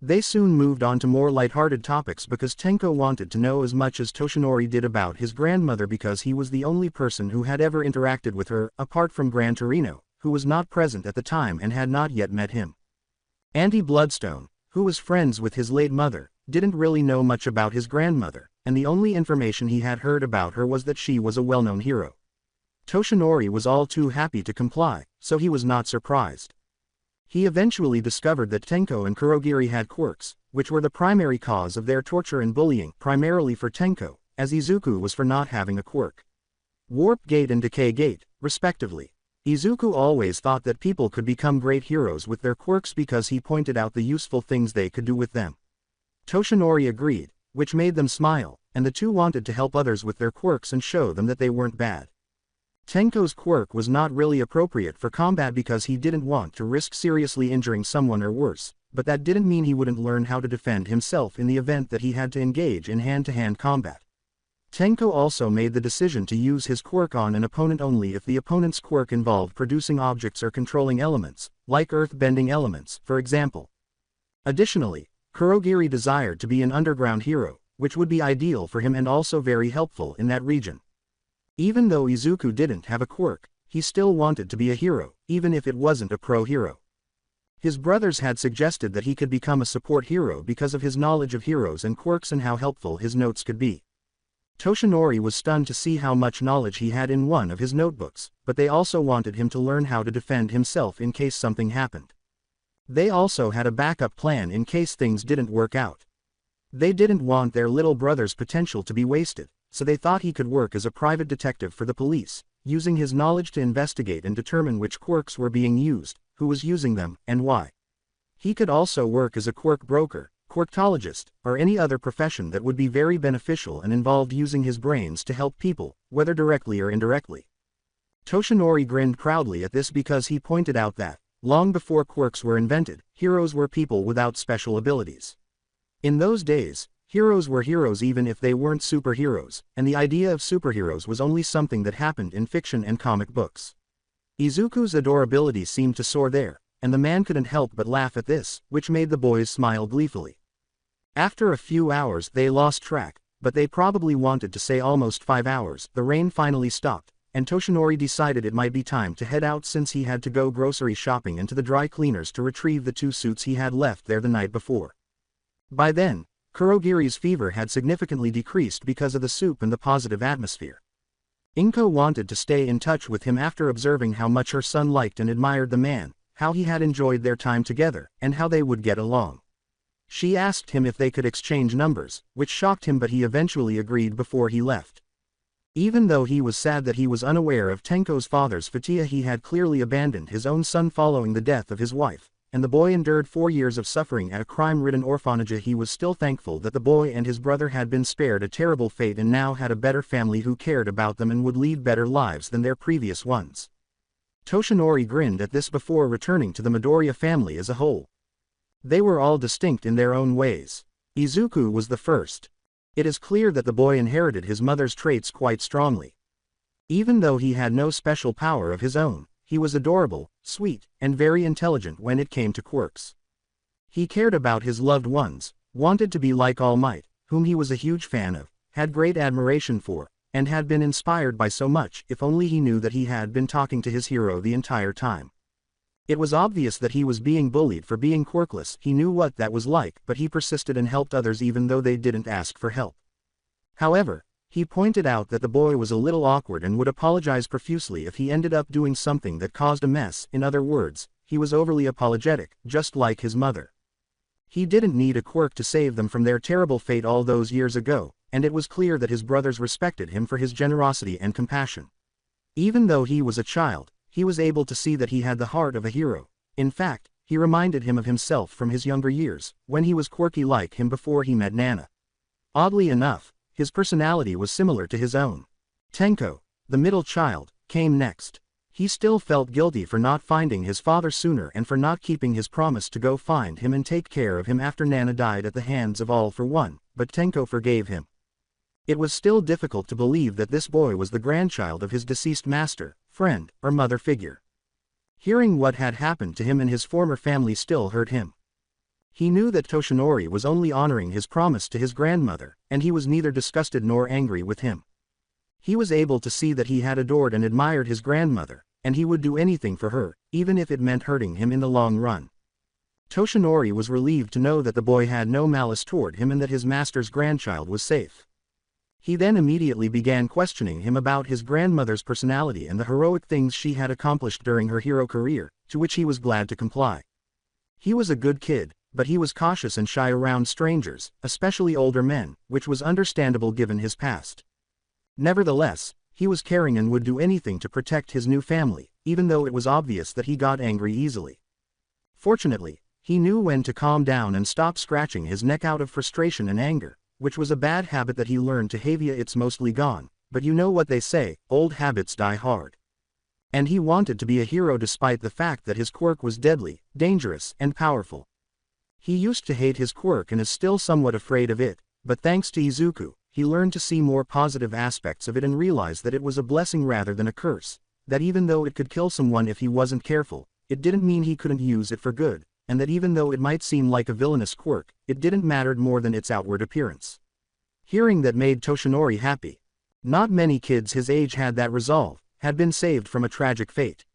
They soon moved on to more lighthearted topics because Tenko wanted to know as much as Toshinori did about his grandmother because he was the only person who had ever interacted with her, apart from Gran Torino, who was not present at the time and had not yet met him. Auntie Bloodstone, who was friends with his late mother, didn't really know much about his grandmother, and the only information he had heard about her was that she was a well-known hero. Toshinori was all too happy to comply, so he was not surprised. He eventually discovered that Tenko and Kurogiri had quirks, which were the primary cause of their torture and bullying, primarily for Tenko, as Izuku was for not having a quirk. Warp Gate and Decay Gate, respectively. Izuku always thought that people could become great heroes with their quirks because he pointed out the useful things they could do with them. Toshinori agreed, which made them smile, and the two wanted to help others with their quirks and show them that they weren't bad. Tenko's quirk was not really appropriate for combat because he didn't want to risk seriously injuring someone or worse, but that didn't mean he wouldn't learn how to defend himself in the event that he had to engage in hand-to-hand combat. Tenko also made the decision to use his quirk on an opponent only if the opponent's quirk involved producing objects or controlling elements, like earth-bending elements, for example. Additionally, Kurogiri desired to be an underground hero, which would be ideal for him and also very helpful in that region. Even though Izuku didn't have a quirk, he still wanted to be a hero, even if it wasn't a pro hero. His brothers had suggested that he could become a support hero because of his knowledge of heroes and quirks and how helpful his notes could be. Toshinori was stunned to see how much knowledge he had in one of his notebooks, but they also wanted him to learn how to defend himself in case something happened. They also had a backup plan in case things didn't work out. They didn't want their little brother's potential to be wasted, so they thought he could work as a private detective for the police, using his knowledge to investigate and determine which quirks were being used, who was using them, and why. He could also work as a quirk broker, quirktologist, or any other profession that would be very beneficial and involved using his brains to help people, whether directly or indirectly. Toshinori grinned proudly at this because he pointed out that, long before quirks were invented, heroes were people without special abilities. In those days, heroes were heroes even if they weren't superheroes, and the idea of superheroes was only something that happened in fiction and comic books. Izuku's adorability seemed to soar there, and the man couldn't help but laugh at this, which made the boys smile gleefully. After a few hours they lost track, but they probably wanted to say almost 5 hours. The rain finally stopped, and Toshinori decided it might be time to head out since he had to go grocery shopping and to the dry cleaners to retrieve the 2 suits he had left there the night before. By then, Kurogiri's fever had significantly decreased because of the soup and the positive atmosphere. Inko wanted to stay in touch with him after observing how much her son liked and admired the man, how he had enjoyed their time together, and how they would get along. She asked him if they could exchange numbers, which shocked him, but he eventually agreed before he left. Even though he was sad that he was unaware of Tenko's father's fatia, he had clearly abandoned his own son following the death of his wife, and the boy endured 4 years of suffering at a crime-ridden orphanage. He was still thankful that the boy and his brother had been spared a terrible fate and now had a better family who cared about them and would lead better lives than their previous ones. Toshinori grinned at this before returning to the Midoriya family as a whole. They were all distinct in their own ways. Izuku was the first. It is clear that the boy inherited his mother's traits quite strongly. Even though he had no special power of his own, he was adorable, sweet, and very intelligent when it came to quirks. He cared about his loved ones, wanted to be like All Might, whom he was a huge fan of, had great admiration for, and had been inspired by so much. If only he knew that he had been talking to his hero the entire time. It was obvious that he was being bullied for being quirkless. He knew what that was like, but he persisted and helped others even though they didn't ask for help. However, he pointed out that the boy was a little awkward and would apologize profusely if he ended up doing something that caused a mess. In other words, he was overly apologetic, just like his mother. He didn't need a quirk to save them from their terrible fate all those years ago, and it was clear that his brothers respected him for his generosity and compassion. Even though he was a child, he was able to see that he had the heart of a hero. In fact, he reminded him of himself from his younger years, when he was quirky like him before he met Nana. Oddly enough, his personality was similar to his own. Tenko, the middle child, came next. He still felt guilty for not finding his father sooner and for not keeping his promise to go find him and take care of him after Nana died at the hands of All for One, but Tenko forgave him. It was still difficult to believe that this boy was the grandchild of his deceased master, friend, or mother figure. Hearing what had happened to him and his former family still hurt him. He knew that Toshinori was only honoring his promise to his grandmother, and he was neither disgusted nor angry with him. He was able to see that he had adored and admired his grandmother, and he would do anything for her, even if it meant hurting him in the long run. Toshinori was relieved to know that the boy had no malice toward him and that his master's grandchild was safe. He then immediately began questioning him about his grandmother's personality and the heroic things she had accomplished during her hero career, to which he was glad to comply. He was a good kid, but he was cautious and shy around strangers, especially older men, which was understandable given his past. Nevertheless, he was caring and would do anything to protect his new family, even though it was obvious that he got angry easily. Fortunately, he knew when to calm down and stop scratching his neck out of frustration and anger, which was a bad habit that he learned to Havia. It's mostly gone, but you know what they say, old habits die hard. And he wanted to be a hero despite the fact that his quirk was deadly, dangerous, and powerful. He used to hate his quirk and is still somewhat afraid of it, but thanks to Izuku, he learned to see more positive aspects of it and realize that it was a blessing rather than a curse, that even though it could kill someone if he wasn't careful, it didn't mean he couldn't use it for good, and that even though it might seem like a villainous quirk, it didn't matter more than its outward appearance. Hearing that made Toshinori happy. Not many kids his age had that resolve, had been saved from a tragic fate.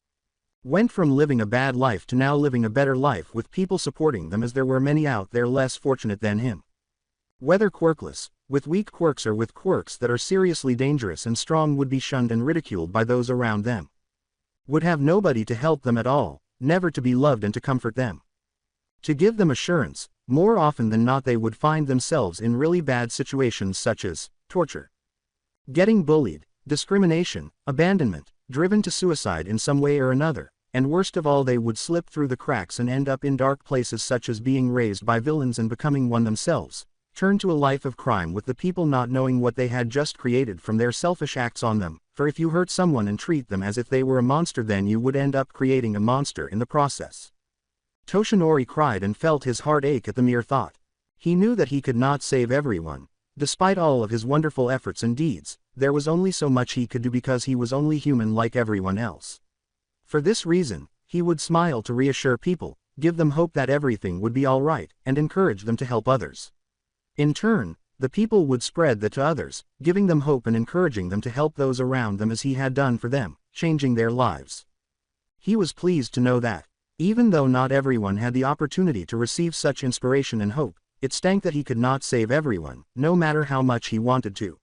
Went from living a bad life to now living a better life with people supporting them, as there were many out there less fortunate than him. Whether quirkless, with weak quirks, or with quirks that are seriously dangerous and strong, would be shunned and ridiculed by those around them. Would have nobody to help them at all, never to be loved and to comfort them. To give them assurance, more often than not they would find themselves in really bad situations such as torture, getting bullied, discrimination, abandonment, driven to suicide in some way or another, and worst of all, they would slip through the cracks and end up in dark places such as being raised by villains and becoming one themselves, turn to a life of crime with the people not knowing what they had just created from their selfish acts on them, for if you hurt someone and treat them as if they were a monster, then you would end up creating a monster in the process. Toshinori cried and felt his heart ache at the mere thought. He knew that he could not save everyone. Despite all of his wonderful efforts and deeds, there was only so much he could do because he was only human like everyone else. For this reason, he would smile to reassure people, give them hope that everything would be alright, and encourage them to help others. In turn, the people would spread that to others, giving them hope and encouraging them to help those around them as he had done for them, changing their lives. He was pleased to know that, even though not everyone had the opportunity to receive such inspiration and hope, it stank that he could not save everyone, no matter how much he wanted to.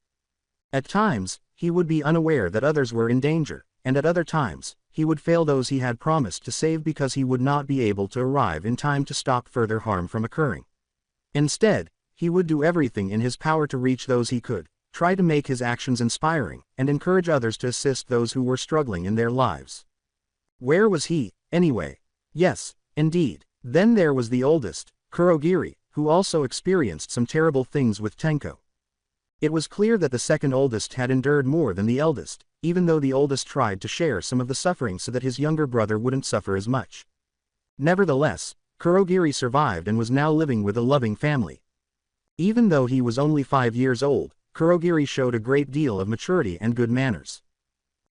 At times, he would be unaware that others were in danger, and at other times, he would fail those he had promised to save because he would not be able to arrive in time to stop further harm from occurring. Instead, he would do everything in his power to reach those he could, try to make his actions inspiring, and encourage others to assist those who were struggling in their lives. Where was he, anyway? Yes, indeed. Then there was the oldest, Kurogiri, who also experienced some terrible things with Tenko. It was clear that the second oldest had endured more than the eldest, even though the oldest tried to share some of the suffering so that his younger brother wouldn't suffer as much. Nevertheless, Kurogiri survived and was now living with a loving family. Even though he was only 5 years old, Kurogiri showed a great deal of maturity and good manners.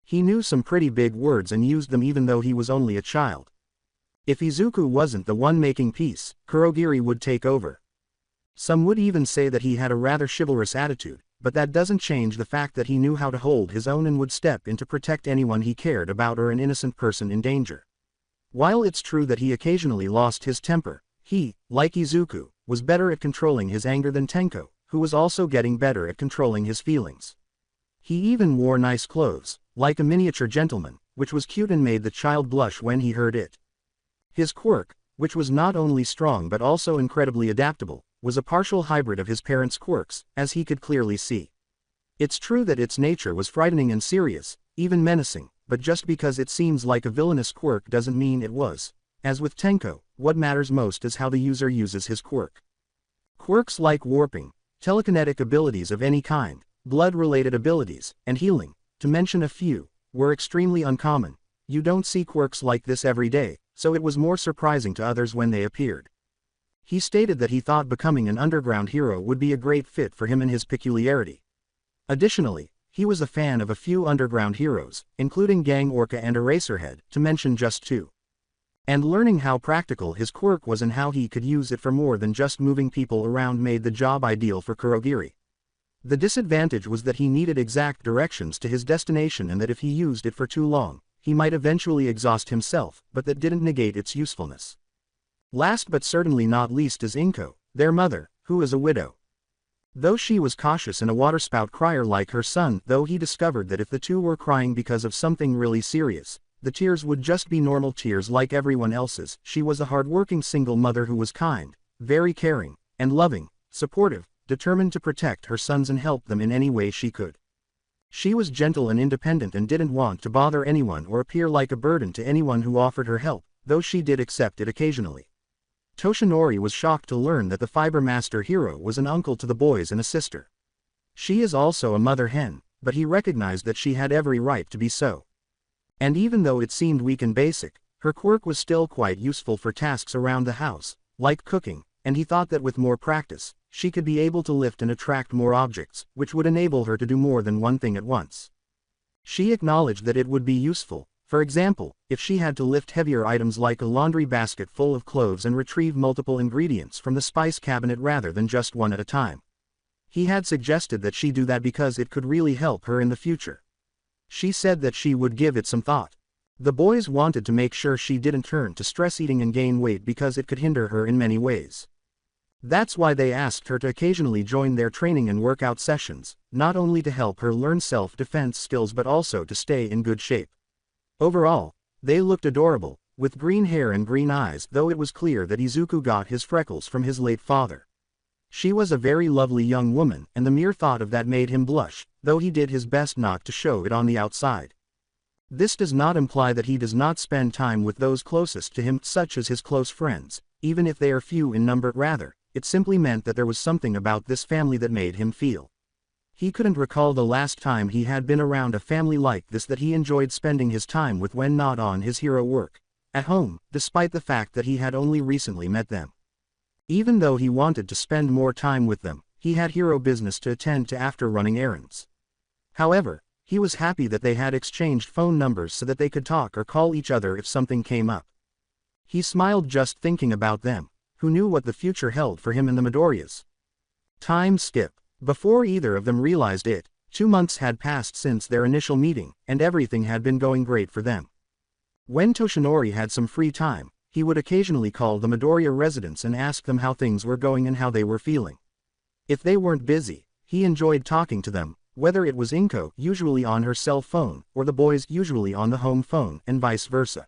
He knew some pretty big words and used them even though he was only a child. If Izuku wasn't the one making peace, Kurogiri would take over. Some would even say that he had a rather chivalrous attitude, but that doesn't change the fact that he knew how to hold his own and would step in to protect anyone he cared about or an innocent person in danger. While it's true that he occasionally lost his temper, he, like Izuku, was better at controlling his anger than Tenko, who was also getting better at controlling his feelings. He even wore nice clothes, like a miniature gentleman, which was cute and made the child blush when he heard it. His quirk, which was not only strong but also incredibly adaptable, was a partial hybrid of his parents' quirks, as he could clearly see. It's true that its nature was frightening and serious, even menacing, but just because it seems like a villainous quirk doesn't mean it was. As with Tenko, what matters most is how the user uses his quirk. Quirks like warping, telekinetic abilities of any kind, blood-related abilities, and healing, to mention a few, were extremely uncommon. You don't see quirks like this every day, so it was more surprising to others when they appeared. He stated that he thought becoming an underground hero would be a great fit for him and his peculiarity. Additionally, he was a fan of a few underground heroes, including Gang Orca and Eraserhead, to mention just two. And learning how practical his quirk was and how he could use it for more than just moving people around made the job ideal for Kurogiri. The disadvantage was that he needed exact directions to his destination and that if he used it for too long, he might eventually exhaust himself, but that didn't negate its usefulness. Last but certainly not least is Inko, their mother, who is a widow. Though she was cautious and a waterspout crier like her son, though he discovered that if the two were crying because of something really serious, the tears would just be normal tears like everyone else's, she was a hard-working single mother who was kind, very caring, and loving, supportive, determined to protect her sons and help them in any way she could. She was gentle and independent and didn't want to bother anyone or appear like a burden to anyone who offered her help, though she did accept it occasionally. Toshinori was shocked to learn that the Fiber Master hero was an uncle to the boys and a sister. She is also a mother hen, but he recognized that she had every right to be so. And even though it seemed weak and basic, her quirk was still quite useful for tasks around the house, like cooking, and he thought that with more practice, she could be able to lift and attract more objects, which would enable her to do more than one thing at once. She acknowledged that it would be useful, for example, if she had to lift heavier items like a laundry basket full of cloves and retrieve multiple ingredients from the spice cabinet rather than just one at a time. He had suggested that she do that because it could really help her in the future. She said that she would give it some thought. The boys wanted to make sure she didn't turn to stress eating and gain weight because it could hinder her in many ways. That's why they asked her to occasionally join their training and workout sessions, not only to help her learn self-defense skills but also to stay in good shape. Overall, they looked adorable, with green hair and green eyes, though it was clear that Izuku got his freckles from his late father. She was a very lovely young woman, and the mere thought of that made him blush, though he did his best not to show it on the outside. This does not imply that he does not spend time with those closest to him, such as his close friends, even if they are few in number. Rather, it simply meant that there was something about this family that made him feel He couldn't recall the last time he had been around a family like this that he enjoyed spending his time with when not on his hero work at home, despite the fact that he had only recently met them. Even though he wanted to spend more time with them, he had hero business to attend to after running errands. However, he was happy that they had exchanged phone numbers so that they could talk or call each other if something came up. He smiled just thinking about them. Who knew what the future held for him and the Midoriyas? Time skip. Before either of them realized it, 2 months had passed since their initial meeting, and everything had been going great for them. When Toshinori had some free time, he would occasionally call the Midoriya residents and ask them how things were going and how they were feeling. If they weren't busy, he enjoyed talking to them, whether it was Inko usually on her cell phone, or the boys usually on the home phone, and vice versa.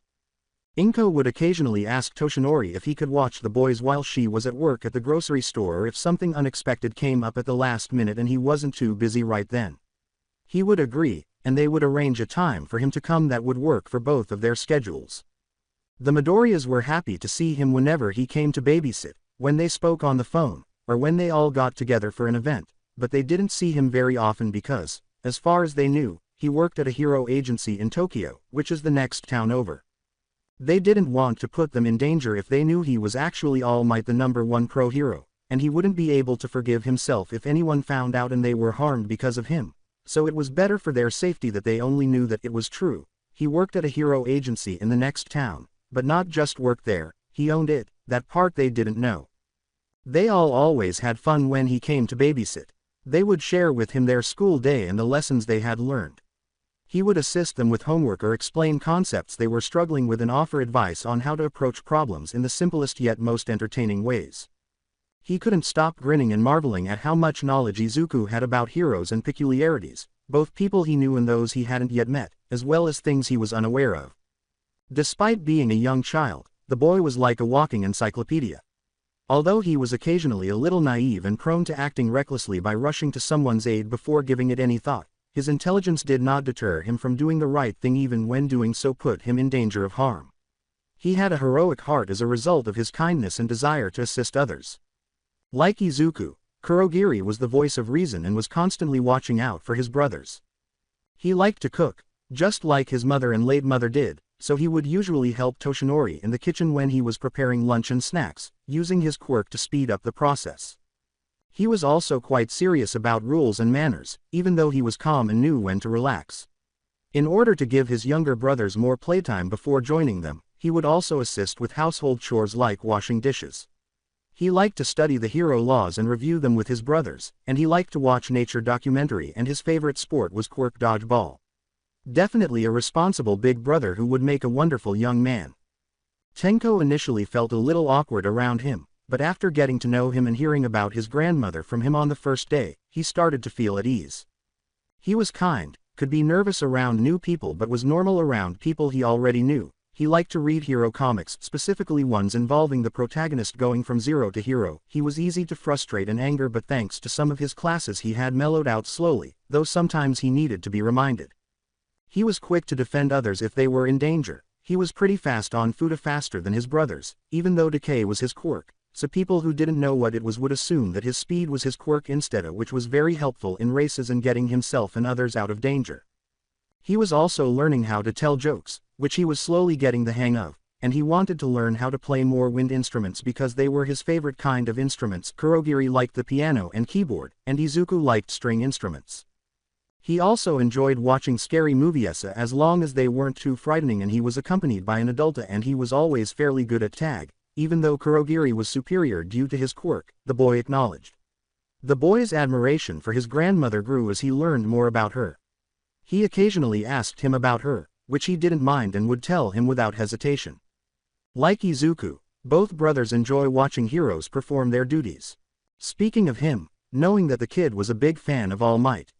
Inko would occasionally ask Toshinori if he could watch the boys while she was at work at the grocery store or if something unexpected came up at the last minute and he wasn't too busy right then. He would agree, and they would arrange a time for him to come that would work for both of their schedules. The Midoriyas were happy to see him whenever he came to babysit, when they spoke on the phone, or when they all got together for an event, but they didn't see him very often because, as far as they knew, he worked at a hero agency in Tokyo, which is the next town over. They didn't want to put them in danger if they knew he was actually All Might, the #1 pro hero, and he wouldn't be able to forgive himself if anyone found out and they were harmed because of him, so it was better for their safety that they only knew that it was true. He worked at a hero agency in the next town, but not just worked there, he owned it. That part they didn't know. They all always had fun when he came to babysit. They would share with him their school day and the lessons they had learned. He would assist them with homework or explain concepts they were struggling with and offer advice on how to approach problems in the simplest yet most entertaining ways. He couldn't stop grinning and marveling at how much knowledge Izuku had about heroes and peculiarities, both people he knew and those he hadn't yet met, as well as things he was unaware of. Despite being a young child, the boy was like a walking encyclopedia. Although he was occasionally a little naive and prone to acting recklessly by rushing to someone's aid before giving it any thought, his intelligence did not deter him from doing the right thing even when doing so put him in danger of harm. He had a heroic heart as a result of his kindness and desire to assist others. Like Izuku, Kurogiri was the voice of reason and was constantly watching out for his brothers. He liked to cook, just like his mother and late mother did, so he would usually help Toshinori in the kitchen when he was preparing lunch and snacks, using his quirk to speed up the process. He was also quite serious about rules and manners, even though he was calm and knew when to relax. In order to give his younger brothers more playtime before joining them, he would also assist with household chores like washing dishes. He liked to study the hero laws and review them with his brothers, and he liked to watch nature documentary, and his favorite sport was quirk dodgeball. Definitely a responsible big brother who would make a wonderful young man. Tenko initially felt a little awkward around him, but after getting to know him and hearing about his grandmother from him on the first day, he started to feel at ease. He was kind, could be nervous around new people but was normal around people he already knew. He liked to read hero comics, specifically ones involving the protagonist going from zero to hero. He was easy to frustrate and anger, but thanks to some of his classes he had mellowed out slowly, though sometimes he needed to be reminded. He was quick to defend others if they were in danger. He was pretty fast on foot, faster than his brothers, even though decay was his quirk, so people who didn't know what it was would assume that his speed was his quirk instead, of which was very helpful in races and getting himself and others out of danger. He was also learning how to tell jokes, which he was slowly getting the hang of, and he wanted to learn how to play more wind instruments because they were his favorite kind of instruments. Kurogiri liked the piano and keyboard, and Izuku liked string instruments. He also enjoyed watching scary movies as long as they weren't too frightening, and he was accompanied by an adult and he was always fairly good at tag, even though Kurogiri was superior due to his quirk, the boy acknowledged. The boy's admiration for his grandmother grew as he learned more about her. He occasionally asked him about her, which he didn't mind and would tell him without hesitation. Like Izuku, both brothers enjoy watching heroes perform their duties. Speaking of him, knowing that the kid was a big fan of All Might.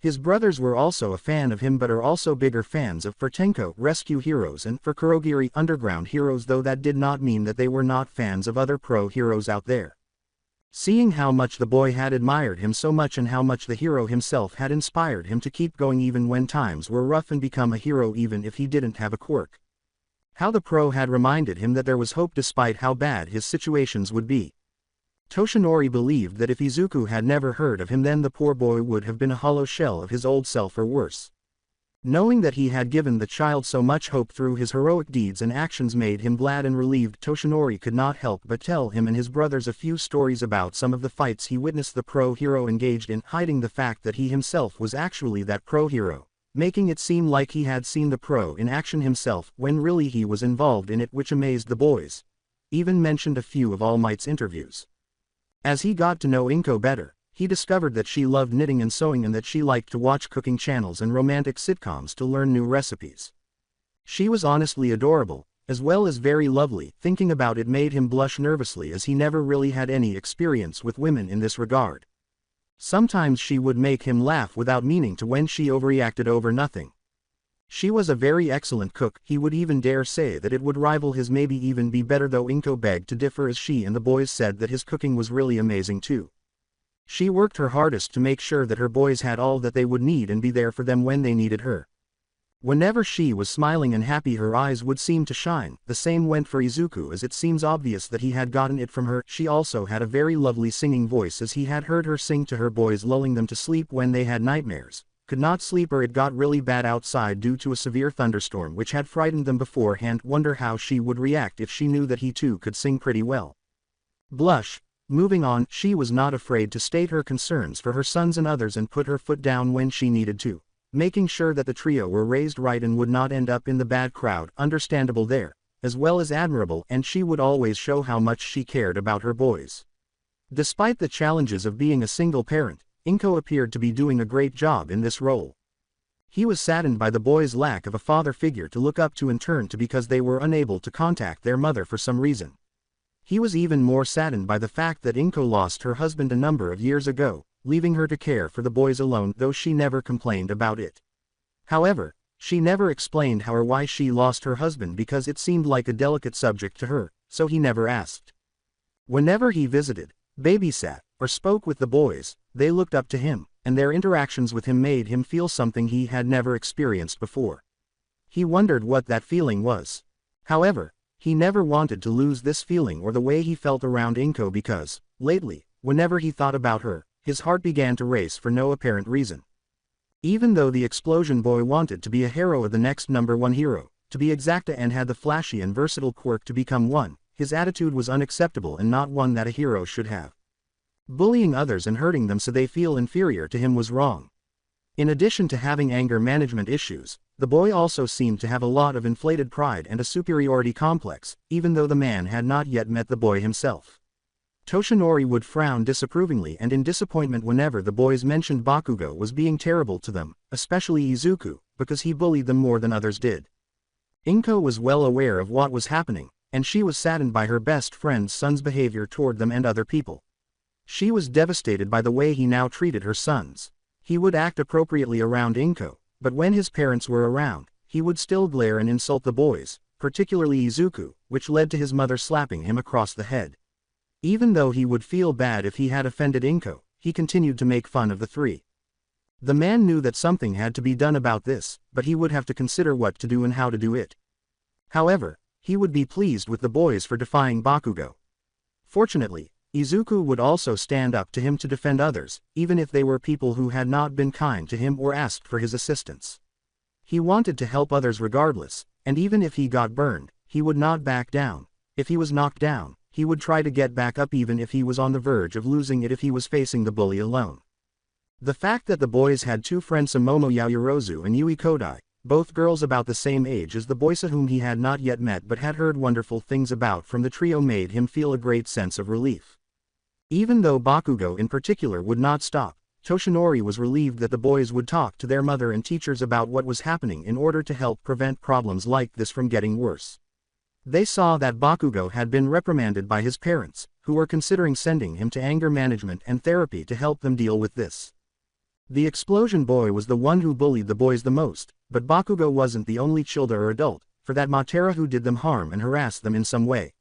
His brothers were also a fan of him but are also bigger fans of for Tenko rescue heroes and for Kurogiri underground heroes, though that did not mean that they were not fans of other pro heroes out there. Seeing how much the boy had admired him so much and how much the hero himself had inspired him to keep going even when times were rough and become a hero even if he didn't have a quirk. How the pro had reminded him that there was hope despite how bad his situations would be. Toshinori believed that if Izuku had never heard of him, then the poor boy would have been a hollow shell of his old self or worse. Knowing that he had given the child so much hope through his heroic deeds and actions made him glad and relieved. Toshinori could not help but tell him and his brothers a few stories about some of the fights he witnessed the pro-hero engaged in, hiding the fact that he himself was actually that pro-hero, making it seem like he had seen the pro in action himself when really he was involved in it, which amazed the boys. Even mentioned a few of All Might's interviews. As he got to know Inko better, he discovered that she loved knitting and sewing and that she liked to watch cooking channels and romantic sitcoms to learn new recipes. She was honestly adorable, as well as very lovely. Thinking about it made him blush nervously, as he never really had any experience with women in this regard. Sometimes she would make him laugh without meaning to when she overreacted over nothing. She was a very excellent cook. He would even dare say that it would rival his, maybe even be better, though Inko begged to differ, as she and the boys said that his cooking was really amazing too. She worked her hardest to make sure that her boys had all that they would need and be there for them when they needed her. Whenever she was smiling and happy, her eyes would seem to shine. The same went for Izuku, as it seems obvious that he had gotten it from her. She also had a very lovely singing voice, as he had heard her sing to her boys, lulling them to sleep when they had nightmares, could not sleep, or it got really bad outside due to a severe thunderstorm which had frightened them beforehand. Wonder how she would react if she knew that he too could sing pretty well. Blush. Moving on, she was not afraid to state her concerns for her sons and others and put her foot down when she needed to, making sure that the trio were raised right and would not end up in the bad crowd. Understandable there, as well as admirable, and she would always show how much she cared about her boys. Despite the challenges of being a single parent, Inko appeared to be doing a great job in this role. He was saddened by the boys' lack of a father figure to look up to and turn to because they were unable to contact their mother for some reason. He was even more saddened by the fact that Inko lost her husband a number of years ago, leaving her to care for the boys alone, though she never complained about it. However, she never explained how or why she lost her husband, because it seemed like a delicate subject to her, so he never asked. Whenever he visited, babysat, or spoke with the boys, they looked up to him, and their interactions with him made him feel something he had never experienced before. He wondered what that feeling was. However, he never wanted to lose this feeling or the way he felt around Inko, because, lately, whenever he thought about her, his heart began to race for no apparent reason. Even though the explosion boy wanted to be a hero of the next #1 hero, to be exacta, and had the flashy and versatile quirk to become one, his attitude was unacceptable and not one that a hero should have. Bullying others and hurting them so they feel inferior to him was wrong. In addition to having anger management issues, the boy also seemed to have a lot of inflated pride and a superiority complex, even though the man had not yet met the boy himself. Toshinori would frown disapprovingly and in disappointment whenever the boys mentioned Bakugo was being terrible to them, especially Izuku, because he bullied them more than others did. Inko was well aware of what was happening, and she was saddened by her best friend's son's behavior toward them and other people. She was devastated by the way he now treated her sons. He would act appropriately around Inko, but when his parents were around, he would still glare and insult the boys, particularly Izuku, which led to his mother slapping him across the head. Even though he would feel bad if he had offended Inko, he continued to make fun of the three. The man knew that something had to be done about this, but he would have to consider what to do and how to do it. However, he would be pleased with the boys for defying Bakugo. Fortunately, Izuku would also stand up to him to defend others, even if they were people who had not been kind to him or asked for his assistance. He wanted to help others regardless, and even if he got burned, he would not back down. If he was knocked down, he would try to get back up, even if he was on the verge of losing it if he was facing the bully alone. The fact that the boys had two friends, Momo Yaoyorozu and Yui Kodai, both girls about the same age as the boys whom he had not yet met but had heard wonderful things about from the trio, made him feel a great sense of relief. Even though Bakugo in particular would not stop, Toshinori was relieved that the boys would talk to their mother and teachers about what was happening in order to help prevent problems like this from getting worse. They saw that Bakugo had been reprimanded by his parents, who were considering sending him to anger management and therapy to help them deal with this. The explosion boy was the one who bullied the boys the most, but Bakugo wasn't the only child or adult, for that Matera who did them harm and harassed them in some way.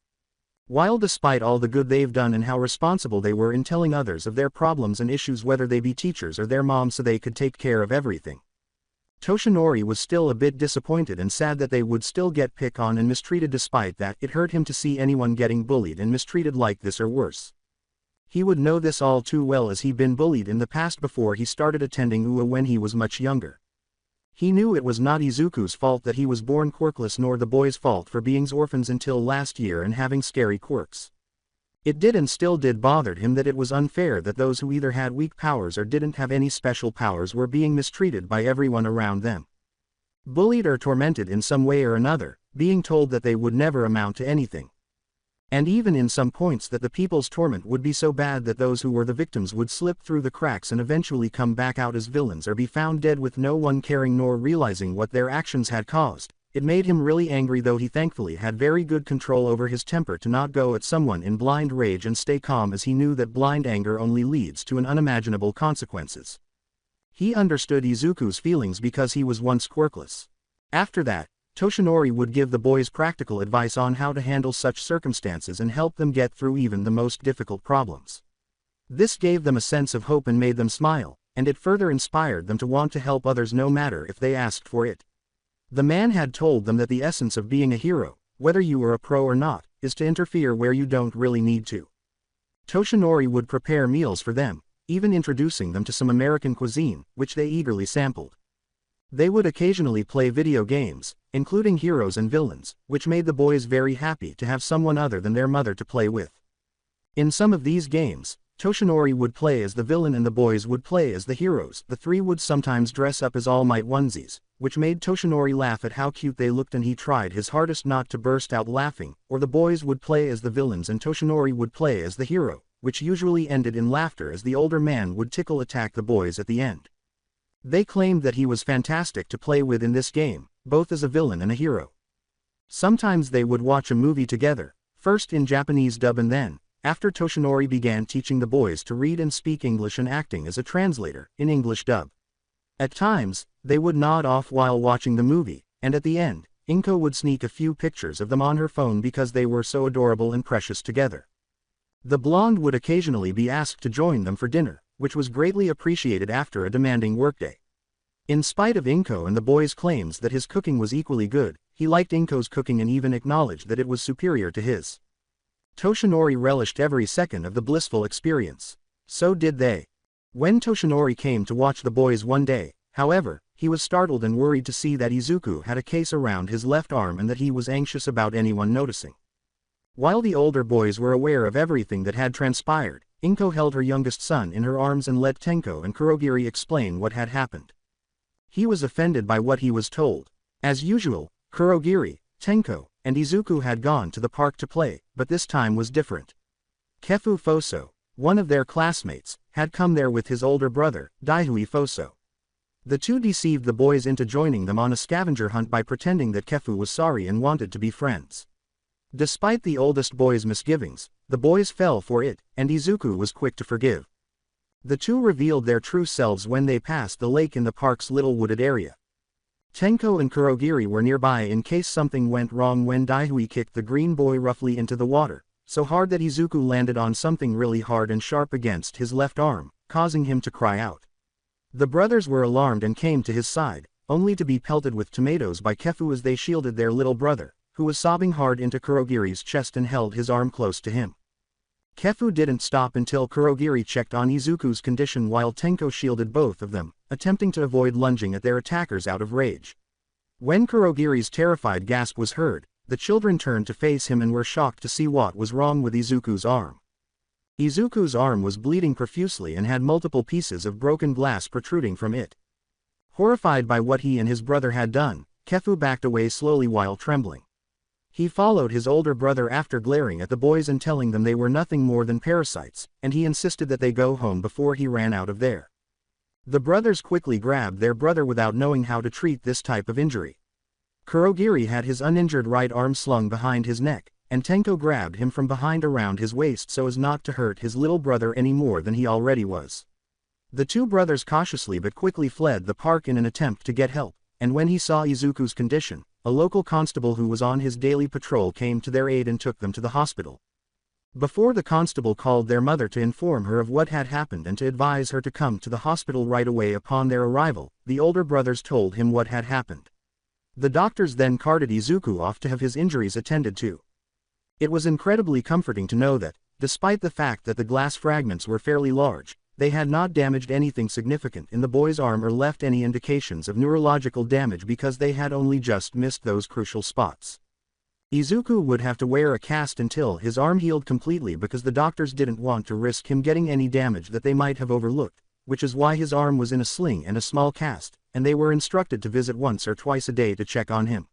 While despite all the good they've done and how responsible they were in telling others of their problems and issues, whether they be teachers or their moms, so they could take care of everything, Toshinori was still a bit disappointed and sad that they would still get picked on and mistreated. Despite that, it hurt him to see anyone getting bullied and mistreated like this or worse. He would know this all too well as he'd been bullied in the past before he started attending UA when he was much younger. He knew it was not Izuku's fault that he was born quirkless nor the boys' fault for being orphans until last year and having scary quirks. It did and still did bothered him that it was unfair that those who either had weak powers or didn't have any special powers were being mistreated by everyone around them. Bullied or tormented in some way or another, being told that they would never amount to anything. And even in some points that the people's torment would be so bad that those who were the victims would slip through the cracks and eventually come back out as villains or be found dead with no one caring nor realizing what their actions had caused. It made him really angry, though he thankfully had very good control over his temper to not go at someone in blind rage and stay calm, as he knew that blind anger only leads to unimaginable consequences. He understood Izuku's feelings because he was once quirkless. After that, Toshinori would give the boys practical advice on how to handle such circumstances and help them get through even the most difficult problems. This gave them a sense of hope and made them smile, and it further inspired them to want to help others no matter if they asked for it. The man had told them that the essence of being a hero, whether you are a pro or not, is to interfere where you don't really need to. Toshinori would prepare meals for them, even introducing them to some American cuisine, which they eagerly sampled. They would occasionally play video games, including heroes and villains, which made the boys very happy to have someone other than their mother to play with. In some of these games, Toshinori would play as the villain and the boys would play as the heroes. The three would sometimes dress up as All Might onesies, which made Toshinori laugh at how cute they looked, and he tried his hardest not to burst out laughing. Or the boys would play as the villains and Toshinori would play as the hero, which usually ended in laughter as the older man would attack the boys at the end. They claimed that he was fantastic to play with in this game, both as a villain and a hero. Sometimes they would watch a movie together, first in Japanese dub and then, after Toshinori began teaching the boys to read and speak English and acting as a translator, in English dub. At times, they would nod off while watching the movie, and at the end, Inko would sneak a few pictures of them on her phone because they were so adorable and precious together. The blonde would occasionally be asked to join them for dinner, which was greatly appreciated after a demanding workday. In spite of Inko and the boys' claims that his cooking was equally good, he liked Inko's cooking and even acknowledged that it was superior to his. Toshinori relished every second of the blissful experience. So did they. When Toshinori came to watch the boys one day, however, he was startled and worried to see that Izuku had a case around his left arm and that he was anxious about anyone noticing. While the older boys were aware of everything that had transpired, Inko held her youngest son in her arms and let Tenko and Kurogiri explain what had happened. He was offended by what he was told. As usual, Kurogiri, Tenko, and Izuku had gone to the park to play, but this time was different. Kefu Foso, one of their classmates, had come there with his older brother, Daihui Foso. The two deceived the boys into joining them on a scavenger hunt by pretending that Kefu was sorry and wanted to be friends. Despite the oldest boy's misgivings, the boys fell for it, and Izuku was quick to forgive. The two revealed their true selves when they passed the lake in the park's little wooded area. Tenko and Kurogiri were nearby in case something went wrong when Daihui kicked the green boy roughly into the water, so hard that Izuku landed on something really hard and sharp against his left arm, causing him to cry out. The brothers were alarmed and came to his side, only to be pelted with tomatoes by Kefu as they shielded their little brother, who was sobbing hard into Kurogiri's chest and held his arm close to him. Kefu didn't stop until Kurogiri checked on Izuku's condition while Tenko shielded both of them, attempting to avoid lunging at their attackers out of rage. When Kurogiri's terrified gasp was heard, the children turned to face him and were shocked to see what was wrong with Izuku's arm. Izuku's arm was bleeding profusely and had multiple pieces of broken glass protruding from it. Horrified by what he and his brother had done, Kefu backed away slowly while trembling. He followed his older brother after glaring at the boys and telling them they were nothing more than parasites, and he insisted that they go home before he ran out of there. The brothers quickly grabbed their brother without knowing how to treat this type of injury. Kurogiri had his uninjured right arm slung behind his neck, and Tenko grabbed him from behind around his waist so as not to hurt his little brother any more than he already was. The two brothers cautiously but quickly fled the park in an attempt to get help, and when he saw Izuku's condition, a local constable who was on his daily patrol came to their aid and took them to the hospital. Before the constable called their mother to inform her of what had happened and to advise her to come to the hospital right away upon their arrival, the older brothers told him what had happened. The doctors then carted Izuku off to have his injuries attended to. It was incredibly comforting to know that, Despite the fact that the glass fragments were fairly large, they had not damaged anything significant in the boy's arm or left any indications of neurological damage because they had only just missed those crucial spots. Izuku would have to wear a cast until his arm healed completely because the doctors didn't want to risk him getting any damage that they might have overlooked, which is why his arm was in a sling and a small cast, and they were instructed to visit once or twice a day to check on him.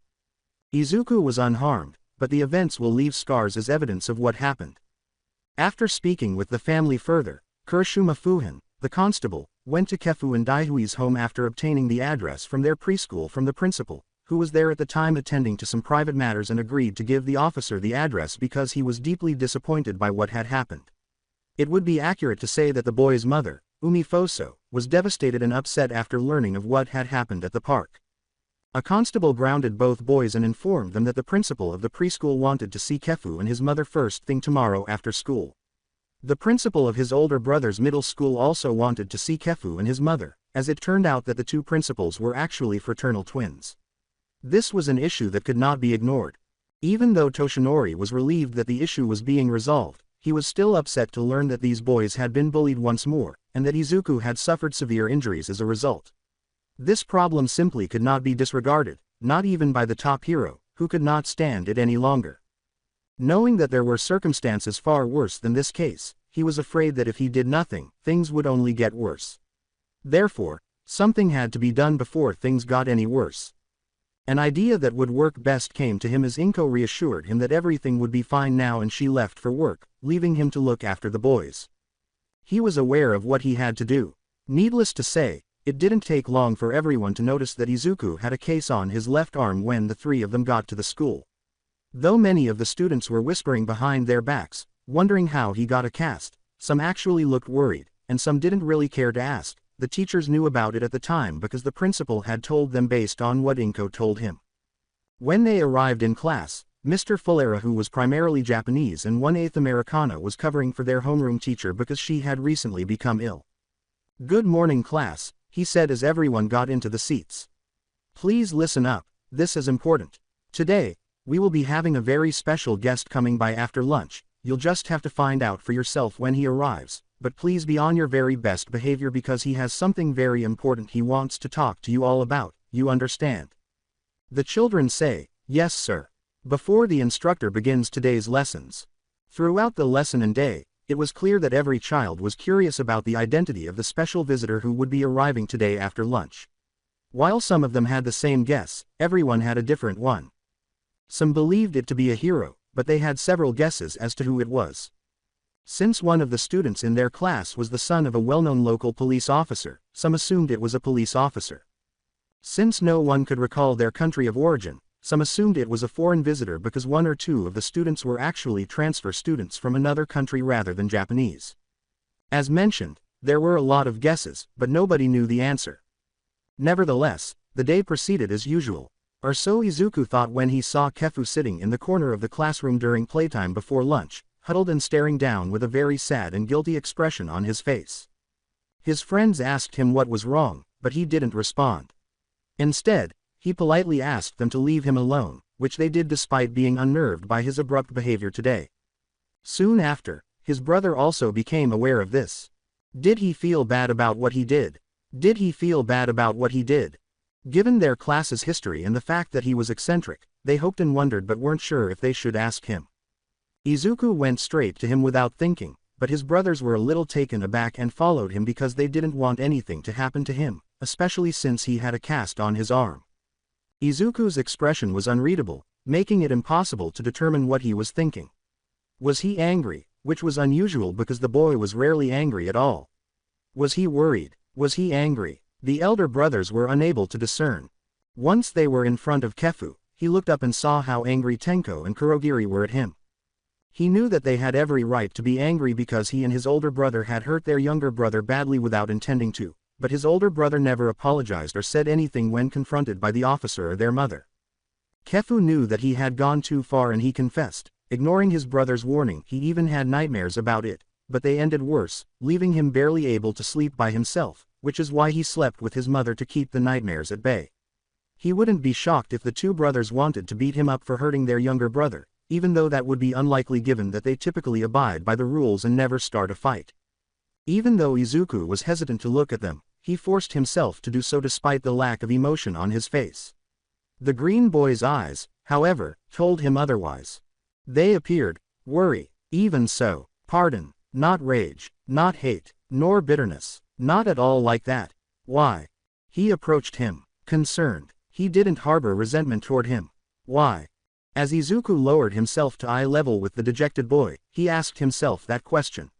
Izuku was unharmed, but the events will leave scars as evidence of what happened. After speaking with the family further, Kurashima Fuhan, the constable, went to Kefu and Daihui's home after obtaining the address from their preschool from the principal, who was there at the time attending to some private matters, and agreed to give the officer the address because he was deeply disappointed by what had happened. It would be accurate to say that the boy's mother, Umi Foso, was devastated and upset after learning of what had happened at the park. A constable grounded both boys and informed them that the principal of the preschool wanted to see Kefu and his mother first thing tomorrow after school. The principal of his older brother's middle school also wanted to see Kefu and his mother, as it turned out that the two principals were actually fraternal twins. This was an issue that could not be ignored. Even though Toshinori was relieved that the issue was being resolved, he was still upset to learn that these boys had been bullied once more, and that Izuku had suffered severe injuries as a result. This problem simply could not be disregarded, not even by the top hero, who could not stand it any longer. Knowing that there were circumstances far worse than this case, he was afraid that if he did nothing, things would only get worse. Therefore, something had to be done before things got any worse. An idea that would work best came to him as Inko reassured him that everything would be fine now, and she left for work, leaving him to look after the boys. He was aware of what he had to do. Needless to say, it didn't take long for everyone to notice that Izuku had a case on his left arm when the three of them got to the school. Though many of the students were whispering behind their backs, wondering how he got a cast, some actually looked worried, and some didn't really care to ask. The teachers knew about it at the time because the principal had told them based on what Inko told him. When they arrived in class, Mr. Fulera, who was primarily Japanese and 1/8 Americana, was covering for their homeroom teacher because she had recently become ill. "Good morning, class," he said as everyone got into the seats. "Please listen up, this is important. Today, we will be having a very special guest coming by after lunch. You'll just have to find out for yourself when he arrives, but please be on your very best behavior because he has something very important he wants to talk to you all about, you understand?" The children say, "Yes, sir," before the instructor begins today's lessons. Throughout the lesson and day, it was clear that every child was curious about the identity of the special visitor who would be arriving today after lunch. While some of them had the same guess, everyone had a different one. Some believed it to be a hero, but they had several guesses as to who it was. Since one of the students in their class was the son of a well-known local police officer, some assumed it was a police officer. Since no one could recall their country of origin, some assumed it was a foreign visitor because one or two of the students were actually transfer students from another country rather than Japanese. As mentioned, there were a lot of guesses, but nobody knew the answer. Nevertheless, the day proceeded as usual. Or so Izuku thought when he saw Kefu sitting in the corner of the classroom during playtime before lunch, huddled and staring down with a very sad and guilty expression on his face. His friends asked him what was wrong, but he didn't respond. Instead, he politely asked them to leave him alone, which they did despite being unnerved by his abrupt behavior today. Soon after, his brother also became aware of this. Did he feel bad about what he did? Did he feel bad about what he did? Given their class's history and the fact that he was eccentric, they hoped and wondered but weren't sure if they should ask him. Izuku went straight to him without thinking, but his brothers were a little taken aback and followed him because they didn't want anything to happen to him, especially since he had a cast on his arm. Izuku's expression was unreadable, making it impossible to determine what he was thinking. Was he angry, which was unusual because the boy was rarely angry at all? Was he worried? Was he angry? The elder brothers were unable to discern. Once they were in front of Kefu, he looked up and saw how angry Tenko and Kurogiri were at him. He knew that they had every right to be angry because he and his older brother had hurt their younger brother badly without intending to, but his older brother never apologized or said anything when confronted by the officer or their mother. Kefu knew that he had gone too far and he confessed, ignoring his brother's warning. He even had nightmares about it, but they ended worse, leaving him barely able to sleep by himself, which is why he slept with his mother to keep the nightmares at bay. He wouldn't be shocked if the two brothers wanted to beat him up for hurting their younger brother, even though that would be unlikely given that they typically abide by the rules and never start a fight. Even though Izuku was hesitant to look at them, he forced himself to do so despite the lack of emotion on his face. The green boy's eyes, however, told him otherwise. They appeared worry. Even so, pardon, not rage, not hate, nor bitterness, not at all like that. Why? He approached him, concerned. He didn't harbor resentment toward him. Why? As Izuku lowered himself to eye level with the dejected boy, he asked himself that question.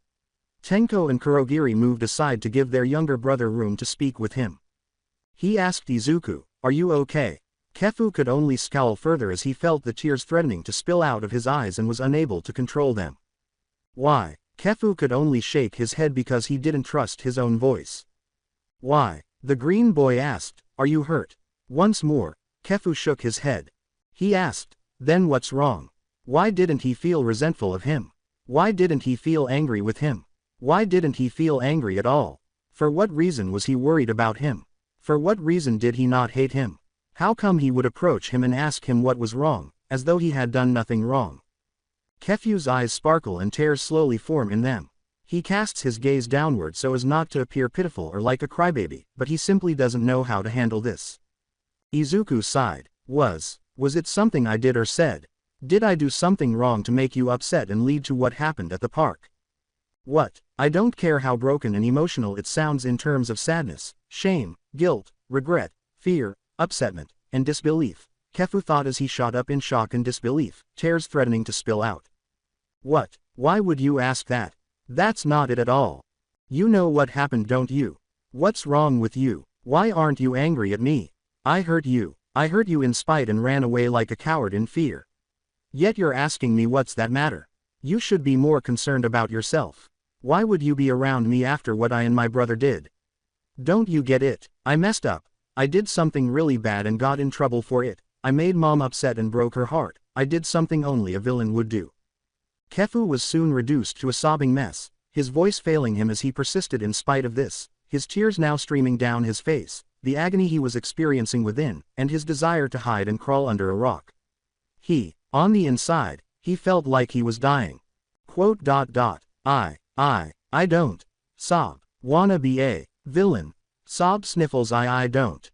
Tenko and Kurogiri moved aside to give their younger brother room to speak with him. He asked Izuku, "Are you okay?" Kefu could only scowl further as he felt the tears threatening to spill out of his eyes and was unable to control them. Why? Kefu could only shake his head because he didn't trust his own voice. Why? The green boy asked, "Are you hurt?" Once more, Kefu shook his head. He asked, "Then what's wrong?" Why didn't he feel resentful of him? Why didn't he feel angry with him? Why didn't he feel angry at all? For what reason was he worried about him? For what reason did he not hate him? How come he would approach him and ask him what was wrong, as though he had done nothing wrong? Kefu's eyes sparkle and tears slowly form in them. He casts his gaze downward so as not to appear pitiful or like a crybaby, but he simply doesn't know how to handle this. Izuku sighed. Was it something I did or said? Did I do something wrong to make you upset and lead to what happened at the park? What? I don't care how broken and emotional it sounds in terms of sadness, shame, guilt, regret, fear, upsetment, and disbelief, Kefu thought as he shot up in shock and disbelief, tears threatening to spill out. What? Why would you ask that? That's not it at all. You know what happened, don't you? What's wrong with you? Why aren't you angry at me? I hurt you. I hurt you in spite and ran away like a coward in fear. Yet you're asking me what's that matter? You should be more concerned about yourself. Why would you be around me after what I and my brother did? Don't you get it? I messed up. I did something really bad and got in trouble for it. I made mom upset and broke her heart. I did something only a villain would do. Kefu was soon reduced to a sobbing mess, his voice failing him as he persisted in spite of this, his tears now streaming down his face, the agony he was experiencing within, and his desire to hide and crawl under a rock. On the inside, he felt like he was dying. I don't. Sob. Wanna be a villain. Sob sniffles I don't.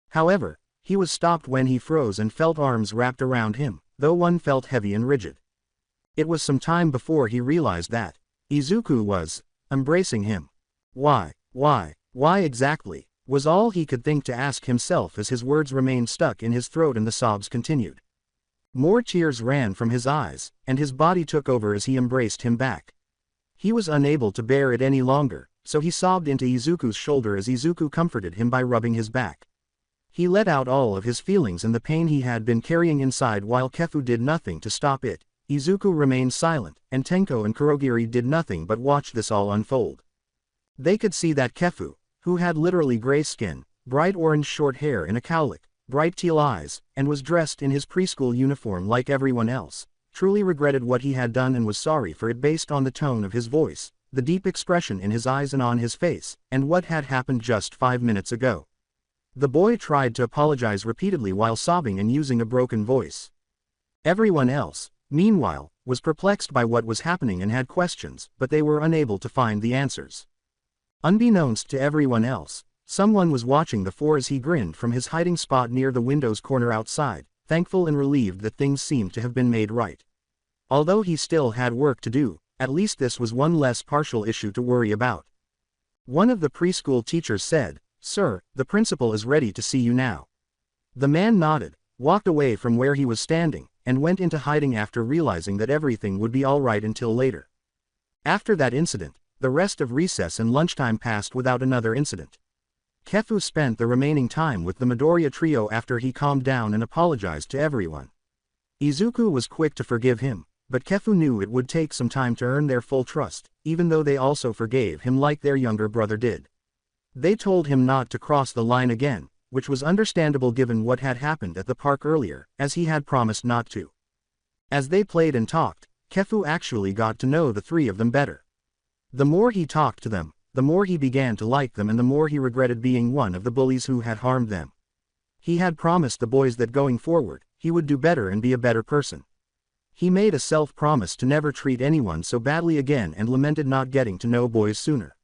However, he was stopped when he froze and felt arms wrapped around him, though one felt heavy and rigid. It was some time before he realized that Izuku was embracing him. Why exactly, was all he could think to ask himself as his words remained stuck in his throat and the sobs continued. More tears ran from his eyes, and his body took over as he embraced him back. He was unable to bear it any longer, so he sobbed into Izuku's shoulder as Izuku comforted him by rubbing his back. He let out all of his feelings and the pain he had been carrying inside while Kefu did nothing to stop it. Izuku remained silent, and Tenko and Kurogiri did nothing but watch this all unfold. They could see that Kefu, who had literally gray skin, bright orange short hair and a cowlick, bright teal eyes, and was dressed in his preschool uniform like everyone else, truly regretted what he had done and was sorry for it based on the tone of his voice, the deep expression in his eyes and on his face, and what had happened just 5 minutes ago. The boy tried to apologize repeatedly while sobbing and using a broken voice. Everyone else, meanwhile, was perplexed by what was happening and had questions, but they were unable to find the answers. Unbeknownst to everyone else, someone was watching the four as he grinned from his hiding spot near the window's corner outside, thankful and relieved that things seemed to have been made right. Although he still had work to do, at least this was one less partial issue to worry about. One of the preschool teachers said, "Sir, the principal is ready to see you now." The man nodded, walked away from where he was standing, and went into hiding after realizing that everything would be all right until later. After that incident, the rest of recess and lunchtime passed without another incident. Kefu spent the remaining time with the Midoriya trio after he calmed down and apologized to everyone. Izuku was quick to forgive him, but Kefu knew it would take some time to earn their full trust, even though they also forgave him like their younger brother did. They told him not to cross the line again, which was understandable given what had happened at the park earlier, as he had promised not to. As they played and talked, Kefu actually got to know the three of them better. The more he talked to them, the more he began to like them and the more he regretted being one of the bullies who had harmed them. He had promised the boys that going forward, he would do better and be a better person. He made a self-promise to never treat anyone so badly again and lamented not getting to know boys sooner.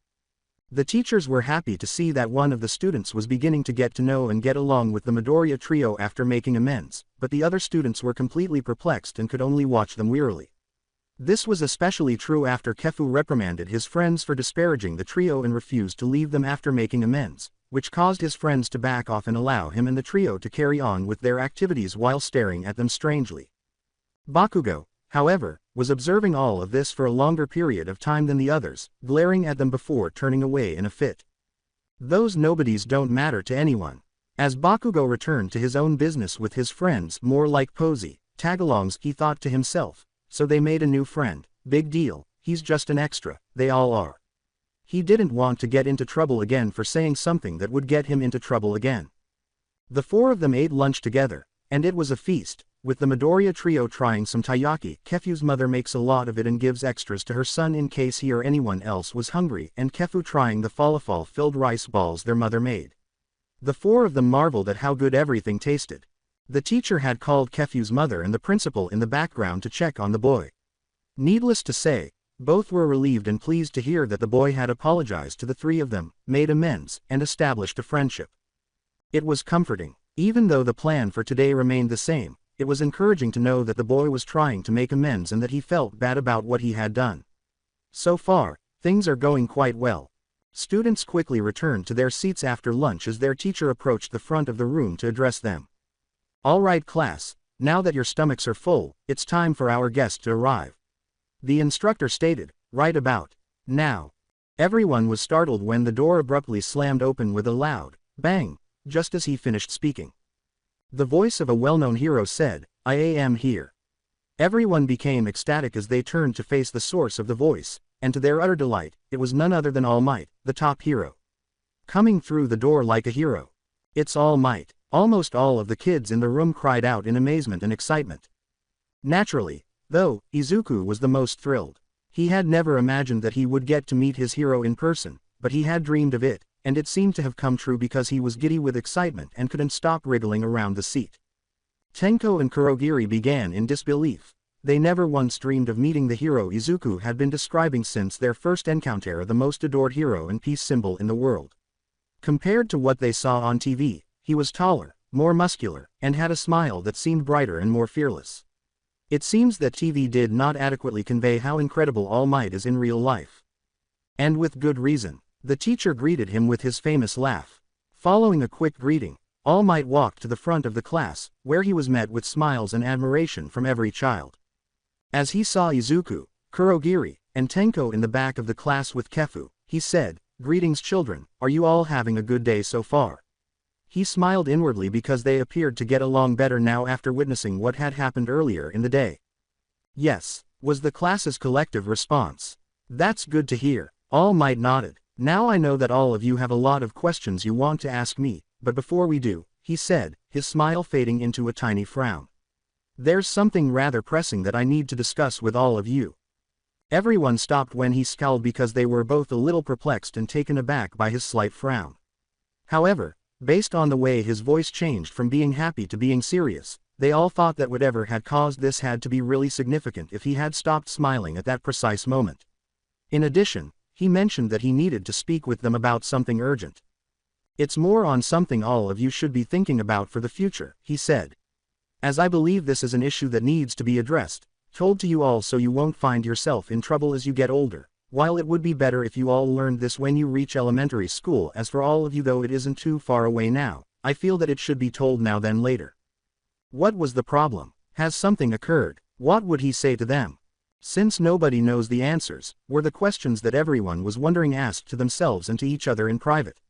The teachers were happy to see that one of the students was beginning to get to know and get along with the Midoriya trio after making amends, but the other students were completely perplexed and could only watch them wearily. This was especially true after Kefu reprimanded his friends for disparaging the trio and refused to leave them after making amends, which caused his friends to back off and allow him and the trio to carry on with their activities while staring at them strangely. Bakugo, however, was observing all of this for a longer period of time than the others, glaring at them before turning away in a fit. Those nobodies don't matter to anyone. As Bakugo returned to his own business with his friends, more like posy, tagalongs, he thought to himself, so they made a new friend, big deal, he's just an extra, they all are. He didn't want to get into trouble again for saying something that would get him into trouble again. The four of them ate lunch together, and it was a feast, with the Midoriya trio trying some taiyaki. Kefu's mother makes a lot of it and gives extras to her son in case he or anyone else was hungry, and Kefu trying the falafel-filled rice balls their mother made. The four of them marveled at how good everything tasted. The teacher had called Kefu's mother and the principal in the background to check on the boy. Needless to say, both were relieved and pleased to hear that the boy had apologized to the three of them, made amends, and established a friendship. It was comforting. Even though the plan for today remained the same, it was encouraging to know that the boy was trying to make amends and that he felt bad about what he had done. So far, things are going quite well. Students quickly returned to their seats after lunch as their teacher approached the front of the room to address them. "All right, class, now that your stomachs are full, it's time for our guest to arrive," the instructor stated, right about now. Everyone was startled when the door abruptly slammed open with a loud bang, just as he finished speaking. The voice of a well-known hero said, "I am here." Everyone became ecstatic as they turned to face the source of the voice, and to their utter delight, it was none other than All Might, the top hero. Coming through the door like a hero. "It's All Might." Almost all of the kids in the room cried out in amazement and excitement. Naturally, though, Izuku was the most thrilled. He had never imagined that he would get to meet his hero in person, but he had dreamed of it, and it seemed to have come true because he was giddy with excitement and couldn't stop wriggling around the seat. Tenko and Kurogiri began in disbelief. They never once dreamed of meeting the hero Izuku had been describing since their first encounter, the most adored hero and peace symbol in the world. Compared to what they saw on TV, he was taller, more muscular, and had a smile that seemed brighter and more fearless. It seems that TV did not adequately convey how incredible All Might is in real life. And with good reason. The teacher greeted him with his famous laugh. Following a quick greeting, All Might walked to the front of the class, where he was met with smiles and admiration from every child. As he saw Izuku, Kurogiri, and Tenko in the back of the class with Kefu, he said, "Greetings children, are you all having a good day so far?" He smiled inwardly because they appeared to get along better now after witnessing what had happened earlier in the day. "Yes," was the class's collective response. "That's good to hear." All Might nodded. "Now I know that all of you have a lot of questions you want to ask me, but before we do," he said, his smile fading into a tiny frown. "There's something rather pressing that I need to discuss with all of you." Everyone stopped when he scowled because they were both a little perplexed and taken aback by his slight frown. However, based on the way his voice changed from being happy to being serious, they all thought that whatever had caused this had to be really significant if he had stopped smiling at that precise moment. In addition, he mentioned that he needed to speak with them about something urgent. "It's more on something all of you should be thinking about for the future," he said. "As I believe this is an issue that needs to be addressed, told to you all so you won't find yourself in trouble as you get older. While it would be better if you all learned this when you reach elementary school, as for all of you though it isn't too far away now, I feel that it should be told now than later." What was the problem? Has something occurred? What would he say to them? Since nobody knows the answers, were the questions that everyone was wondering asked to themselves and to each other in private.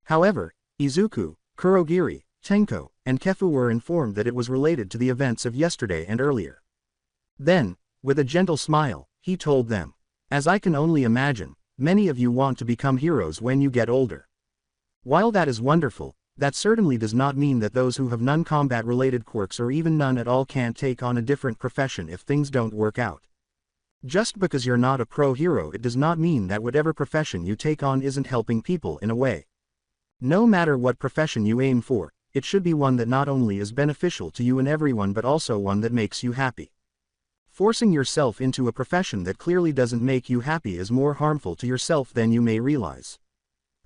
However, Izuku, Kurogiri, Tenko, and Kefu were informed that it was related to the events of yesterday and earlier. Then, with a gentle smile, he told them, "As I can only imagine, many of you want to become heroes when you get older. While that is wonderful, that certainly does not mean that those who have non-combat related quirks or even none at all can't take on a different profession if things don't work out. Just because you're not a pro hero, it does not mean that whatever profession you take on isn't helping people in a way. No matter what profession you aim for, it should be one that not only is beneficial to you and everyone but also one that makes you happy. Forcing yourself into a profession that clearly doesn't make you happy is more harmful to yourself than you may realize.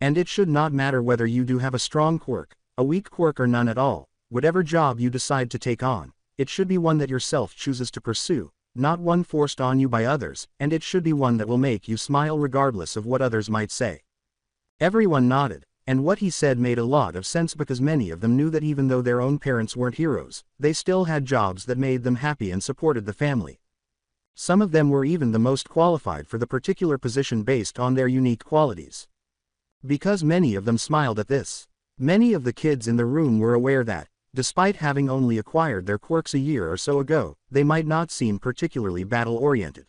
And it should not matter whether you do have a strong quirk, a weak quirk or none at all. Whatever job you decide to take on, it should be one that yourself chooses to pursue, not one forced on you by others, and it should be one that will make you smile regardless of what others might say. Everyone nodded, and what he said made a lot of sense because many of them knew that even though their own parents weren't heroes, they still had jobs that made them happy and supported the family. Some of them were even the most qualified for the particular position based on their unique qualities. Because many of them smiled at this, many of the kids in the room were aware that, despite having only acquired their quirks a year or so ago, they might not seem particularly battle-oriented.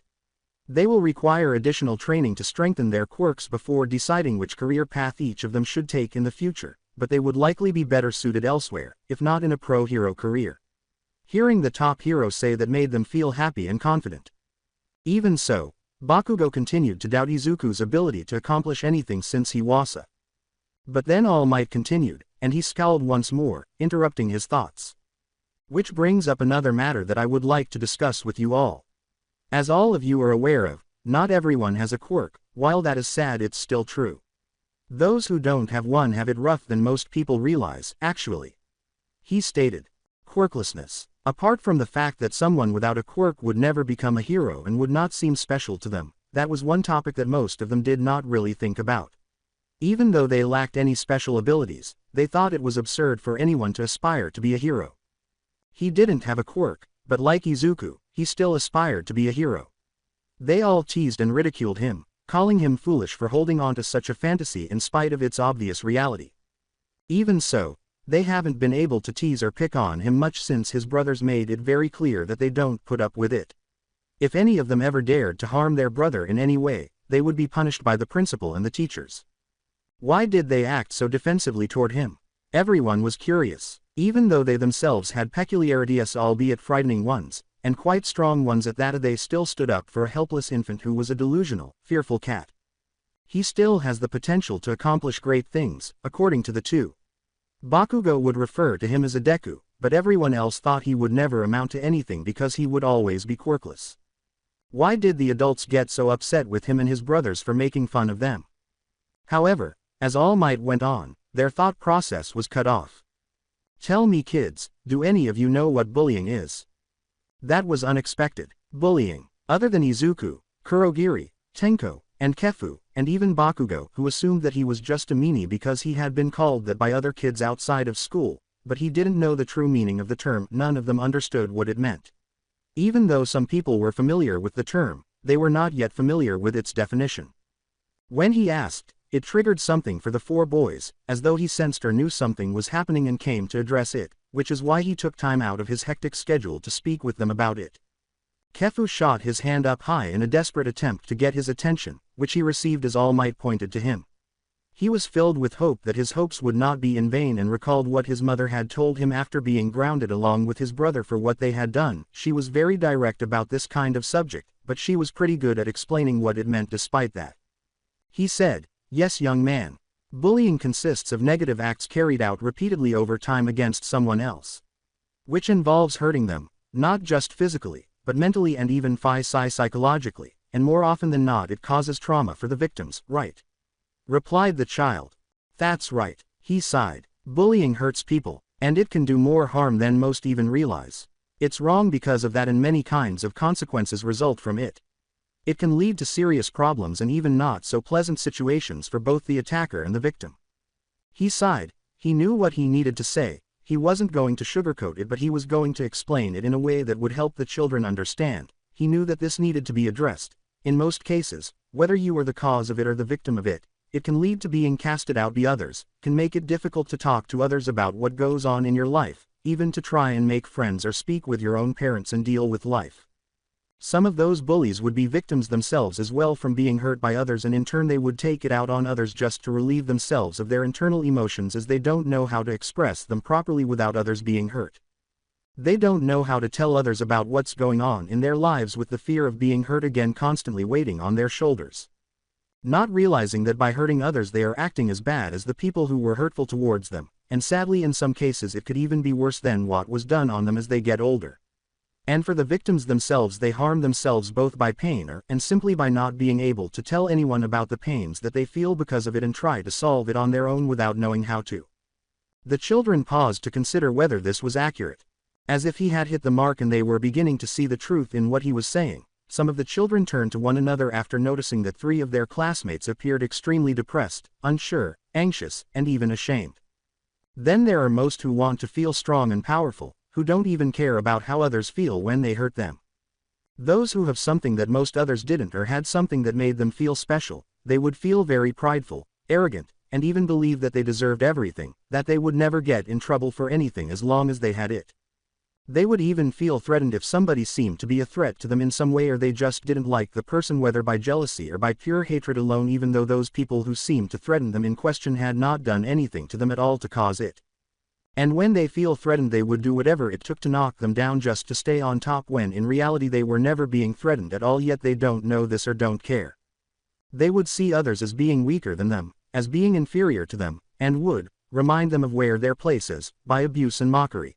They will require additional training to strengthen their quirks before deciding which career path each of them should take in the future, but they would likely be better suited elsewhere, if not in a pro-hero career. Hearing the top hero say that made them feel happy and confident. Even so, Bakugo continued to doubt Izuku's ability to accomplish anything since he was a. But then All Might continued, and he scowled once more, interrupting his thoughts. Which brings up another matter that I would like to discuss with you all. As all of you are aware of, not everyone has a quirk. While that is sad, it's still true. Those who don't have one have it rougher than most people realize, actually. He stated. Quirklessness. Apart from the fact that someone without a quirk would never become a hero and would not seem special to them, that was one topic that most of them did not really think about. Even though they lacked any special abilities, they thought it was absurd for anyone to aspire to be a hero. He didn't have a quirk, but like Izuku, he still aspired to be a hero. They all teased and ridiculed him, calling him foolish for holding on to such a fantasy in spite of its obvious reality. Even so, they haven't been able to tease or pick on him much since his brothers made it very clear that they don't put up with it. If any of them ever dared to harm their brother in any way, they would be punished by the principal and the teachers. Why did they act so defensively toward him? Everyone was curious, even though they themselves had peculiarities, albeit frightening ones, and quite strong ones at that. They still stood up for a helpless infant who was a delusional, fearful cat. He still has the potential to accomplish great things, according to the two. Bakugo would refer to him as a Deku, but everyone else thought he would never amount to anything because he would always be quirkless. Why did the adults get so upset with him and his brothers for making fun of them? However, as All Might went on, their thought process was cut off. Tell me kids, do any of you know what bullying is? That was unexpected. Bullying. Other than Izuku, Kurogiri, Tenko, and Kefu, and even Bakugo, who assumed that he was just a meanie because he had been called that by other kids outside of school, but he didn't know the true meaning of the term. None of them understood what it meant. Even though some people were familiar with the term, they were not yet familiar with its definition. When he asked, it triggered something for the four boys, as though he sensed or knew something was happening and came to address it, which is why he took time out of his hectic schedule to speak with them about it. Kefu shot his hand up high in a desperate attempt to get his attention, which he received as All Might pointed to him. He was filled with hope that his hopes would not be in vain and recalled what his mother had told him after being grounded along with his brother for what they had done. She was very direct about this kind of subject, but she was pretty good at explaining what it meant despite that. He said, "Yes, young man. Bullying consists of negative acts carried out repeatedly over time against someone else. Which involves hurting them, not just physically, but mentally and even psychologically, and more often than not it causes trauma for the victims, right?" Replied the child. That's right, he sighed. Bullying hurts people, and it can do more harm than most even realize. It's wrong because of that, and many kinds of consequences result from it. It can lead to serious problems and even not so pleasant situations for both the attacker and the victim. He sighed. He knew what he needed to say. He wasn't going to sugarcoat it, but he was going to explain it in a way that would help the children understand. He knew that this needed to be addressed. In most cases, whether you are the cause of it or the victim of it, it can lead to being casted out by others, can make it difficult to talk to others about what goes on in your life, even to try and make friends or speak with your own parents and deal with life. Some of those bullies would be victims themselves as well from being hurt by others, and in turn they would take it out on others just to relieve themselves of their internal emotions, as they don't know how to express them properly without others being hurt. They don't know how to tell others about what's going on in their lives with the fear of being hurt again constantly weighing on their shoulders. Not realizing that by hurting others they are acting as bad as the people who were hurtful towards them, and sadly in some cases it could even be worse than what was done on them as they get older. And for the victims themselves, they harm themselves both by pain and simply by not being able to tell anyone about the pains that they feel because of it and try to solve it on their own without knowing how to. The children paused to consider whether this was accurate. As if he had hit the mark and they were beginning to see the truth in what he was saying, some of the children turned to one another after noticing that 3 of their classmates appeared extremely depressed, unsure, anxious, and even ashamed. Then there are most who want to feel strong and powerful, who don't even care about how others feel when they hurt them. Those who have something that most others didn't or had something that made them feel special, they would feel very prideful, arrogant, and even believe that they deserved everything, that they would never get in trouble for anything as long as they had it. They would even feel threatened if somebody seemed to be a threat to them in some way, or they just didn't like the person, whether by jealousy or by pure hatred alone, even though those people who seemed to threaten them in question had not done anything to them at all to cause it. And when they feel threatened, they would do whatever it took to knock them down just to stay on top, when in reality they were never being threatened at all, yet they don't know this or don't care. They would see others as being weaker than them, as being inferior to them, and would remind them of where their place is, by abuse and mockery.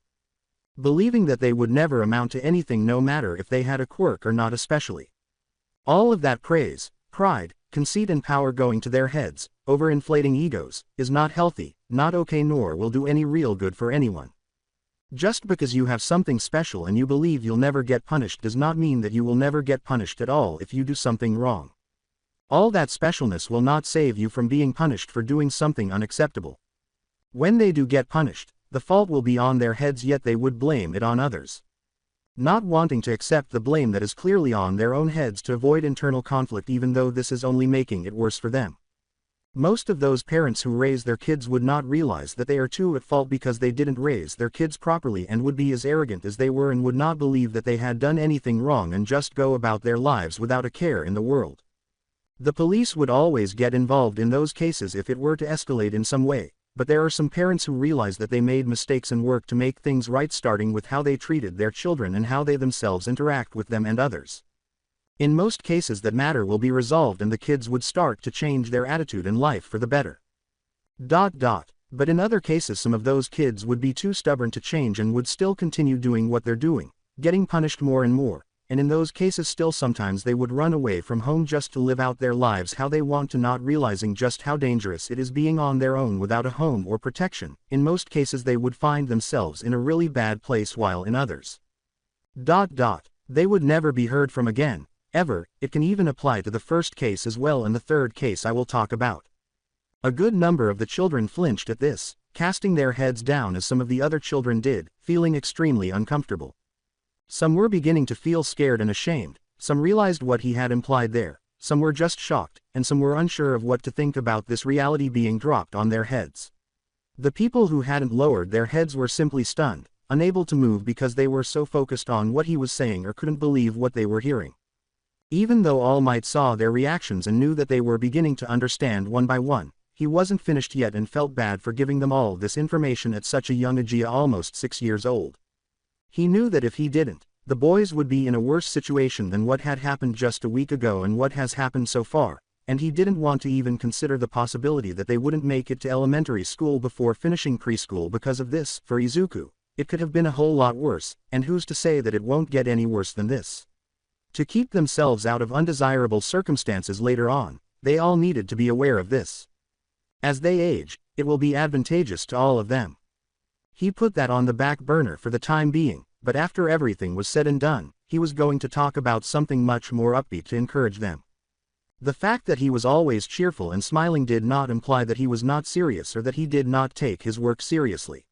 Believing that they would never amount to anything, no matter if they had a quirk or not, especially. All of that praise, pride, conceit and power going to their heads, overinflating egos, is not healthy, not okay, nor will do any real good for anyone. Just because you have something special and you believe you'll never get punished does not mean that you will never get punished at all if you do something wrong. All that specialness will not save you from being punished for doing something unacceptable. When they do get punished, the fault will be on their heads, yet they would blame it on others. Not wanting to accept the blame that is clearly on their own heads to avoid internal conflict, even though this is only making it worse for them. Most of those parents who raise their kids would not realize that they are too at fault because they didn't raise their kids properly, and would be as arrogant as they were and would not believe that they had done anything wrong and just go about their lives without a care in the world. The police would always get involved in those cases if it were to escalate in some way, but there are some parents who realize that they made mistakes and work to make things right, starting with how they treated their children and how they themselves interact with them and others. In most cases that matter will be resolved and the kids would start to change their attitude in life for the better. But in other cases some of those kids would be too stubborn to change and would still continue doing what they're doing, getting punished more and more, and in those cases still sometimes they would run away from home just to live out their lives how they want to, not realizing just how dangerous it is being on their own without a home or protection. In most cases they would find themselves in a really bad place, while in others, they would never be heard from again, ever. It can even apply to the first case as well and the third case I will talk about. A good number of the children flinched at this, casting their heads down as some of the other children did, feeling extremely uncomfortable. Some were beginning to feel scared and ashamed, some realized what he had implied there, some were just shocked, and some were unsure of what to think about this reality being dropped on their heads. The people who hadn't lowered their heads were simply stunned, unable to move because they were so focused on what he was saying or couldn't believe what they were hearing. Even though all might saw their reactions and knew that they were beginning to understand one by one, he wasn't finished yet and felt bad for giving them all this information at such a young age, almost 6 years old. He knew that if he didn't, the boys would be in a worse situation than what had happened just a week ago and what has happened so far, and he didn't want to even consider the possibility that they wouldn't make it to elementary school before finishing preschool because of this. For Izuku, it could have been a whole lot worse, and who's to say that it won't get any worse than this? To keep themselves out of undesirable circumstances later on, they all needed to be aware of this. As they age, it will be advantageous to all of them. He put that on the back burner for the time being, but after everything was said and done, he was going to talk about something much more upbeat to encourage them. The fact that he was always cheerful and smiling did not imply that he was not serious or that he did not take his work seriously.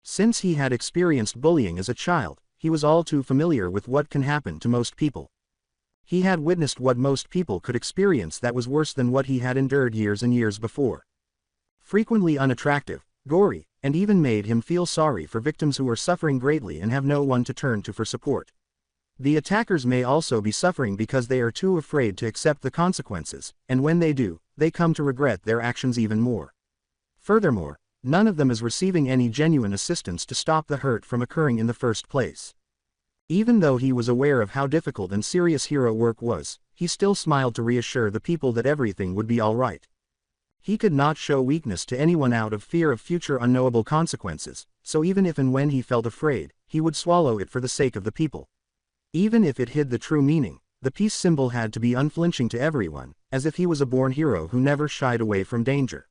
Since he had experienced bullying as a child, he was all too familiar with what can happen to most people. He had witnessed what most people could experience that was worse than what he had endured years and years before. Frequently unattractive, gory, and even made him feel sorry for victims who are suffering greatly and have no one to turn to for support. The attackers may also be suffering because they are too afraid to accept the consequences, and when they do, they come to regret their actions even more. Furthermore, none of them is receiving any genuine assistance to stop the hurt from occurring in the first place. Even though he was aware of how difficult and serious hero work was, he still smiled to reassure the people that everything would be all right. He could not show weakness to anyone out of fear of future unknowable consequences, so even if and when he felt afraid, he would swallow it for the sake of the people. Even if it hid the true meaning, the peace symbol had to be unflinching to everyone, as if he was a born hero who never shied away from danger.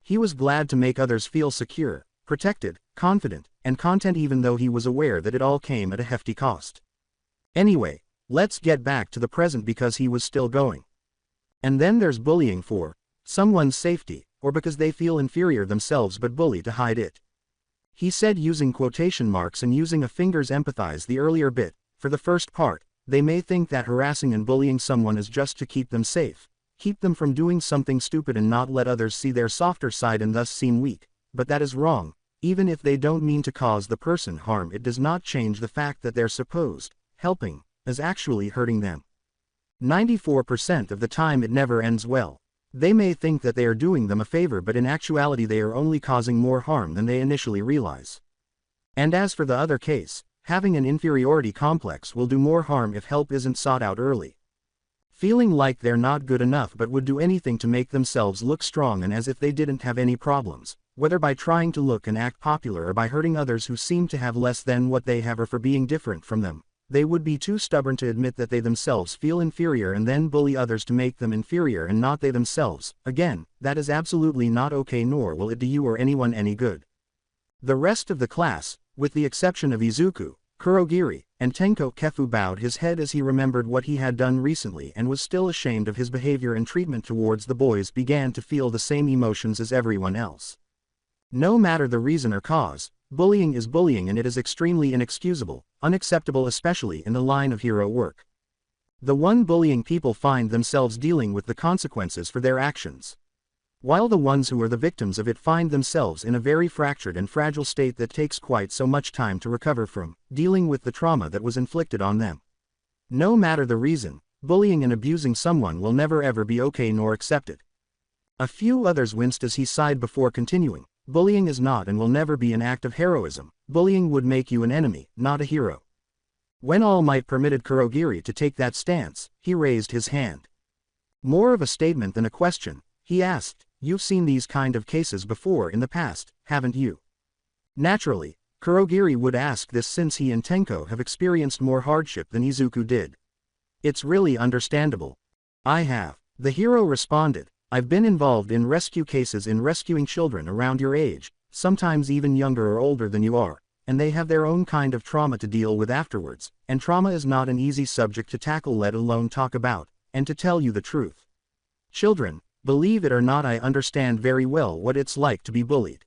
He was glad to make others feel secure, protected, confident, and content even though he was aware that it all came at a hefty cost. Anyway, let's get back to the present because he was still going. And then there's bullying for someone's safety, or because they feel inferior themselves but bully to hide it. He said using quotation marks and using a fingers empathize the earlier bit. For the first part, they may think that harassing and bullying someone is just to keep them safe, keep them from doing something stupid and not let others see their softer side and thus seem weak, but that is wrong. Even if they don't mean to cause the person harm, it does not change the fact that their supposed helping is actually hurting them. 94% of the time it never ends well. They may think that they are doing them a favor, but in actuality they are only causing more harm than they initially realize. And as for the other case, having an inferiority complex will do more harm if help isn't sought out early. Feeling like they're not good enough but would do anything to make themselves look strong and as if they didn't have any problems, whether by trying to look and act popular or by hurting others who seem to have less than what they have or for being different from them. They would be too stubborn to admit that they themselves feel inferior and then bully others to make them inferior and not they themselves. Again, that is absolutely not okay, nor will it do you or anyone any good. The rest of the class, with the exception of Izuku, Kurogiri, and Tenko Kefu, bowed his head as he remembered what he had done recently and was still ashamed of his behavior and treatment towards the boys, began to feel the same emotions as everyone else. No matter the reason or cause, bullying is bullying and it is extremely inexcusable, unacceptable, especially in the line of hero work. The one bullying people find themselves dealing with the consequences for their actions, while the ones who are the victims of it find themselves in a very fractured and fragile state that takes quite so much time to recover from, dealing with the trauma that was inflicted on them. No matter the reason, bullying and abusing someone will never ever be okay nor accepted. A few others winced as he sighed before continuing. Bullying is not and will never be an act of heroism. Bullying would make you an enemy, not a hero. When All Might permitted Kurogiri to take that stance, he raised his hand. More of a statement than a question, he asked, "You've seen these kind of cases before in the past, haven't you?" Naturally, Kurogiri would ask this since he and Tenko have experienced more hardship than Izuku did. "It's really understandable. I have," the hero responded. "I've been involved in rescue cases in rescuing children around your age, sometimes even younger or older than you are, and they have their own kind of trauma to deal with afterwards, and trauma is not an easy subject to tackle, let alone talk about, and to tell you the truth. Children, believe it or not, I understand very well what it's like to be bullied."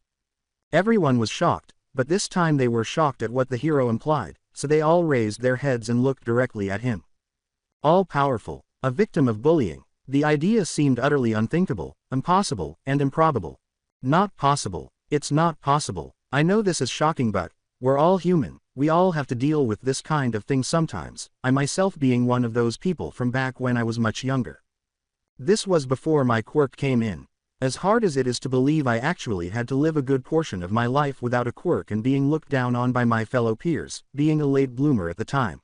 Everyone was shocked, but this time they were shocked at what the hero implied, so they all raised their heads and looked directly at him. All-powerful, a victim of bullying. The idea seemed utterly unthinkable, impossible, and improbable. Not possible. It's not possible. I know this is shocking, but we're all human. We all have to deal with this kind of thing sometimes, I myself being one of those people from back when I was much younger. This was before my quirk came in. As hard as it is to believe, I actually had to live a good portion of my life without a quirk and being looked down on by my fellow peers, being a late bloomer at the time.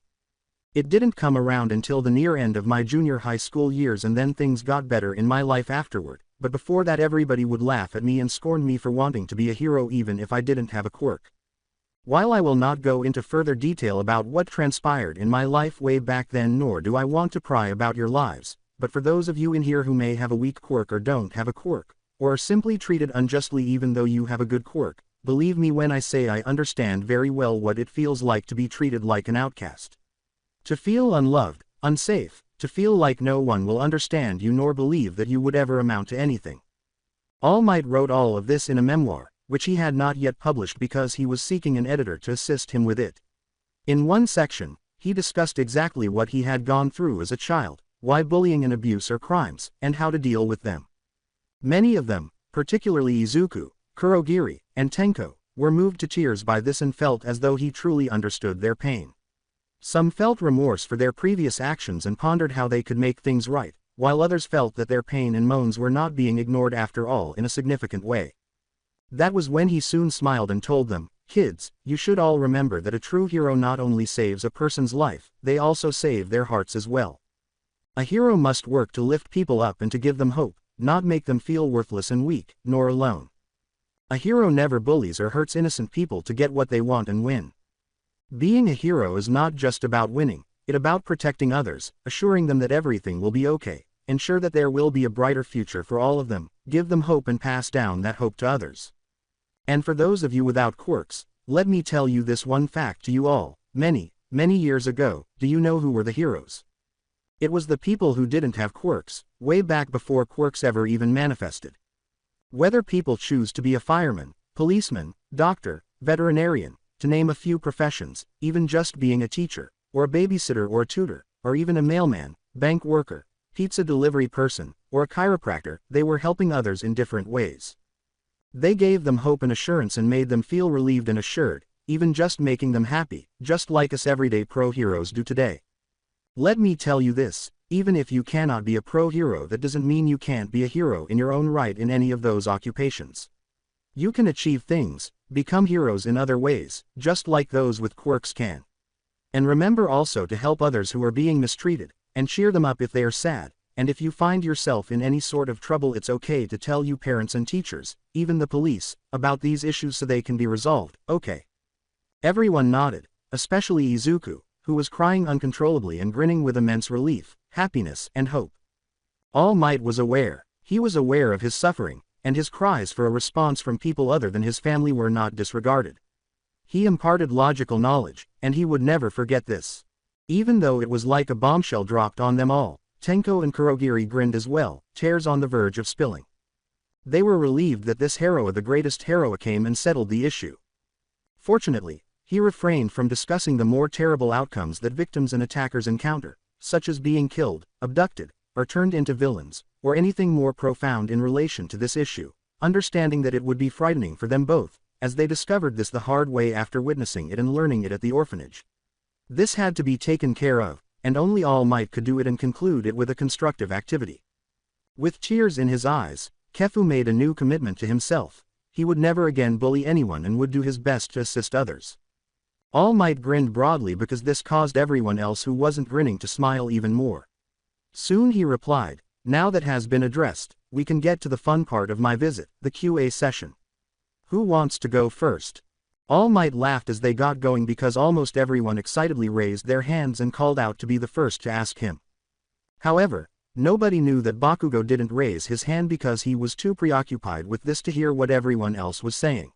It didn't come around until the near end of my junior high school years, and then things got better in my life afterward, but before that everybody would laugh at me and scorn me for wanting to be a hero even if I didn't have a quirk. While I will not go into further detail about what transpired in my life way back then, nor do I want to pry about your lives, but for those of you in here who may have a weak quirk or don't have a quirk, or are simply treated unjustly even though you have a good quirk, believe me when I say I understand very well what it feels like to be treated like an outcast. To feel unloved, unsafe, to feel like no one will understand you nor believe that you would ever amount to anything. All Might wrote all of this in a memoir, which he had not yet published because he was seeking an editor to assist him with it. In one section, he discussed exactly what he had gone through as a child, why bullying and abuse are crimes, and how to deal with them. Many of them, particularly Izuku, Kurogiri, and Tenko, were moved to tears by this and felt as though he truly understood their pain. Some felt remorse for their previous actions and pondered how they could make things right, while others felt that their pain and moans were not being ignored after all in a significant way. That was when he soon smiled and told them, "Kids, you should all remember that a true hero not only saves a person's life, they also save their hearts as well. A hero must work to lift people up and to give them hope, not make them feel worthless and weak, nor alone. A hero never bullies or hurts innocent people to get what they want and win. Being a hero is not just about winning, it's about protecting others, assuring them that everything will be okay, ensure that there will be a brighter future for all of them, give them hope and pass down that hope to others. And for those of you without quirks, let me tell you this one fact to you all: many, many years ago, do you know who were the heroes? It was the people who didn't have quirks, way back before quirks ever even manifested. Whether people choose to be a fireman, policeman, doctor, veterinarian, to name a few professions, even just being a teacher, or a babysitter or a tutor, or even a mailman, bank worker, pizza delivery person, or a chiropractor, they were helping others in different ways. They gave them hope and assurance and made them feel relieved and assured, even just making them happy, just like us everyday pro heroes do today. Let me tell you this: even if you cannot be a pro hero, that doesn't mean you can't be a hero in your own right in any of those occupations. You can achieve things, become heroes in other ways, just like those with quirks can. And remember also to help others who are being mistreated, and cheer them up if they are sad, and if you find yourself in any sort of trouble, it's okay to tell you parents and teachers, even the police, about these issues so they can be resolved, okay? Everyone nodded, especially Izuku, who was crying uncontrollably and grinning with immense relief, happiness, and hope. All Might was aware. He was aware of his suffering, and his cries for a response from people other than his family were not disregarded. He imparted logical knowledge, and he would never forget this. Even though it was like a bombshell dropped on them all, Tenko and Kurogiri grinned as well, tears on the verge of spilling. They were relieved that this hero, the greatest hero, came and settled the issue. Fortunately, he refrained from discussing the more terrible outcomes that victims and attackers encounter, such as being killed, abducted, or turned into villains, or anything more profound in relation to this issue, understanding that it would be frightening for them both, as they discovered this the hard way after witnessing it and learning it at the orphanage. This had to be taken care of, and only All Might could do it and conclude it with a constructive activity. With tears in his eyes, Kefu made a new commitment to himself: he would never again bully anyone and would do his best to assist others. All Might grinned broadly because this caused everyone else who wasn't grinning to smile even more. Soon he replied, "Now that has been addressed, we can get to the fun part of my visit, the QA session. Who wants to go first?" All Might laughed as they got going because almost everyone excitedly raised their hands and called out to be the first to ask him. However, nobody knew that Bakugo didn't raise his hand because he was too preoccupied with this to hear what everyone else was saying.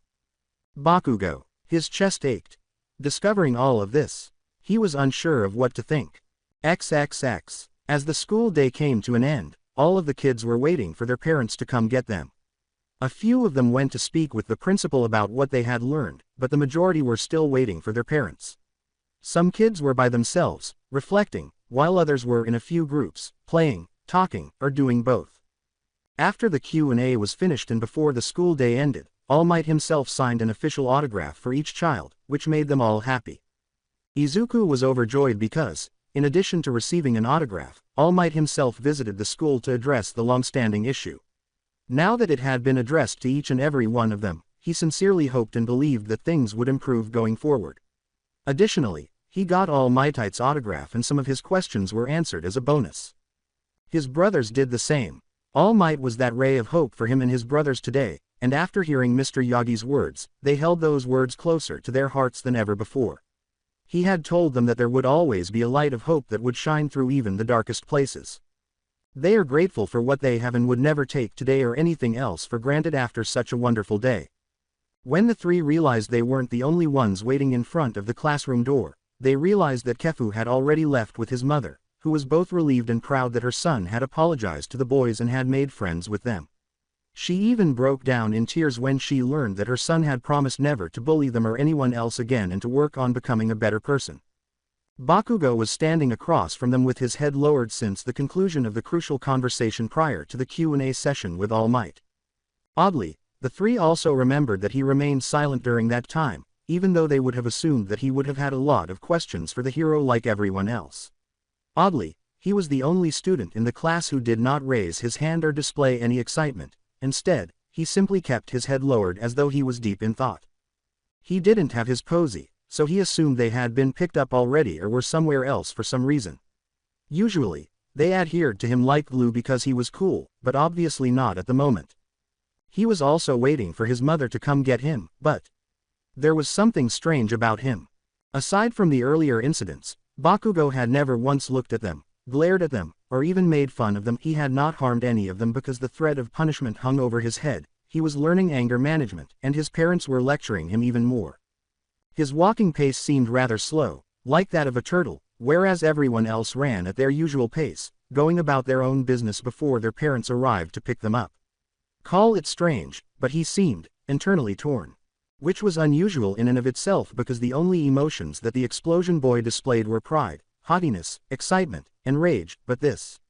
Bakugo. His chest ached. Discovering all of this, he was unsure of what to think. XXX. As the school day came to an end, all of the kids were waiting for their parents to come get them. A few of them went to speak with the principal about what they had learned, but the majority were still waiting for their parents. Some kids were by themselves, reflecting, while others were in a few groups, playing, talking, or doing both. After the Q&A was finished and before the school day ended, All Might himself signed an official autograph for each child, which made them all happy. Izuku was overjoyed because, in addition to receiving an autograph, All Might himself visited the school to address the long-standing issue. Now that it had been addressed to each and every one of them, he sincerely hoped and believed that things would improve going forward. Additionally, he got All Might's autograph and some of his questions were answered as a bonus. His brothers did the same. All Might was that ray of hope for him and his brothers today, and after hearing Mr. Yagi's words, they held those words closer to their hearts than ever before. He had told them that there would always be a light of hope that would shine through even the darkest places. They are grateful for what they have and would never take today or anything else for granted after such a wonderful day. When the three realized they weren't the only ones waiting in front of the classroom door, they realized that Kefu had already left with his mother, who was both relieved and proud that her son had apologized to the boys and had made friends with them. She even broke down in tears when she learned that her son had promised never to bully them or anyone else again and to work on becoming a better person. Bakugo was standing across from them with his head lowered since the conclusion of the crucial conversation prior to the Q&A session with All Might. Oddly, the three also remembered that he remained silent during that time, even though they would have assumed that he would have had a lot of questions for the hero like everyone else. Oddly, he was the only student in the class who did not raise his hand or display any excitement. Instead, he simply kept his head lowered as though he was deep in thought. He didn't have his posy, so he assumed they had been picked up already or were somewhere else for some reason. Usually, They adhered to him like glue because he was cool, but obviously not at the moment. He was also waiting for his mother to come get him, but there was something strange about him. Aside from the earlier incidents, Bakugo had never once looked at them, glared at them, or even made fun of them. He had not harmed any of them because the threat of punishment hung over his head. He was learning anger management, and his parents were lecturing him even more. His walking pace seemed rather slow, like that of a turtle, whereas everyone else ran at their usual pace, going about their own business before their parents arrived to pick them up. Call it strange, but he seemed internally torn. Which was unusual in and of itself because the only emotions that the explosion boy displayed were pride, haughtiness, excitement, and rage, but this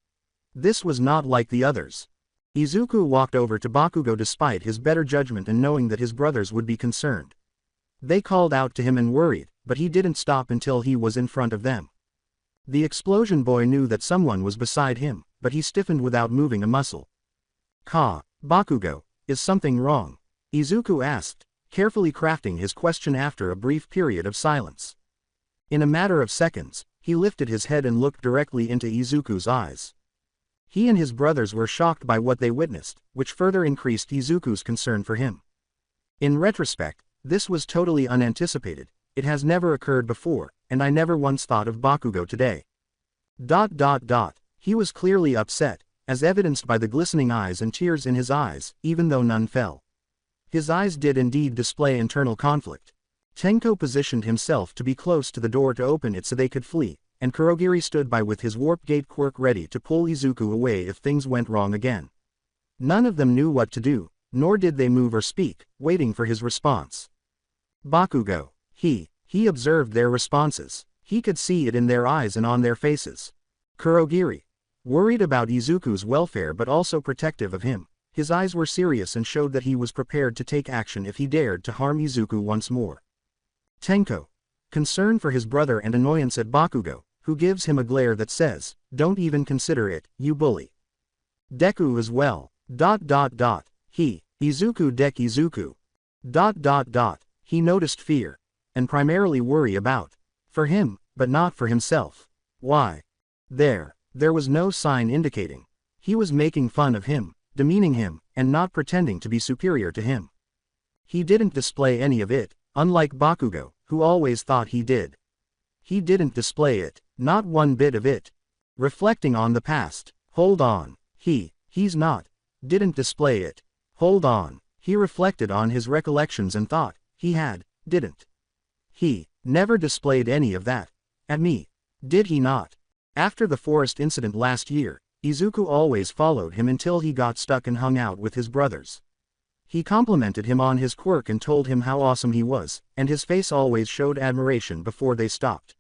was not like the others. Izuku walked over to Bakugo despite his better judgment and knowing that his brothers would be concerned. They called out to him and worried, but he didn't stop until he was in front of them. The explosion boy knew that someone was beside him, but he stiffened without moving a muscle. Bakugo, is something wrong? Izuku asked, carefully crafting his question after a brief period of silence. In a matter of seconds, he lifted his head and looked directly into Izuku's eyes. He and his brothers were shocked by what they witnessed, which further increased Izuku's concern for him. In retrospect, this was totally unanticipated. It has never occurred before, and I never once thought of Bakugo today. He was clearly upset, as evidenced by the glistening eyes and tears in his eyes, even though none fell. His eyes did indeed display internal conflict. Tenko positioned himself to be close to the door to open it so they could flee, and Kurogiri stood by with his warp gate quirk ready to pull Izuku away if things went wrong again. None of them knew what to do, nor did they move or speak, waiting for his response. Bakugo. He observed their responses. He could see it in their eyes and on their faces. Kurogiri. Worried about Izuku's welfare but also protective of him, his eyes were serious and showed that he was prepared to take action if he dared to harm Izuku once more. Tenko. Concern for his brother and annoyance at Bakugo, who gives him a glare that says, "Don't even consider it, you bully." Deku as well. Izuku Izuku. He noticed fear, and primarily worry about, for him, but not for himself. Why? There was no sign indicating. He was making fun of him, demeaning him, and not pretending to be superior to him. He didn't display any of it, unlike Bakugo, who always thought he did. He didn't display it, not one bit of it. Reflecting on the past, hold on, didn't display it. Hold on, he reflected on his recollections and thought, didn't. He never displayed any of that. At me. Did he not? After the forest incident last year, Izuku always followed him until he got stuck and hung out with his brothers. He complimented him on his quirk and told him how awesome he was, and his face always showed admiration before they stopped.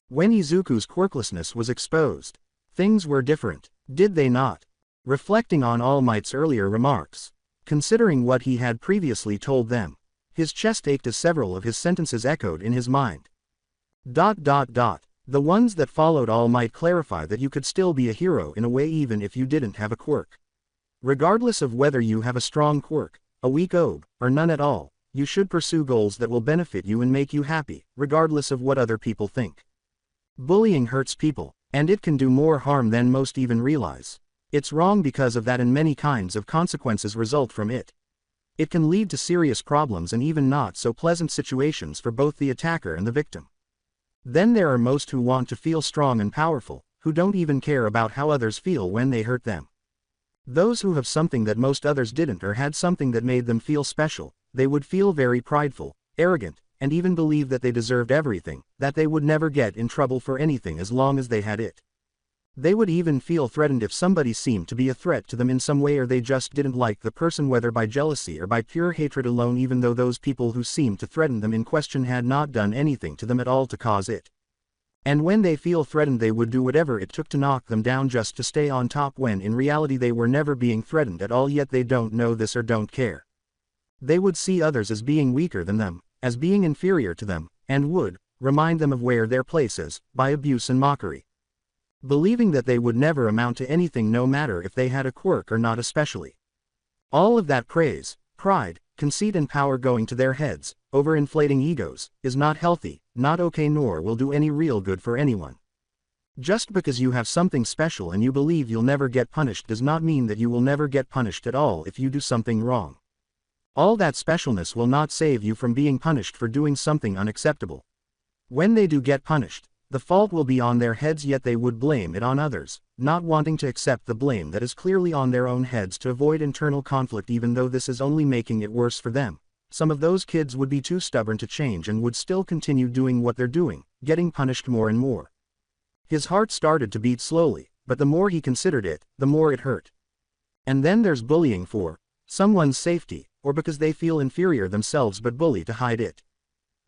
When Izuku's quirklessness was exposed, things were different, did they not? Reflecting on All Might's earlier remarks, considering what he had previously told them, his chest ached as several of his sentences echoed in his mind. The ones that followed All Might clarify that you could still be a hero in a way even if you didn't have a quirk. Regardless of whether you have a strong quirk, a weak obe, or none at all, you should pursue goals that will benefit you and make you happy, regardless of what other people think. Bullying hurts people, and it can do more harm than most even realize. It's wrong because of that, and many kinds of consequences result from it. It can lead to serious problems and even not so pleasant situations for both the attacker and the victim. Then there are most who want to feel strong and powerful, who don't even care about how others feel when they hurt them. Those who have something that most others didn't or had something that made them feel special, they would feel very prideful, arrogant, and even believe that they deserved everything, that they would never get in trouble for anything as long as they had it. They would even feel threatened if somebody seemed to be a threat to them in some way, or they just didn't like the person, whether by jealousy or by pure hatred alone, even though those people who seemed to threaten them in question had not done anything to them at all to cause it. And when they feel threatened, they would do whatever it took to knock them down just to stay on top, when in reality they were never being threatened at all, yet they don't know this or don't care. They would see others as being weaker than them, as being inferior to them, and would remind them of where their place is, by abuse and mockery. Believing that they would never amount to anything no matter if they had a quirk or not especially. All of that praise, pride, conceit and power going to their heads, overinflating egos, is not healthy, not okay, nor will do any real good for anyone. Just because you have something special and you believe you'll never get punished does not mean that you will never get punished at all if you do something wrong. All that specialness will not save you from being punished for doing something unacceptable. When they do get punished, the fault will be on their heads, yet they would blame it on others, not wanting to accept the blame that is clearly on their own heads to avoid internal conflict, even though this is only making it worse for them. Some of those kids would be too stubborn to change and would still continue doing what they're doing, getting punished more and more. His heart started to beat slowly, but the more he considered it, the more it hurt. And then there's bullying for someone's safety, or because they feel inferior themselves but bully to hide it.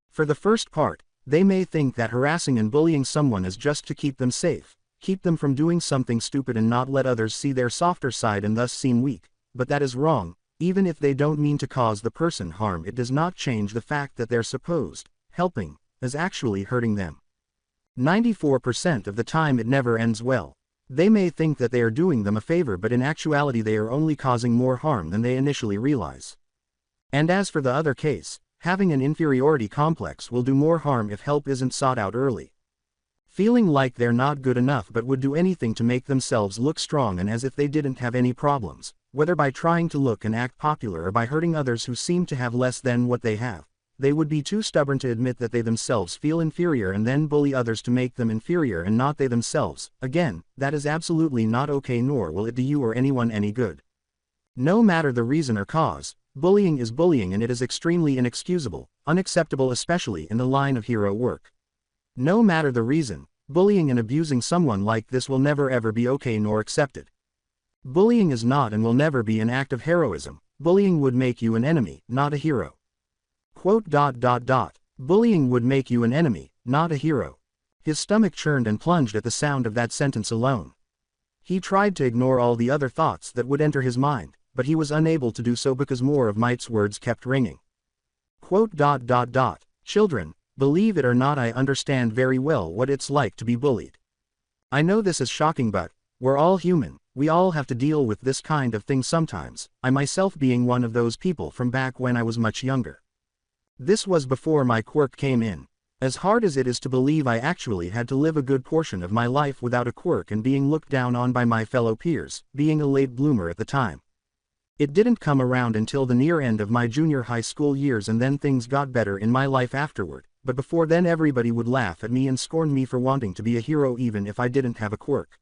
For the first part, they may think that harassing and bullying someone is just to keep them safe, keep them from doing something stupid and not let others see their softer side and thus seem weak, but that is wrong. Even if they don't mean to cause the person harm, it does not change the fact that their supposed helping is actually hurting them. 94% of the time it never ends well. They may think that they are doing them a favor, but in actuality they are only causing more harm than they initially realize. And as for the other case, having an inferiority complex will do more harm if help isn't sought out early. Feeling like they're not good enough but would do anything to make themselves look strong and as if they didn't have any problems, whether by trying to look and act popular or by hurting others who seem to have less than what they have. They would be too stubborn to admit that they themselves feel inferior and then bully others to make them inferior and not they themselves. Again, that is absolutely not okay, nor will it do you or anyone any good. No matter the reason or cause, bullying is bullying and it is extremely inexcusable, unacceptable, especially in the line of hero work. No matter the reason, bullying and abusing someone like this will never ever be okay nor accepted. Bullying is not and will never be an act of heroism. Bullying would make you an enemy, not a hero. Bullying would make you an enemy, not a hero. His stomach churned and plunged at the sound of that sentence alone. He tried to ignore all the other thoughts that would enter his mind, but he was unable to do so because more of Might's words kept ringing. Children, believe it or not, I understand very well what it's like to be bullied. I know this is shocking, but we're all human. We all have to deal with this kind of thing sometimes, I myself being one of those people from back when I was much younger. This was before my quirk came in. As hard as it is to believe, I actually had to live a good portion of my life without a quirk and being looked down on by my fellow peers, being a late bloomer at the time. It didn't come around until the near end of my junior high school years, and then things got better in my life afterward, but before then everybody would laugh at me and scorn me for wanting to be a hero even if I didn't have a quirk.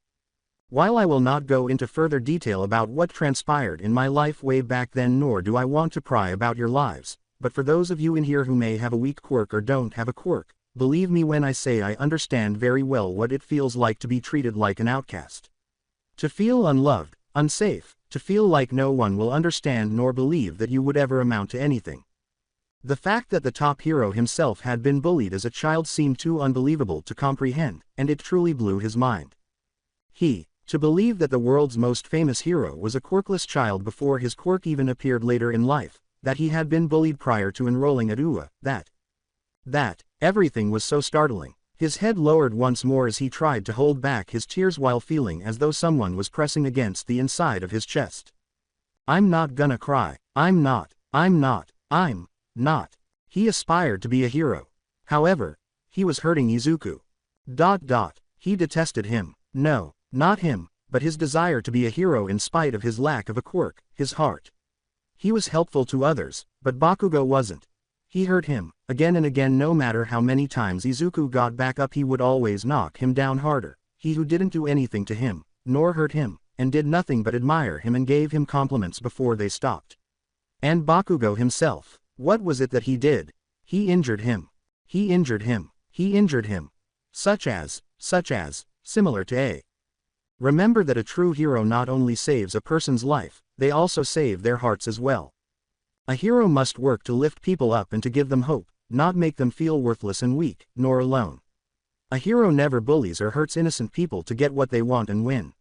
While I will not go into further detail about what transpired in my life way back then, nor do I want to pry about your lives, but for those of you in here who may have a weak quirk or don't have a quirk, believe me when I say I understand very well what it feels like to be treated like an outcast. To feel unloved, unsafe, to feel like no one will understand nor believe that you would ever amount to anything. The fact that the top hero himself had been bullied as a child seemed too unbelievable to comprehend, and it truly blew his mind. To believe that the world's most famous hero was a quirkless child before his quirk even appeared later in life, that he had been bullied prior to enrolling at UA, that everything was so startling. His head lowered once more as he tried to hold back his tears while feeling as though someone was pressing against the inside of his chest. I'm not gonna cry. I'm not. He aspired to be a hero. However, he was hurting Izuku. He detested him. No, not him, but his desire to be a hero in spite of his lack of a quirk, his heart. He was helpful to others, but Bakugo wasn't. He hurt him, again and again. No matter how many times Izuku got back up, he would always knock him down harder. He who didn't do anything to him, nor hurt him, and did nothing but admire him and gave him compliments before they stopped. And Bakugo himself, what was it that he did? He injured him. Such as, similar to A. Remember that a true hero not only saves a person's life, they also save their hearts as well. A hero must work to lift people up and to give them hope, not make them feel worthless and weak, nor alone. A hero never bullies or hurts innocent people to get what they want and win.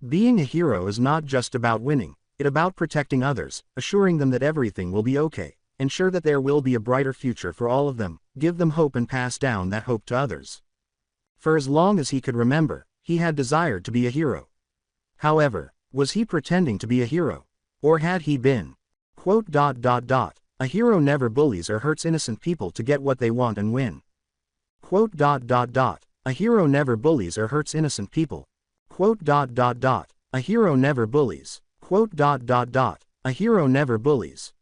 Being a hero is not just about winning, it's about protecting others, assuring them that everything will be okay, ensure that there will be a brighter future for all of them, give them hope and pass down that hope to others. For as long as he could remember, he had desired to be a hero. However, was he pretending to be a hero? Or had he been? A hero never bullies or hurts innocent people to get what they want and win. A hero never bullies or hurts innocent people. A hero never bullies. A hero never bullies.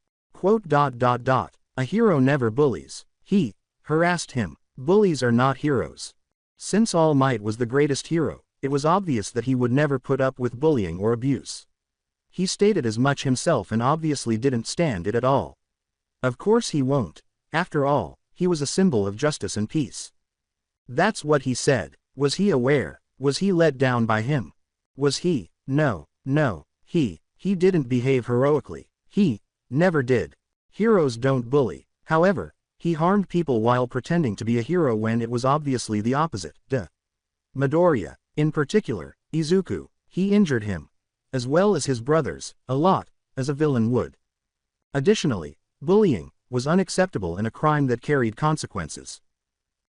A hero never bullies. He harassed him. Bullies are not heroes. Since All Might was the greatest hero, it was obvious that he would never put up with bullying or abuse. He stated as much himself and obviously didn't stand it at all. Of course he won't. After all, he was a symbol of justice and peace. That's what he said. Was he aware? Was he let down by him? Was he? No. He didn't behave heroically. He never did. Heroes don't bully. However, he harmed people while pretending to be a hero when it was obviously the opposite. Midoriya, in particular, Izuku, he injured him, as well as his brothers, a lot, as a villain would. Additionally, bullying was unacceptable and a crime that carried consequences.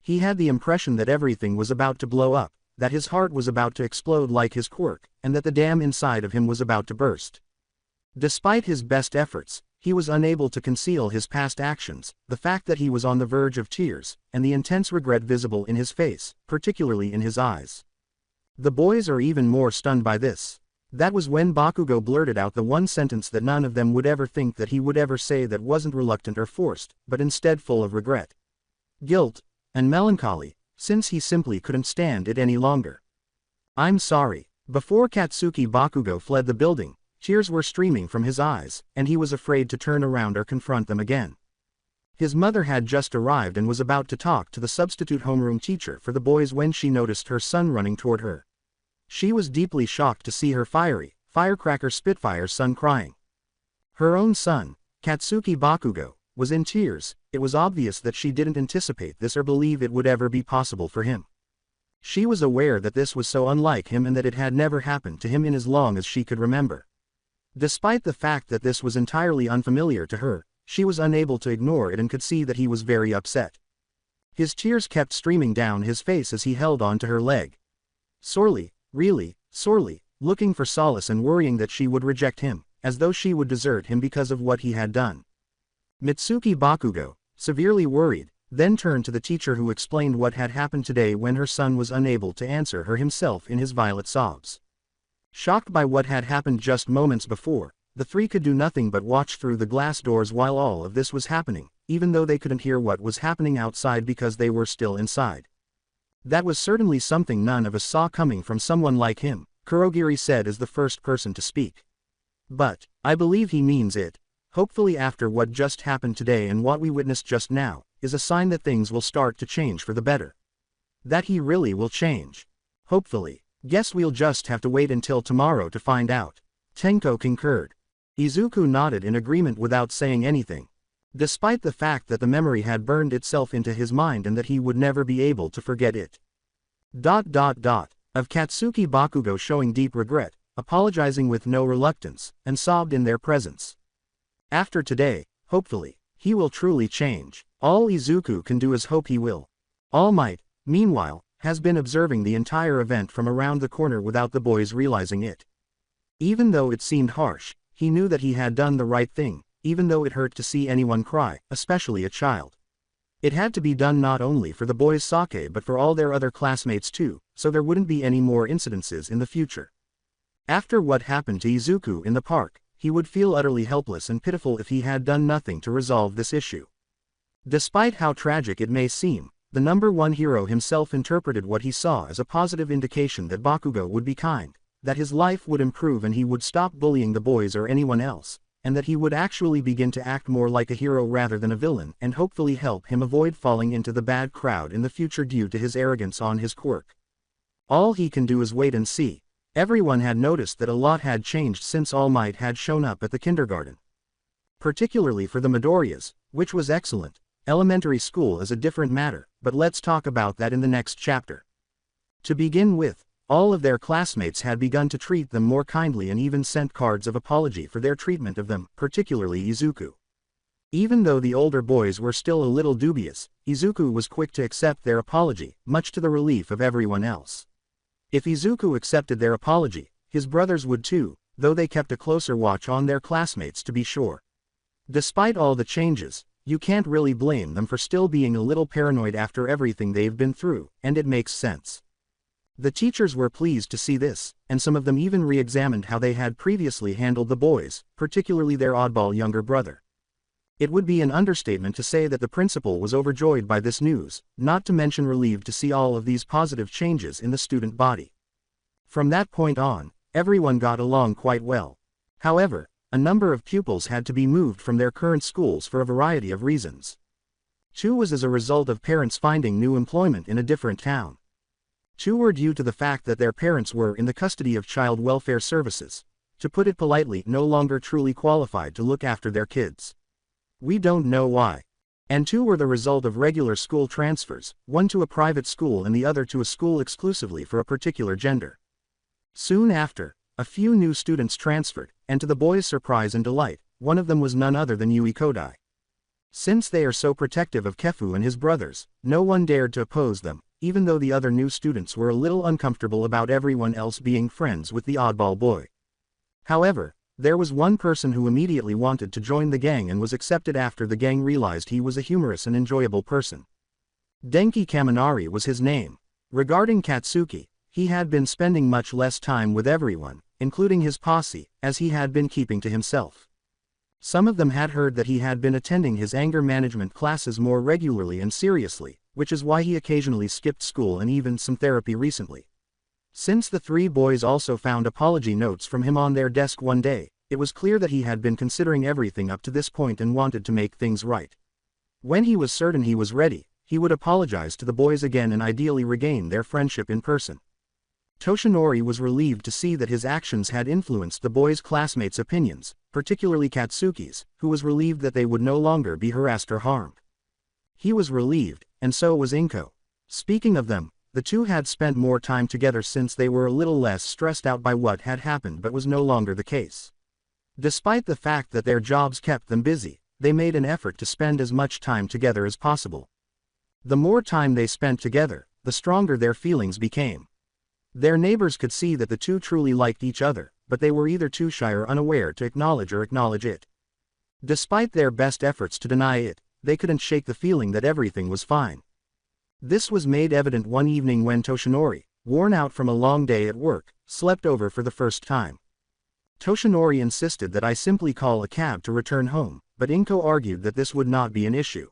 He had the impression that everything was about to blow up, that his heart was about to explode like his quirk, and that the dam inside of him was about to burst. Despite his best efforts, he was unable to conceal his past actions, the fact that he was on the verge of tears, and the intense regret visible in his face, particularly in his eyes. The boys are even more stunned by this. That was when Bakugo blurted out the one sentence that none of them would ever think that he would ever say, that wasn't reluctant or forced, but instead full of regret, guilt, and melancholy, since he simply couldn't stand it any longer. I'm sorry. Before Katsuki Bakugo fled the building, tears were streaming from his eyes, and he was afraid to turn around or confront them again. His mother had just arrived and was about to talk to the substitute homeroom teacher for the boys when she noticed her son running toward her. She was deeply shocked to see her firecracker Spitfire son crying. Her own son, Katsuki Bakugo, was in tears. It was obvious that she didn't anticipate this or believe it would ever be possible for him. She was aware that this was so unlike him and that it had never happened to him in as long as she could remember. Despite the fact that this was entirely unfamiliar to her, she was unable to ignore it and could see that he was very upset. His tears kept streaming down his face as he held on to her leg. Sorely, really, sorely, looking for solace and worrying that she would reject him, as though she would desert him because of what he had done. Mitsuki Bakugo, severely worried, then turned to the teacher who explained what had happened today when her son was unable to answer her himself in his violent sobs. Shocked by what had happened just moments before, the three could do nothing but watch through the glass doors while all of this was happening, even though they couldn't hear what was happening outside because they were still inside. That was certainly something none of us saw coming from someone like him, Kurogiri said as the first person to speak. But I believe he means it. Hopefully after what just happened today and what we witnessed just now, is a sign that things will start to change for the better. That he really will change. Hopefully. Guess we'll just have to wait until tomorrow to find out. Tenko concurred. Izuku nodded in agreement without saying anything. Despite the fact that the memory had burned itself into his mind and that he would never be able to forget it. Of Katsuki Bakugo showing deep regret, apologizing with no reluctance, and sobbed in their presence. After today, hopefully, he will truly change. All Izuku can do is hope he will. All Might, meanwhile, has been observing the entire event from around the corner without the boys realizing it. Even though it seemed harsh, he knew that he had done the right thing, even though it hurt to see anyone cry, especially a child. It had to be done not only for the boys' sake but for all their other classmates too, so there wouldn't be any more incidences in the future. After what happened to Izuku in the park, he would feel utterly helpless and pitiful if he had done nothing to resolve this issue. Despite how tragic it may seem, the number one hero himself interpreted what he saw as a positive indication that Bakugo would be kind, that his life would improve and he would stop bullying the boys or anyone else, and that he would actually begin to act more like a hero rather than a villain and hopefully help him avoid falling into the bad crowd in the future due to his arrogance on his quirk. All he can do is wait and see. Everyone had noticed that a lot had changed since All Might had shown up at the kindergarten. Particularly for the Midoriyas, which was excellent. Elementary school is a different matter, but let's talk about that in the next chapter. To begin with, all of their classmates had begun to treat them more kindly and even sent cards of apology for their treatment of them, particularly Izuku. Even though the older boys were still a little dubious, Izuku was quick to accept their apology, much to the relief of everyone else. If Izuku accepted their apology, his brothers would too, though they kept a closer watch on their classmates to be sure. Despite all the changes, You can't really blame them for still being a little paranoid after everything they've been through, and it makes sense. The teachers were pleased to see this, and some of them even re-examined how they had previously handled the boys, particularly their oddball younger brother. It would be an understatement to say that the principal was overjoyed by this news, not to mention relieved to see all of these positive changes in the student body. From that point on, everyone got along quite well. However, a number of pupils had to be moved from their current schools for a variety of reasons. Two was as a result of parents finding new employment in a different town. Two were due to the fact that their parents were in the custody of child welfare services, to put it politely, no longer truly qualified to look after their kids. We don't know why. And two were the result of regular school transfers, one to a private school and the other to a school exclusively for a particular gender. Soon after, a few new students transferred, and to the boys' surprise and delight, one of them was none other than Yui Kodai. Since they are so protective of Kefu and his brothers, no one dared to oppose them, even though the other new students were a little uncomfortable about everyone else being friends with the oddball boy. However, there was one person who immediately wanted to join the gang and was accepted after the gang realized he was a humorous and enjoyable person. Denki Kaminari was his name. Regarding Katsuki, he had been spending much less time with everyone, including his posse, as he had been keeping to himself. Some of them had heard that he had been attending his anger management classes more regularly and seriously, which is why he occasionally skipped school and even some therapy recently. Since the three boys also found apology notes from him on their desk one day, it was clear that he had been considering everything up to this point and wanted to make things right. When he was certain he was ready, he would apologize to the boys again and ideally regain their friendship in person. Toshinori was relieved to see that his actions had influenced the boys' classmates' opinions, particularly Katsuki's, who was relieved that they would no longer be harassed or harmed. He was relieved, and so was Inko. Speaking of them, the two had spent more time together since they were a little less stressed out by what had happened but was no longer the case. Despite the fact that their jobs kept them busy, they made an effort to spend as much time together as possible. The more time they spent together, the stronger their feelings became. Their neighbors could see that the two truly liked each other, but they were either too shy or unaware to acknowledge it. Despite their best efforts to deny it, they couldn't shake the feeling that everything was fine. This was made evident one evening when Toshinori, worn out from a long day at work, slept over for the first time. Toshinori insisted that I simply call a cab to return home, but Inko argued that this would not be an issue.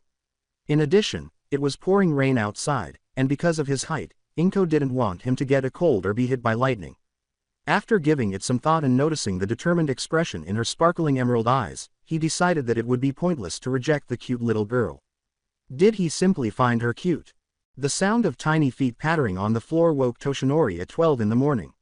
In addition, it was pouring rain outside, and because of his height, Inko didn't want him to get a cold or be hit by lightning. After giving it some thought and noticing the determined expression in her sparkling emerald eyes, he decided that it would be pointless to reject the cute little girl. Did he simply find her cute? The sound of tiny feet pattering on the floor woke Toshinori at 12 in the morning.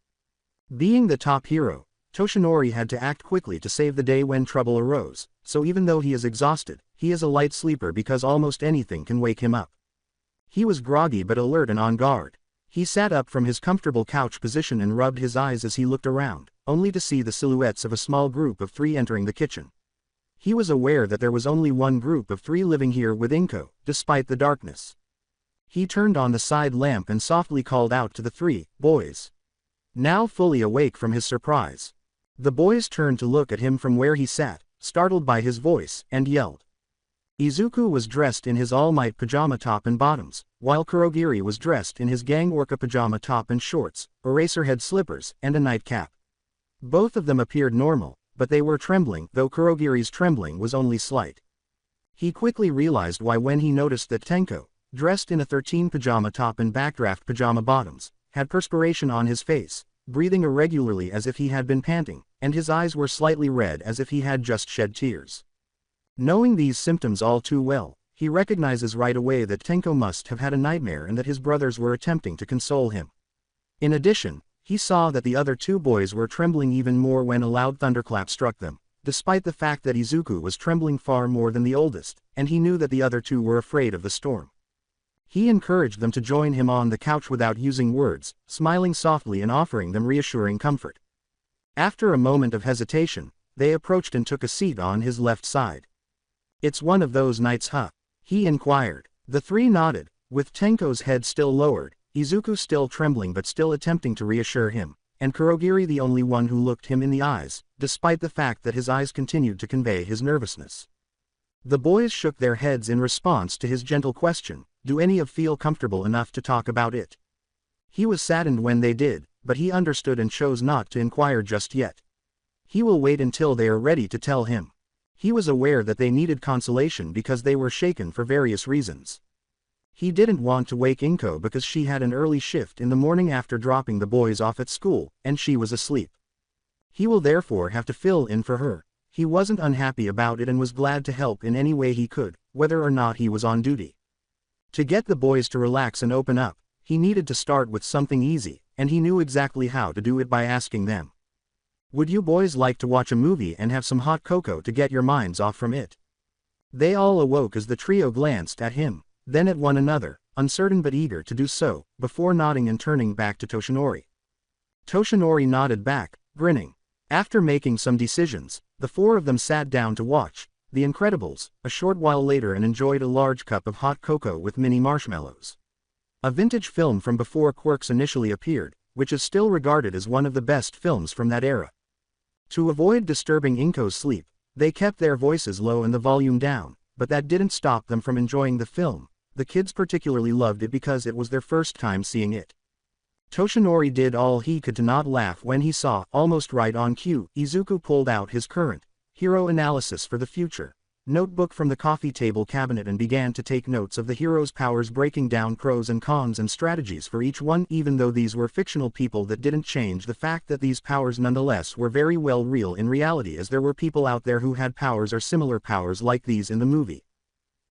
Being the top hero, Toshinori had to act quickly to save the day when trouble arose, so even though he is exhausted, he is a light sleeper because almost anything can wake him up. He was groggy but alert and on guard. He sat up from his comfortable couch position and rubbed his eyes as he looked around, only to see the silhouettes of a small group of three entering the kitchen. He was aware that there was only one group of three living here with Inko, despite the darkness. He turned on the side lamp and softly called out to the three boys. Now fully awake from his surprise. The boys turned to look at him from where he sat, startled by his voice, and yelled. Izuku was dressed in his All Might pajama top and bottoms, while Kurogiri was dressed in his Gang Orca pajama top and shorts, eraserhead slippers, and a nightcap. Both of them appeared normal, but they were trembling, though Kurogiri's trembling was only slight. He quickly realized why when he noticed that Tenko, dressed in a 13 pajama top and backdraft pajama bottoms, had perspiration on his face, breathing irregularly as if he had been panting, and his eyes were slightly red as if he had just shed tears. Knowing these symptoms all too well, he recognizes right away that Tenko must have had a nightmare and that his brothers were attempting to console him. In addition, he saw that the other two boys were trembling even more when a loud thunderclap struck them, despite the fact that Izuku was trembling far more than the oldest, and he knew that the other two were afraid of the storm. He encouraged them to join him on the couch without using words, smiling softly and offering them reassuring comfort. After a moment of hesitation, they approached and took a seat on his left side. "It's one of those nights, huh?" he inquired. The three nodded, with Tenko's head still lowered, Izuku still trembling but still attempting to reassure him, and Kurogiri the only one who looked him in the eyes, despite the fact that his eyes continued to convey his nervousness. The boys shook their heads in response to his gentle question, "Do any of feel comfortable enough to talk about it?" He was saddened when they did, but he understood and chose not to inquire just yet. He will wait until they are ready to tell him. He was aware that they needed consolation because they were shaken for various reasons. He didn't want to wake Inko because she had an early shift in the morning after dropping the boys off at school, and she was asleep. He will therefore have to fill in for her. He wasn't unhappy about it and was glad to help in any way he could, whether or not he was on duty. To get the boys to relax and open up, he needed to start with something easy, and he knew exactly how to do it by asking them. "Would you boys like to watch a movie and have some hot cocoa to get your minds off from it?" They all awoke as the trio glanced at him, then at one another, uncertain but eager to do so, before nodding and turning back to Toshinori. Toshinori nodded back, grinning. After making some decisions, the four of them sat down to watch The Incredibles a short while later and enjoyed a large cup of hot cocoa with mini marshmallows. A vintage film from before Quirks initially appeared, which is still regarded as one of the best films from that era. To avoid disturbing Inko's sleep, they kept their voices low and the volume down, but that didn't stop them from enjoying the film. The kids particularly loved it because it was their first time seeing it. Toshinori did all he could to not laugh when he saw, almost right on cue, Izuku pulled out his current hero analysis for the future notebook from the coffee table cabinet and began to take notes of the hero's powers, breaking down pros and cons and strategies for each one. Even though these were fictional people, that didn't change the fact that these powers nonetheless were very well real in reality, as there were people out there who had powers or similar powers like these in the movie.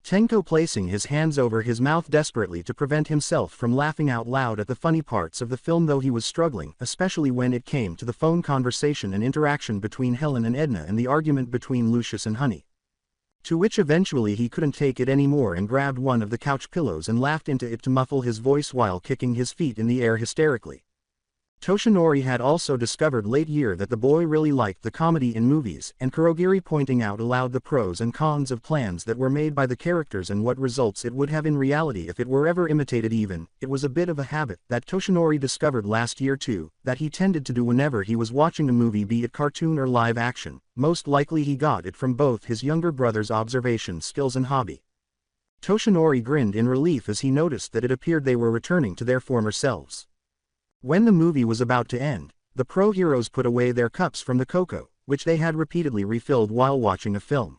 Tenko placing his hands over his mouth desperately to prevent himself from laughing out loud at the funny parts of the film, though he was struggling, especially when it came to the phone conversation and interaction between Helen and Edna and the argument between Lucius and Honey. To which eventually he couldn't take it anymore and grabbed one of the couch pillows and laughed into it to muffle his voice while kicking his feet in the air hysterically. Toshinori had also discovered late year that the boy really liked the comedy in movies, and Kurogiri pointing out aloud the pros and cons of plans that were made by the characters and what results it would have in reality if it were ever imitated. Even, it was a bit of a habit that Toshinori discovered last year too, that he tended to do whenever he was watching a movie, be it cartoon or live action. Most likely he got it from both his younger brother's observation skills and hobby. Toshinori grinned in relief as he noticed that it appeared they were returning to their former selves. When the movie was about to end, the pro heroes put away their cups from the cocoa, which they had repeatedly refilled while watching a film.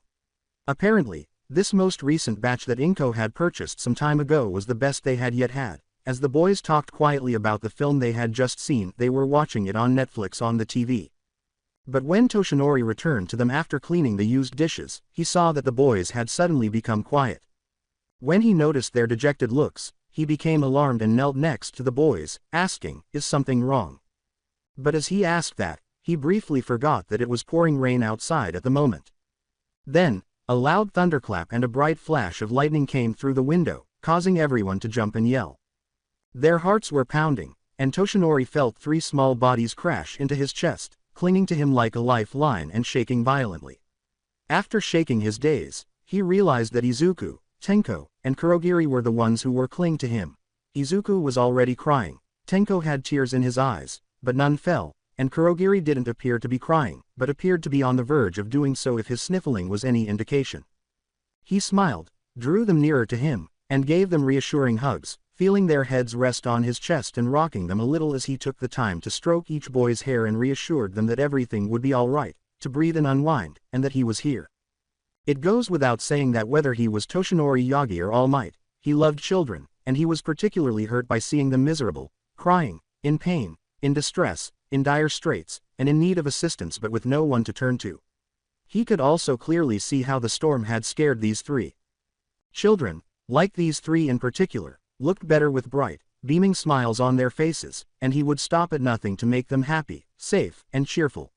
Apparently, this most recent batch that Inko had purchased some time ago was the best they had yet had. As the boys talked quietly about the film they had just seen, they were watching it on Netflix on the TV. But when Toshinori returned to them after cleaning the used dishes, he saw that the boys had suddenly become quiet. When he noticed their dejected looks, he became alarmed and knelt next to the boys, asking, "Is something wrong?" But as he asked that, he briefly forgot that it was pouring rain outside at the moment. Then, a loud thunderclap and a bright flash of lightning came through the window, causing everyone to jump and yell. Their hearts were pounding, and Toshinori felt three small bodies crash into his chest, clinging to him like a lifeline and shaking violently. After shaking his daze, he realized that Izuku, Tenko, and Kurogiri were the ones who were clinging to him. Izuku was already crying, Tenko had tears in his eyes, but none fell, and Kurogiri didn't appear to be crying, but appeared to be on the verge of doing so if his sniffling was any indication. He smiled, drew them nearer to him, and gave them reassuring hugs, feeling their heads rest on his chest and rocking them a little as he took the time to stroke each boy's hair and reassured them that everything would be all right, to breathe and unwind, and that he was here. It goes without saying that whether he was Toshinori Yagi or All Might, he loved children, and he was particularly hurt by seeing them miserable, crying, in pain, in distress, in dire straits, and in need of assistance but with no one to turn to. He could also clearly see how the storm had scared these three. Children, like these three in particular, looked better with bright, beaming smiles on their faces, and he would stop at nothing to make them happy, safe, and cheerful.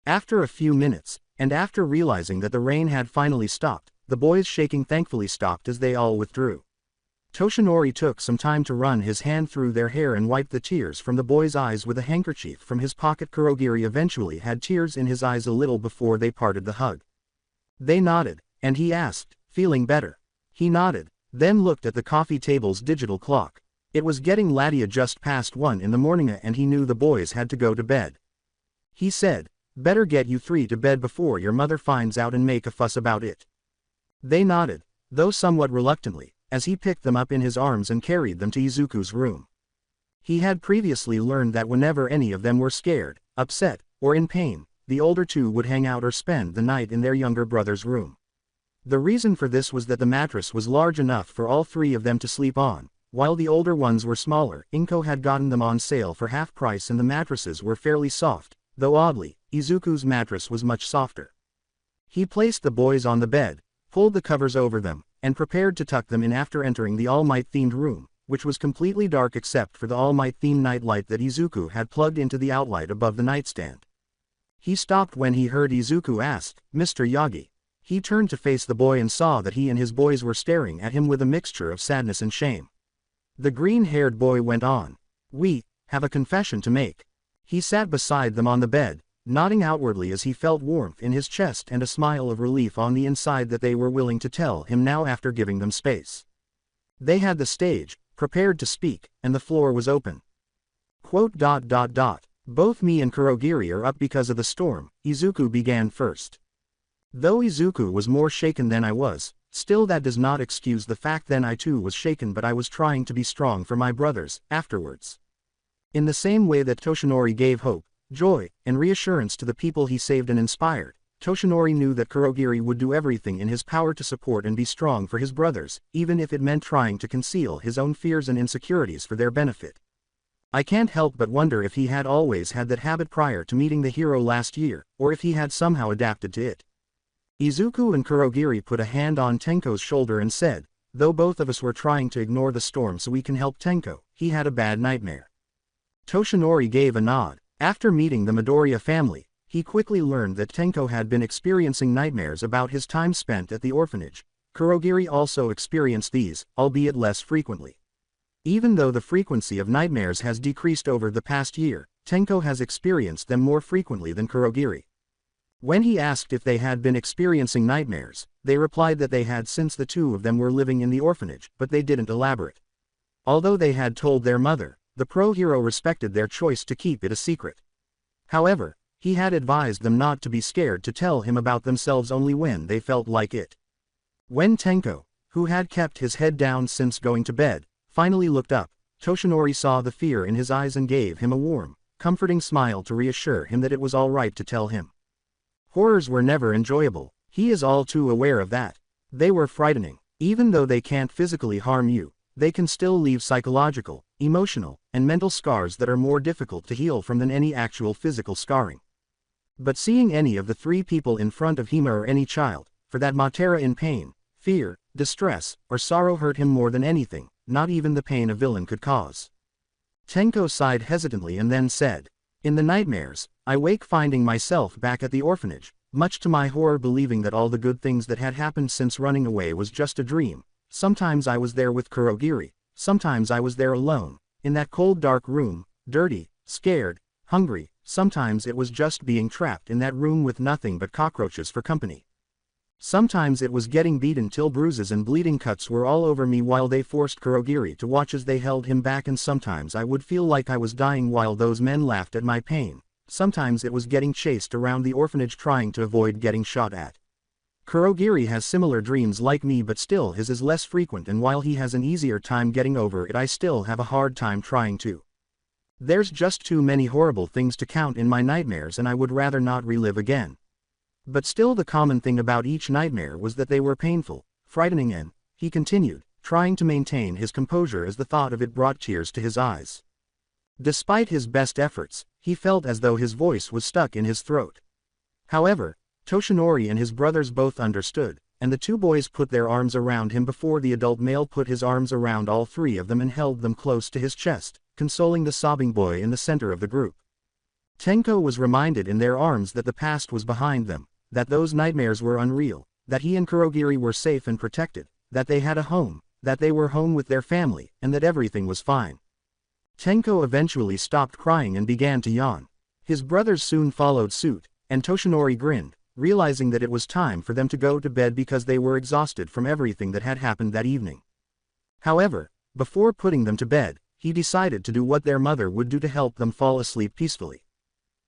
After a few minutes, and after realizing that the rain had finally stopped, the boys' shaking thankfully stopped as they all withdrew. Toshinori took some time to run his hand through their hair and wipe the tears from the boys' eyes with a handkerchief from his pocket. Kurogiri eventually had tears in his eyes a little before they parted the hug. They nodded, and he asked, "Feeling better?" He nodded, then looked at the coffee table's digital clock. It was getting latia just past 1 in the morning and he knew the boys had to go to bed. He said, "Better get you three to bed before your mother finds out and make a fuss about it." They nodded, though somewhat reluctantly, as he picked them up in his arms and carried them to Izuku's room. He had previously learned that whenever any of them were scared, upset, or in pain, the older two would hang out or spend the night in their younger brother's room. The reason for this was that the mattress was large enough for all three of them to sleep on, while the older ones were smaller. Inko had gotten them on sale for half price and the mattresses were fairly soft, though oddly, Izuku's mattress was much softer. He placed the boys on the bed, pulled the covers over them, and prepared to tuck them in after entering the All Might-themed room, which was completely dark except for the All Might-themed nightlight that Izuku had plugged into the outlight above the nightstand. He stopped when he heard Izuku ask, "Mr. Yagi." He turned to face the boy and saw that he and his boys were staring at him with a mixture of sadness and shame. The green-haired boy went on. "We have a confession to make." He sat beside them on the bed, nodding outwardly as he felt warmth in his chest and a smile of relief on the inside that they were willing to tell him now after giving them space. They had the stage, prepared to speak, and the floor was open. "Both me and Kurogiri are up because of the storm," Izuku began first. Though Izuku was more shaken than I was, still that does not excuse the fact that I too was shaken, but I was trying to be strong for my brothers, afterwards. In the same way that Toshinori gave hope, joy, and reassurance to the people he saved and inspired, Toshinori knew that Kurogiri would do everything in his power to support and be strong for his brothers, even if it meant trying to conceal his own fears and insecurities for their benefit. I can't help but wonder if he had always had that habit prior to meeting the hero last year, or if he had somehow adapted to it. Izuku and Kurogiri put a hand on Tenko's shoulder and said, "Though both of us were trying to ignore the storm so we can help Tenko, he had a bad nightmare." Toshinori gave a nod. After meeting the Midoriya family, he quickly learned that Tenko had been experiencing nightmares about his time spent at the orphanage. Kurogiri also experienced these, albeit less frequently. Even though the frequency of nightmares has decreased over the past year, Tenko has experienced them more frequently than Kurogiri. When he asked if they had been experiencing nightmares, they replied that they had since the two of them were living in the orphanage, but they didn't elaborate. Although they had told their mother, the pro-hero respected their choice to keep it a secret. However, he had advised them not to be scared to tell him about themselves only when they felt like it. When Tenko, who had kept his head down since going to bed, finally looked up, Toshinori saw the fear in his eyes and gave him a warm, comforting smile to reassure him that it was all right to tell him. Horrors were never enjoyable, he is all too aware of that. They were frightening. Even though they can't physically harm you, they can still leave psychological, emotional, and mental scars that are more difficult to heal from than any actual physical scarring. But seeing any of the three people in front of him or any child, for that matter in pain, fear, distress, or sorrow hurt him more than anything, not even the pain a villain could cause. Tenko sighed hesitantly and then said, "In the nightmares, I wake finding myself back at the orphanage, much to my horror believing that all the good things that had happened since running away was just a dream. Sometimes I was there with Kurogiri, sometimes I was there alone, in that cold dark room, dirty, scared, hungry, sometimes it was just being trapped in that room with nothing but cockroaches for company. Sometimes it was getting beaten till bruises and bleeding cuts were all over me while they forced Kurogiri to watch as they held him back, and sometimes I would feel like I was dying while those men laughed at my pain. Sometimes it was getting chased around the orphanage trying to avoid getting shot at. Kurogiri has similar dreams like me, but still his is less frequent, and while he has an easier time getting over it, I still have a hard time trying to. There's just too many horrible things to count in my nightmares and I would rather not relive again. But still the common thing about each nightmare was that they were painful, frightening, and, he continued, trying to maintain his composure as the thought of it brought tears to his eyes. Despite his best efforts, he felt as though his voice was stuck in his throat. However, Toshinori and his brothers both understood, and the two boys put their arms around him before the adult male put his arms around all three of them and held them close to his chest, consoling the sobbing boy in the center of the group. Tenko was reminded in their arms that the past was behind them, that those nightmares were unreal, that he and Kurogiri were safe and protected, that they had a home, that they were home with their family, and that everything was fine. Tenko eventually stopped crying and began to yawn. His brothers soon followed suit, and Toshinori grinned, realizing that it was time for them to go to bed because they were exhausted from everything that had happened that evening. However, before putting them to bed, he decided to do what their mother would do to help them fall asleep peacefully.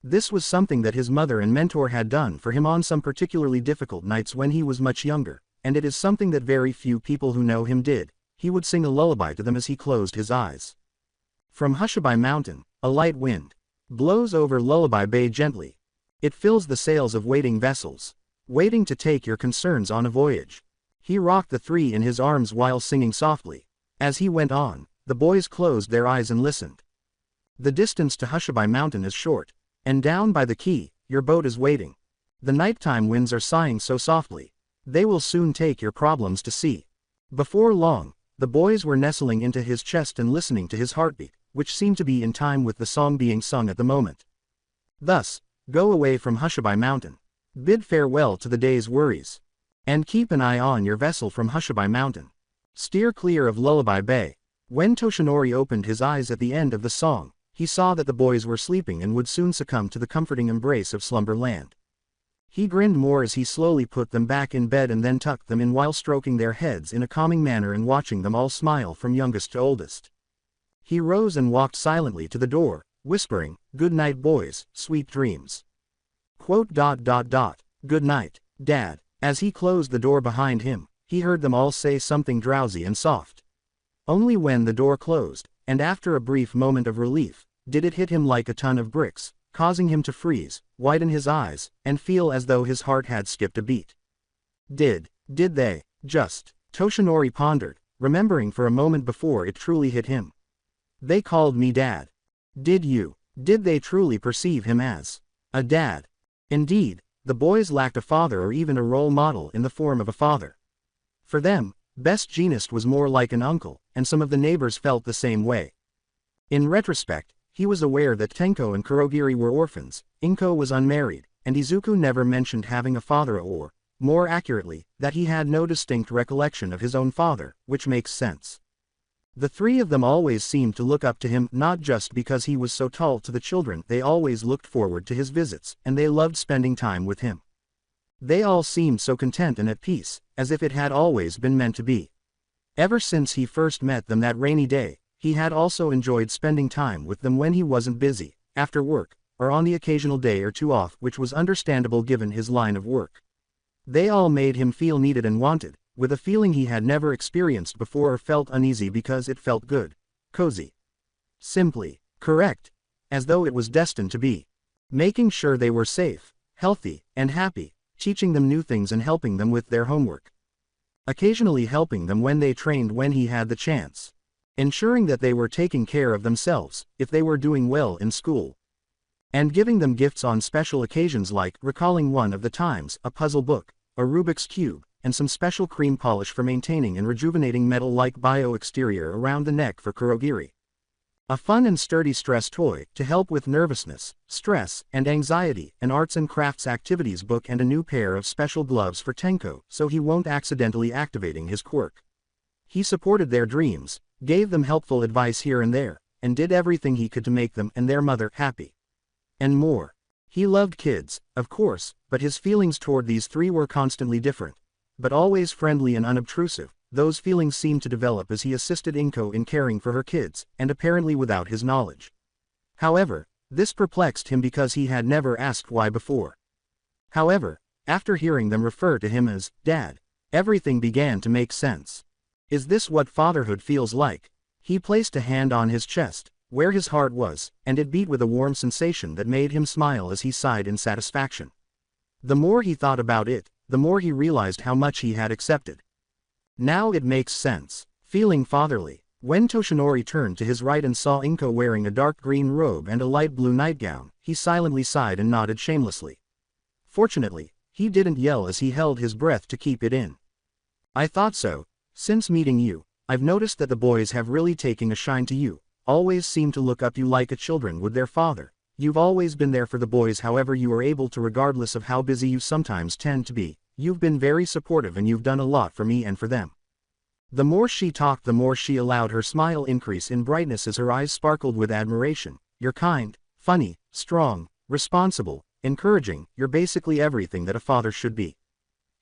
This was something that his mother and mentor had done for him on some particularly difficult nights when he was much younger, and it is something that very few people who know him did. He would sing a lullaby to them as he closed his eyes. From Hushabye Mountain, a light wind blows over Lullaby Bay gently. It fills the sails of waiting vessels, waiting to take your concerns on a voyage. He rocked the three in his arms while singing softly. As he went on, the boys closed their eyes and listened. The distance to Hushabye Mountain is short, and down by the quay, your boat is waiting. The nighttime winds are sighing so softly. They will soon take your problems to sea. Before long, the boys were nestling into his chest and listening to his heartbeat, which seemed to be in time with the song being sung at the moment. Thus, go away from Hushabye Mountain. Bid farewell to the day's worries. And keep an eye on your vessel from Hushabye Mountain. Steer clear of Lullaby Bay. When Toshinori opened his eyes at the end of the song, he saw that the boys were sleeping and would soon succumb to the comforting embrace of slumberland. He grinned more as he slowly put them back in bed and then tucked them in while stroking their heads in a calming manner and watching them all smile from youngest to oldest. He rose and walked silently to the door, whispering, "Good night, boys, sweet dreams." Good night, Dad. As he closed the door behind him, he heard them all say something drowsy and soft. Only when the door closed, and after a brief moment of relief, did it hit him like a ton of bricks, causing him to freeze, widen his eyes, and feel as though his heart had skipped a beat. Did they, just? Toshinori pondered, remembering for a moment before it truly hit him. They called me Dad. Did they truly perceive him as a dad? Indeed, the boys lacked a father or even a role model in the form of a father. For them, Best Jeanist was more like an uncle, and some of the neighbors felt the same way. In retrospect, he was aware that Tenko and Kurogiri were orphans, Inko was unmarried, and Izuku never mentioned having a father or, more accurately, that he had no distinct recollection of his own father, which makes sense. The three of them always seemed to look up to him not just because he was so tall to the children, they always looked forward to his visits, and they loved spending time with him. They all seemed so content and at peace, as if it had always been meant to be. Ever since he first met them that rainy day, he had also enjoyed spending time with them when he wasn't busy, after work, or on the occasional day or two off, which was understandable given his line of work. They all made him feel needed and wanted, with a feeling he had never experienced before or felt uneasy because it felt good, cozy, simply correct, as though it was destined to be. Making sure they were safe, healthy, and happy, teaching them new things and helping them with their homework. Occasionally helping them when they trained when he had the chance. Ensuring that they were taking care of themselves, if they were doing well in school. And giving them gifts on special occasions like recalling one of the times, a puzzle book, a Rubik's Cube, and some special cream polish for maintaining and rejuvenating metal-like bio-exterior around the neck for Kurogiri. A fun and sturdy stress toy to help with nervousness, stress, and anxiety, an arts and crafts activities book and a new pair of special gloves for Tenko so he won't accidentally activating his quirk. He supported their dreams, gave them helpful advice here and there, and did everything he could to make them and their mother happy. And more. He loved kids, of course, but his feelings toward these three were constantly different. But always friendly and unobtrusive. Those feelings seemed to develop as he assisted Inko in caring for her kids, and apparently without his knowledge. However, this perplexed him because he had never asked why before. However, after hearing them refer to him as Dad, everything began to make sense. Is this what fatherhood feels like? He placed a hand on his chest, where his heart was, and it beat with a warm sensation that made him smile as he sighed in satisfaction. The more he thought about it, the more he realized how much he had accepted. Now it makes sense. Feeling fatherly, when Toshinori turned to his right and saw Inko wearing a dark green robe and a light blue nightgown, he silently sighed and nodded shamelessly. Fortunately, he didn't yell as he held his breath to keep it in. I thought so. Since meeting you, I've noticed that the boys have really taken a shine to you, always seem to look up you like a children would their father. You've always been there for the boys however you are able to regardless of how busy you sometimes tend to be. You've been very supportive and you've done a lot for me and for them. The more she talked the more she allowed her smile increase in brightness as her eyes sparkled with admiration. You're kind, funny, strong, responsible, encouraging, you're basically everything that a father should be.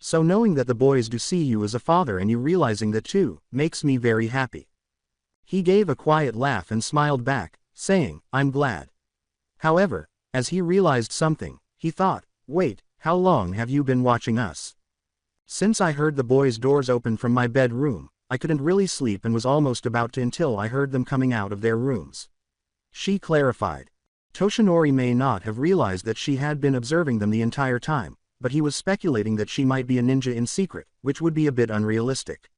So knowing that the boys do see you as a father and you realizing that too, makes me very happy. He gave a quiet laugh and smiled back, saying, I'm glad. However, as he realized something, he thought, wait, how long have you been watching us? Since I heard the boys' doors open from my bedroom, I couldn't really sleep and was almost about to until I heard them coming out of their rooms. She clarified. Toshinori may not have realized that she had been observing them the entire time, but he was speculating that she might be a ninja in secret, which would be a bit unrealistic.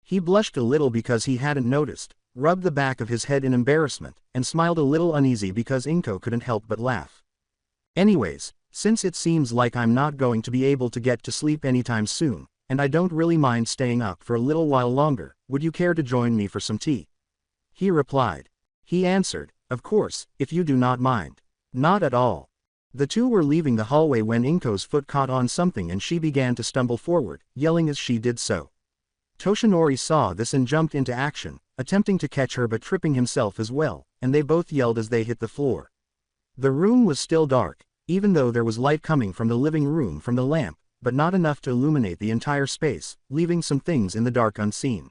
He blushed a little because he hadn't noticed, rubbed the back of his head in embarrassment, and smiled a little uneasy because Inko couldn't help but laugh. Anyways, since it seems like I'm not going to be able to get to sleep anytime soon, and I don't really mind staying up for a little while longer, would you care to join me for some tea? He replied. He answered, of course, if you do not mind. Not at all. The two were leaving the hallway when Inko's foot caught on something and she began to stumble forward, yelling as she did so. Toshinori saw this and jumped into action, attempting to catch her but tripping himself as well, and they both yelled as they hit the floor. The room was still dark, even though there was light coming from the living room from the lamp, but not enough to illuminate the entire space, leaving some things in the dark unseen.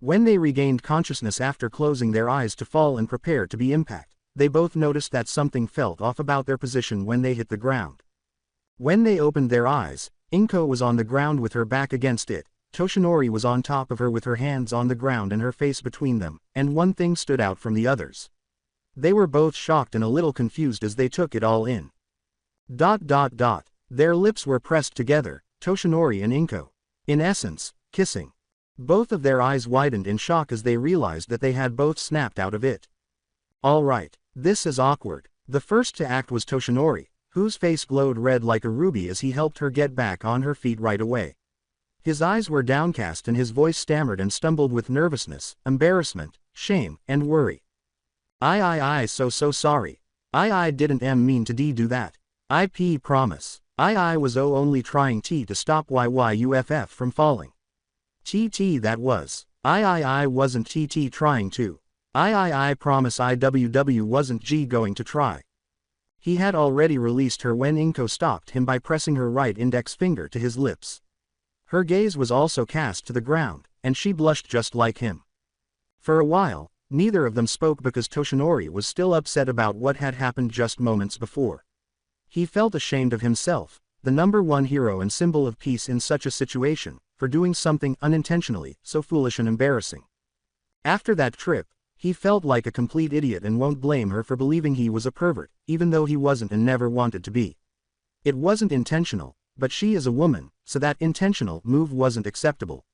When they regained consciousness after closing their eyes to fall and prepare to be impacted, they both noticed that something felt off about their position when they hit the ground. When they opened their eyes, Inko was on the ground with her back against it, Toshinori was on top of her with her hands on the ground and her face between them, and one thing stood out from the others. They were both shocked and a little confused as they took it all in. Their lips were pressed together, Toshinori and Inko. In essence, kissing. Both of their eyes widened in shock as they realized that they had both snapped out of it. Alright, this is awkward. The first to act was Toshinori, whose face glowed red like a ruby as he helped her get back on her feet right away. His eyes were downcast and his voice stammered and stumbled with nervousness, embarrassment, shame, and worry. I so sorry. I didn't mean to do that. I promise. I was only trying to stop YYUFF from falling. That was. I wasn't trying to. I promise IWW wasn't going to try. He had already released her when Inko stopped him by pressing her right index finger to his lips. Her gaze was also cast to the ground, and she blushed just like him. For a while, neither of them spoke because Toshinori was still upset about what had happened just moments before. He felt ashamed of himself, the #1 hero and symbol of peace in such a situation, for doing something unintentionally so foolish and embarrassing. After that trip, he felt like a complete idiot and won't blame her for believing he was a pervert, even though he wasn't and never wanted to be. It wasn't intentional, but she is a woman, so that intentional move wasn't acceptable.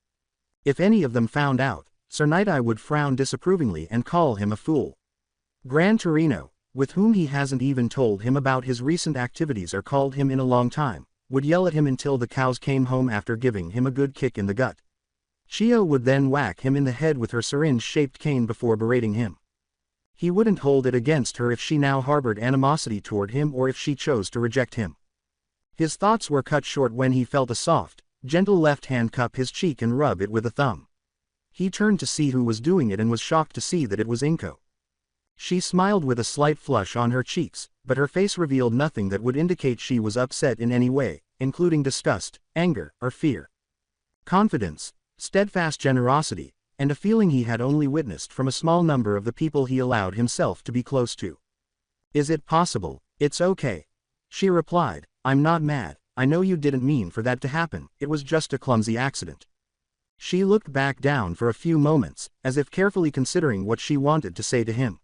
If any of them found out, Sir Night-Eye would frown disapprovingly and call him a fool. Gran Torino, with whom he hasn't even told him about his recent activities or called him in a long time, would yell at him until the cows came home after giving him a good kick in the gut. Chio would then whack him in the head with her syringe-shaped cane before berating him. He wouldn't hold it against her if she now harbored animosity toward him or if she chose to reject him. His thoughts were cut short when he felt a soft, gentle left hand cup his cheek and rub it with a thumb. He turned to see who was doing it and was shocked to see that it was Inko. She smiled with a slight flush on her cheeks, but her face revealed nothing that would indicate she was upset in any way, including disgust, anger, or fear. Confidence, steadfast generosity, and a feeling he had only witnessed from a small number of the people he allowed himself to be close to. Is it possible? It's okay. She replied, I'm not mad, I know you didn't mean for that to happen, it was just a clumsy accident. She looked back down for a few moments, as if carefully considering what she wanted to say to him.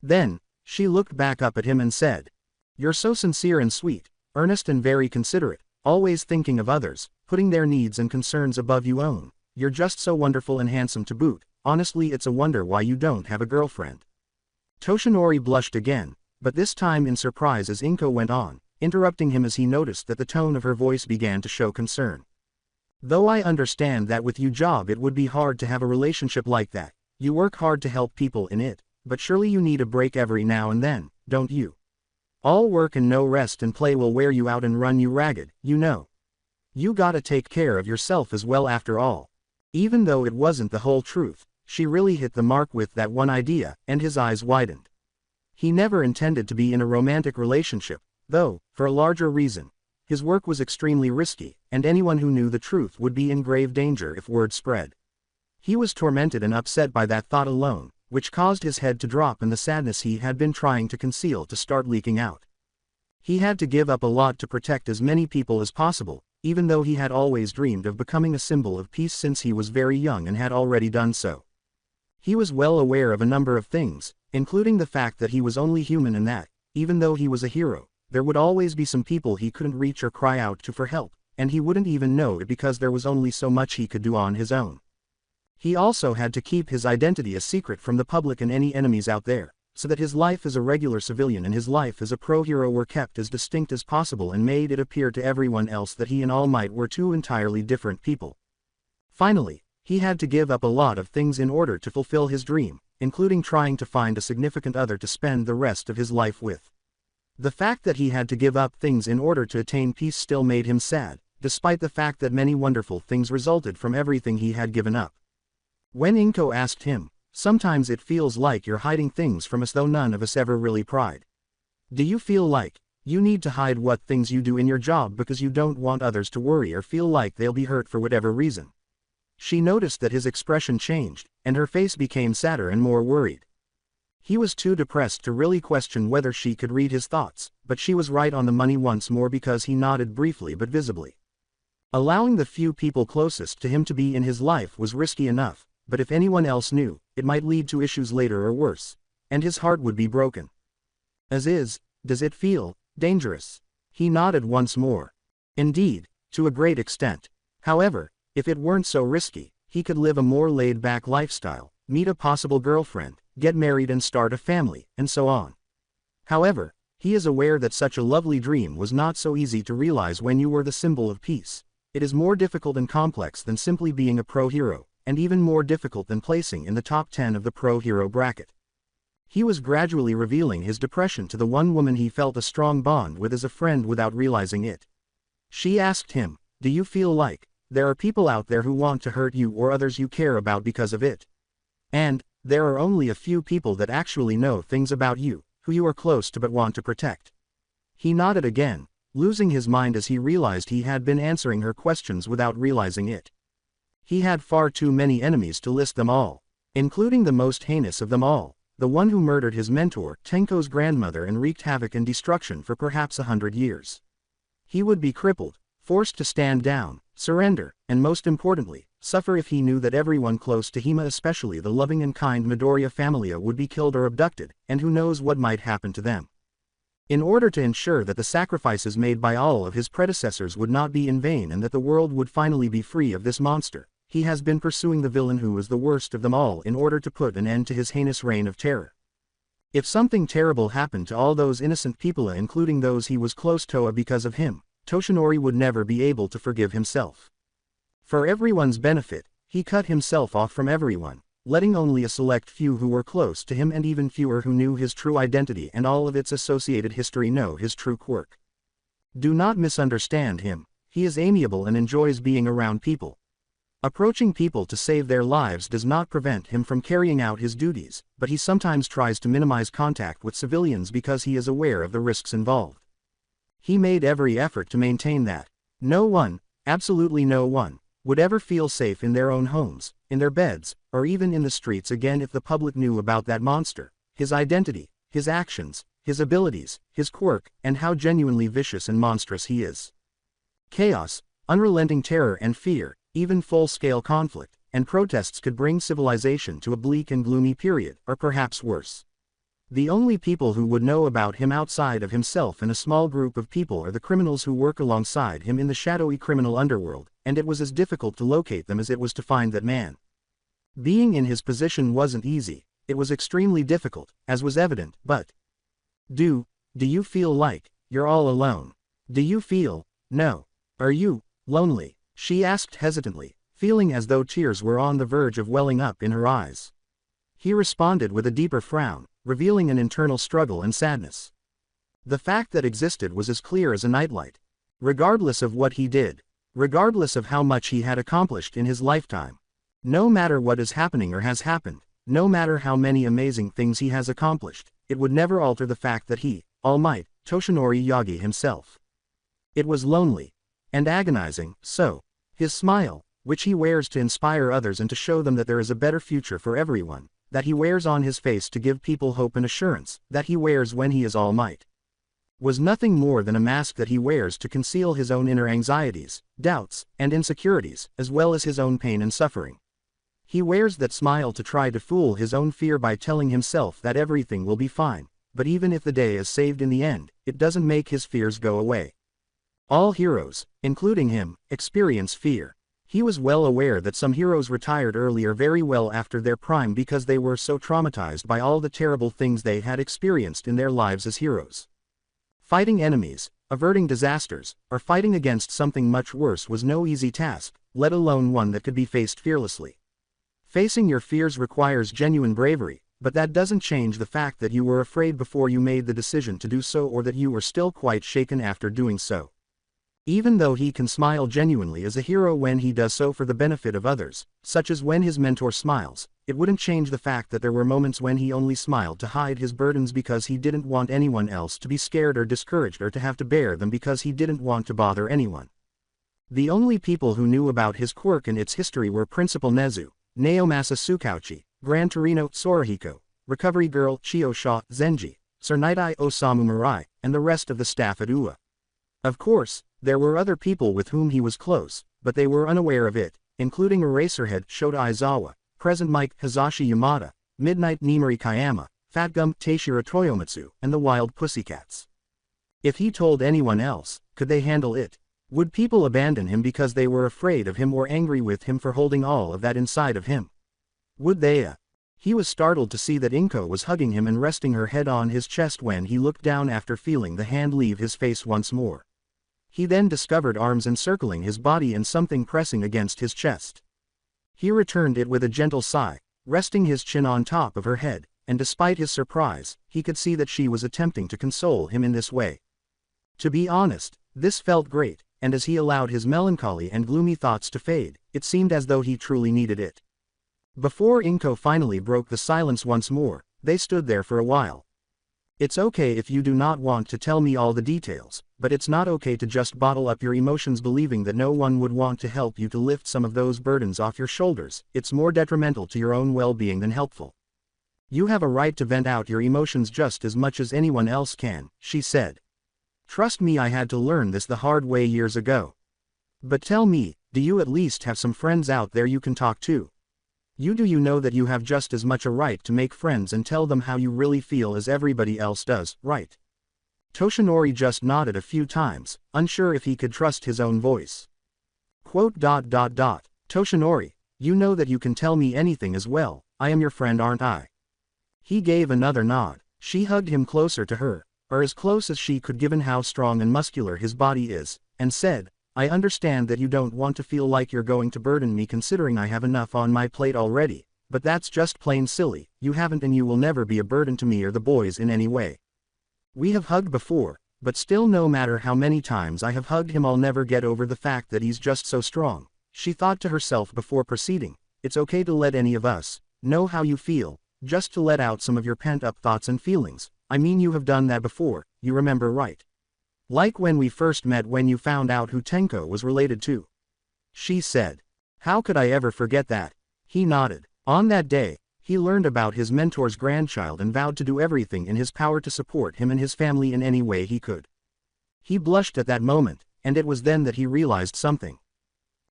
Then, she looked back up at him and said, You're so sincere and sweet, earnest and very considerate, always thinking of others, putting their needs and concerns above your own. You're just so wonderful and handsome to boot, honestly it's a wonder why you don't have a girlfriend. Toshinori blushed again, but this time in surprise as Inko went on, interrupting him as he noticed that the tone of her voice began to show concern. Though I understand that with your job it would be hard to have a relationship like that, you work hard to help people in it, but surely you need a break every now and then, don't you? All work and no rest and play will wear you out and run you ragged, you know. You gotta take care of yourself as well after all. Even though it wasn't the whole truth, she really hit the mark with that one idea, and his eyes widened. He never intended to be in a romantic relationship, though, for a larger reason. His work was extremely risky, and anyone who knew the truth would be in grave danger if word spread. He was tormented and upset by that thought alone, which caused his head to drop and the sadness he had been trying to conceal to start leaking out. He had to give up a lot to protect as many people as possible, even though he had always dreamed of becoming a symbol of peace since he was very young and had already done so. He was well aware of a number of things, including the fact that he was only human and that, even though he was a hero, there would always be some people he couldn't reach or cry out to for help, and he wouldn't even know it because there was only so much he could do on his own. He also had to keep his identity a secret from the public and any enemies out there, so that his life as a regular civilian and his life as a pro-hero were kept as distinct as possible and made it appear to everyone else that he and All Might were two entirely different people. Finally, he had to give up a lot of things in order to fulfill his dream, including trying to find a significant other to spend the rest of his life with. The fact that he had to give up things in order to attain peace still made him sad, despite the fact that many wonderful things resulted from everything he had given up. When Inko asked him, "Sometimes it feels like you're hiding things from us though none of us ever really pried. Do you feel like you need to hide what things you do in your job because you don't want others to worry or feel like they'll be hurt for whatever reason?" She noticed that his expression changed, and her face became sadder and more worried. He was too depressed to really question whether she could read his thoughts, but she was right on the money once more because he nodded briefly but visibly. Allowing the few people closest to him to be in his life was risky enough, but if anyone else knew, it might lead to issues later or worse, and his heart would be broken. As is, does it feel dangerous? He nodded once more. Indeed, to a great extent. However, if it weren't so risky, he could live a more laid-back lifestyle, meet a possible girlfriend, get married and start a family, and so on. However, he is aware that such a lovely dream was not so easy to realize when you were the symbol of peace. It is more difficult and complex than simply being a pro-hero, and even more difficult than placing in the top 10 of the pro-hero bracket. He was gradually revealing his depression to the one woman he felt a strong bond with as a friend without realizing it. She asked him, "Do you feel like there are people out there who want to hurt you or others you care about because of it? And there are only a few people that actually know things about you, who you are close to but want to protect." He nodded again, losing his mind as he realized he had been answering her questions without realizing it. He had far too many enemies to list them all, including the most heinous of them all, the one who murdered his mentor, Tenko's grandmother, and wreaked havoc and destruction for perhaps 100 years. He would be crippled, forced to stand down, surrender, and most importantly, suffer if he knew that everyone close to Hima, especially the loving and kind Midoriya family, would be killed or abducted, and who knows what might happen to them. In order to ensure that the sacrifices made by all of his predecessors would not be in vain and that the world would finally be free of this monster, he has been pursuing the villain who is the worst of them all in order to put an end to his heinous reign of terror. If something terrible happened to all those innocent people, including those he was close to because of him, Toshinori would never be able to forgive himself. For everyone's benefit, he cut himself off from everyone, letting only a select few who were close to him and even fewer who knew his true identity and all of its associated history know his true quirk. Do not misunderstand him. He is amiable and enjoys being around people. Approaching people to save their lives does not prevent him from carrying out his duties, but he sometimes tries to minimize contact with civilians because he is aware of the risks involved. He made every effort to maintain that no one, absolutely no one, would ever feel safe in their own homes, in their beds, or even in the streets again if the public knew about that monster, his identity, his actions, his abilities, his quirk, and how genuinely vicious and monstrous he is. Chaos, unrelenting terror and fear, even full-scale conflict, and protests could bring civilization to a bleak and gloomy period, or perhaps worse. The only people who would know about him outside of himself and a small group of people are the criminals who work alongside him in the shadowy criminal underworld, and it was as difficult to locate them as it was to find that man. Being in his position wasn't easy, it was extremely difficult, as was evident, but do you feel like you're all alone? Do you feel, no, are you lonely? She asked hesitantly, feeling as though tears were on the verge of welling up in her eyes. He responded with a deeper frown, revealing an internal struggle and sadness. The fact that existed was as clear as a nightlight. Regardless of what he did, regardless of how much he had accomplished in his lifetime, no matter what is happening or has happened, no matter how many amazing things he has accomplished, it would never alter the fact that he, All Might, Toshinori Yagi himself. It was lonely and agonizing, so his smile, which he wears to inspire others and to show them that there is a better future for everyone, that he wears on his face to give people hope and assurance, that he wears when he is All Might. was nothing more than a mask that he wears to conceal his own inner anxieties, doubts, and insecurities, as well as his own pain and suffering. He wears that smile to try to fool his own fear by telling himself that everything will be fine, but even if the day is saved in the end, it doesn't make his fears go away. All heroes, including him, experience fear. He was well aware that some heroes retired earlier very well after their prime because they were so traumatized by all the terrible things they had experienced in their lives as heroes. Fighting enemies, averting disasters, or fighting against something much worse was no easy task, let alone one that could be faced fearlessly. Facing your fears requires genuine bravery, but that doesn't change the fact that you were afraid before you made the decision to do so or that you were still quite shaken after doing so. Even though he can smile genuinely as a hero when he does so for the benefit of others, such as when his mentor smiles, it wouldn't change the fact that there were moments when he only smiled to hide his burdens because he didn't want anyone else to be scared or discouraged or to have to bear them because he didn't want to bother anyone. The only people who knew about his quirk and its history were Principal Nezu, Naomasa Tsukauchi, Gran Torino Tsuruhiko, Recovery Girl Chiyo Sha Zenji, Sir Night-Eye Osamu Mirai, and the rest of the staff at UA. Of course, there were other people with whom he was close, but they were unaware of it, including Eraserhead Shota Aizawa, Present Mike Hazashi Yamada, Midnight Nimori Kayama, Fatgum Teishira Toyomitsu, and the Wild Pussycats. If he told anyone else, could they handle it? Would people abandon him because they were afraid of him or angry with him for holding all of that inside of him? Would they? He was startled to see that Inko was hugging him and resting her head on his chest when he looked down after feeling the hand leave his face once more. He then discovered arms encircling his body and something pressing against his chest. He returned it with a gentle sigh, resting his chin on top of her head, and despite his surprise, he could see that she was attempting to console him in this way. To be honest, this felt great, and as he allowed his melancholy and gloomy thoughts to fade, it seemed as though he truly needed it. Before Inko finally broke the silence once more, they stood there for a while. It's okay if you do not want to tell me all the details, but it's not okay to just bottle up your emotions believing that no one would want to help you to lift some of those burdens off your shoulders. It's more detrimental to your own well-being than helpful. You have a right to vent out your emotions just as much as anyone else can, she said. Trust me, I had to learn this the hard way years ago. But tell me, do you at least have some friends out there you can talk to? You know that you have just as much a right to make friends and tell them how you really feel as everybody else does, right? Toshinori just nodded a few times, unsure if he could trust his own voice. Toshinori, you know that you can tell me anything as well, I am your friend, aren't I? He gave another nod. She hugged him closer to her, or as close as she could given how strong and muscular his body is, and said, I understand that you don't want to feel like you're going to burden me considering I have enough on my plate already, but that's just plain silly. You haven't and you will never be a burden to me or the boys in any way. We have hugged before, but still no matter how many times I have hugged him I'll never get over the fact that he's just so strong. She thought to herself before proceeding, it's okay to let any of us know how you feel, just to let out some of your pent-up thoughts and feelings. I mean, you have done that before, you remember, right? Like when we first met when you found out who Tenko was related to. She said. How could I ever forget that? He nodded. On that day, he learned about his mentor's grandchild and vowed to do everything in his power to support him and his family in any way he could. He blushed at that moment, and it was then that he realized something.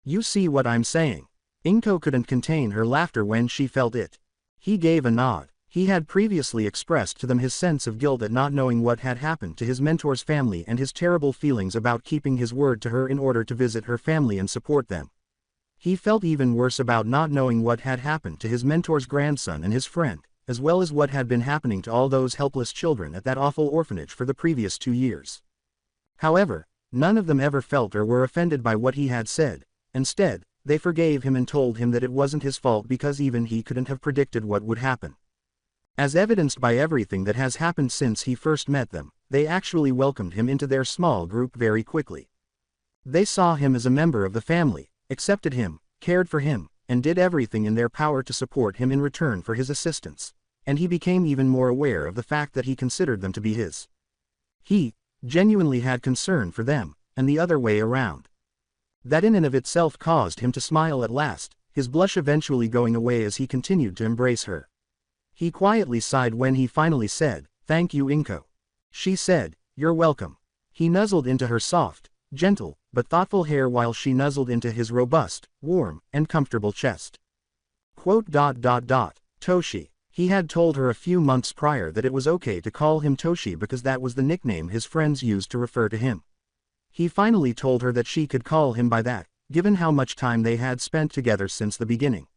You see what I'm saying? Inko couldn't contain her laughter when she felt it. He gave a nod. He had previously expressed to them his sense of guilt at not knowing what had happened to his mentor's family and his terrible feelings about keeping his word to her in order to visit her family and support them. He felt even worse about not knowing what had happened to his mentor's grandson and his friend, as well as what had been happening to all those helpless children at that awful orphanage for the previous 2 years. However, none of them ever felt or were offended by what he had said. Instead, they forgave him and told him that it wasn't his fault because even he couldn't have predicted what would happen. As evidenced by everything that has happened since he first met them, they actually welcomed him into their small group very quickly. They saw him as a member of the family, accepted him, cared for him, and did everything in their power to support him in return for his assistance, and he became even more aware of the fact that he considered them to be his. He genuinely had concern for them, and the other way around. That in and of itself caused him to smile at last, his blush eventually going away as he continued to embrace her. He quietly sighed when he finally said, Thank you, Inko. She said, You're welcome. He nuzzled into her soft, gentle, but thoughtful hair while she nuzzled into his robust, warm, and comfortable chest. Toshi. He had told her a few months prior that it was okay to call him Toshi because that was the nickname his friends used to refer to him. He finally told her that she could call him by that, given how much time they had spent together since the beginning.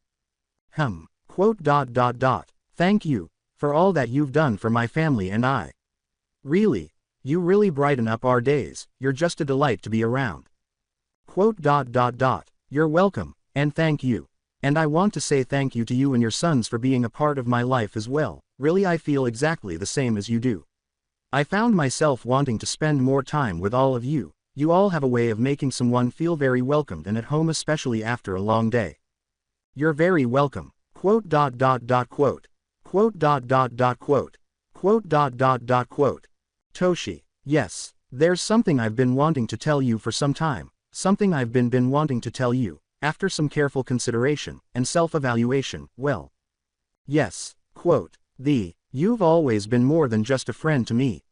Thank you, for all that you've done for my family and I. Really, you really brighten up our days, you're just a delight to be around. You're welcome, and thank you. And I want to say thank you to you and your sons for being a part of my life as well, really I feel exactly the same as you do. I found myself wanting to spend more time with all of you. You all have a way of making someone feel very welcomed and at home, especially after a long day. You're very welcome. Toshi, yes, there's something I've been wanting to tell you for some time, something I've been wanting to tell you, after some careful consideration and self-evaluation, well. Yes, you've always been more than just a friend to me,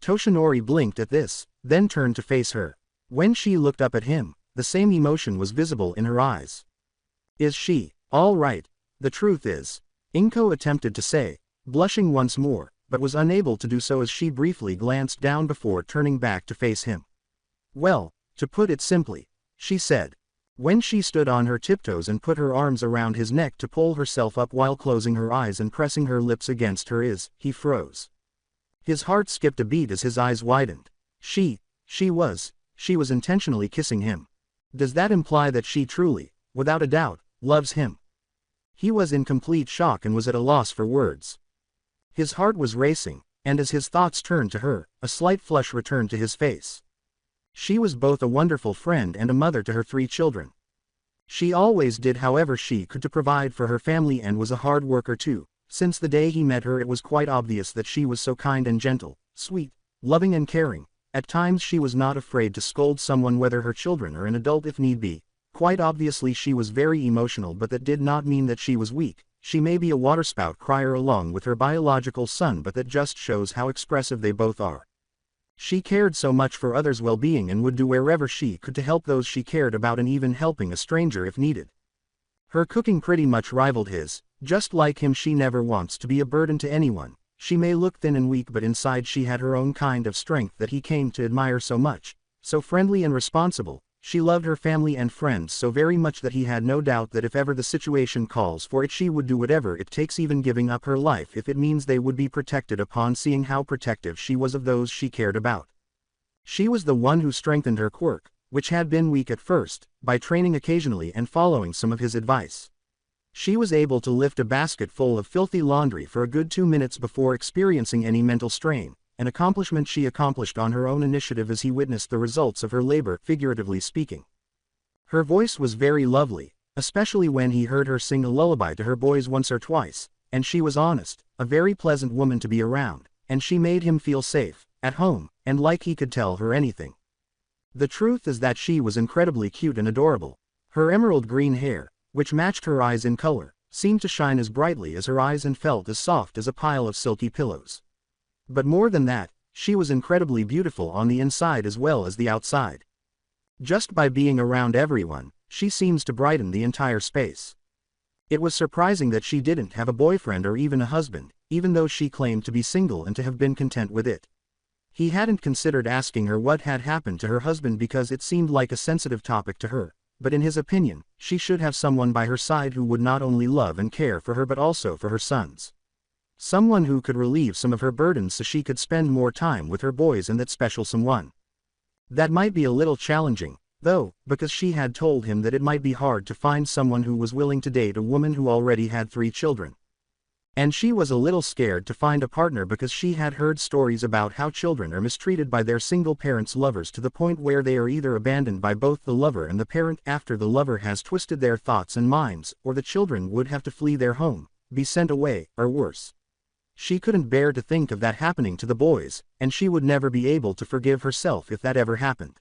Toshinori blinked at this, then turned to face her. When she looked up at him, the same emotion was visible in her eyes. Is she, all right? The truth is, Inko attempted to say, blushing once more, but was unable to do so as she briefly glanced down before turning back to face him. Well, to put it simply, she said. When she stood on her tiptoes and put her arms around his neck to pull herself up while closing her eyes and pressing her lips against he froze. His heart skipped a beat as his eyes widened. She was intentionally kissing him. Does that imply that she truly, without a doubt, loves him? He was in complete shock and was at a loss for words. His heart was racing, and as his thoughts turned to her, a slight flush returned to his face. She was both a wonderful friend and a mother to her 3 children. She always did however she could to provide for her family and was a hard worker too. Since the day he met her it was quite obvious that she was so kind and gentle, sweet, loving and caring. At times she was not afraid to scold someone, whether her children or an adult if need be. Quite obviously she was very emotional, but that did not mean that she was weak. She may be a waterspout crier along with her biological son, but that just shows how expressive they both are. She cared so much for others' well-being and would do wherever she could to help those she cared about, and even helping a stranger if needed. Her cooking pretty much rivaled his. Just like him, she never wants to be a burden to anyone. She may look thin and weak, but inside she had her own kind of strength that he came to admire so much. So friendly and responsible, she loved her family and friends so very much that he had no doubt that if ever the situation calls for it, she would do whatever it takes, even giving up her life if it means they would be protected, upon seeing how protective she was of those she cared about. She was the one who strengthened her quirk, which had been weak at first, by training occasionally and following some of his advice. She was able to lift a basket full of filthy laundry for a good 2 minutes before experiencing any mental strain, an accomplishment she accomplished on her own initiative as he witnessed the results of her labor, figuratively speaking. Her voice was very lovely, especially when he heard her sing a lullaby to her boys once or twice, and she was honest, a very pleasant woman to be around, and she made him feel safe, at home, and like he could tell her anything. The truth is that she was incredibly cute and adorable. Her emerald green hair, which matched her eyes in color, seemed to shine as brightly as her eyes and felt as soft as a pile of silky pillows. But more than that, she was incredibly beautiful on the inside as well as the outside. Just by being around everyone, she seems to brighten the entire space. It was surprising that she didn't have a boyfriend or even a husband, even though she claimed to be single and to have been content with it. He hadn't considered asking her what had happened to her husband because it seemed like a sensitive topic to her. But in his opinion, she should have someone by her side who would not only love and care for her but also for her sons. Someone who could relieve some of her burdens so she could spend more time with her boys, and that special someone. That might be a little challenging, though, because she had told him that it might be hard to find someone who was willing to date a woman who already had 3 children. And she was a little scared to find a partner because she had heard stories about how children are mistreated by their single parents' lovers to the point where they are either abandoned by both the lover and the parent after the lover has twisted their thoughts and minds, or the children would have to flee their home, be sent away, or worse. She couldn't bear to think of that happening to the boys, and she would never be able to forgive herself if that ever happened.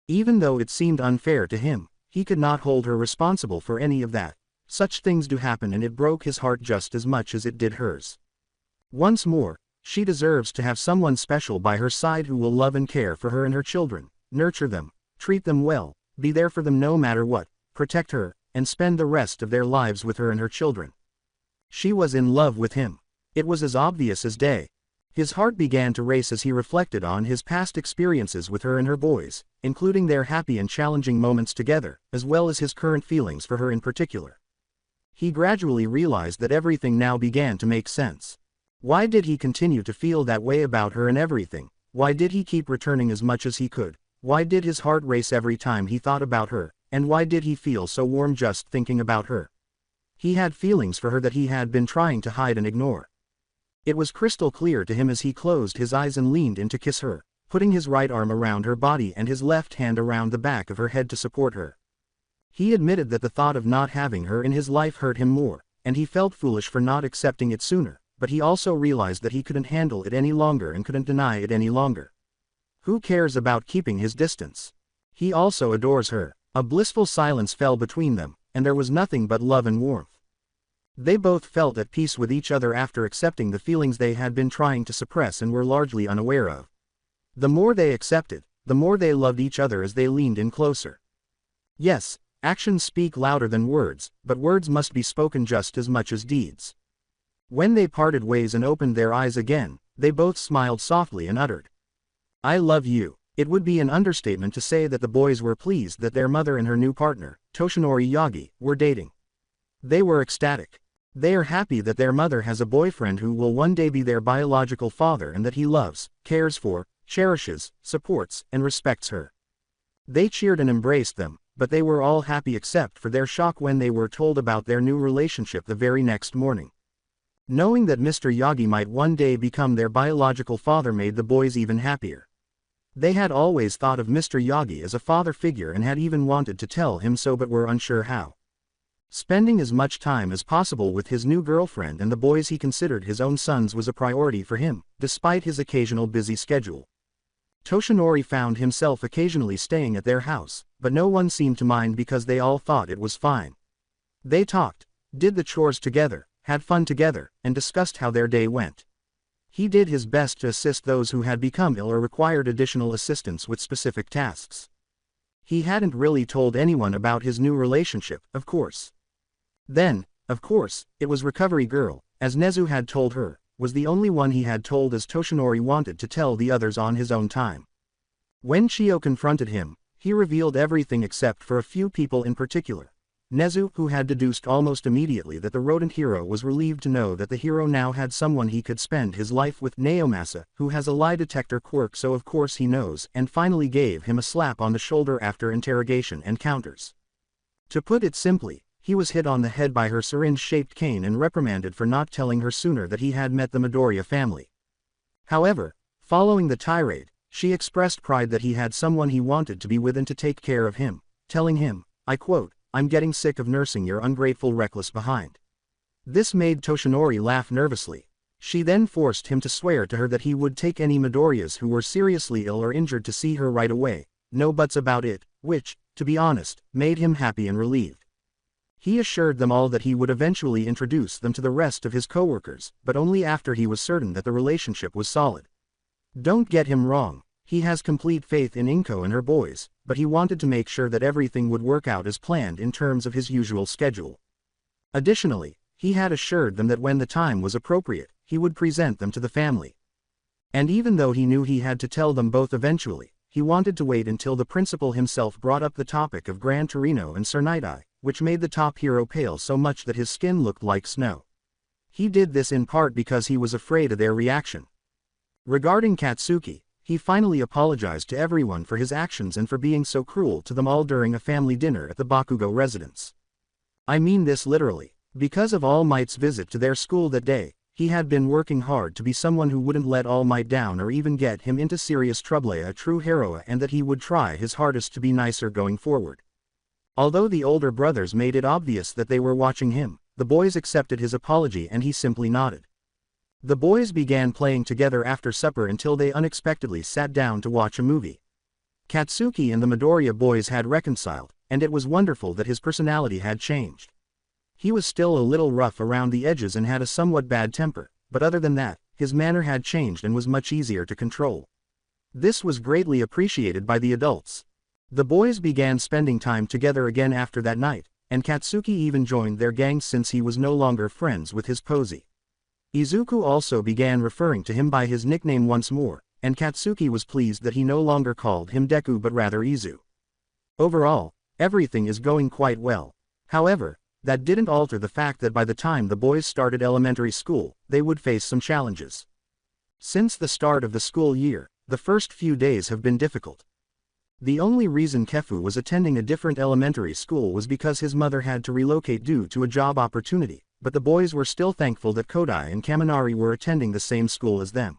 Even though it seemed unfair to him, he could not hold her responsible for any of that. Such things do happen, and it broke his heart just as much as it did hers. Once more, She deserves to have someone special by her side who will love and care for her and her children, nurture them, treat them well, be there for them no matter what, protect her, and spend the rest of their lives with her and her children. She was in love with him. It was as obvious as day. His heart began to race as he reflected on his past experiences with her and her boys, including their happy and challenging moments together, as well as his current feelings for her in particular. He gradually realized that everything now began to make sense. Why did he continue to feel that way about her and everything? Why did he keep returning as much as he could? Why did his heart race every time he thought about her? And why did he feel so warm just thinking about her? He had feelings for her that he had been trying to hide and ignore. It was crystal clear to him as he closed his eyes and leaned in to kiss her, putting his right arm around her body and his left hand around the back of her head to support her. He admitted that the thought of not having her in his life hurt him more, and he felt foolish for not accepting it sooner, but he also realized that he couldn't handle it any longer and couldn't deny it any longer. Who cares about keeping his distance? He also adores her. A blissful silence fell between them, and there was nothing but love and warmth. They both felt at peace with each other after accepting the feelings they had been trying to suppress and were largely unaware of. The more they accepted, the more they loved each other as they leaned in closer. Yes, actions speak louder than words, but words must be spoken just as much as deeds. When they parted ways and opened their eyes again, they both smiled softly and uttered, "I love you." It would be an understatement to say that the boys were pleased that their mother and her new partner, Toshinori Yagi, were dating. They were ecstatic. They are happy that their mother has a boyfriend who will one day be their biological father and that he loves, cares for, cherishes, supports, and respects her. They cheered and embraced them, but they were all happy except for their shock when they were told about their new relationship the very next morning. Knowing that Mr. Yagi might one day become their biological father made the boys even happier. They had always thought of Mr. Yagi as a father figure and had even wanted to tell him so but were unsure how. Spending as much time as possible with his new girlfriend and the boys he considered his own sons was a priority for him, despite his occasional busy schedule. Toshinori found himself occasionally staying at their house, but no one seemed to mind because they all thought it was fine. They talked, did the chores together, had fun together, and discussed how their day went. He did his best to assist those who had become ill or required additional assistance with specific tasks. He hadn't really told anyone about his new relationship, of course. Then, of course, it was Recovery Girl, as Nezu had told her, was the only one he had told as Toshinori wanted to tell the others on his own time. When Chio confronted him, he revealed everything except for a few people in particular. Nezu, who had deduced almost immediately that the rodent hero, was relieved to know that the hero now had someone he could spend his life with. Naomasa, who has a lie detector quirk so of course he knows, and finally gave him a slap on the shoulder after interrogation and counters. To put it simply, he was hit on the head by her syringe-shaped cane and reprimanded for not telling her sooner that he had met the Midoriya family. However, following the tirade, she expressed pride that he had someone he wanted to be with and to take care of him, telling him, I quote, "I'm getting sick of nursing your ungrateful reckless behind." This made Toshinori laugh nervously. She then forced him to swear to her that he would take any Midoriyas who were seriously ill or injured to see her right away, no buts about it, which, to be honest, made him happy and relieved. He assured them all that he would eventually introduce them to the rest of his coworkers, but only after he was certain that the relationship was solid. Don't get him wrong, he has complete faith in Inko and her boys, but he wanted to make sure that everything would work out as planned in terms of his usual schedule. Additionally, he had assured them that when the time was appropriate, he would present them to the family. And even though he knew he had to tell them both eventually, he wanted to wait until the principal himself brought up the topic of Gran Torino and Cernidai, which made the top hero pale so much that his skin looked like snow. He did this in part because he was afraid of their reaction. Regarding Katsuki, he finally apologized to everyone for his actions and for being so cruel to them all during a family dinner at the Bakugo residence. I mean this literally. Because of All Might's visit to their school that day, he had been working hard to be someone who wouldn't let All Might down or even get him into serious trouble, a true hero, and that he would try his hardest to be nicer going forward. Although the older brothers made it obvious that they were watching him, the boys accepted his apology and he simply nodded. The boys began playing together after supper until they unexpectedly sat down to watch a movie. Katsuki and the Midoriya boys had reconciled, and it was wonderful that his personality had changed. He was still a little rough around the edges and had a somewhat bad temper, but other than that, his manner had changed and was much easier to control. This was greatly appreciated by the adults. The boys began spending time together again after that night, and Katsuki even joined their gang since he was no longer friends with his posy. Izuku also began referring to him by his nickname once more, and Katsuki was pleased that he no longer called him Deku but rather Izu. Overall, everything is going quite well. However, that didn't alter the fact that by the time the boys started elementary school, they would face some challenges. Since the start of the school year, the first few days have been difficult. The only reason Kefu was attending a different elementary school was because his mother had to relocate due to a job opportunity, but the boys were still thankful that Kodai and Kaminari were attending the same school as them.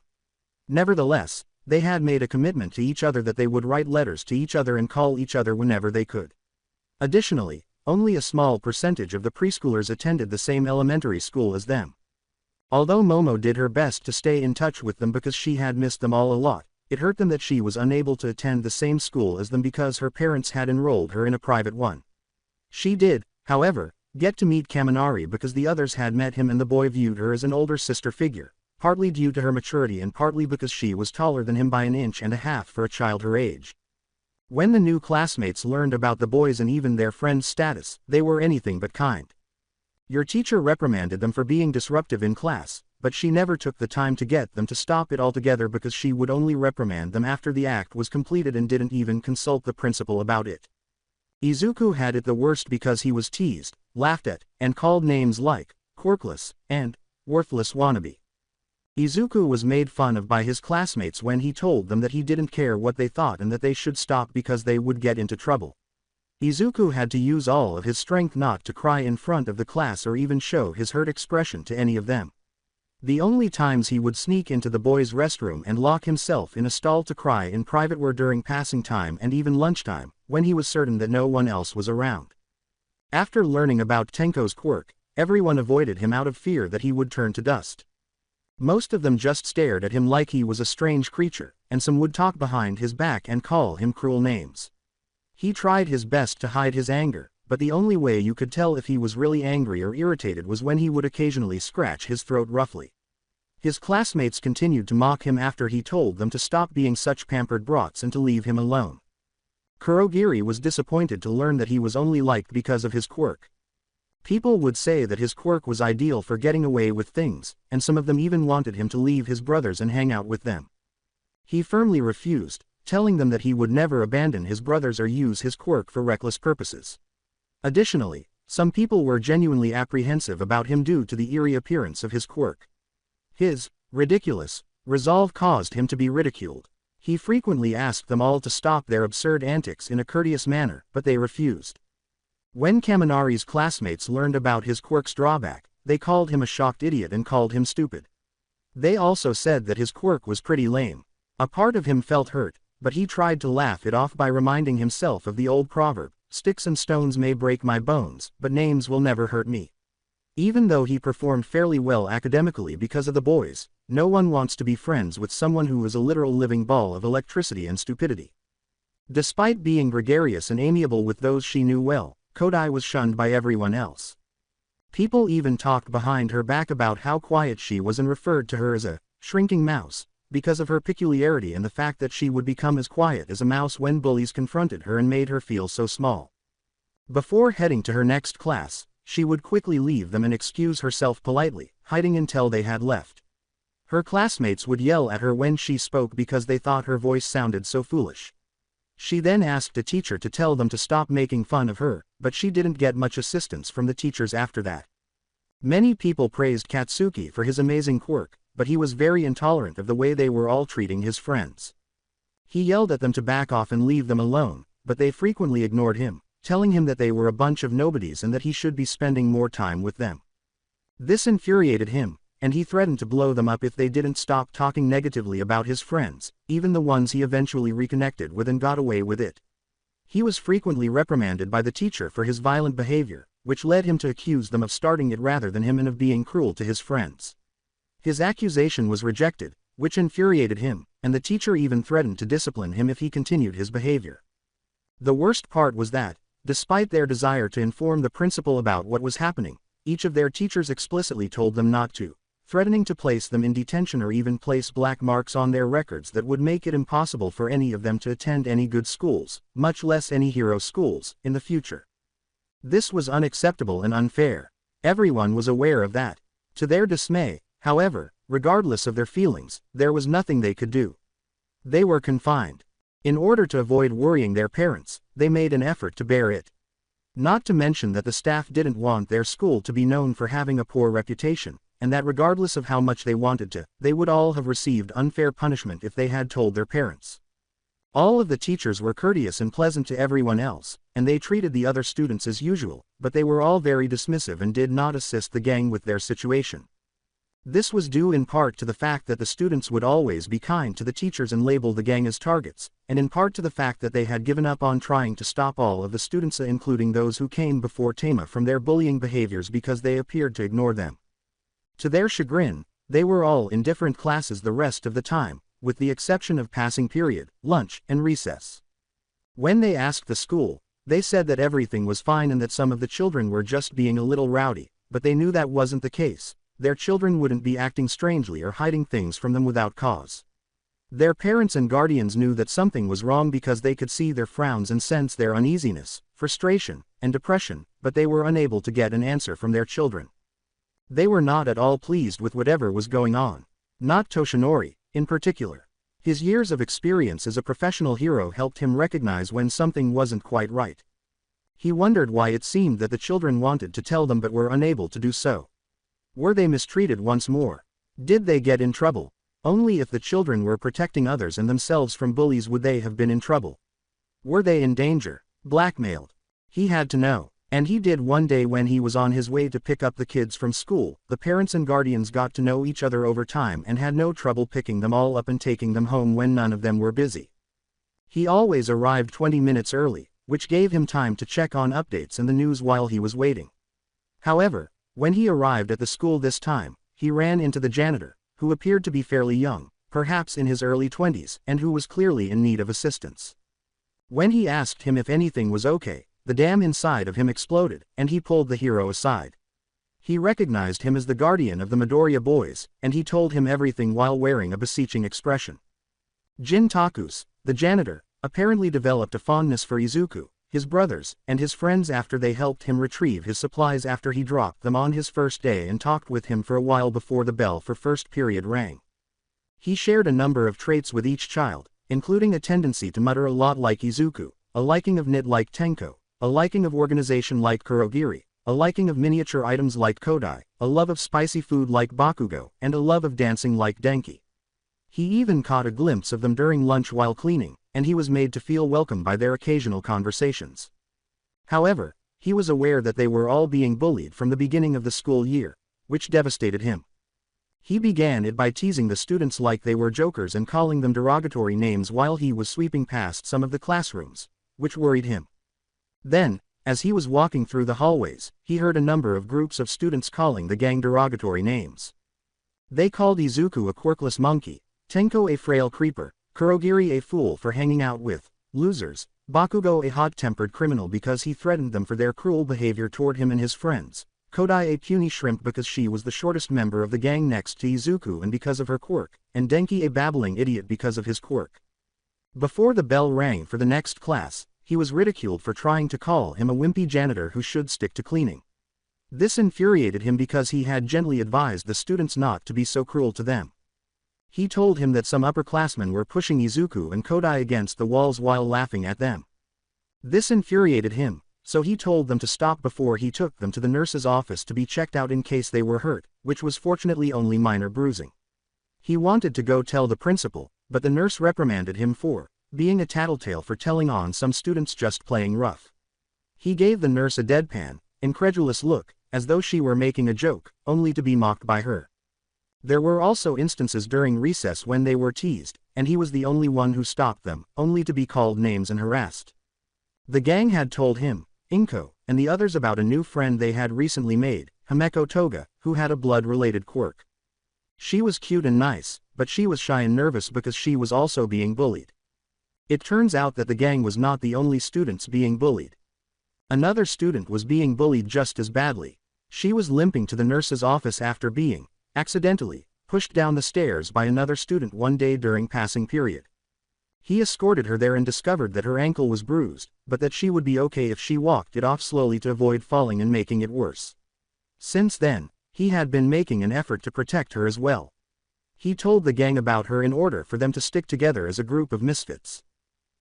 Nevertheless, they had made a commitment to each other that they would write letters to each other and call each other whenever they could. Additionally, only a small percentage of the preschoolers attended the same elementary school as them. Although Momo did her best to stay in touch with them because she had missed them all a lot, it hurt them that she was unable to attend the same school as them because her parents had enrolled her in a private one. She did, however, get to meet Kaminari because the others had met him and the boy viewed her as an older sister figure, partly due to her maturity and partly because she was taller than him by an inch and a half for a child her age. When the new classmates learned about the boys and even their friend's status, they were anything but kind. Your teacher reprimanded them for being disruptive in class, but she never took the time to get them to stop it altogether because she would only reprimand them after the act was completed and didn't even consult the principal about it. Izuku had it the worst because he was teased, laughed at, and called names like quirkless and worthless wannabe. Izuku was made fun of by his classmates when he told them that he didn't care what they thought and that they should stop because they would get into trouble. Izuku had to use all of his strength not to cry in front of the class or even show his hurt expression to any of them. The only times he would sneak into the boys' restroom and lock himself in a stall to cry in private were during passing time and even lunchtime, when he was certain that no one else was around. After learning about Tenko's quirk, everyone avoided him out of fear that he would turn to dust. Most of them just stared at him like he was a strange creature, and some would talk behind his back and call him cruel names. He tried his best to hide his anger, but the only way you could tell if he was really angry or irritated was when he would occasionally scratch his throat roughly. His classmates continued to mock him after he told them to stop being such pampered brats and to leave him alone. Kurogiri was disappointed to learn that he was only liked because of his quirk. People would say that his quirk was ideal for getting away with things, and some of them even wanted him to leave his brothers and hang out with them. He firmly refused, telling them that he would never abandon his brothers or use his quirk for reckless purposes. Additionally, some people were genuinely apprehensive about him due to the eerie appearance of his quirk. His ridiculous resolve caused him to be ridiculed. He frequently asked them all to stop their absurd antics in a courteous manner, but they refused. When Kaminari's classmates learned about his quirk's drawback, they called him a shocked idiot and called him stupid. They also said that his quirk was pretty lame. A part of him felt hurt, but he tried to laugh it off by reminding himself of the old proverb, "Sticks and stones may break my bones, but names will never hurt me." Even though he performed fairly well academically because of the boys, no one wants to be friends with someone who is a literal living ball of electricity and stupidity. Despite being gregarious and amiable with those she knew well, Kodai was shunned by everyone else. People even talked behind her back about how quiet she was and referred to her as a shrinking mouse, because of her peculiarity and the fact that she would become as quiet as a mouse when bullies confronted her and made her feel so small. Before heading to her next class, she would quickly leave them and excuse herself politely, hiding until they had left. Her classmates would yell at her when she spoke because they thought her voice sounded so foolish. She then asked a teacher to tell them to stop making fun of her, but she didn't get much assistance from the teachers after that. Many people praised Katsuki for his amazing quirk, but he was very intolerant of the way they were all treating his friends. He yelled at them to back off and leave them alone, but they frequently ignored him, telling him that they were a bunch of nobodies and that he should be spending more time with them. This infuriated him, and he threatened to blow them up if they didn't stop talking negatively about his friends, even the ones he eventually reconnected with and got away with it. He was frequently reprimanded by the teacher for his violent behavior, which led him to accuse them of starting it rather than him and of being cruel to his friends. His accusation was rejected, which infuriated him, and the teacher even threatened to discipline him if he continued his behavior. The worst part was that, despite their desire to inform the principal about what was happening, each of their teachers explicitly told them not to. threatening to place them in detention or even place black marks on their records that would make it impossible for any of them to attend any good schools, much less any hero schools, in the future. This was unacceptable and unfair. Everyone was aware of that. To their dismay, however, regardless of their feelings, there was nothing they could do. They were confined. In order to avoid worrying their parents, they made an effort to bear it. Not to mention that the staff didn't want their school to be known for having a poor reputation, and that regardless of how much they wanted to, they would all have received unfair punishment if they had told their parents. All of the teachers were courteous and pleasant to everyone else, and they treated the other students as usual, but they were all very dismissive and did not assist the gang with their situation. This was due in part to the fact that the students would always be kind to the teachers and label the gang as targets, and in part to the fact that they had given up on trying to stop all of the students, including those who came before Tama, from their bullying behaviors because they appeared to ignore them. To their chagrin, they were all in different classes the rest of the time, with the exception of passing period, lunch, and recess. When they asked the school, they said that everything was fine and that some of the children were just being a little rowdy, but they knew that wasn't the case. Their children wouldn't be acting strangely or hiding things from them without cause. Their parents and guardians knew that something was wrong because they could see their frowns and sense their uneasiness, frustration, and depression, but they were unable to get an answer from their children. They were not at all pleased with whatever was going on. Not Toshinori, in particular. His years of experience as a professional hero helped him recognize when something wasn't quite right. He wondered why it seemed that the children wanted to tell them but were unable to do so. Were they mistreated once more? Did they get in trouble? Only if the children were protecting others and themselves from bullies would they have been in trouble. Were they in danger? Blackmailed? He had to know. And he did one day when he was on his way to pick up the kids from school. The parents and guardians got to know each other over time and had no trouble picking them all up and taking them home when none of them were busy. He always arrived 20 minutes early, which gave him time to check on updates and the news while he was waiting. However, when he arrived at the school this time, he ran into the janitor, who appeared to be fairly young, perhaps in his early 20s, and who was clearly in need of assistance. When he asked him if anything was okay, the dam inside of him exploded, and he pulled the hero aside. He recognized him as the guardian of the Midoriya boys, and he told him everything while wearing a beseeching expression. Jin Takus, the janitor, apparently developed a fondness for Izuku, his brothers, and his friends after they helped him retrieve his supplies after he dropped them on his first day and talked with him for a while before the bell for first period rang. He shared a number of traits with each child, including a tendency to mutter a lot like Izuku, a liking of knit like Tenko, a liking of organization like Kurogiri, a liking of miniature items like Kodai, a love of spicy food like Bakugo, and a love of dancing like Denki. He even caught a glimpse of them during lunch while cleaning, and he was made to feel welcome by their occasional conversations. However, he was aware that they were all being bullied from the beginning of the school year, which devastated him. He began it by teasing the students like they were jokers and calling them derogatory names while he was sweeping past some of the classrooms, which worried him. Then, as he was walking through the hallways, he heard a number of groups of students calling the gang derogatory names. They called Izuku a quirkless monkey, Tenko a frail creeper, Kurogiri a fool for hanging out with losers, Bakugo a hot-tempered criminal because he threatened them for their cruel behavior toward him and his friends, Kodai a puny shrimp because she was the shortest member of the gang next to Izuku and because of her quirk, and Denki a babbling idiot because of his quirk. Before the bell rang for the next class, he was ridiculed for trying to call him a wimpy janitor who should stick to cleaning. This infuriated him because he had gently advised the students not to be so cruel to them. He told him that some upperclassmen were pushing Izuku and Kodai against the walls while laughing at them. This infuriated him, so he told them to stop before he took them to the nurse's office to be checked out in case they were hurt, which was fortunately only minor bruising. He wanted to go tell the principal, but the nurse reprimanded him for being a tattletale for telling on some students just playing rough. He gave the nurse a deadpan, incredulous look, as though she were making a joke, only to be mocked by her. There were also instances during recess when they were teased, and he was the only one who stopped them, only to be called names and harassed. The gang had told him, Inko, and the others about a new friend they had recently made, Himeko Toga, who had a blood-related quirk. She was cute and nice, but she was shy and nervous because she was also being bullied. It turns out that the gang was not the only students being bullied. Another student was being bullied just as badly. She was limping to the nurse's office after being accidentally, pushed down the stairs by another student one day during passing period. He escorted her there and discovered that her ankle was bruised, but that she would be okay if she walked it off slowly to avoid falling and making it worse. Since then, he had been making an effort to protect her as well. He told the gang about her in order for them to stick together as a group of misfits.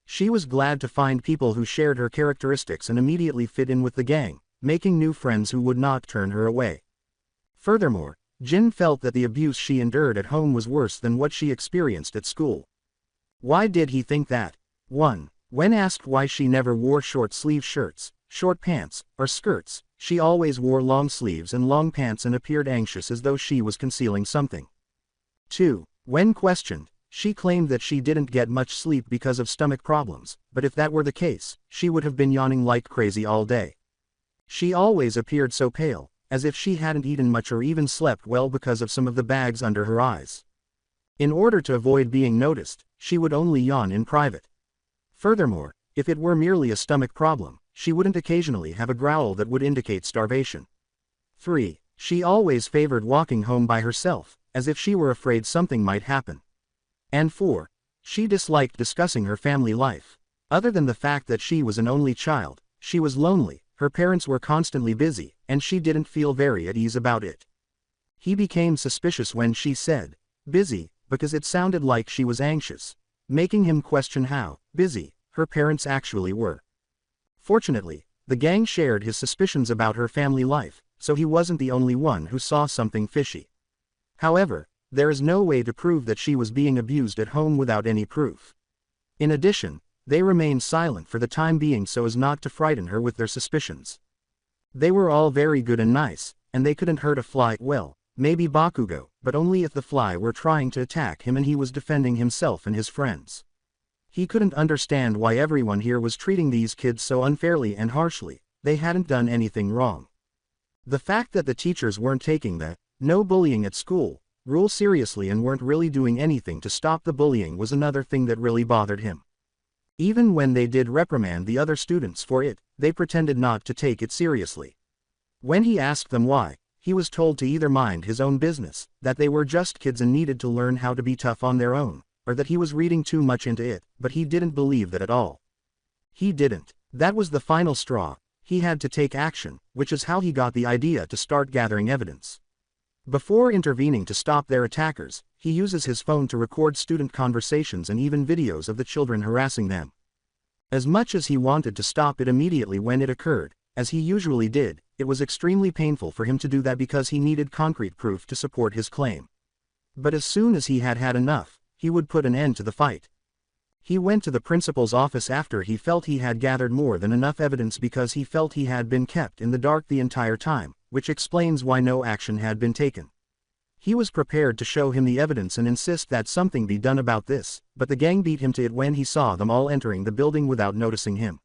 She was glad to find people who shared her characteristics and immediately fit in with the gang, making new friends who would not turn her away. Furthermore, Jin felt that the abuse she endured at home was worse than what she experienced at school. Why did he think that? 1. When asked why she never wore short-sleeve shirts, short pants, or skirts, she always wore long sleeves and long pants and appeared anxious as though she was concealing something. 2. When questioned, she claimed that she didn't get much sleep because of stomach problems, but if that were the case, she would have been yawning like crazy all day. She always appeared so pale, as if she hadn't eaten much or even slept well because of some of the bags under her eyes. In order to avoid being noticed, she would only yawn in private. Furthermore, if it were merely a stomach problem, she wouldn't occasionally have a growl that would indicate starvation. 3. She always favored walking home by herself, as if she were afraid something might happen. And 4. She disliked discussing her family life. Other than the fact that she was an only child, she was lonely, her parents were constantly busy, and she didn't feel very at ease about it. He became suspicious when she said, busy, because it sounded like she was anxious, making him question how busy her parents actually were. Fortunately, the gang shared his suspicions about her family life, so he wasn't the only one who saw something fishy. However, there is no way to prove that she was being abused at home without any proof. In addition, they remained silent for the time being so as not to frighten her with their suspicions. They were all very good and nice, and they couldn't hurt a fly, well, maybe Bakugo, but only if the fly were trying to attack him and he was defending himself and his friends. He couldn't understand why everyone here was treating these kids so unfairly and harshly. They hadn't done anything wrong. The fact that the teachers weren't taking the "no bullying at school" rule seriously and weren't really doing anything to stop the bullying was another thing that really bothered him. Even when they did reprimand the other students for it, they pretended not to take it seriously. When he asked them why, he was told to either mind his own business, that they were just kids and needed to learn how to be tough on their own, or that he was reading too much into it, but he didn't believe that at all. He didn't. That was the final straw. He had to take action, which is how he got the idea to start gathering evidence. Before intervening to stop their attackers, he uses his phone to record student conversations and even videos of the children harassing them. As much as he wanted to stop it immediately when it occurred, as he usually did, it was extremely painful for him to do that because he needed concrete proof to support his claim. But as soon as he had had enough, he would put an end to the fight. He went to the principal's office after he felt he had gathered more than enough evidence because he felt he had been kept in the dark the entire time, which explains why no action had been taken. He was prepared to show him the evidence and insist that something be done about this, but the gang beat him to it when he saw them all entering the building without noticing him.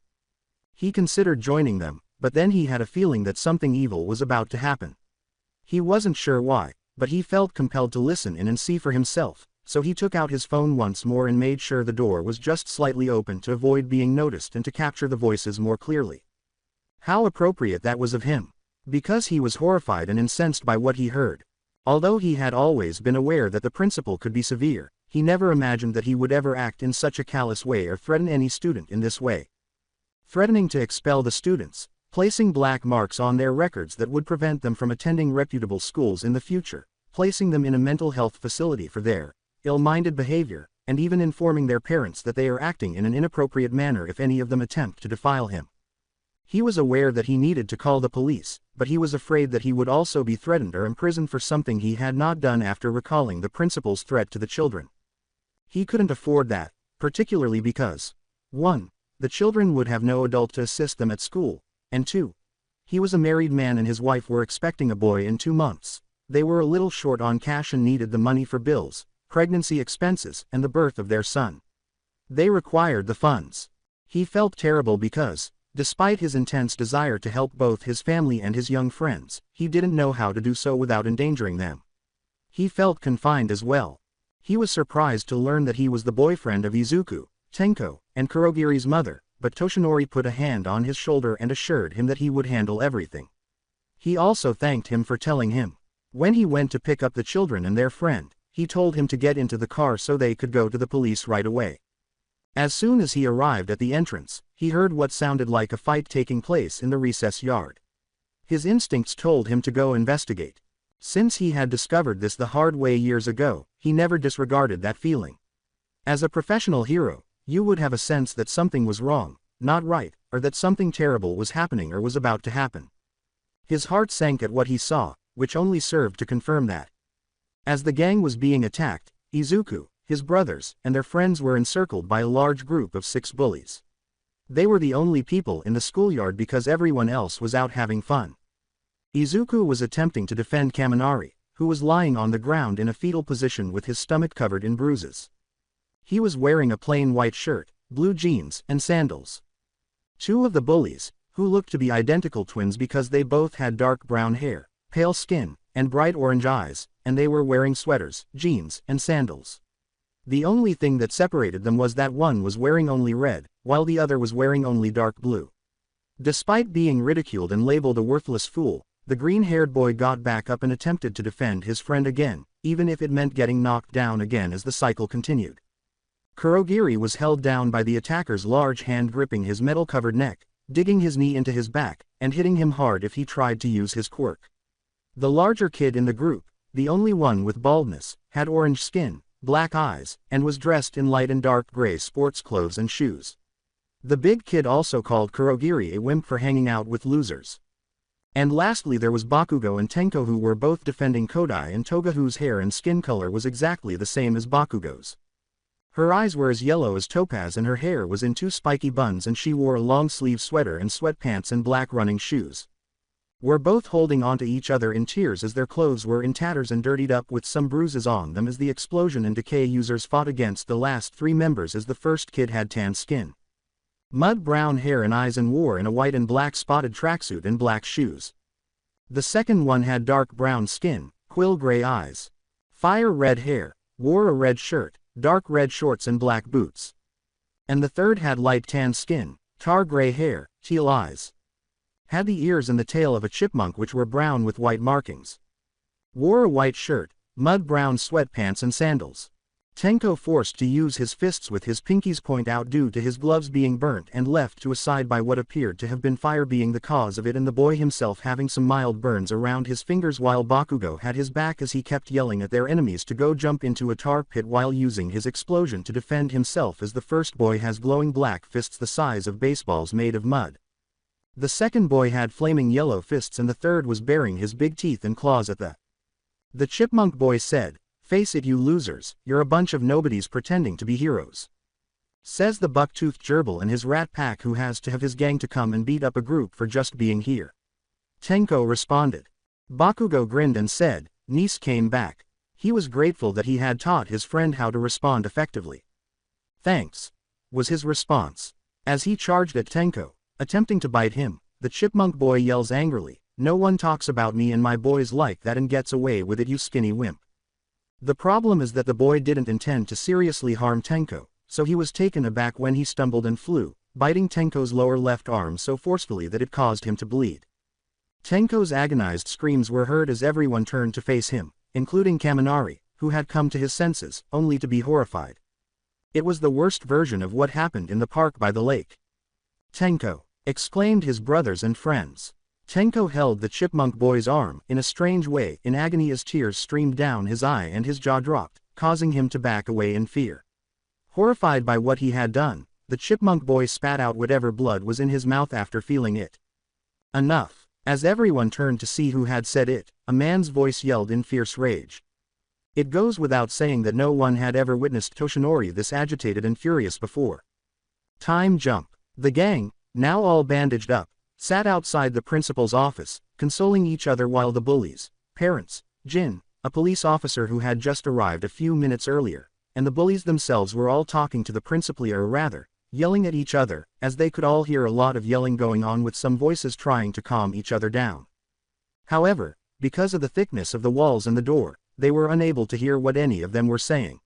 He considered joining them, but then he had a feeling that something evil was about to happen. He wasn't sure why, but he felt compelled to listen in and see for himself, so he took out his phone once more and made sure the door was just slightly open to avoid being noticed and to capture the voices more clearly. How appropriate that was of him, because he was horrified and incensed by what he heard. Although he had always been aware that the principal could be severe, he never imagined that he would ever act in such a callous way or threaten any student in this way. Threatening to expel the students, placing black marks on their records that would prevent them from attending reputable schools in the future, placing them in a mental health facility for their ill-minded behavior, and even informing their parents that they are acting in an inappropriate manner if any of them attempt to defile him. He was aware that he needed to call the police, but he was afraid that he would also be threatened or imprisoned for something he had not done after recalling the principal's threat to the children. He couldn't afford that, particularly because 1. The children would have no adult to assist them at school, and 2. He was a married man and his wife were expecting a boy in 2 months. They were a little short on cash and needed the money for bills, pregnancy expenses, and the birth of their son. They required the funds. He felt terrible because, despite his intense desire to help both his family and his young friends, he didn't know how to do so without endangering them. He felt confined as well. He was surprised to learn that he was the boyfriend of Izuku, Tenko, and Kurogiri's mother, but Toshinori put a hand on his shoulder and assured him that he would handle everything. He also thanked him for telling him. When he went to pick up the children and their friend, he told him to get into the car so they could go to the police right away. As soon as he arrived at the entrance, he heard what sounded like a fight taking place in the recess yard. His instincts told him to go investigate. Since he had discovered this the hard way years ago, he never disregarded that feeling. As a professional hero, you would have a sense that something was wrong, not right, or that something terrible was happening or was about to happen. His heart sank at what he saw, which only served to confirm that. As the gang was being attacked, Izuku, his brothers, and their friends were encircled by a large group of 6 bullies. They were the only people in the schoolyard because everyone else was out having fun. Izuku was attempting to defend Kaminari, who was lying on the ground in a fetal position with his stomach covered in bruises. He was wearing a plain white shirt, blue jeans, and sandals. 2 of the bullies, who looked to be identical twins because they both had dark brown hair, pale skin, and bright orange eyes, and they were wearing sweaters, jeans, and sandals. The only thing that separated them was that one was wearing only red, while the other was wearing only dark blue. Despite being ridiculed and labeled a worthless fool, the green-haired boy got back up and attempted to defend his friend again, even if it meant getting knocked down again as the cycle continued. Kurogiri was held down by the attacker's large hand gripping his metal-covered neck, digging his knee into his back, and hitting him hard if he tried to use his quirk. The larger kid in the group, the only one with baldness, had orange skin, black eyes, and was dressed in light and dark gray sports clothes and shoes. The big kid also called Kurogiri a wimp for hanging out with losers. And lastly there was Bakugo and Tenko, who were both defending Kodai and Toga, whose hair and skin color was exactly the same as Bakugo's. Her eyes were as yellow as topaz and her hair was in 2 spiky buns, and she wore a long-sleeve sweater and sweatpants and black running shoes. Were both holding onto each other in tears as their clothes were in tatters and dirtied up with some bruises on them as the explosion and decay users fought against the last 3 members, as the first kid had tan skin, mud brown hair and eyes, and wore in a white and black spotted tracksuit and black shoes. The second one had dark brown skin, quill gray eyes, fire red hair, wore a red shirt, dark red shorts and black boots. And the third had light tan skin, tar gray hair, teal eyes, had the ears and the tail of a chipmunk which were brown with white markings, wore a white shirt, mud brown sweatpants and sandals. Tenko forced to use his fists with his pinkies point out due to his gloves being burnt and left to a side by what appeared to have been fire being the cause of it, and the boy himself having some mild burns around his fingers, while Bakugo had his back as he kept yelling at their enemies to go jump into a tar pit while using his explosion to defend himself, as the first boy has glowing black fists the size of baseballs made of mud. The second boy had flaming yellow fists, and the third was baring his big teeth and claws at the chipmunk boy said, "Face it, you losers, you're a bunch of nobodies pretending to be heroes," says the buck-toothed gerbil and his rat pack, who has to have his gang to come and beat up a group for just being here. Tenko responded. Bakugo grinned and said, "Nice came back." He was grateful that he had taught his friend how to respond effectively. "Thanks," was his response. As he charged at Tenko, attempting to bite him, the chipmunk boy yells angrily, "No one talks about me and my boys like that and gets away with it, you skinny wimp." The problem is that the boy didn't intend to seriously harm Tenko, so he was taken aback when he stumbled and flew, biting Tenko's lower left arm so forcefully that it caused him to bleed. Tenko's agonized screams were heard as everyone turned to face him, including Kaminari, who had come to his senses, only to be horrified. It was the worst version of what happened in the park by the lake. "Tenko!" exclaimed his brothers and friends. Tenko held the chipmunk boy's arm in a strange way in agony as tears streamed down his eye and his jaw dropped, causing him to back away in fear. Horrified by what he had done, the chipmunk boy spat out whatever blood was in his mouth after feeling it. "Enough!" As everyone turned to see who had said it, a man's voice yelled in fierce rage. It goes without saying that no one had ever witnessed Toshinori this agitated and furious before. Time jump. The gang, now all bandaged up, sat outside the principal's office, consoling each other while the bullies, parents, Jin, a police officer who had just arrived a few minutes earlier, and the bullies themselves were all talking to the principal, or rather, yelling at each other, as they could all hear a lot of yelling going on with some voices trying to calm each other down. However, because of the thickness of the walls and the door, they were unable to hear what any of them were saying.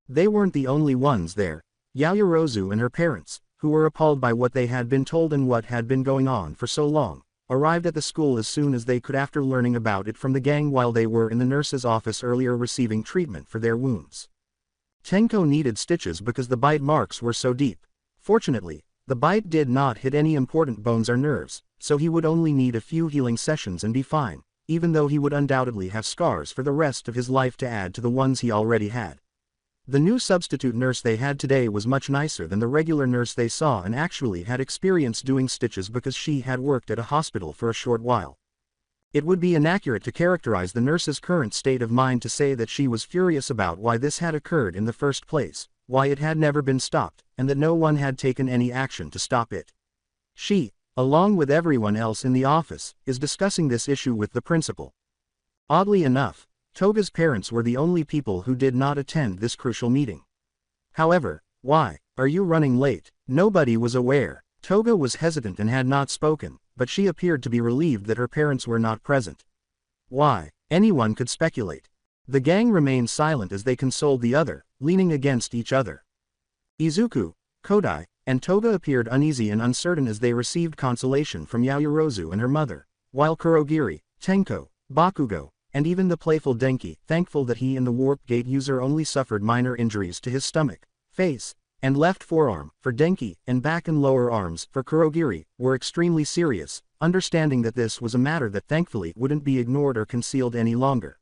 They weren't the only ones there. Yaoyorozu and her parents, who were appalled by what they had been told and what had been going on for so long, arrived at the school as soon as they could after learning about it from the gang while they were in the nurse's office earlier receiving treatment for their wounds. Tenko needed stitches because the bite marks were so deep. Fortunately, the bite did not hit any important bones or nerves, so he would only need a few healing sessions and be fine, even though he would undoubtedly have scars for the rest of his life to add to the ones he already had. The new substitute nurse they had today was much nicer than the regular nurse they saw and actually had experience doing stitches because she had worked at a hospital for a short while. It would be inaccurate to characterize the nurse's current state of mind to say that she was furious about why this had occurred in the first place, why it had never been stopped, and that no one had taken any action to stop it. She, along with everyone else in the office, is discussing this issue with the principal. Oddly enough, Toga's parents were the only people who did not attend this crucial meeting. However, why are you running late? Nobody was aware. Toga was hesitant and had not spoken, but she appeared to be relieved that her parents were not present. Why? Anyone could speculate. The gang remained silent as they consoled the other, leaning against each other. Izuku, Kodai, and Toga appeared uneasy and uncertain as they received consolation from Yaoyorozu and her mother, while Kurogiri, Tenko, Bakugo, and even the playful Denki, thankful that he and the warp gate user only suffered minor injuries to his stomach, face, and left forearm, for Denki, and back and lower arms, for Kurogiri, were extremely serious, understanding that this was a matter that thankfully wouldn't be ignored or concealed any longer.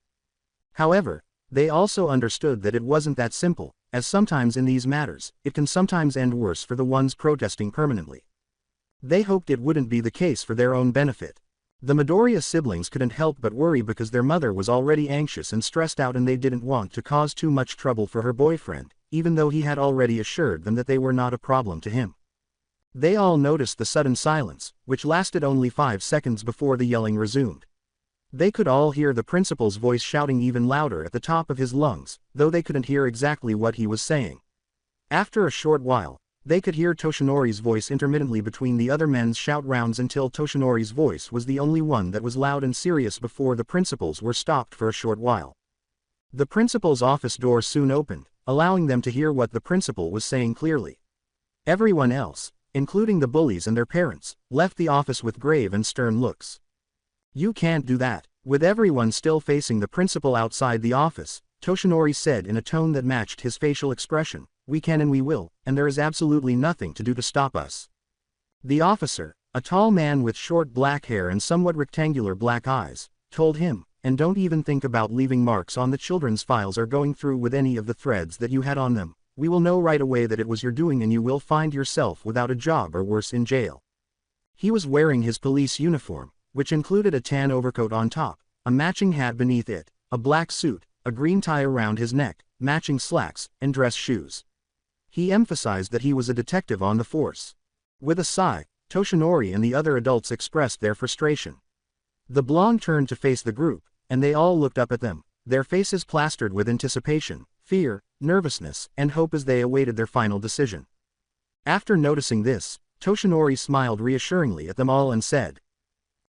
However, they also understood that it wasn't that simple, as sometimes in these matters, it can sometimes end worse for the ones protesting permanently. They hoped it wouldn't be the case for their own benefit. The Midoriya siblings couldn't help but worry because their mother was already anxious and stressed out and they didn't want to cause too much trouble for her boyfriend, even though he had already assured them that they were not a problem to him. They all noticed the sudden silence, which lasted only 5 seconds before the yelling resumed. They could all hear the principal's voice shouting even louder at the top of his lungs, though they couldn't hear exactly what he was saying. After a short while, they could hear Toshinori's voice intermittently between the other men's shout rounds until Toshinori's voice was the only one that was loud and serious before the principals were stopped for a short while. The principal's office door soon opened, allowing them to hear what the principal was saying clearly. Everyone else, including the bullies and their parents, left the office with grave and stern looks. You can't do that. With everyone still facing the principal outside the office, Toshinori said in a tone that matched his facial expression, "We can and we will, and there is absolutely nothing to do to stop us." The officer, a tall man with short black hair and somewhat rectangular black eyes, told him, "And don't even think about leaving marks on the children's files or going through with any of the threads that you had on them. We will know right away that it was your doing and you will find yourself without a job or worse in jail." He was wearing his police uniform, which included a tan overcoat on top, a matching hat beneath it, a black suit, a green tie around his neck, matching slacks, and dress shoes. He emphasized that he was a detective on the force. With a sigh, Toshinori and the other adults expressed their frustration. The blonde turned to face the group, and they all looked up at them, their faces plastered with anticipation, fear, nervousness, and hope as they awaited their final decision. After noticing this, Toshinori smiled reassuringly at them all and said,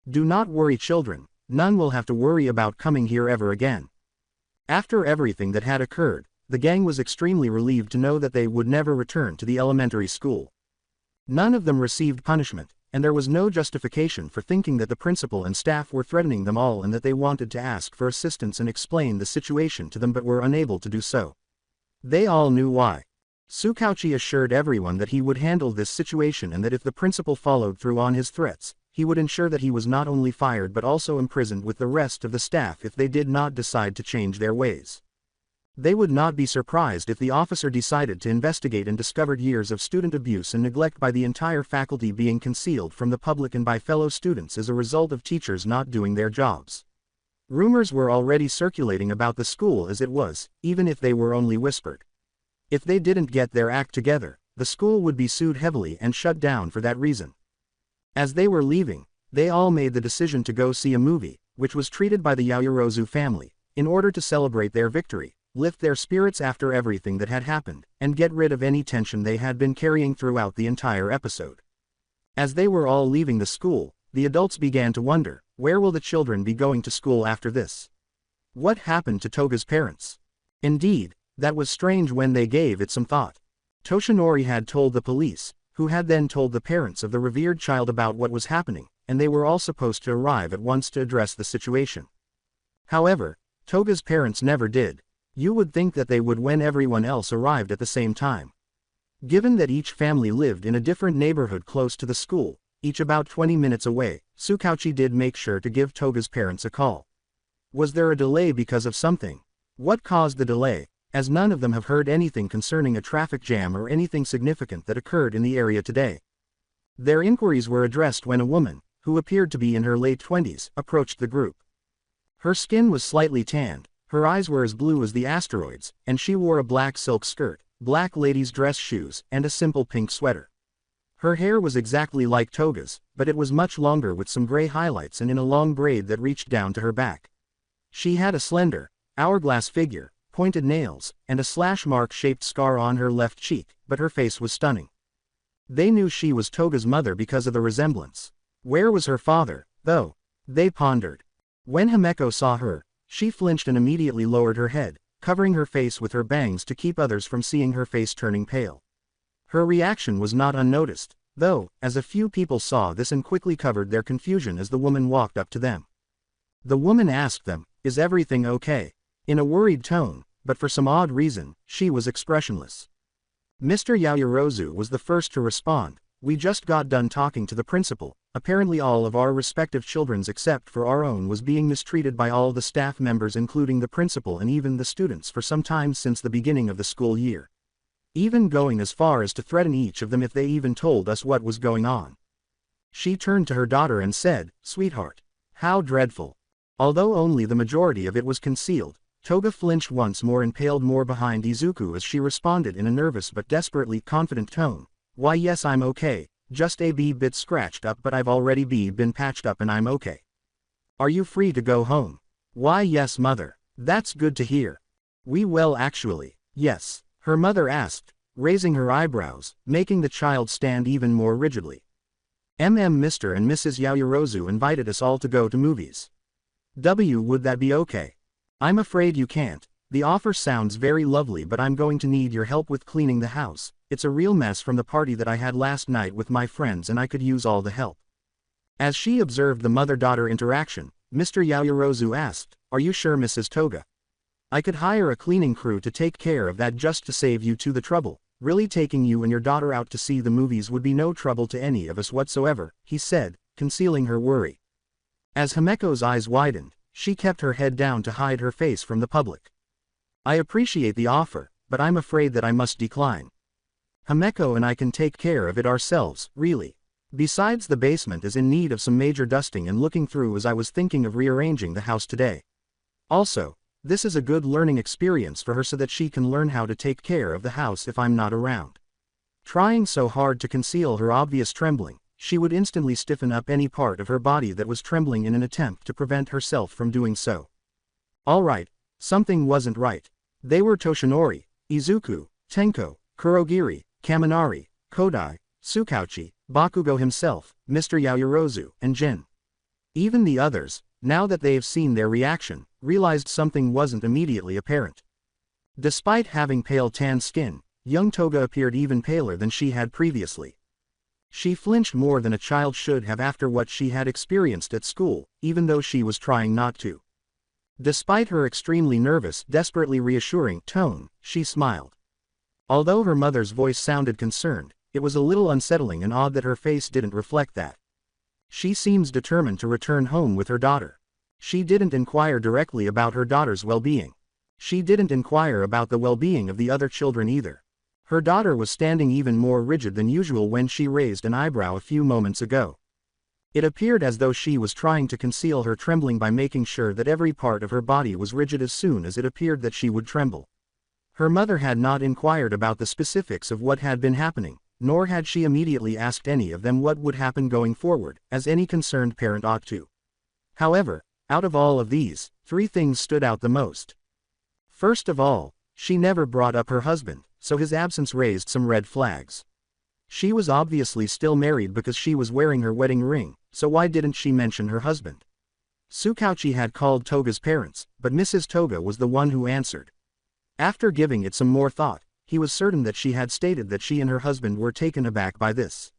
"Do not worry, children, none will have to worry about coming here ever again." After everything that had occurred, the gang was extremely relieved to know that they would never return to the elementary school. None of them received punishment, and there was no justification for thinking that the principal and staff were threatening them all and that they wanted to ask for assistance and explain the situation to them but were unable to do so. They all knew why. Tsukauchi assured everyone that he would handle this situation and that if the principal followed through on his threats, he would ensure that he was not only fired but also imprisoned with the rest of the staff if they did not decide to change their ways. They would not be surprised if the officer decided to investigate and discovered years of student abuse and neglect by the entire faculty being concealed from the public and by fellow students as a result of teachers not doing their jobs. Rumors were already circulating about the school as it was, even if they were only whispered. If they didn't get their act together, the school would be sued heavily and shut down for that reason. As they were leaving, they all made the decision to go see a movie, which was treated by the Yaoyorozu family, in order to celebrate their victory, lift their spirits after everything that had happened, and get rid of any tension they had been carrying throughout the entire episode. As they were all leaving the school, the adults began to wonder, where will the children be going to school after this? What happened to Toga's parents? Indeed, that was strange when they gave it some thought. Toshinori had told the police, who had then told the parents of the revered child about what was happening, and they were all supposed to arrive at once to address the situation. However, Toga's parents never did. You would think that they would when everyone else arrived at the same time. Given that each family lived in a different neighborhood close to the school, each about 20 minutes away, Tsukauchi did make sure to give Toga's parents a call. Was there a delay because of something? What caused the delay, as none of them have heard anything concerning a traffic jam or anything significant that occurred in the area today? Their inquiries were addressed when a woman, who appeared to be in her late 20s, approached the group. Her skin was slightly tanned, her eyes were as blue as the asteroids, and she wore a black silk skirt, black ladies' dress shoes, and a simple pink sweater. Her hair was exactly like Toga's, but it was much longer with some gray highlights and in a long braid that reached down to her back. She had a slender, hourglass figure, pointed nails, and a slash mark-shaped scar on her left cheek, but her face was stunning. They knew she was Toga's mother because of the resemblance. Where was her father, though? They pondered. When Himeko saw her, she flinched and immediately lowered her head, covering her face with her bangs to keep others from seeing her face turning pale. Her reaction was not unnoticed, though, as a few people saw this and quickly covered their confusion as the woman walked up to them. The woman asked them, "Is everything okay?" in a worried tone, but for some odd reason, she was expressionless. Mr. Yaoyorozu was the first to respond. "We just got done talking to the principal. Apparently all of our respective children's except for our own was being mistreated by all the staff members including the principal and even the students for some time since the beginning of the school year. Even going as far as to threaten each of them if they even told us what was going on." She turned to her daughter and said, "Sweetheart. How dreadful." Although only the majority of it was concealed, Toga flinched once more and paled more behind Izuku as she responded in a nervous but desperately confident tone. "Why yes, I'm okay, just a bit scratched up, but I've already been patched up and I'm okay." "Are you free to go home?" "Why yes mother. That's good to hear." Well actually, yes," her mother asked, raising her eyebrows, making the child stand even more rigidly. Mr. and Mrs. Yaoyorozu invited us all to go to movies. Would that be okay?" "I'm afraid you can't. The offer sounds very lovely, but I'm going to need your help with cleaning the house. It's a real mess from the party that I had last night with my friends and I could use all the help." As she observed the mother-daughter interaction, Mr. Yaoyorozu asked, "Are you sure, Mrs. Toga? I could hire a cleaning crew to take care of that just to save you the trouble. Really taking you and your daughter out to see the movies would be no trouble to any of us whatsoever," he said, concealing her worry. As Himeko's eyes widened, she kept her head down to hide her face from the public. "I appreciate the offer, but I'm afraid that I must decline. Himeko and I can take care of it ourselves, really. Besides, the basement is in need of some major dusting and looking through as I was thinking of rearranging the house today. Also, this is a good learning experience for her so that she can learn how to take care of the house if I'm not around." Trying so hard to conceal her obvious trembling, she would instantly stiffen up any part of her body that was trembling in an attempt to prevent herself from doing so. All right, something wasn't right. They were Toshinori, Izuku, Tenko, Kurogiri, Kaminari, Kodai, Tsukauchi, Bakugo himself, Mr. Yaoyorozu, and Jin. Even the others, now that they've seen their reaction, realized something wasn't immediately apparent. Despite having pale tan skin, young Toga appeared even paler than she had previously. She flinched more than a child should have after what she had experienced at school, even though she was trying not to. Despite her extremely nervous, desperately reassuring tone, she smiled. Although her mother's voice sounded concerned, it was a little unsettling and odd that her face didn't reflect that. She seems determined to return home with her daughter. She didn't inquire directly about her daughter's well-being. She didn't inquire about the well-being of the other children either. Her daughter was standing even more rigid than usual when she raised an eyebrow a few moments ago. It appeared as though she was trying to conceal her trembling by making sure that every part of her body was rigid as soon as it appeared that she would tremble. Her mother had not inquired about the specifics of what had been happening, nor had she immediately asked any of them what would happen going forward, as any concerned parent ought to. However, out of all of these, 3 things stood out the most. First of all, she never brought up her husband, so his absence raised some red flags. She was obviously still married because she was wearing her wedding ring, so why didn't she mention her husband? Tsukauchi had called Toga's parents, but Mrs. Toga was the one who answered. After giving it some more thought, he was certain that she had stated that she and her husband were taken aback by this.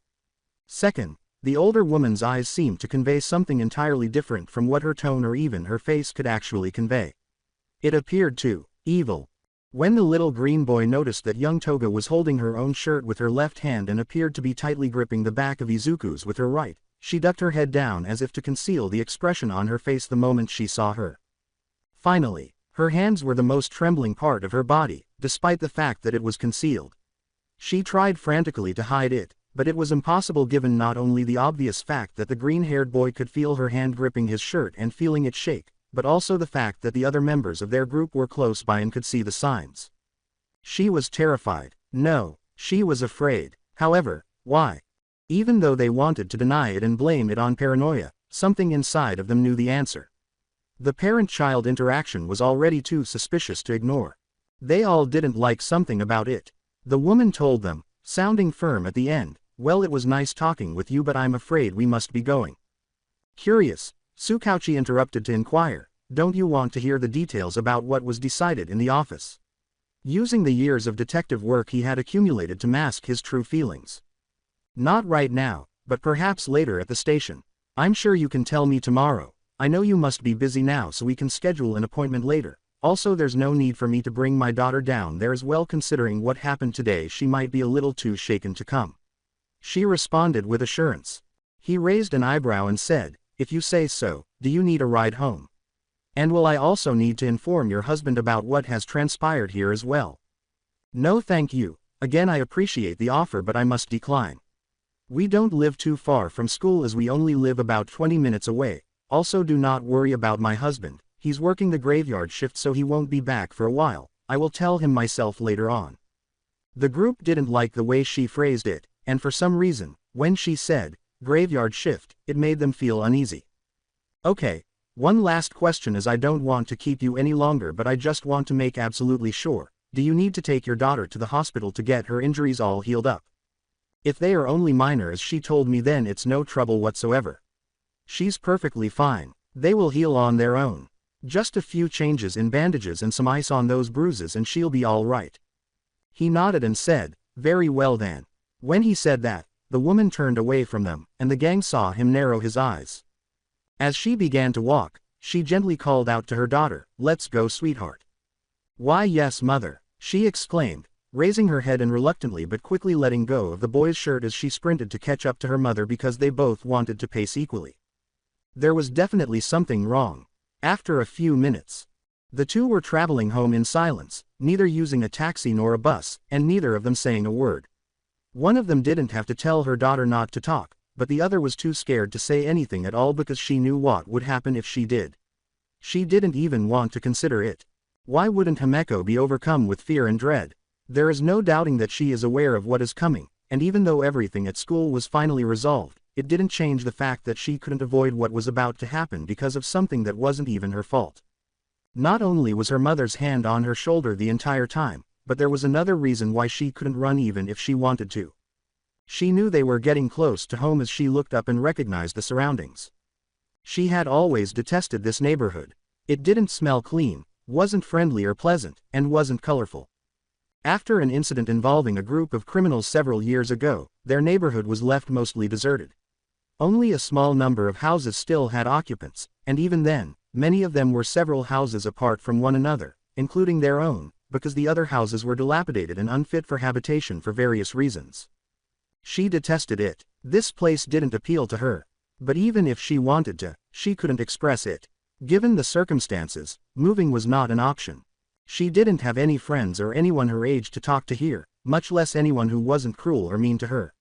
Second, The older woman's eyes seemed to convey something entirely different from what her tone or even her face could actually convey. It appeared to evil. When the little green boy noticed that young Toga was holding her own shirt with her left hand and appeared to be tightly gripping the back of Izuku's with her right, she ducked her head down as if to conceal the expression on her face the moment she saw her. Finally, her hands were the most trembling part of her body, despite the fact that it was concealed. She tried frantically to hide it, but it was impossible given not only the obvious fact that the green-haired boy could feel her hand gripping his shirt and feeling it shake, but also the fact that the other members of their group were close by and could see the signs. She was terrified. No, she was afraid. However, why? Even though they wanted to deny it and blame it on paranoia, something inside of them knew the answer. The parent-child interaction was already too suspicious to ignore. They all didn't like something about it. The woman told them, sounding firm at the end, "Well, it was nice talking with you, but I'm afraid we must be going." Curious, Tsukauchi interrupted to inquire, "Don't you want to hear the details about what was decided in the office?" Using the years of detective work he had accumulated to mask his true feelings. "Not right now, but perhaps later at the station. I'm sure you can tell me tomorrow. I know you must be busy now, so we can schedule an appointment later. Also, there's no need for me to bring my daughter down there as well, considering what happened today. She might be a little too shaken to come." She responded with assurance. He raised an eyebrow and said, "If you say so, do you need a ride home? And will I also need to inform your husband about what has transpired here as well?" "No thank you. Again, I appreciate the offer, but I must decline. We don't live too far from school, as we only live about 20 minutes away. Also, do not worry about my husband. He's working the graveyard shift, so he won't be back for a while. I will tell him myself later on." The group didn't like the way she phrased it, and for some reason, when she said, "graveyard shift," it made them feel uneasy. "Okay, one last question, as I don't want to keep you any longer, but I just want to make absolutely sure. Do you need to take your daughter to the hospital to get her injuries all healed up? If they are only minor, as she told me, then it's no trouble whatsoever. She's perfectly fine. They will heal on their own. Just a few changes in bandages and some ice on those bruises and she'll be all right." He nodded and said, "Very well then." When he said that, the woman turned away from them, and the gang saw him narrow his eyes. As she began to walk, she gently called out to her daughter, "Let's go, sweetheart." "Why, yes, mother," she exclaimed, raising her head and reluctantly but quickly letting go of the boy's shirt as she sprinted to catch up to her mother, because they both wanted to pace equally. There was definitely something wrong. After a few minutes, the two were traveling home in silence, neither using a taxi nor a bus, and neither of them saying a word. One of them didn't have to tell her daughter not to talk, but the other was too scared to say anything at all because she knew what would happen if she did. She didn't even want to consider it. Why wouldn't Himeko be overcome with fear and dread? There is no doubting that she is aware of what is coming, and even though everything at school was finally resolved, it didn't change the fact that she couldn't avoid what was about to happen because of something that wasn't even her fault. Not only was her mother's hand on her shoulder the entire time, but there was another reason why she couldn't run even if she wanted to. She knew they were getting close to home as she looked up and recognized the surroundings. She had always detested this neighborhood. It didn't smell clean, wasn't friendly or pleasant, and wasn't colorful. After an incident involving a group of criminals several years ago, their neighborhood was left mostly deserted. Only a small number of houses still had occupants, and even then, many of them were several houses apart from one another, including their own, because the other houses were dilapidated and unfit for habitation for various reasons. She detested it. This place didn't appeal to her. But even if she wanted to, she couldn't express it. Given the circumstances, moving was not an option. She didn't have any friends or anyone her age to talk to here, much less anyone who wasn't cruel or mean to her.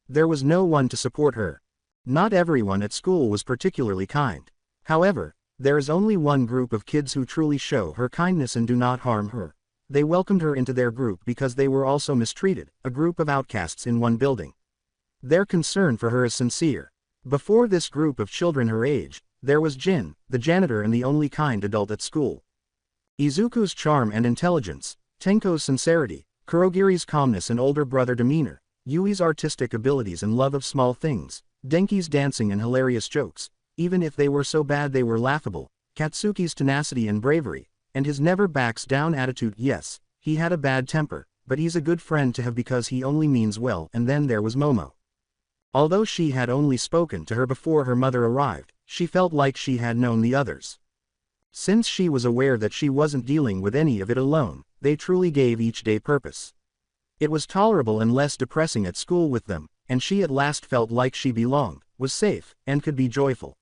There was no one to support her. Not everyone at school was particularly kind. However, there is only one group of kids who truly show her kindness and do not harm her. They welcomed her into their group because they were also mistreated, a group of outcasts in one building. Their concern for her is sincere. Before this group of children her age, there was Jin, the janitor and the only kind adult at school. Izuku's charm and intelligence, Tenko's sincerity, Kurogiri's calmness and older brother demeanor, Yui's artistic abilities and love of small things, Denki's dancing and hilarious jokes, even if they were so bad they were laughable, Katsuki's tenacity and bravery, and his never backs down attitude. Yes, he had a bad temper, but he's a good friend to have because he only means well. And then there was Momo. Although she had only spoken to her before her mother arrived, she felt like she had known the others. Since she was aware that she wasn't dealing with any of it alone, they truly gave each day purpose. It was tolerable and less depressing at school with them, and she at last felt like she belonged, was safe, and could be joyful.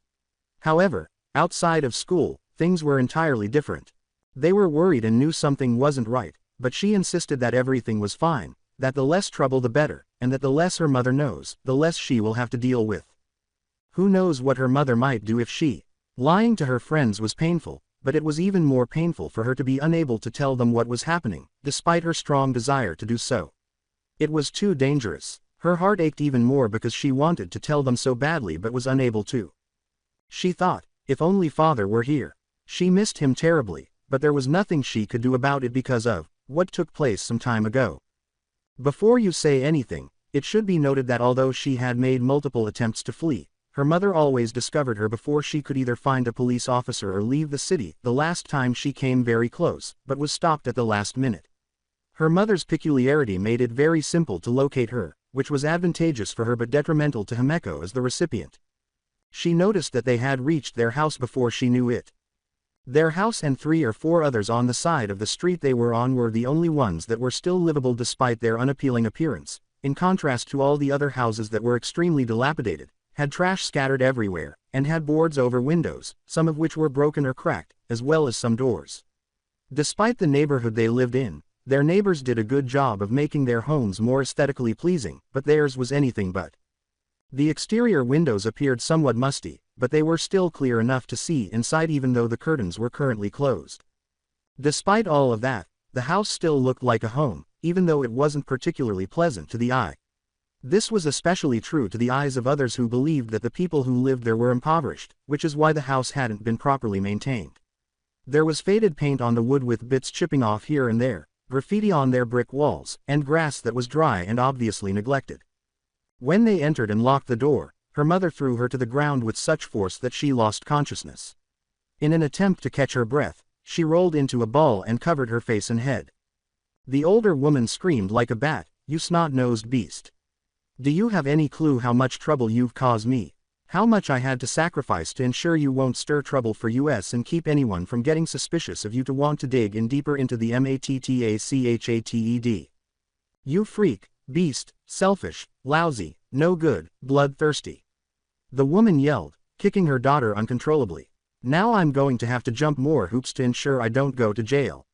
However, outside of school, things were entirely different. They were worried and knew something wasn't right, but she insisted that everything was fine, that the less trouble the better, and that the less her mother knows, the less she will have to deal with. Who knows what her mother might do if she... Lying to her friends was painful, but it was even more painful for her to be unable to tell them what was happening, despite her strong desire to do so. It was too dangerous. Her heart ached even more because she wanted to tell them so badly but was unable to. She thought, if only father were here. She missed him terribly, but there was nothing she could do about it because of what took place some time ago. Before you say anything, it should be noted that although she had made multiple attempts to flee, her mother always discovered her before she could either find a police officer or leave the city. The last time she came very close, but was stopped at the last minute. Her mother's peculiarity made it very simple to locate her, which was advantageous for her but detrimental to Himeko as the recipient. She noticed that they had reached their house before she knew it. Their house and 3 or 4 others on the side of the street they were on were the only ones that were still livable despite their unappealing appearance, in contrast to all the other houses that were extremely dilapidated, had trash scattered everywhere, and had boards over windows, some of which were broken or cracked, as well as some doors. Despite the neighborhood they lived in, their neighbors did a good job of making their homes more aesthetically pleasing, but theirs was anything but. The exterior windows appeared somewhat musty, but they were still clear enough to see inside even though the curtains were currently closed. Despite all of that, the house still looked like a home, even though it wasn't particularly pleasant to the eye. This was especially true to the eyes of others who believed that the people who lived there were impoverished, which is why the house hadn't been properly maintained. There was faded paint on the wood with bits chipping off here and there, graffiti on their brick walls, and grass that was dry and obviously neglected. When they entered and locked the door, her mother threw her to the ground with such force that she lost consciousness. In an attempt to catch her breath, she rolled into a ball and covered her face and head. The older woman screamed like a bat, "You snot-nosed beast. Do you have any clue how much trouble you've caused me? How much I had to sacrifice to ensure you won't stir trouble for us and keep anyone from getting suspicious of you to want to dig in deeper into the mattached. You freak, beast, selfish, lousy, no good, bloodthirsty." The woman yelled, kicking her daughter uncontrollably. "Now I'm going to have to jump more hoops to ensure I don't go to jail.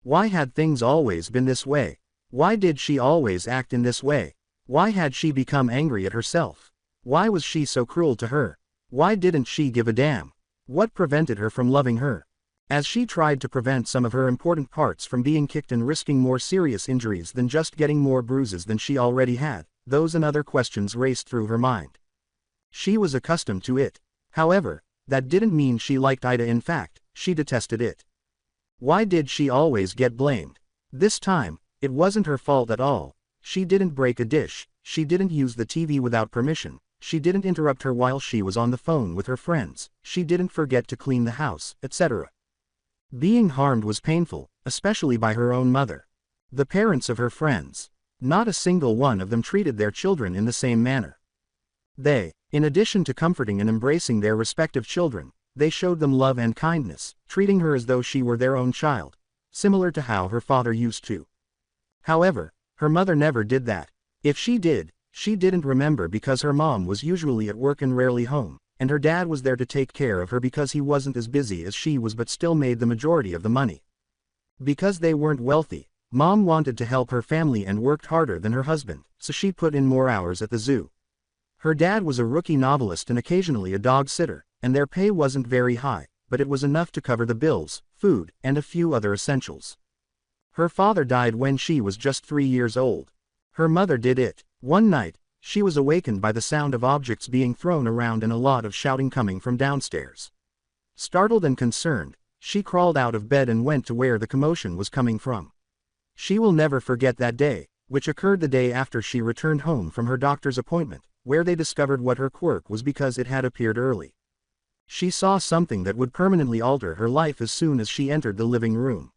Why had things always been this way? Why did she always act in this way? Why had she become angry at herself? Why was she so cruel to her? Why didn't she give a damn? What prevented her from loving her?" As she tried to prevent some of her important parts from being kicked and risking more serious injuries than just getting more bruises than she already had, those and other questions raced through her mind. She was accustomed to it. However, that didn't mean she liked Ida. In fact, she detested it. Why did she always get blamed? This time, it wasn't her fault at all. She didn't break a dish, she didn't use the TV without permission, she didn't interrupt her while she was on the phone with her friends, she didn't forget to clean the house, etc. Being harmed was painful, especially by her own mother. The parents of her friends. Not a single one of them treated their children in the same manner. They, in addition to comforting and embracing their respective children, they showed them love and kindness, treating her as though she were their own child, similar to how her father used to. However, her mother never did that. If she did, she didn't remember because her mom was usually at work and rarely home, and her dad was there to take care of her because he wasn't as busy as she was but still made the majority of the money. Because they weren't wealthy, mom wanted to help her family and worked harder than her husband, so she put in more hours at the zoo. Her dad was a rookie novelist and occasionally a dog sitter, and their pay wasn't very high, but it was enough to cover the bills, food, and a few other essentials. Her father died when she was just 3 years old. Her mother did it. One night, she was awakened by the sound of objects being thrown around and a lot of shouting coming from downstairs. Startled and concerned, she crawled out of bed and went to where the commotion was coming from. She will never forget that day, which occurred the day after she returned home from her doctor's appointment, where they discovered what her quirk was because it had appeared early. She saw something that would permanently alter her life as soon as she entered the living room.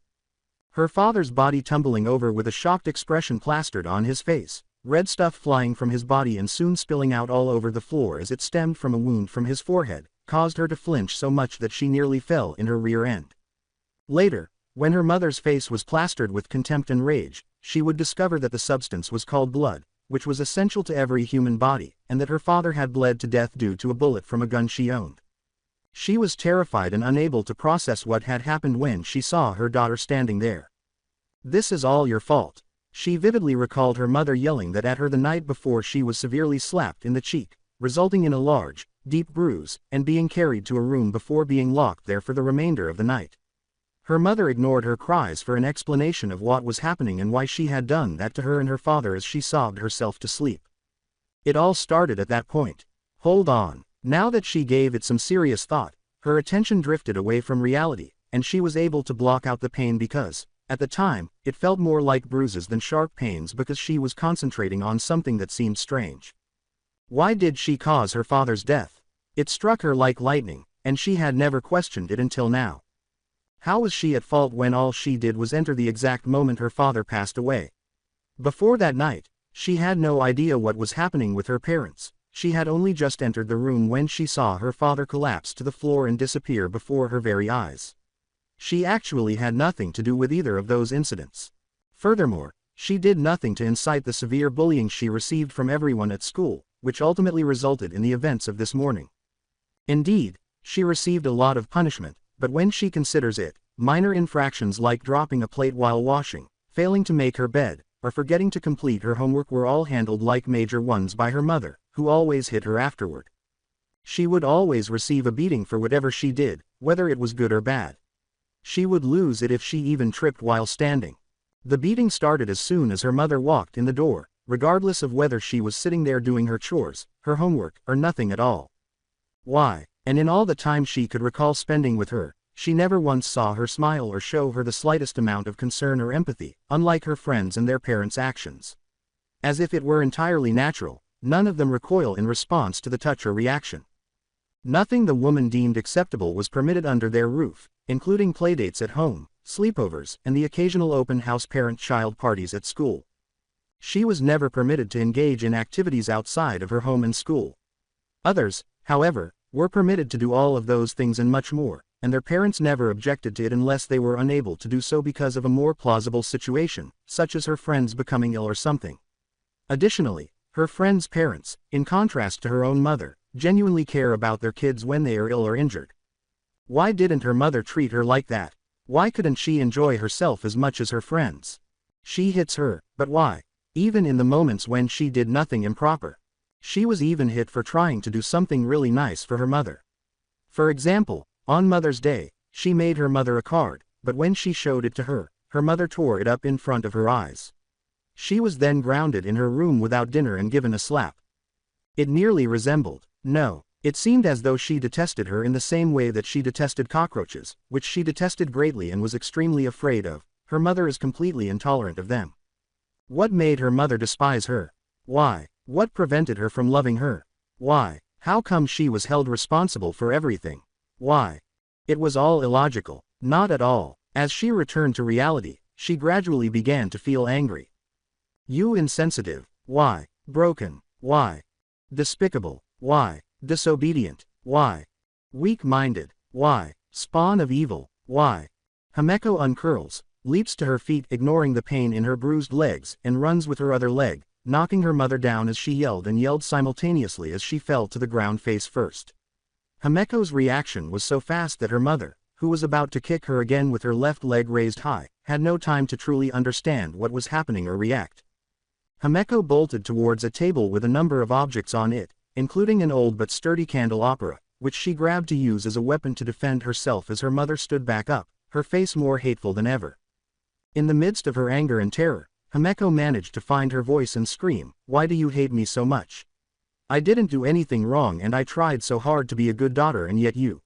Her father's body tumbling over with a shocked expression plastered on his face, red stuff flying from his body and soon spilling out all over the floor as it stemmed from a wound from his forehead, caused her to flinch so much that she nearly fell in her rear end. Later, when her mother's face was plastered with contempt and rage, she would discover that the substance was called blood, which was essential to every human body, and that her father had bled to death due to a bullet from a gun she owned. She was terrified and unable to process what had happened when she saw her daughter standing there. "This is all your fault." She vividly recalled her mother yelling that at her the night before she was severely slapped in the cheek, resulting in a large, deep bruise, and being carried to a room before being locked there for the remainder of the night. Her mother ignored her cries for an explanation of what was happening and why she had done that to her and her father as she sobbed herself to sleep. It all started at that point. Hold on. Now that she gave it some serious thought, her attention drifted away from reality, and she was able to block out the pain because, at the time, it felt more like bruises than sharp pains because she was concentrating on something that seemed strange. Why did she cause her father's death? It struck her like lightning, and she had never questioned it until now. How was she at fault when all she did was enter the exact moment her father passed away? Before that night, she had no idea what was happening with her parents. She had only just entered the room when she saw her father collapse to the floor and disappear before her very eyes. She actually had nothing to do with either of those incidents. Furthermore, she did nothing to incite the severe bullying she received from everyone at school, which ultimately resulted in the events of this morning. Indeed, she received a lot of punishment, but when she considers it, minor infractions like dropping a plate while washing, failing to make her bed, or forgetting to complete her homework were all handled like major ones by her mother, who always hit her afterward. She would always receive a beating for whatever she did, whether it was good or bad. She would lose it if she even tripped while standing. The beating started as soon as her mother walked in the door, regardless of whether she was sitting there doing her chores, her homework, or nothing at all. Why? And in all the time she could recall spending with her, she never once saw her smile or show her the slightest amount of concern or empathy, unlike her friends and their parents' actions. As if it were entirely natural, none of them recoil in response to the touch or reaction. Nothing the woman deemed acceptable was permitted under their roof, including playdates at home, sleepovers, and the occasional open house parent-child parties at school. She was never permitted to engage in activities outside of her home and school. Others, however, were permitted to do all of those things and much more, and their parents never objected to it unless they were unable to do so because of a more plausible situation, such as her friends becoming ill or something. Additionally, her friends' parents, in contrast to her own mother, genuinely care about their kids when they are ill or injured. Why didn't her mother treat her like that? Why couldn't she enjoy herself as much as her friends? She hits her, but why? Even in the moments when she did nothing improper. She was even hit for trying to do something really nice for her mother. For example, on Mother's Day, she made her mother a card, but when she showed it to her, her mother tore it up in front of her eyes. She was then grounded in her room without dinner and given a slap. It nearly resembled, no, it seemed as though she detested her in the same way that she detested cockroaches, which she detested greatly and was extremely afraid of. Her mother is completely intolerant of them. What made her mother despise her? Why? What prevented her from loving her? Why? How come she was held responsible for everything? Why? It was all illogical. Not at all. As she returned to reality, she gradually began to feel angry. You insensitive. Why? Broken. Why? Despicable. Why? Disobedient. Why? Weak-minded. Why? Spawn of evil. Why? Himeko uncurls, leaps to her feet ignoring the pain in her bruised legs, and runs with her other leg, knocking her mother down as she yelled and yelled simultaneously as she fell to the ground face first. Himeko's reaction was so fast that her mother, who was about to kick her again with her left leg raised high, had no time to truly understand what was happening or react. Himeko bolted towards a table with a number of objects on it, including an old but sturdy candelabra, which she grabbed to use as a weapon to defend herself as her mother stood back up, her face more hateful than ever. In the midst of her anger and terror, Himeko managed to find her voice and scream, "Why do you hate me so much? I didn't do anything wrong and I tried so hard to be a good daughter and yet you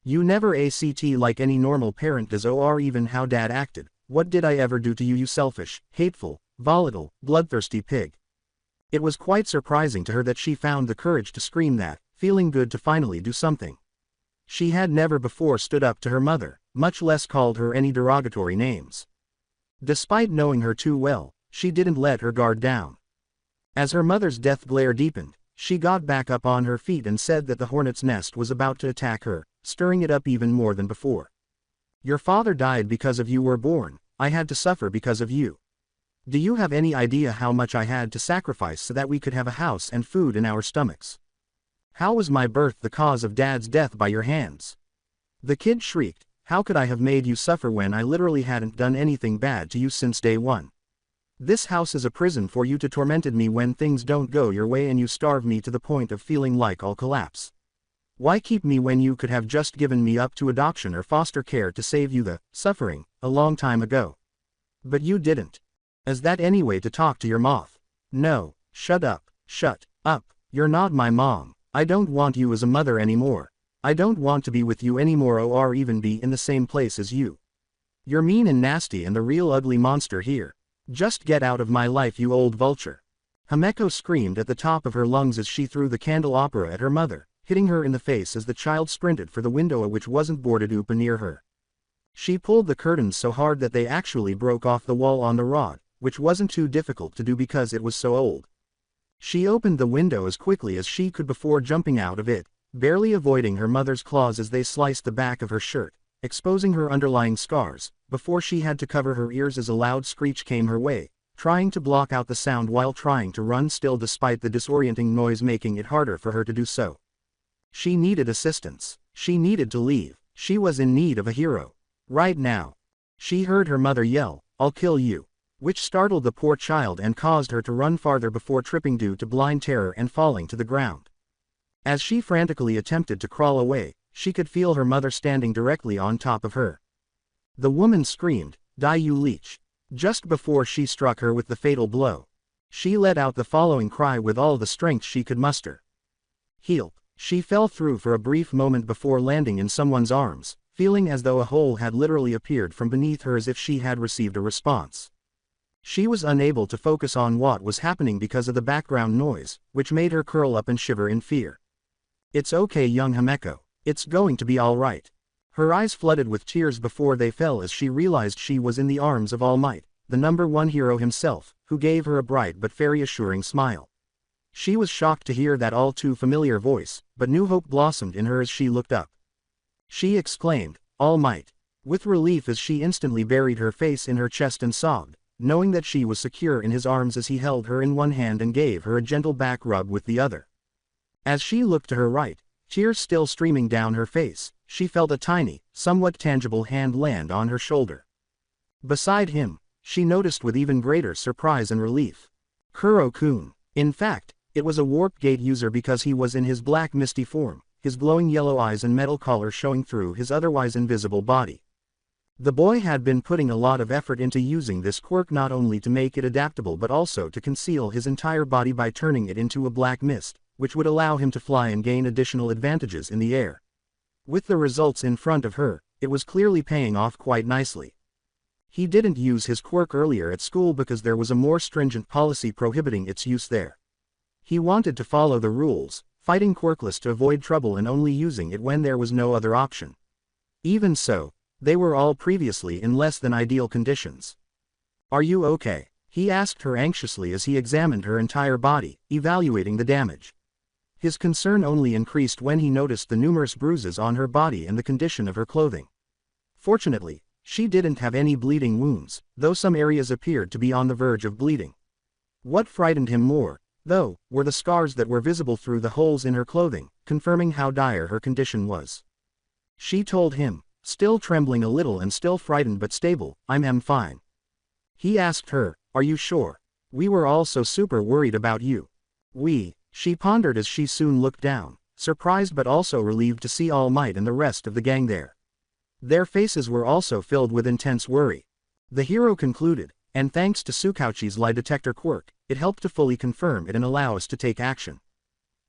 never act like any normal parent does or even how dad acted. What did I ever do to you, you selfish, hateful, volatile, bloodthirsty pig?" It was quite surprising to her that she found the courage to scream that, feeling good to finally do something. She had never before stood up to her mother, much less called her any derogatory names. Despite knowing her too well, she didn't let her guard down. As her mother's death glare deepened, she got back up on her feet and said that the hornet's nest was about to attack her, stirring it up even more than before. Your father died because of you were born, I had to suffer because of you. Do you have any idea how much I had to sacrifice so that we could have a house and food in our stomachs? How was my birth the cause of Dad's death by your hands? The kid shrieked, how could I have made you suffer when I literally hadn't done anything bad to you since day one? This house is a prison for you to tormented me when things don't go your way and you starve me to the point of feeling like I'll collapse. Why keep me when you could have just given me up to adoption or foster care to save you the suffering a long time ago? But you didn't. Is that any way to talk to your moth? No, shut up, you're not my mom, I don't want you as a mother anymore. I don't want to be with you anymore or even be in the same place as you. You're mean and nasty and the real ugly monster here. Just get out of my life you old vulture. Himeko screamed at the top of her lungs as she threw the candelabra at her mother, hitting her in the face as the child sprinted for the window which wasn't boarded up near her. She pulled the curtains so hard that they actually broke off the wall on the rod, which wasn't too difficult to do because it was so old. She opened the window as quickly as she could before jumping out of it, barely avoiding her mother's claws as they sliced the back of her shirt, exposing her underlying scars, before she had to cover her ears as a loud screech came her way, trying to block out the sound while trying to run still despite the disorienting noise making it harder for her to do so. She needed assistance. She needed to leave. She was in need of a hero. Right now. She heard her mother yell, I'll kill you, which startled the poor child and caused her to run farther before tripping due to blind terror and falling to the ground. As she frantically attempted to crawl away, she could feel her mother standing directly on top of her. The woman screamed, Die you leech! Just before she struck her with the fatal blow. She let out the following cry with all the strength she could muster. Help! She fell through for a brief moment before landing in someone's arms, feeling as though a hole had literally appeared from beneath her as if she had received a response. She was unable to focus on what was happening because of the background noise, which made her curl up and shiver in fear. It's okay young Himeko. It's going to be all right. Her eyes flooded with tears before they fell as she realized she was in the arms of All Might, the #1 hero himself, who gave her a bright but very assuring smile. She was shocked to hear that all too familiar voice, but new hope blossomed in her as she looked up. She exclaimed, All Might, with relief as she instantly buried her face in her chest and sobbed, knowing that she was secure in his arms as he held her in one hand and gave her a gentle back rub with the other. As she looked to her right, tears still streaming down her face, she felt a tiny, somewhat tangible hand land on her shoulder. Beside him, she noticed with even greater surprise and relief. Kuro-kun. In fact, it was a warp gate user because he was in his black misty form, his glowing yellow eyes and metal collar showing through his otherwise invisible body. The boy had been putting a lot of effort into using this quirk not only to make it adaptable but also to conceal his entire body by turning it into a black mist, which would allow him to fly and gain additional advantages in the air. With the results in front of her, it was clearly paying off quite nicely. He didn't use his quirk earlier at school because there was a more stringent policy prohibiting its use there. He wanted to follow the rules, fighting quirkless to avoid trouble and only using it when there was no other option. Even so, they were all previously in less than ideal conditions. Are you okay? He asked her anxiously as he examined her entire body, evaluating the damage. His concern only increased when he noticed the numerous bruises on her body and the condition of her clothing. Fortunately, she didn't have any bleeding wounds, though some areas appeared to be on the verge of bleeding. What frightened him more, though, were the scars that were visible through the holes in her clothing, confirming how dire her condition was. She told him, still trembling a little and still frightened but stable, I'm fine. He asked her, Are you sure? We were all so super worried about you. She pondered as she soon looked down, surprised but also relieved to see All Might and the rest of the gang there. Their faces were also filled with intense worry. The hero concluded, and thanks to Tsukauchi's lie detector quirk, it helped to fully confirm it and allow us to take action.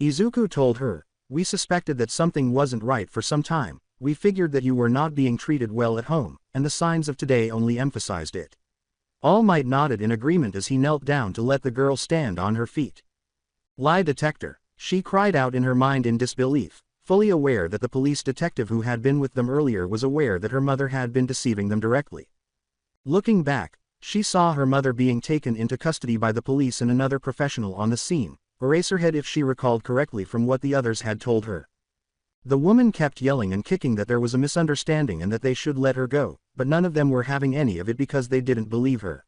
Izuku told her, We suspected that something wasn't right for some time, we figured that you were not being treated well at home, and the signs of today only emphasized it. All Might nodded in agreement as he knelt down to let the girl stand on her feet. Lie detector, she cried out in her mind in disbelief, fully aware that the police detective who had been with them earlier was aware that her mother had been deceiving them directly. Looking back, She saw her mother being taken into custody by the police and another professional on the scene, Eraserhead if she recalled correctly from what the others had told her. The woman kept yelling and kicking that there was a misunderstanding and that they should let her go, but none of them were having any of it because they didn't believe her.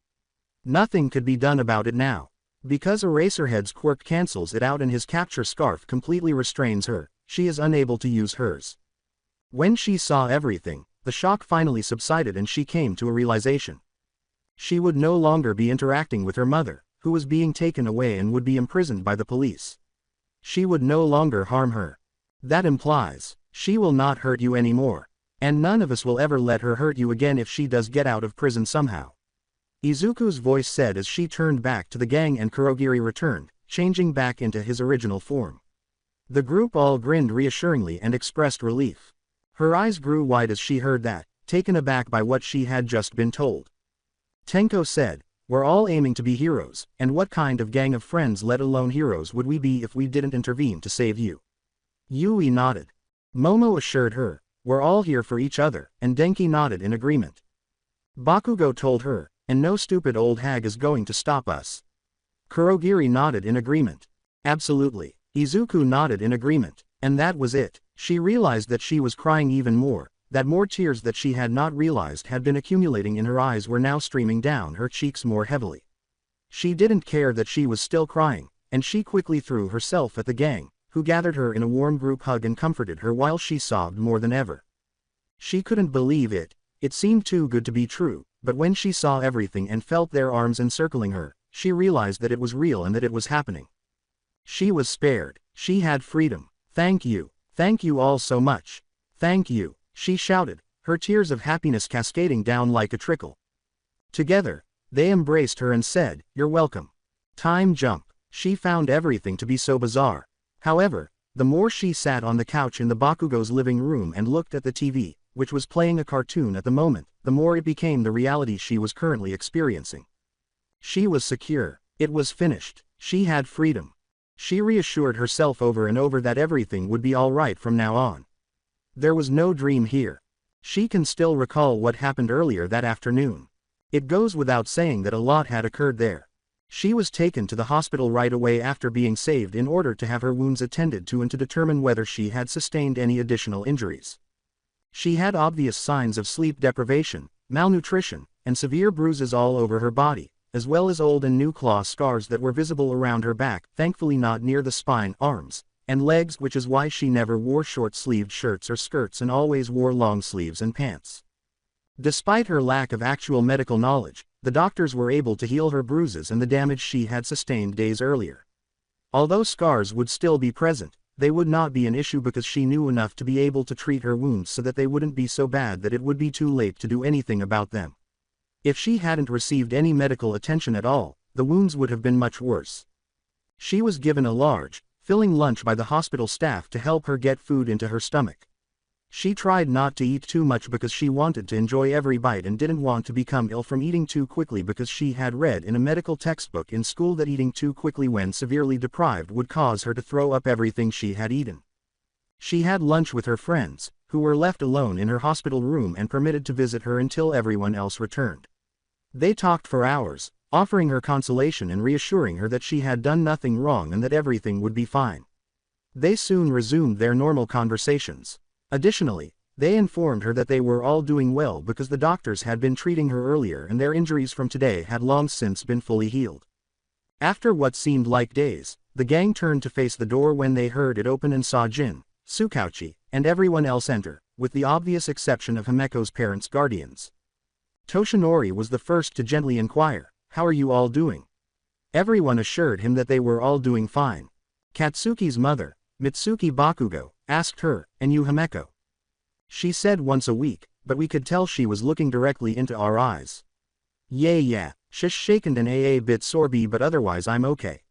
Nothing could be done about it now. Because Eraserhead's quirk cancels it out and his capture scarf completely restrains her, she is unable to use hers. When she saw everything, the shock finally subsided and she came to a realization. She would no longer be interacting with her mother, who was being taken away and would be imprisoned by the police. She would no longer harm her. That implies, she will not hurt you anymore. And none of us will ever let her hurt you again if she does get out of prison somehow. Izuku's voice said as she turned back to the gang and Kurogiri returned, changing back into his original form. The group all grinned reassuringly and expressed relief. Her eyes grew wide as she heard that, taken aback by what she had just been told. Tenko said, "We're all aiming to be heroes, and what kind of gang of friends let alone heroes would we be if we didn't intervene to save you?" Yui nodded. Momo assured her, "We're all here for each other," and Denki nodded in agreement. Bakugo told her, "And no stupid old hag is going to stop us." Kurogiri nodded in agreement. "Absolutely." Izuku nodded in agreement, and that was it. She realized that she was crying even more, that more tears that she had not realized had been accumulating in her eyes were now streaming down her cheeks more heavily. She didn't care that she was still crying, and she quickly threw herself at the gang, who gathered her in a warm group hug and comforted her while she sobbed more than ever. She couldn't believe it. It seemed too good to be true, but when she saw everything and felt their arms encircling her, she realized that it was real and that it was happening. She was spared. She had freedom. "Thank you. Thank you all so much. Thank you," she shouted, her tears of happiness cascading down like a trickle. Together, they embraced her and said, "You're welcome." Time jump. She found everything to be so bizarre. However, the more she sat on the couch in the Bakugo's living room and looked at the TV, which was playing a cartoon at the moment, the more it became the reality she was currently experiencing. She was secure. It was finished. She had freedom. She reassured herself over and over that everything would be all right from now on. There was no dream here. She can still recall what happened earlier that afternoon. It goes without saying that a lot had occurred there. She was taken to the hospital right away after being saved in order to have her wounds attended to and to determine whether she had sustained any additional injuries. She had obvious signs of sleep deprivation, malnutrition, and severe bruises all over her body, as well as old and new claw scars that were visible around her back, thankfully not near the spine, arms, and legs, which is why she never wore short-sleeved shirts or skirts and always wore long sleeves and pants. Despite her lack of actual medical knowledge, the doctors were able to heal her bruises and the damage she had sustained days earlier. Although scars would still be present, they would not be an issue because she knew enough to be able to treat her wounds so that they wouldn't be so bad that it would be too late to do anything about them. If she hadn't received any medical attention at all, the wounds would have been much worse. She was given a large, filling lunch by the hospital staff to help her get food into her stomach. She tried not to eat too much because she wanted to enjoy every bite and didn't want to become ill from eating too quickly because she had read in a medical textbook in school that eating too quickly when severely deprived would cause her to throw up everything she had eaten. She had lunch with her friends, who were left alone in her hospital room and permitted to visit her until everyone else returned. They talked for hours, offering her consolation and reassuring her that she had done nothing wrong and that everything would be fine. They soon resumed their normal conversations. Additionally, they informed her that they were all doing well because the doctors had been treating her earlier and their injuries from today had long since been fully healed. After what seemed like days, the gang turned to face the door when they heard it open and saw Jin, Tsukauchi, and everyone else enter, with the obvious exception of Himeko's parents' guardians. Toshinori was the first to gently inquire, "How are you all doing?" Everyone assured him that they were all doing fine. Katsuki's mother, Mitsuki Bakugo, asked her, "And you, Himeko?" She said once a week, but we could tell she was looking directly into our eyes. Yeah, she's shaken and a bit sorby but otherwise I'm okay."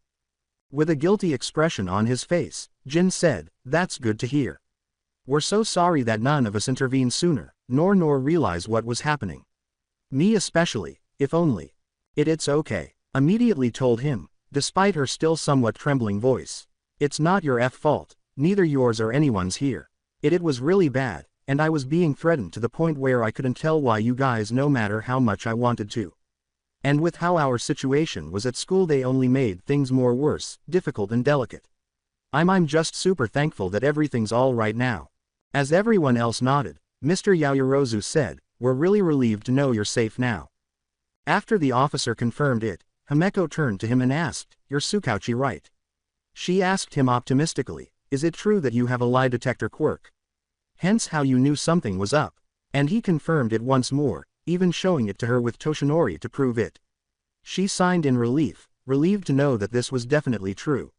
With a guilty expression on his face, Jin said, "That's good to hear. We're so sorry that none of us intervened sooner, nor realize what was happening. Me especially, if only. It's okay," immediately told him, despite her still somewhat trembling voice. "It's not your fault, neither yours or anyone's here. It was really bad, and I was being threatened to the point where I couldn't tell why you guys no matter how much I wanted to. And with how our situation was at school, they only made things more worse, difficult and delicate. I'm just super thankful that everything's all right now." As everyone else nodded, Mr. Yaoyorozu said, "We're really relieved to know you're safe now." After the officer confirmed it, Himeko turned to him and asked, "You're Tsukauchi, right?" She asked him optimistically, "Is it true that you have a lie detector quirk? Hence how you knew something was up." And he confirmed it once more, even showing it to her with Toshinori to prove it. She signed in relief, relieved to know that this was definitely true.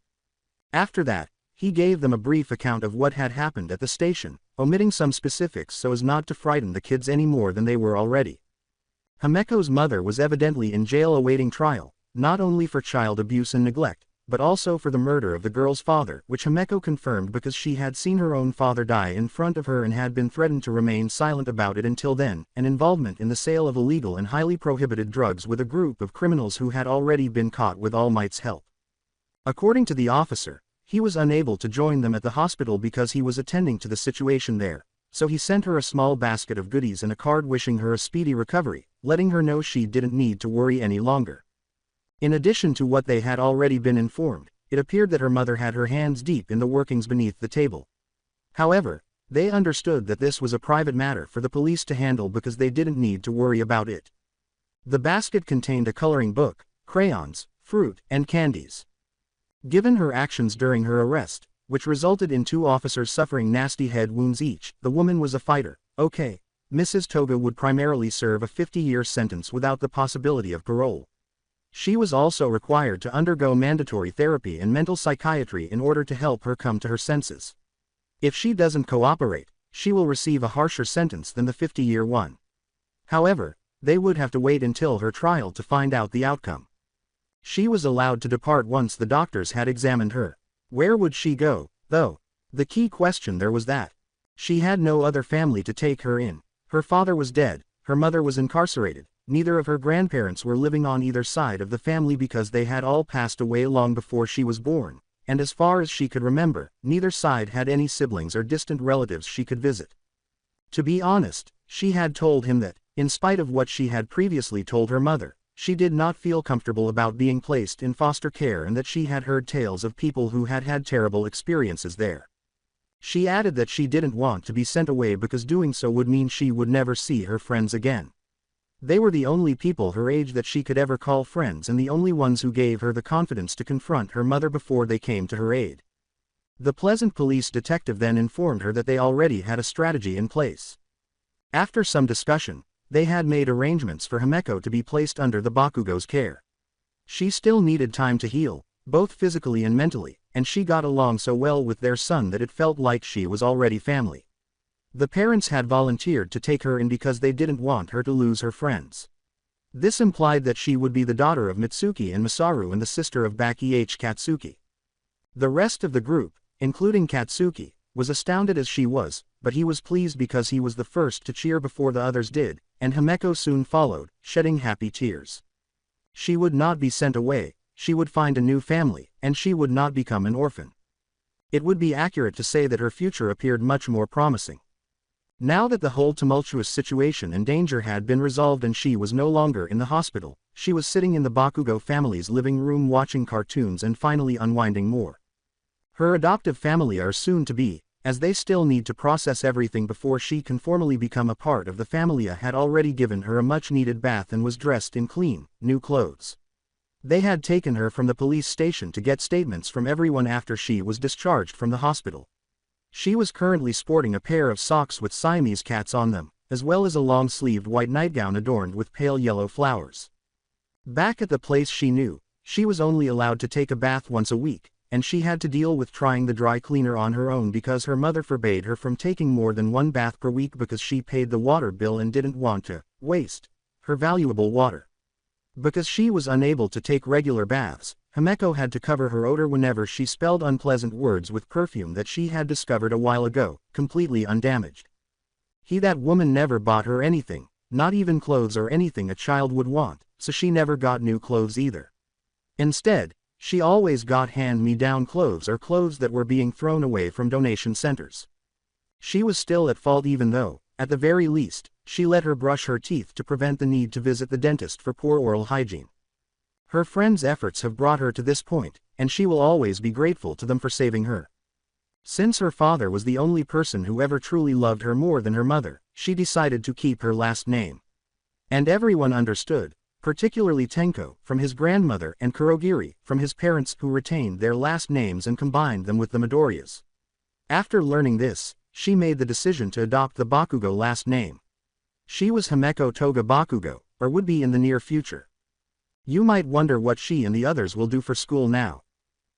After that, he gave them a brief account of what had happened at the station, omitting some specifics so as not to frighten the kids any more than they were already. Himeko's mother was evidently in jail awaiting trial, not only for child abuse and neglect, but also for the murder of the girl's father, which Himeko confirmed because she had seen her own father die in front of her and had been threatened to remain silent about it until then, and involvement in the sale of illegal and highly prohibited drugs with a group of criminals who had already been caught with All Might's help. According to the officer, he was unable to join them at the hospital because he was attending to the situation there, so he sent her a small basket of goodies and a card wishing her a speedy recovery, letting her know she didn't need to worry any longer. In addition to what they had already been informed, it appeared that her mother had her hands deep in the workings beneath the table. However, they understood that this was a private matter for the police to handle because they didn't need to worry about it. The basket contained a coloring book, crayons, fruit, and candies. Given her actions during her arrest, which resulted in 2 officers suffering nasty head wounds each, the woman was a fighter. Okay, Mrs. Toga would primarily serve a 50-year sentence without the possibility of parole. She was also required to undergo mandatory therapy and mental psychiatry in order to help her come to her senses. If she doesn't cooperate, she will receive a harsher sentence than the 50-year one. However, they would have to wait until her trial to find out the outcome. She was allowed to depart once the doctors had examined her. Where would she go, though? The key question there was that she had no other family to take her in. Her father was dead, her mother was incarcerated. Neither of her grandparents were living on either side of the family because they had all passed away long before she was born, and as far as she could remember, neither side had any siblings or distant relatives she could visit. To be honest, she had told him that, in spite of what she had previously told her mother, she did not feel comfortable about being placed in foster care and that she had heard tales of people who had had terrible experiences there. She added that she didn't want to be sent away because doing so would mean she would never see her friends again. They were the only people her age that she could ever call friends and the only ones who gave her the confidence to confront her mother before they came to her aid. The pleasant police detective then informed her that they already had a strategy in place. After some discussion, they had made arrangements for Himeko to be placed under the Bakugo's care. She still needed time to heal, both physically and mentally, and she got along so well with their son that it felt like she was already family. The parents had volunteered to take her in because they didn't want her to lose her friends. This implied that she would be the daughter of Mitsuki and Masaru and the sister of Baki Katsuki. The rest of the group, including Katsuki, was astounded as she was, but he was pleased because he was the first to cheer before the others did, and Himeko soon followed, shedding happy tears. She would not be sent away, she would find a new family, and she would not become an orphan. It would be accurate to say that her future appeared much more promising. Now that the whole tumultuous situation and danger had been resolved and she was no longer in the hospital, she was sitting in the Bakugo family's living room watching cartoons and finally unwinding more. Her adoptive family are soon to be, as they still need to process everything before she can formally become a part of the family, had already given her a much-needed bath and was dressed in clean, new clothes. They had taken her from the police station to get statements from everyone after she was discharged from the hospital. She was currently sporting a pair of socks with Siamese cats on them, as well as a long-sleeved white nightgown adorned with pale yellow flowers. Back at the place she knew, she was only allowed to take a bath once a week, and she had to deal with trying the dry cleaner on her own because her mother forbade her from taking more than one bath per week because she paid the water bill and didn't want to waste her valuable water. Because she was unable to take regular baths, Himeko had to cover her odor whenever she spelled unpleasant words with perfume that she had discovered a while ago, completely undamaged. That woman never bought her anything, not even clothes or anything a child would want, so she never got new clothes either. Instead, she always got hand-me-down clothes or clothes that were being thrown away from donation centers. She was still at fault even though, at the very least, she let her brush her teeth to prevent the need to visit the dentist for poor oral hygiene. Her friends' efforts have brought her to this point, and she will always be grateful to them for saving her. Since her father was the only person who ever truly loved her more than her mother, she decided to keep her last name. And everyone understood, particularly Tenko, from his grandmother, and Kurogiri, from his parents, who retained their last names and combined them with the Midoriya's. After learning this, she made the decision to adopt the Bakugo last name. She was Himeko Toga Bakugo, or would be in the near future. You might wonder what she and the others will do for school now.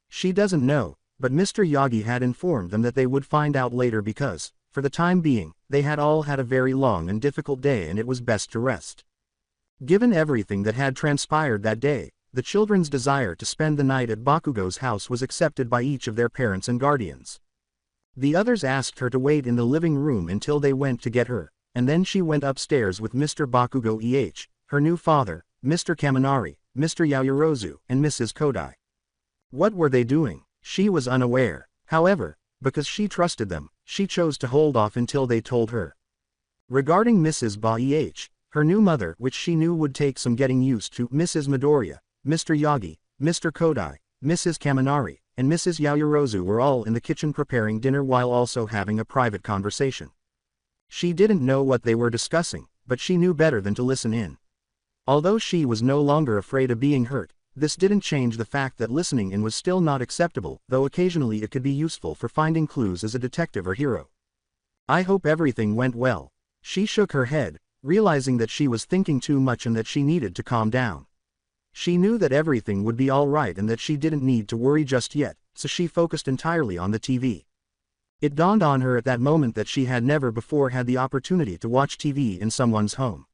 She doesn't know, but Mr. Yagi had informed them that they would find out later because, for the time being, they had all had a very long and difficult day and it was best to rest. Given everything that had transpired that day, the children's desire to spend the night at Bakugo's house was accepted by each of their parents and guardians. The others asked her to wait in the living room until they went to get her, and then she went upstairs with Mr. Bakugo her new father, Mr. Kaminari, Mr. Yaoyorozu, and Mrs. Kodai. What were they doing? She was unaware. However, because she trusted them, she chose to hold off until they told her. Regarding Mrs. Her new mother, which she knew would take some getting used to, Mrs. Midoriya, Mr. Yagi, Mr. Kodai, Mrs. Kaminari, and Mrs. Yaoyorozu were all in the kitchen preparing dinner while also having a private conversation. She didn't know what they were discussing, but she knew better than to listen in. Although she was no longer afraid of being hurt, this didn't change the fact that listening in was still not acceptable, though occasionally it could be useful for finding clues as a detective or hero. I hope everything went well. She shook her head, realizing that she was thinking too much and that she needed to calm down. She knew that everything would be all right and that she didn't need to worry just yet, so she focused entirely on the TV. It dawned on her at that moment that she had never before had the opportunity to watch TV in someone's home.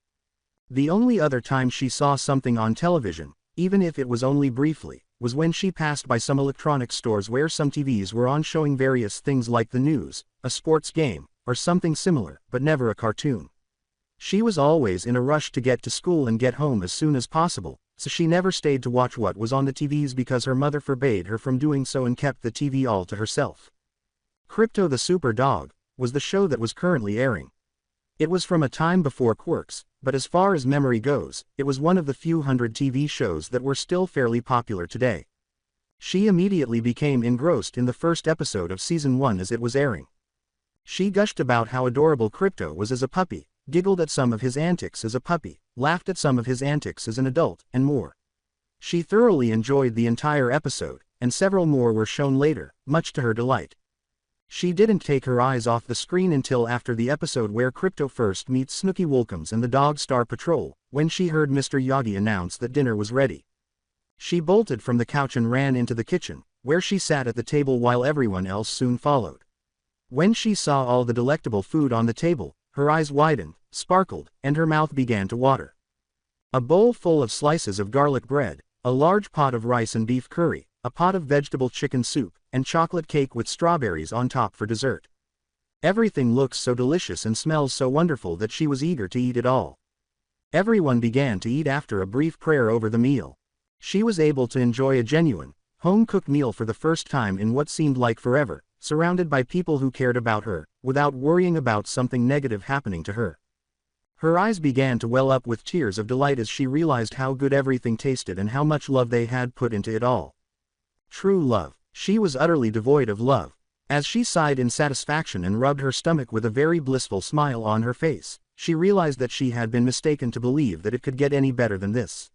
The only other time she saw something on television, even if it was only briefly, was when she passed by some electronics stores where some TVs were on showing various things like the news, a sports game, or something similar, but never a cartoon. She was always in a rush to get to school and get home as soon as possible, so she never stayed to watch what was on the TVs because her mother forbade her from doing so and kept the TV all to herself. Crypto the Super Dog was the show that was currently airing. It was from a time before Quirks, but as far as memory goes, it was one of the few hundred TV shows that were still fairly popular today. She immediately became engrossed in the first episode of Season 1 as it was airing. She gushed about how adorable Crypto was as a puppy, giggled at some of his antics as a puppy, laughed at some of his antics as an adult, and more. She thoroughly enjoyed the entire episode, and several more were shown later, much to her delight. She didn't take her eyes off the screen until after the episode where Crypto first meets Snooky Woolcombs and the Dog Star Patrol, when she heard Mr. Yagi announce that dinner was ready. She bolted from the couch and ran into the kitchen, where she sat at the table while everyone else soon followed. When she saw all the delectable food on the table, her eyes widened, sparkled, and her mouth began to water. A bowl full of slices of garlic bread, a large pot of rice and beef curry, a pot of vegetable chicken soup, and chocolate cake with strawberries on top for dessert. Everything looks so delicious and smells so wonderful that she was eager to eat it all. Everyone began to eat after a brief prayer over the meal. She was able to enjoy a genuine, home-cooked meal for the first time in what seemed like forever, surrounded by people who cared about her, without worrying about something negative happening to her. Her eyes began to well up with tears of delight as she realized how good everything tasted and how much love they had put into it all. True love. She was utterly devoid of love. As she sighed in satisfaction and rubbed her stomach with a very blissful smile on her face, she realized that she had been mistaken to believe that it could get any better than this.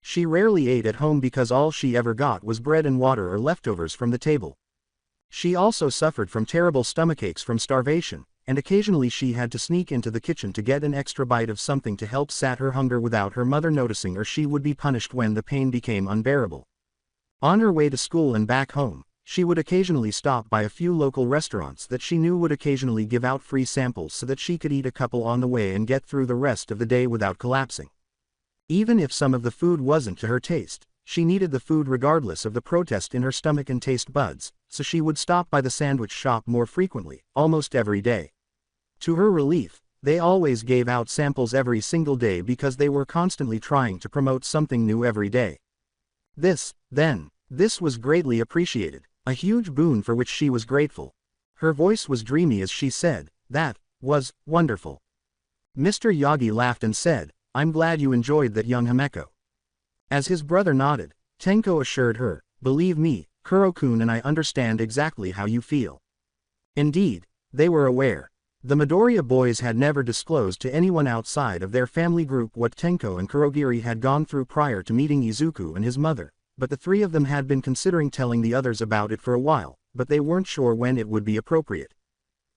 She rarely ate at home because all she ever got was bread and water or leftovers from the table. She also suffered from terrible stomachaches from starvation, and occasionally she had to sneak into the kitchen to get an extra bite of something to help sat her hunger without her mother noticing, or she would be punished when the pain became unbearable. On her way to school and back home, she would occasionally stop by a few local restaurants that she knew would occasionally give out free samples so that she could eat a couple on the way and get through the rest of the day without collapsing. Even if some of the food wasn't to her taste, she needed the food regardless of the protest in her stomach and taste buds, so she would stop by the sandwich shop more frequently, almost every day. To her relief, they always gave out samples every single day because they were constantly trying to promote something new every day. This was greatly appreciated, a huge boon for which she was grateful. Her voice was dreamy as she said, "That was wonderful." Mr. Yagi laughed and said, I'm glad you enjoyed that, young Himeko. As his brother nodded, Tenko assured her, believe me, Kuro-kun and I understand exactly how you feel. Indeed, they were aware. The Midoriya boys had never disclosed to anyone outside of their family group what Tenko and Kurogiri had gone through prior to meeting Izuku and his mother, but the three of them had been considering telling the others about it for a while, but they weren't sure when it would be appropriate.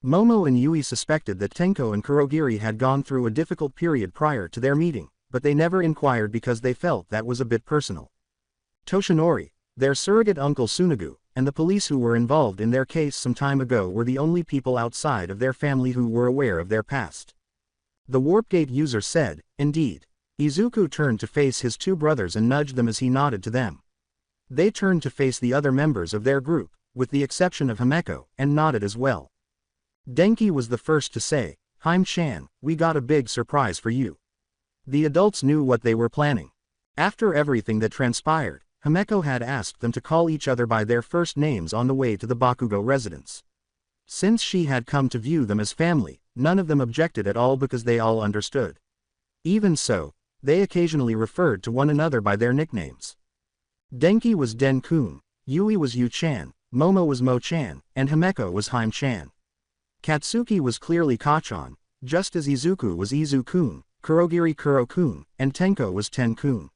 Momo and Yui suspected that Tenko and Kurogiri had gone through a difficult period prior to their meeting, but they never inquired because they felt that was a bit personal. Toshinori, their surrogate uncle Tsunagu, and the police who were involved in their case some time ago were the only people outside of their family who were aware of their past. The Warpgate user said, indeed. Izuku turned to face his two brothers and nudged them as he nodded to them. They turned to face the other members of their group, with the exception of Himeko, and nodded as well. Denki was the first to say, Haim-chan, we got a big surprise for you. The adults knew what they were planning. After everything that transpired, Himeko had asked them to call each other by their first names on the way to the Bakugo residence. Since she had come to view them as family, none of them objected at all because they all understood. Even so, they occasionally referred to one another by their nicknames. Denki was Den-kun, Yui was Yu-chan, Momo was Mo-chan, and Himeko was Haim-chan. Katsuki was clearly Ka-chan, just as Izuku was Izu-kun, Kurogiri Kuro-kun, and Tenko was Ten-kun.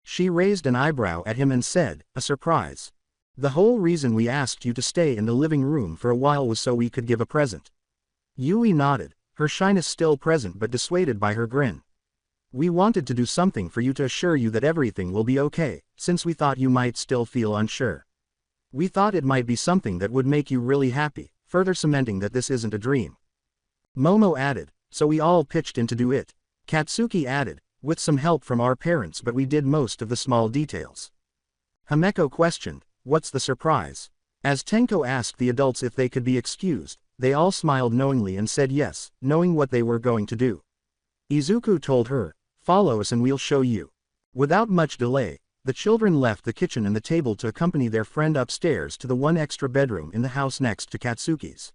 She raised an eyebrow at him and said, a surprise. The whole reason we asked you to stay in the living room for a while was so we could give a present. Yui nodded, her shyness still present but dissuaded by her grin. We wanted to do something for you to assure you that everything will be okay, since we thought you might still feel unsure. We thought it might be something that would make you really happy, further cementing that this isn't a dream. Momo added, so we all pitched in to do it. Katsuki added, with some help from our parents, but we did most of the small details. Himeko questioned, what's the surprise? As Tenko asked the adults if they could be excused, they all smiled knowingly and said yes, knowing what they were going to do. Izuku told her, follow us and we'll show you. Without much delay, the children left the kitchen and the table to accompany their friend upstairs to the one extra bedroom in the house next to Katsuki's.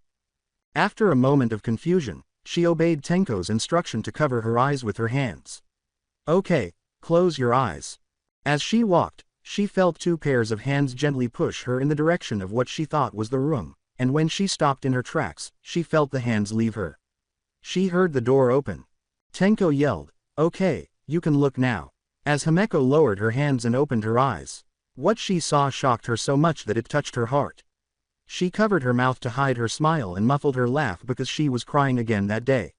After a moment of confusion, she obeyed Tenko's instruction to cover her eyes with her hands. Okay, close your eyes. As she walked, she felt two pairs of hands gently push her in the direction of what she thought was the room, and when she stopped in her tracks, she felt the hands leave her. She heard the door open. Tenko yelled, okay, you can look now. As Himeko lowered her hands and opened her eyes, what she saw shocked her so much that it touched her heart. She covered her mouth to hide her smile and muffled her laugh because she was crying again that day.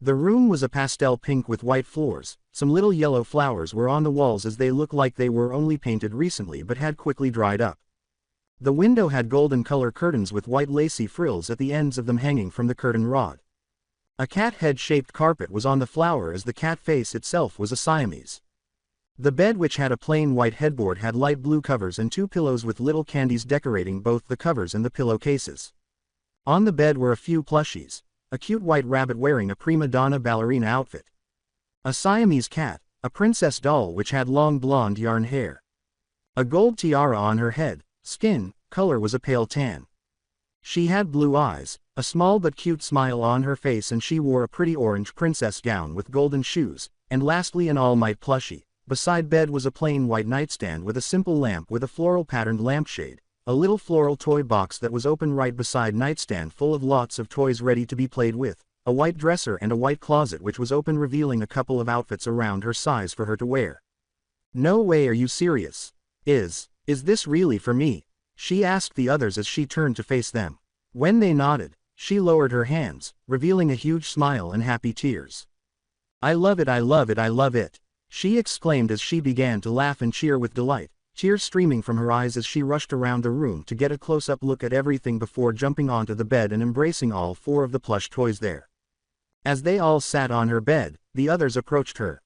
The room was a pastel pink with white floors, some little yellow flowers were on the walls as they looked like they were only painted recently but had quickly dried up. The window had golden color curtains with white lacy frills at the ends of them hanging from the curtain rod. A cat head-shaped carpet was on the floor as the cat face itself was a Siamese. The bed, which had a plain white headboard, had light blue covers and two pillows with little candies decorating both the covers and the pillowcases. On the bed were a few plushies, a cute white rabbit wearing a prima donna ballerina outfit, a Siamese cat, a princess doll which had long blonde yarn hair, a gold tiara on her head. Skin color was a pale tan. She had blue eyes, a small but cute smile on her face, and she wore a pretty orange princess gown with golden shoes, and lastly an All Might plushie. Beside bed was a plain white nightstand with a simple lamp with a floral patterned lampshade, a little floral toy box that was open right beside nightstand full of lots of toys ready to be played with, a white dresser and a white closet which was open revealing a couple of outfits around her size for her to wear. No way, are you serious? Is this really for me? She asked the others as she turned to face them. When they nodded, she lowered her hands, revealing a huge smile and happy tears. I love it, I love it, I love it, she exclaimed as she began to laugh and cheer with delight, tears streaming from her eyes as she rushed around the room to get a close-up look at everything before jumping onto the bed and embracing all four of the plush toys there. As they all sat on her bed, the others approached her.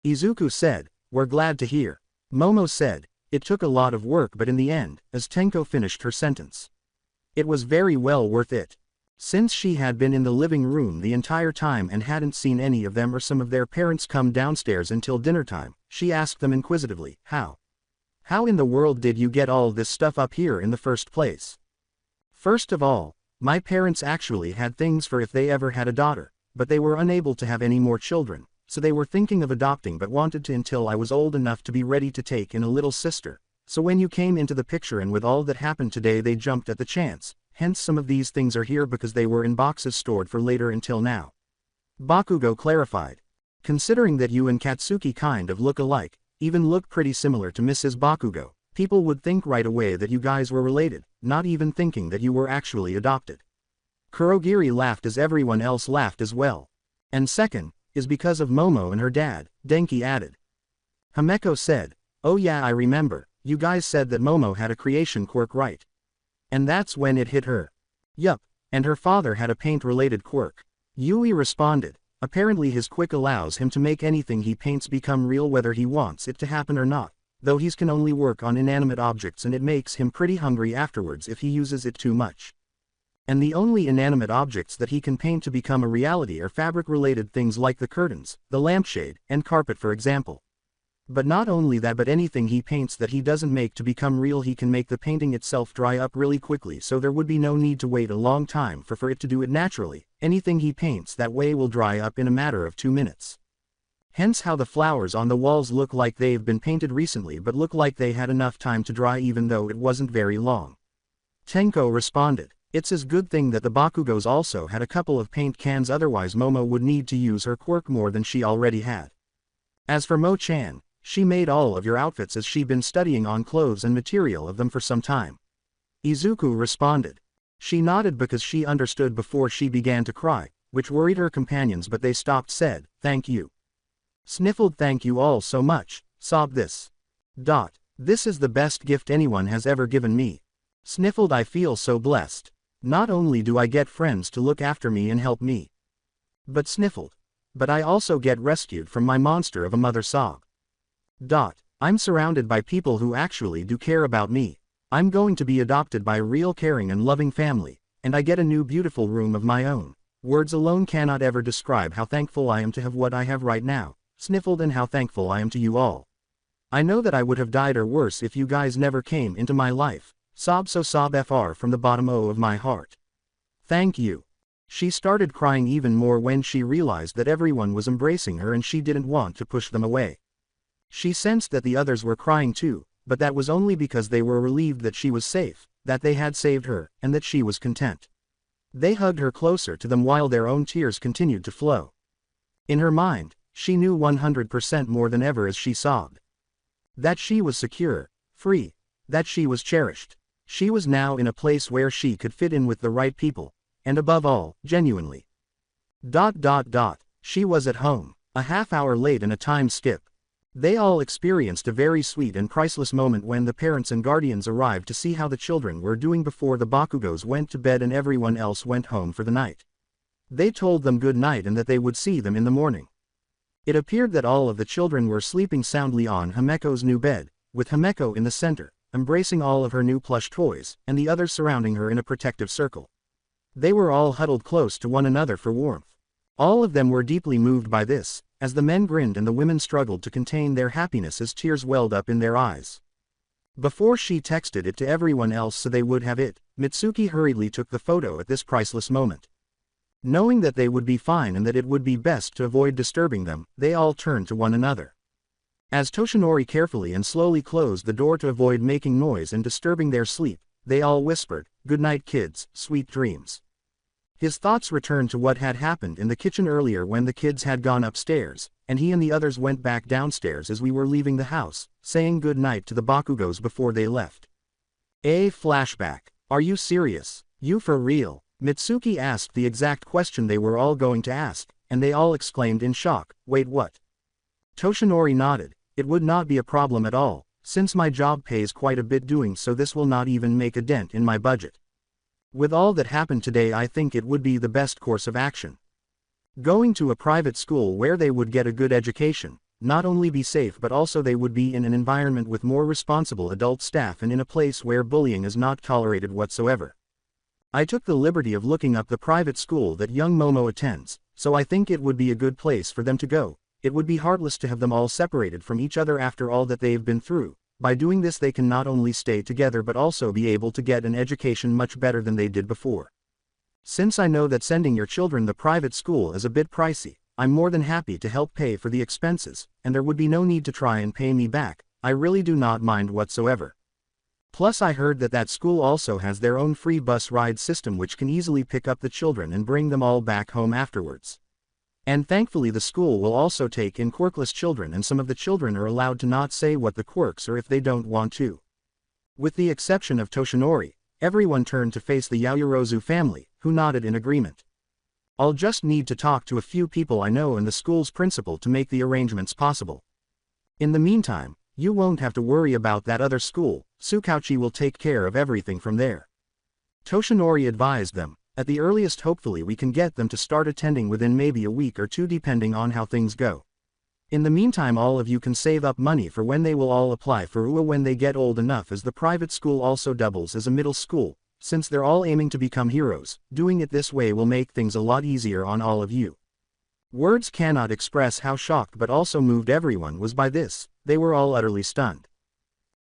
Izuku said, we're glad to hear. Momo said, it took a lot of work, but in the end, as Tenko finished her sentence, it was very well worth it. Since she had been in the living room the entire time and hadn't seen any of them or some of their parents come downstairs until dinner time, she asked them inquisitively, How in the world did you get all this stuff up here in the first place? First of all, my parents actually had things for if they ever had a daughter, but they were unable to have any more children, so they were thinking of adopting but wanted to until I was old enough to be ready to take in a little sister. So when you came into the picture and with all that happened today they jumped at the chance, hence some of these things are here because they were in boxes stored for later until now. Bakugo clarified. Considering that you and Katsuki kind of look alike, even look pretty similar to Mrs. Bakugo, people would think right away that you guys were related, not even thinking that you were actually adopted. Kurogiri laughed as everyone else laughed as well. And second, is because of Momo and her dad, Denki added. Himeko said, oh yeah I remember, you guys said that Momo had a creation quirk right? And that's when it hit her. Yup, and her father had a paint-related quirk. Yui responded. Apparently his quick allows him to make anything he paints become real whether he wants it to happen or not, though he can only work on inanimate objects and it makes him pretty hungry afterwards if he uses it too much. And the only inanimate objects that he can paint to become a reality are fabric-related things like the curtains, the lampshade, and carpet for example. But not only that but anything he paints that he doesn't make to become real he can make the painting itself dry up really quickly so there would be no need to wait a long time for it to do it naturally. Anything he paints that way will dry up in a matter of 2 minutes. Hence how the flowers on the walls look like they've been painted recently but look like they had enough time to dry even though it wasn't very long. Tenko responded. It's a good thing that the Bakugos also had a couple of paint cans otherwise Momo would need to use her quirk more than she already had. As for Mo-chan, she made all of your outfits as she'd been studying on clothes and material of them for some time. Izuku responded. She nodded because she understood before she began to cry, which worried her companions but they stopped said, thank you. Sniffled thank you all so much, sobbed this. This is the best gift anyone has ever given me. Sniffled I feel so blessed. Not only do I get friends to look after me and help me. But sniffled. But I also get rescued from my monster of a mother sob. I'm surrounded by people who actually do care about me. I'm going to be adopted by a real caring and loving family, and I get a new beautiful room of my own. Words alone cannot ever describe how thankful I am to have what I have right now, sniffled and how thankful I am to you all. I know that I would have died or worse if you guys never came into my life, sob fr from the bottom of my heart. Thank you. She started crying even more when she realized that everyone was embracing her and she didn't want to push them away. She sensed that the others were crying too, but that was only because they were relieved that she was safe, that they had saved her, and that she was content. They hugged her closer to them while their own tears continued to flow. In her mind, she knew 100% more than ever as she sobbed. That she was secure, free, that she was cherished. She was now in a place where she could fit in with the right people, and above all, genuinely. She was at home, a half hour late and a time skip. They all experienced a very sweet and priceless moment when the parents and guardians arrived to see how the children were doing before the Bakugos went to bed and everyone else went home for the night. They told them good night and that they would see them in the morning. It appeared that all of the children were sleeping soundly on Himeko's new bed, with Himeko in the center, embracing all of her new plush toys, and the others surrounding her in a protective circle. They were all huddled close to one another for warmth. All of them were deeply moved by this, as the men grinned and the women struggled to contain their happiness as tears welled up in their eyes. Before she texted it to everyone else so they would have it, Mitsuki hurriedly took the photo at this priceless moment. Knowing that they would be fine and that it would be best to avoid disturbing them, they all turned to one another. As Toshinori carefully and slowly closed the door to avoid making noise and disturbing their sleep, they all whispered, "Good night kids, sweet dreams." His thoughts returned to what had happened in the kitchen earlier when the kids had gone upstairs, and he and the others went back downstairs as we were leaving the house, saying good night to the Bakugos before they left. A flashback. Are you serious? You for real? Mitsuki asked the exact question they were all going to ask, and they all exclaimed in shock, wait what? Toshinori nodded. It would not be a problem at all, since my job pays quite a bit doing so this will not even make a dent in my budget. With all that happened today I think it would be the best course of action. Going to a private school where they would get a good education, not only be safe but also they would be in an environment with more responsible adult staff and in a place where bullying is not tolerated whatsoever. I took the liberty of looking up the private school that young Momo attends, so I think it would be a good place for them to go. It would be heartless to have them all separated from each other after all that they've been through. By doing this they can not only stay together but also be able to get an education much better than they did before. Since I know that sending your children to private school is a bit pricey, I'm more than happy to help pay for the expenses, and there would be no need to try and pay me back. I really do not mind whatsoever. Plus I heard that that school also has their own free bus ride system which can easily pick up the children and bring them all back home afterwards. And thankfully the school will also take in quirkless children, and some of the children are allowed to not say what the quirks are if they don't want to. With the exception of Toshinori, everyone turned to face the Yaoyorozu family, who nodded in agreement. I'll just need to talk to a few people I know and the school's principal to make the arrangements possible. In the meantime, you won't have to worry about that other school. Tsukauchi will take care of everything from there. Toshinori advised them. At the earliest hopefully we can get them to start attending within maybe a week or two depending on how things go. In the meantime all of you can save up money for when they will all apply for UA when they get old enough, as the private school also doubles as a middle school. Since they're all aiming to become heroes, doing it this way will make things a lot easier on all of you. Words cannot express how shocked but also moved everyone was by this. They were all utterly stunned.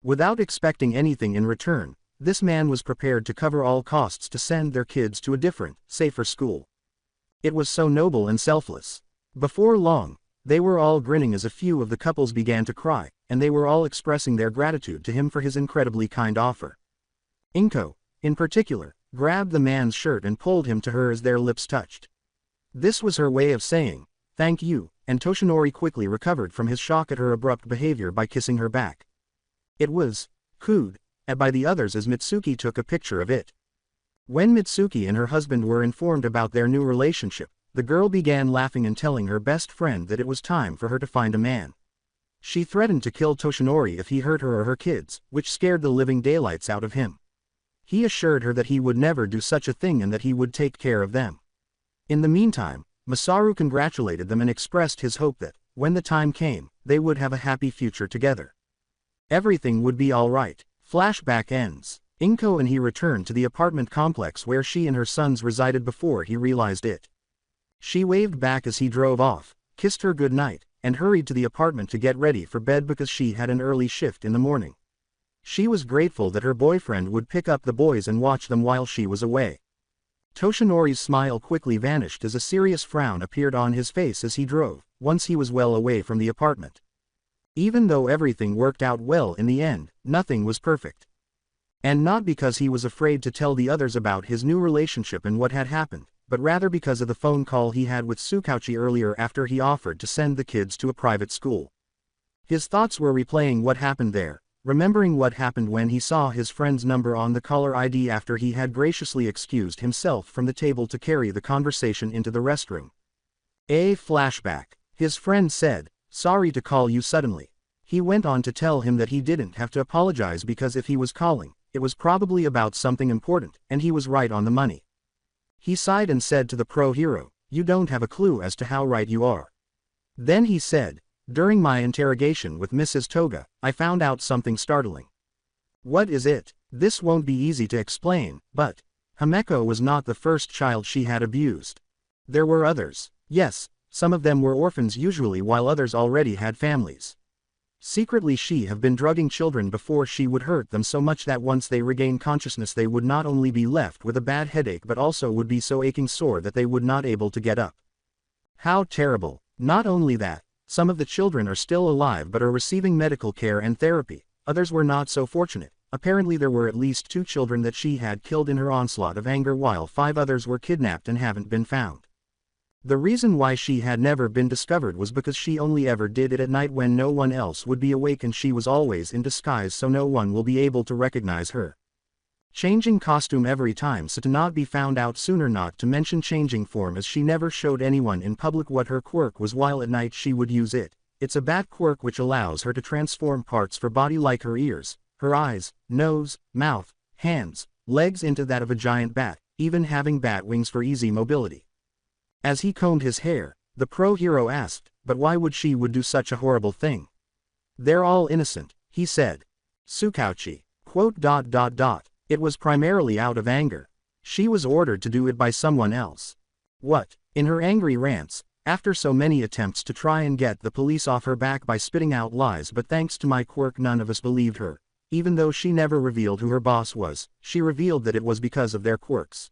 Without expecting anything in return, this man was prepared to cover all costs to send their kids to a different, safer school. It was so noble and selfless. Before long, they were all grinning as a few of the couples began to cry, and they were all expressing their gratitude to him for his incredibly kind offer. Inko, in particular, grabbed the man's shirt and pulled him to her as their lips touched. This was her way of saying, "Thank you," and Toshinori quickly recovered from his shock at her abrupt behavior by kissing her back. It was cooed by the others as Mitsuki took a picture of it. When Mitsuki and her husband were informed about their new relationship, the girl began laughing and telling her best friend that it was time for her to find a man. She threatened to kill Toshinori if he hurt her or her kids, which scared the living daylights out of him. He assured her that he would never do such a thing and that he would take care of them. In the meantime, Masaru congratulated them and expressed his hope that, when the time came, they would have a happy future together. Everything would be all right. Flashback ends. Inko and he returned to the apartment complex where she and her sons resided before he realized it. She waved back as he drove off, kissed her goodnight, and hurried to the apartment to get ready for bed because she had an early shift in the morning. She was grateful that her boyfriend would pick up the boys and watch them while she was away. Toshinori's smile quickly vanished as a serious frown appeared on his face as he drove, once he was well away from the apartment. Even though everything worked out well in the end, nothing was perfect. And not because he was afraid to tell the others about his new relationship and what had happened, but rather because of the phone call he had with Tsukauchi earlier after he offered to send the kids to a private school. His thoughts were replaying what happened there, remembering what happened when he saw his friend's number on the caller ID after he had graciously excused himself from the table to carry the conversation into the restroom. A flashback. His friend said, "Sorry to call you suddenly." He went on to tell him that he didn't have to apologize because if he was calling, it was probably about something important, and he was right on the money. He sighed and said to the pro hero, "You don't have a clue as to how right you are." Then he said, "During my interrogation with Mrs. Toga, I found out something startling." "What is it?" This won't be easy to explain, but Himeko was not the first child she had abused. There were others. Yes, some of them were orphans usually while others already had families. Secretly she have been drugging children before she would hurt them so much that once they regain consciousness they would not only be left with a bad headache but also would be so aching sore that they would not able to get up. How terrible. Not only that, some of the children are still alive but are receiving medical care and therapy, others were not so fortunate. Apparently there were at least 2 children that she had killed in her onslaught of anger while 5 others were kidnapped and haven't been found. The reason why she had never been discovered was because she only ever did it at night when no one else would be awake and she was always in disguise so no one will be able to recognize her. Changing costume every time so to not be found out sooner, not to mention changing form as she never showed anyone in public what her quirk was while at night she would use it. It's a bat quirk which allows her to transform parts of her body like her ears, her eyes, nose, mouth, hands, legs into that of a giant bat, even having bat wings for easy mobility. As he combed his hair, the pro hero asked, "But why would she do such a horrible thing?" "They're all innocent," he said. Tsukauchi. It was primarily out of anger. She was ordered to do it by someone else. What? In her angry rants, after so many attempts to try and get the police off her back by spitting out lies, but thanks to my quirk none of us believed her. Even though she never revealed who her boss was, she revealed that it was because of their quirks.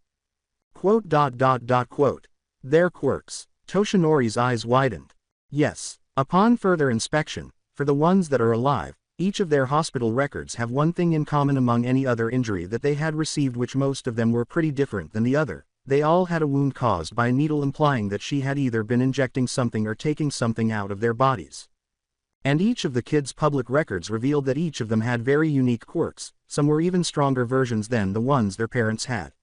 Quote. Their quirks. Toshinori's eyes widened. Yes. Upon further inspection, for the ones that are alive, each of their hospital records have one thing in common among any other injury that they had received, which most of them were pretty different than the other. They all had a wound caused by a needle, implying that she had either been injecting something or taking something out of their bodies. And each of the kids' public records revealed that each of them had very unique quirks. Some were even stronger versions than the ones their parents had.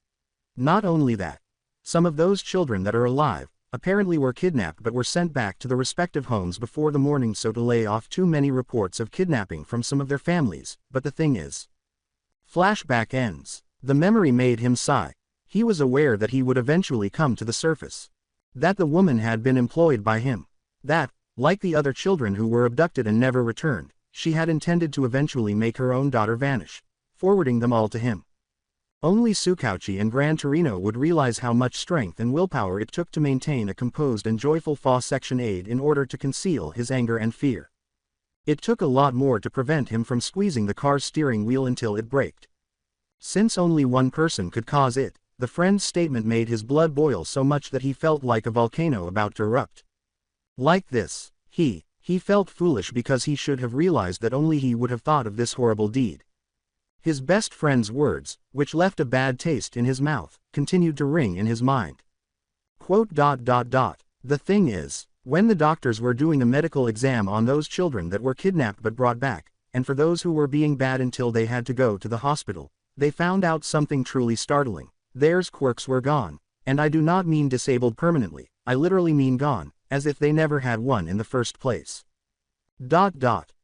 Not only that, some of those children that are alive apparently were kidnapped but were sent back to the respective homes before the morning, so to lay off too many reports of kidnapping from some of their families. But the thing is, flashback ends. The memory made him sigh. He was aware that he would eventually come to the surface. That the woman had been employed by him. That, like the other children who were abducted and never returned, she had intended to eventually make her own daughter vanish, forwarding them all to him. Only Tsukauchi and Gran Torino would realize how much strength and willpower it took to maintain a composed and joyful Fa Section 8 in order to conceal his anger and fear. It took a lot more to prevent him from squeezing the car's steering wheel until it braked. Since only one person could cause it, the friend's statement made his blood boil so much that he felt like a volcano about to erupt. Like this, he felt foolish because he should have realized that only he would have thought of this horrible deed. His best friend's words, which left a bad taste in his mouth, continued to ring in his mind. Quote. The thing is, when the doctors were doing a medical exam on those children that were kidnapped but brought back, and for those who were being bad until they had to go to the hospital, they found out something truly startling. Their quirks were gone, and I do not mean disabled permanently, I literally mean gone, as if they never had one in the first place.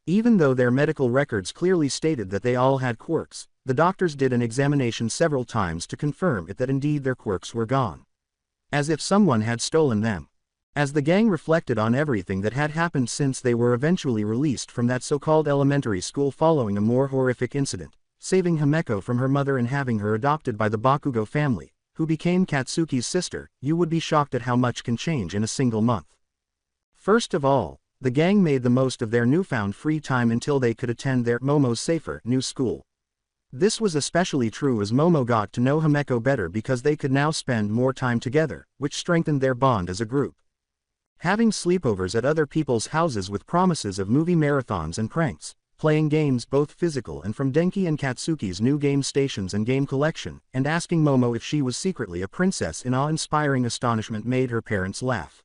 Even though their medical records clearly stated that they all had quirks, the doctors did an examination several times to confirm it that indeed their quirks were gone. As if someone had stolen them. As the gang reflected on everything that had happened since they were eventually released from that so-called elementary school following a more horrific incident, saving Himeko from her mother and having her adopted by the Bakugo family, who became Katsuki's sister, you would be shocked at how much can change in a single month. First of all, the gang made the most of their newfound free time until they could attend their Momo's safer new school. This was especially true as Momo got to know Himeko better because they could now spend more time together, which strengthened their bond as a group. Having sleepovers at other people's houses with promises of movie marathons and pranks, playing games both physical and from Denki and Katsuki's new game stations and game collection, and asking Momo if she was secretly a princess in awe-inspiring astonishment made her parents laugh.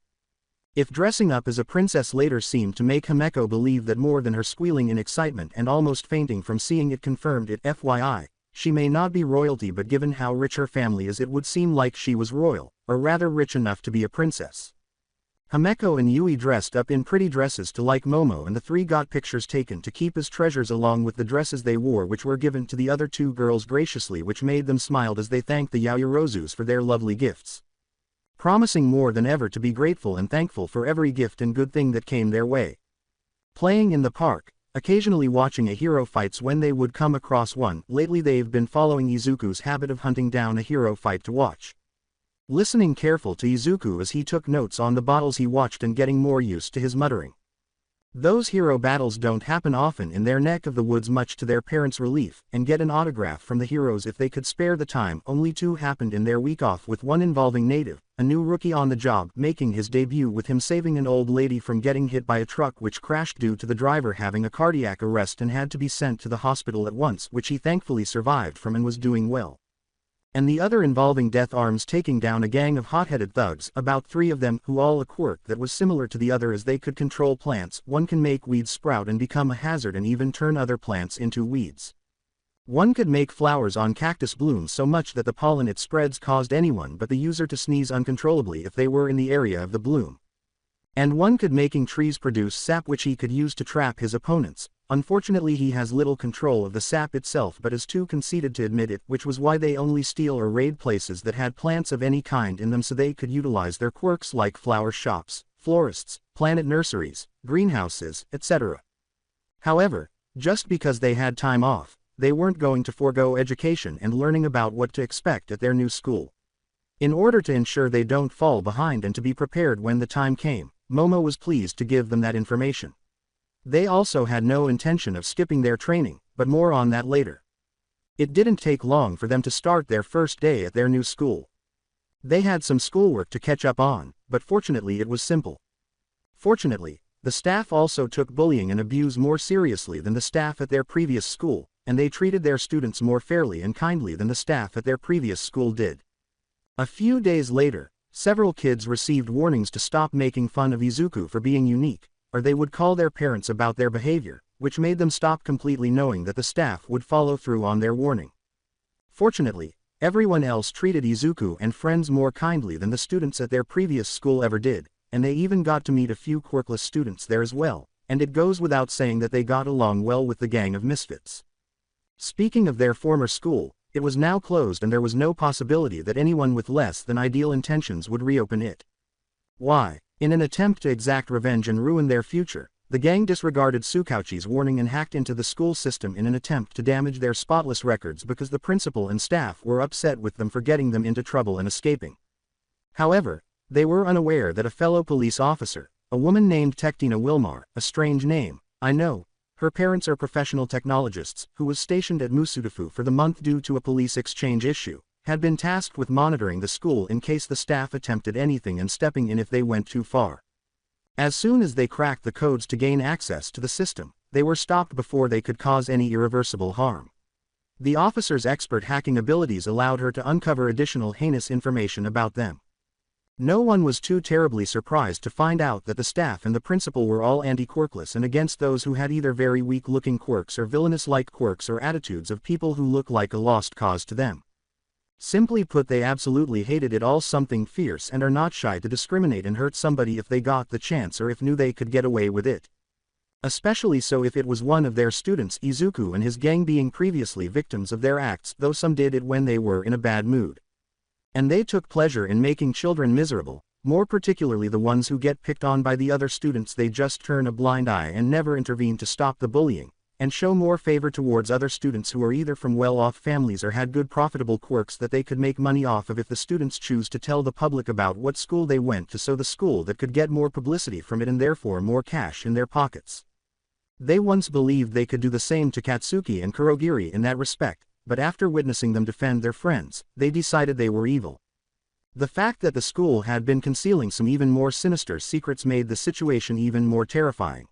If dressing up as a princess later seemed to make Himeko believe that more than her squealing in excitement and almost fainting from seeing it confirmed it, FYI, she may not be royalty, but given how rich her family is it would seem like she was royal, or rather rich enough to be a princess. Himeko and Yui dressed up in pretty dresses to like Momo, and the three got pictures taken to keep as treasures along with the dresses they wore, which were given to the other two girls graciously, which made them smile as they thanked the Yaoyorozus for their lovely gifts. Promising more than ever to be grateful and thankful for every gift and good thing that came their way. Playing in the park, occasionally watching a hero fights when they would come across one. Lately they've been following Izuku's habit of hunting down a hero fight to watch. Listening careful to Izuku as he took notes on the battles he watched and getting more used to his muttering. Those hero battles don't happen often in their neck of the woods, much to their parents' relief, and get an autograph from the heroes if they could spare the time. Only two happened in their week off, with one involving Native, a new rookie on the job, making his debut with him saving an old lady from getting hit by a truck which crashed due to the driver having a cardiac arrest and had to be sent to the hospital at once, which he thankfully survived from and was doing well. And the other involving Death Arms taking down a gang of hot-headed thugs, about 3 of them, who all a quirk that was similar to the other as they could control plants. One can make weeds sprout and become a hazard and even turn other plants into weeds. One could make flowers on cactus bloom so much that the pollen it spreads caused anyone but the user to sneeze uncontrollably if they were in the area of the bloom. And one could making trees produce sap which he could use to trap his opponents. Unfortunately he has little control of the sap itself but is too conceited to admit it, which was why they only steal or raid places that had plants of any kind in them so they could utilize their quirks like flower shops, florists, plant nurseries, greenhouses, etc. However, just because they had time off, they weren't going to forego education and learning about what to expect at their new school. In order to ensure they don't fall behind and to be prepared when the time came, Momo was pleased to give them that information. They also had no intention of skipping their training, but more on that later. It didn't take long for them to start their first day at their new school. They had some schoolwork to catch up on, but fortunately it was simple. Fortunately, the staff also took bullying and abuse more seriously than the staff at their previous school, and they treated their students more fairly and kindly than the staff at their previous school did. A few days later, several kids received warnings to stop making fun of Izuku for being unique, or they would call their parents about their behavior, which made them stop completely, knowing that the staff would follow through on their warning. Fortunately, everyone else treated Izuku and friends more kindly than the students at their previous school ever did, and they even got to meet a few quirkless students there as well, and it goes without saying that they got along well with the gang of misfits. Speaking of their former school, it was now closed and there was no possibility that anyone with less than ideal intentions would reopen it. Why? In an attempt to exact revenge and ruin their future, the gang disregarded Tsukauchi's warning and hacked into the school system in an attempt to damage their spotless records because the principal and staff were upset with them for getting them into trouble and escaping. However, they were unaware that a fellow police officer, a woman named Tektina Wilmar, a strange name, I know, her parents are professional technologists, who was stationed at Musudafu for the month due to a police exchange issue, had been tasked with monitoring the school in case the staff attempted anything and stepping in if they went too far. As soon as they cracked the codes to gain access to the system, they were stopped before they could cause any irreversible harm. The officer's expert hacking abilities allowed her to uncover additional heinous information about them. No one was too terribly surprised to find out that the staff and the principal were all anti-quirkless and against those who had either very weak-looking quirks or villainous-like quirks or attitudes of people who look like a lost cause to them. Simply put, they absolutely hated it all, something fierce, and are not shy to discriminate and hurt somebody if they got the chance or if knew they could get away with it. Especially so if it was one of their students, Izuku and his gang being previously victims of their acts, though some did it when they were in a bad mood. And they took pleasure in making children miserable, more particularly the ones who get picked on by the other students. They just turn a blind eye and never intervene to stop the bullying, and show more favor towards other students who are either from well-off families or had good profitable quirks that they could make money off of if the students choose to tell the public about what school they went to, so the school that could get more publicity from it and therefore more cash in their pockets. They once believed they could do the same to Katsuki and Kurogiri in that respect, but after witnessing them defend their friends, they decided they were evil. The fact that the school had been concealing some even more sinister secrets made the situation even more terrifying.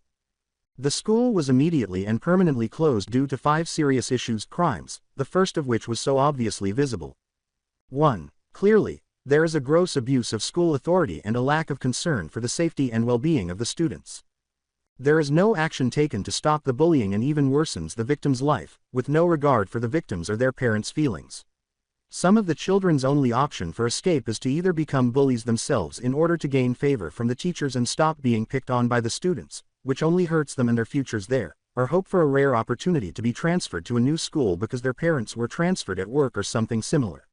The school was immediately and permanently closed due to 5 serious crimes, the first of which was so obviously visible. 1. Clearly, there is a gross abuse of school authority and a lack of concern for the safety and well-being of the students. There is no action taken to stop the bullying and even worsens the victim's life, with no regard for the victims or their parents' feelings. Some of the children's only option for escape is to either become bullies themselves in order to gain favor from the teachers and stop being picked on by the students, which only hurts them and their futures there, or hope for a rare opportunity to be transferred to a new school because their parents were transferred at work or something similar.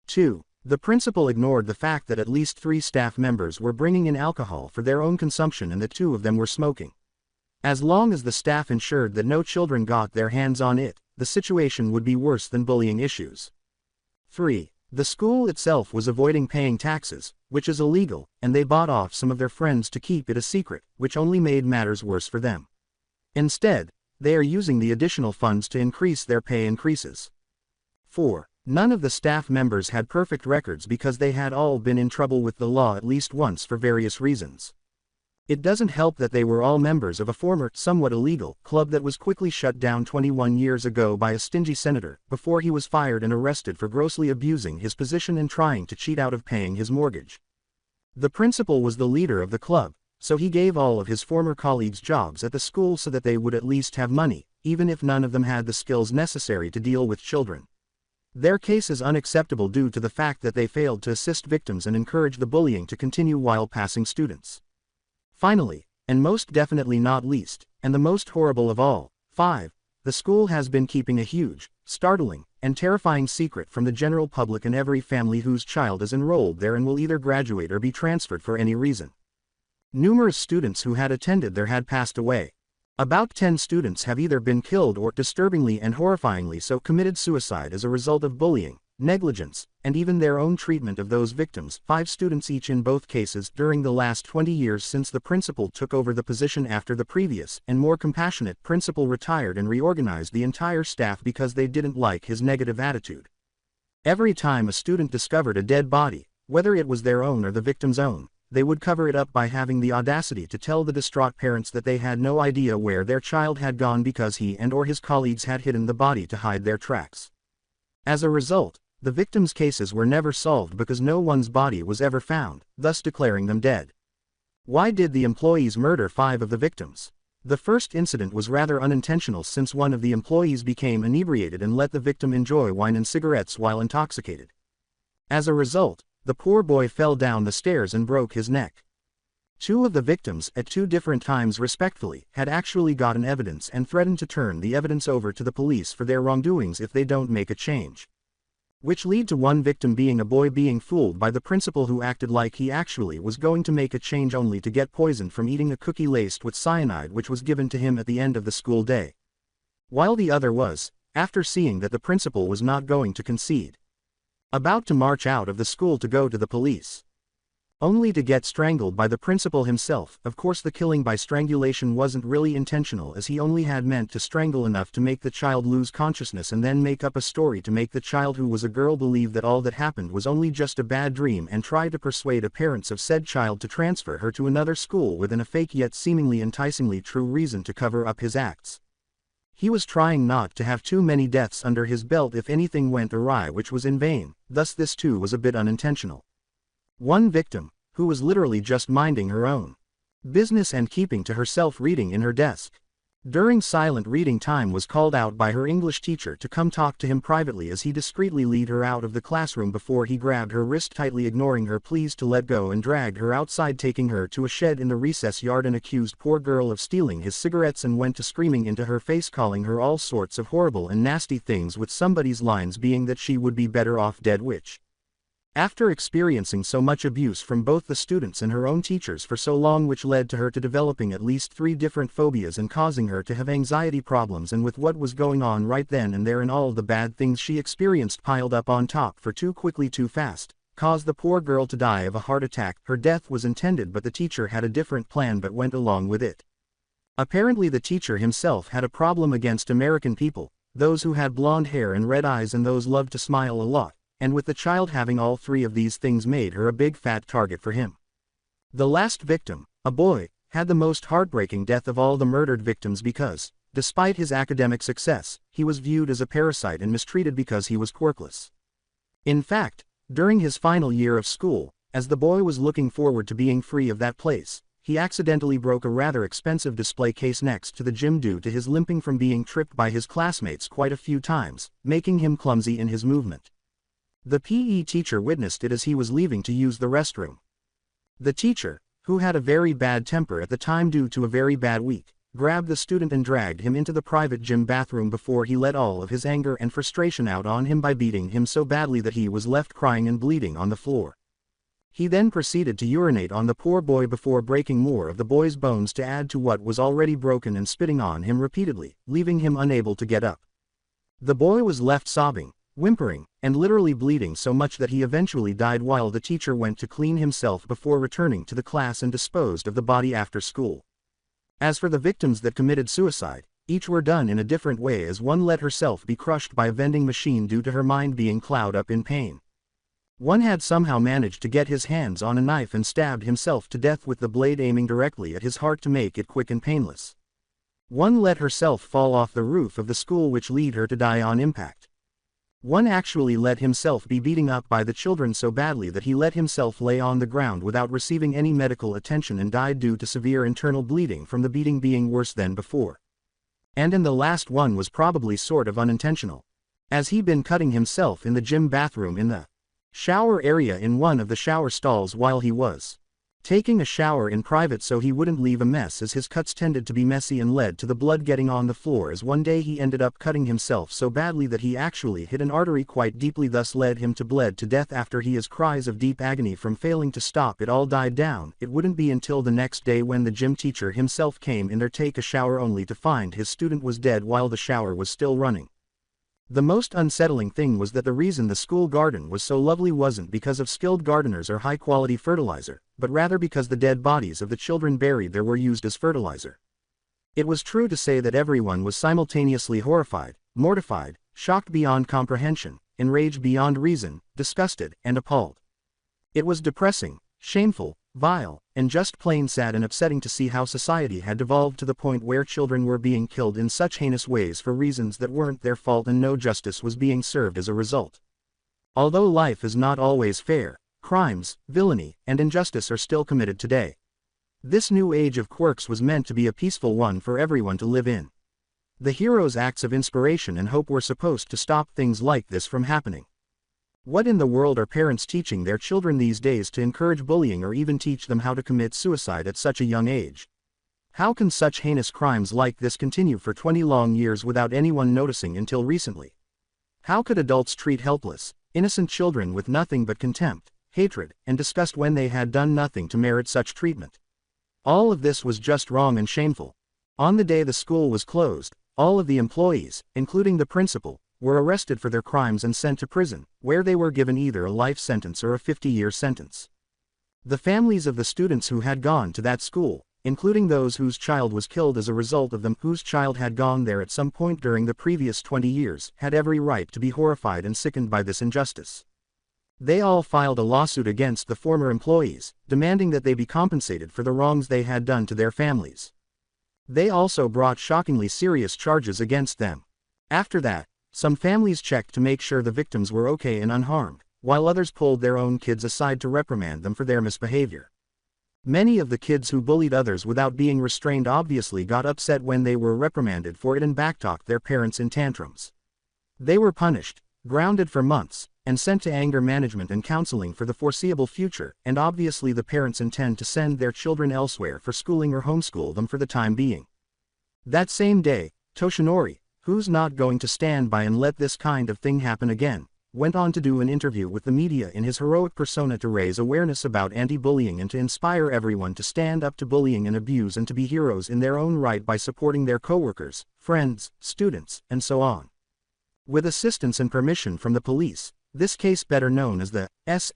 2. The principal ignored the fact that at least 3 staff members were bringing in alcohol for their own consumption and that 2 of them were smoking. As long as the staff ensured that no children got their hands on it, the situation would be worse than bullying issues. 3. The school itself was avoiding paying taxes, which is illegal, and they bought off some of their friends to keep it a secret, which only made matters worse for them. Instead, they are using the additional funds to increase their pay increases. 4. None of the staff members had perfect records because they had all been in trouble with the law at least once for various reasons. It doesn't help that they were all members of a former, somewhat illegal, club that was quickly shut down 21 years ago by a stingy senator, before he was fired and arrested for grossly abusing his position and trying to cheat out of paying his mortgage. The principal was the leader of the club, so he gave all of his former colleagues jobs at the school so that they would at least have money, even if none of them had the skills necessary to deal with children. Their case is unacceptable due to the fact that they failed to assist victims and encourage the bullying to continue while passing students. Finally, and most definitely not least, and the most horrible of all, 5. The school has been keeping a huge, startling, and terrifying secret from the general public and every family whose child is enrolled there and will either graduate or be transferred for any reason. Numerous students who had attended there had passed away. About 10 students have either been killed or, disturbingly and horrifyingly so, committed suicide as a result of bullying, negligence, and even their own treatment of those victims, 5 students each in both cases, during the last 20 years since the principal took over the position after the previous, and more compassionate, principal retired and reorganized the entire staff because they didn't like his negative attitude. Every time a student discovered a dead body, Whether it was their own or the victim's own, they would cover it up by having the audacity to tell the distraught parents that they had no idea where their child had gone because he and or his colleagues had hidden the body to hide their tracks. As a result, the victims' cases were never solved because no one's body was ever found, thus declaring them dead. Why did the employees murder 5 of the victims? The first incident was rather unintentional since one of the employees became inebriated and let the victim enjoy wine and cigarettes while intoxicated. As a result, the poor boy fell down the stairs and broke his neck. 2 of the victims, at 2 different times respectfully, had actually gotten evidence and threatened to turn the evidence over to the police for their wrongdoings if they don't make a change. Which lead to one victim being a boy being fooled by the principal who acted like he actually was going to make a change only to get poisoned from eating a cookie laced with cyanide which was given to him at the end of the school day. While the other was, after seeing that the principal was not going to concede, about to march out of the school to go to the police, only to get strangled by the principal himself. Of course the killing by strangulation wasn't really intentional as he only had meant to strangle enough to make the child lose consciousness and then make up a story to make the child who was a girl believe that all that happened was only just a bad dream and try to persuade the parents of said child to transfer her to another school within a fake yet seemingly enticingly true reason to cover up his acts. He was trying not to have too many deaths under his belt if anything went awry, which was in vain, thus this too was a bit unintentional. One victim, who was literally just minding her own business and keeping to herself reading in her desk during silent reading time, was called out by her English teacher to come talk to him privately as he discreetly led her out of the classroom before he grabbed her wrist tightly, ignoring her pleas to let go, and dragged her outside, taking her to a shed in the recess yard and accused poor girl of stealing his cigarettes and went to screaming into her face, calling her all sorts of horrible and nasty things, with somebody's lines being that she would be better off dead, which, after experiencing so much abuse from both the students and her own teachers for so long, which led to her to developing at least 3 different phobias and causing her to have anxiety problems, and with what was going on right then and there and all the bad things she experienced piled up on top for too quickly too fast, caused the poor girl to die of a heart attack. Her death was intended, but the teacher had a different plan but went along with it. Apparently the teacher himself had a problem against American people, those who had blonde hair and red eyes and those loved to smile a lot, and with the child having all 3 of these things made her a big fat target for him. The last victim, a boy, had the most heartbreaking death of all the murdered victims because, despite his academic success, he was viewed as a parasite and mistreated because he was quirkless. In fact, during his final year of school, as the boy was looking forward to being free of that place, he accidentally broke a rather expensive display case next to the gym due to his limping from being tripped by his classmates quite a few times, making him clumsy in his movement. The PE teacher witnessed it as he was leaving to use the restroom. The teacher, who had a very bad temper at the time due to a very bad week, grabbed the student and dragged him into the private gym bathroom before he let all of his anger and frustration out on him by beating him so badly that he was left crying and bleeding on the floor. He then proceeded to urinate on the poor boy before breaking more of the boy's bones to add to what was already broken and spitting on him repeatedly, leaving him unable to get up. The boy was left sobbing, whimpering, and literally bleeding so much that he eventually died while the teacher went to clean himself before returning to the class and disposed of the body after school. As for the victims that committed suicide, each were done in a different way, as one let herself be crushed by a vending machine due to her mind being clouded up in pain. One had somehow managed to get his hands on a knife and stabbed himself to death with the blade aiming directly at his heart to make it quick and painless. One let herself fall off the roof of the school, which led her to die on impact. One actually let himself be beaten up by the children so badly that he let himself lay on the ground without receiving any medical attention and died due to severe internal bleeding from the beating being worse than before. And the last one was probably sort of unintentional, as he'd been cutting himself in the gym bathroom in the shower area in one of the shower stalls while he was taking a shower in private so he wouldn't leave a mess, as his cuts tended to be messy and led to the blood getting on the floor, as one day he ended up cutting himself so badly that he actually hit an artery quite deeply, thus led him to bled to death. After his cries of deep agony from failing to stop it all died down, it wouldn't be until the next day when the gym teacher himself came in there take a shower only to find his student was dead while the shower was still running. The most unsettling thing was that the reason the school garden was so lovely wasn't because of skilled gardeners or high-quality fertilizer, but rather because the dead bodies of the children buried there were used as fertilizer. It was true to say that everyone was simultaneously horrified, mortified, shocked beyond comprehension, enraged beyond reason, disgusted, and appalled. It was depressing, shameful, vile, and just plain sad and upsetting to see how society had devolved to the point where children were being killed in such heinous ways for reasons that weren't their fault and no justice was being served as a result. Although life is not always fair, crimes, villainy, and injustice are still committed today. This new age of quirks was meant to be a peaceful one for everyone to live in. The heroes' acts of inspiration and hope were supposed to stop things like this from happening. What in the world are parents teaching their children these days to encourage bullying or even teach them how to commit suicide at such a young age? How can such heinous crimes like this continue for 20 long years without anyone noticing until recently? How could adults treat helpless, innocent children with nothing but contempt, hatred, and disgust when they had done nothing to merit such treatment? All of this was just wrong and shameful. On the day the school was closed, all of the employees, including the principal, were arrested for their crimes and sent to prison, where they were given either a life sentence or a 50-year sentence. The families of the students who had gone to that school, including those whose child was killed as a result of them whose child had gone there at some point during the previous 20 years, had every right to be horrified and sickened by this injustice. They all filed a lawsuit against the former employees, demanding that they be compensated for the wrongs they had done to their families. They also brought shockingly serious charges against them. After that, some families checked to make sure the victims were okay and unharmed, while others pulled their own kids aside to reprimand them for their misbehavior. Many of the kids who bullied others without being restrained obviously got upset when they were reprimanded for it and backtalked their parents in tantrums. They were punished, grounded for months, and sent to anger management and counseling for the foreseeable future, and obviously the parents intend to send their children elsewhere for schooling or homeschool them for the time being. That same day, Toshinori, who's not going to stand by and let this kind of thing happen again, went on to do an interview with the media in his heroic persona to raise awareness about anti-bullying and to inspire everyone to stand up to bullying and abuse and to be heroes in their own right by supporting their coworkers, friends, students, and so on. With assistance and permission from the police, this case, better known as the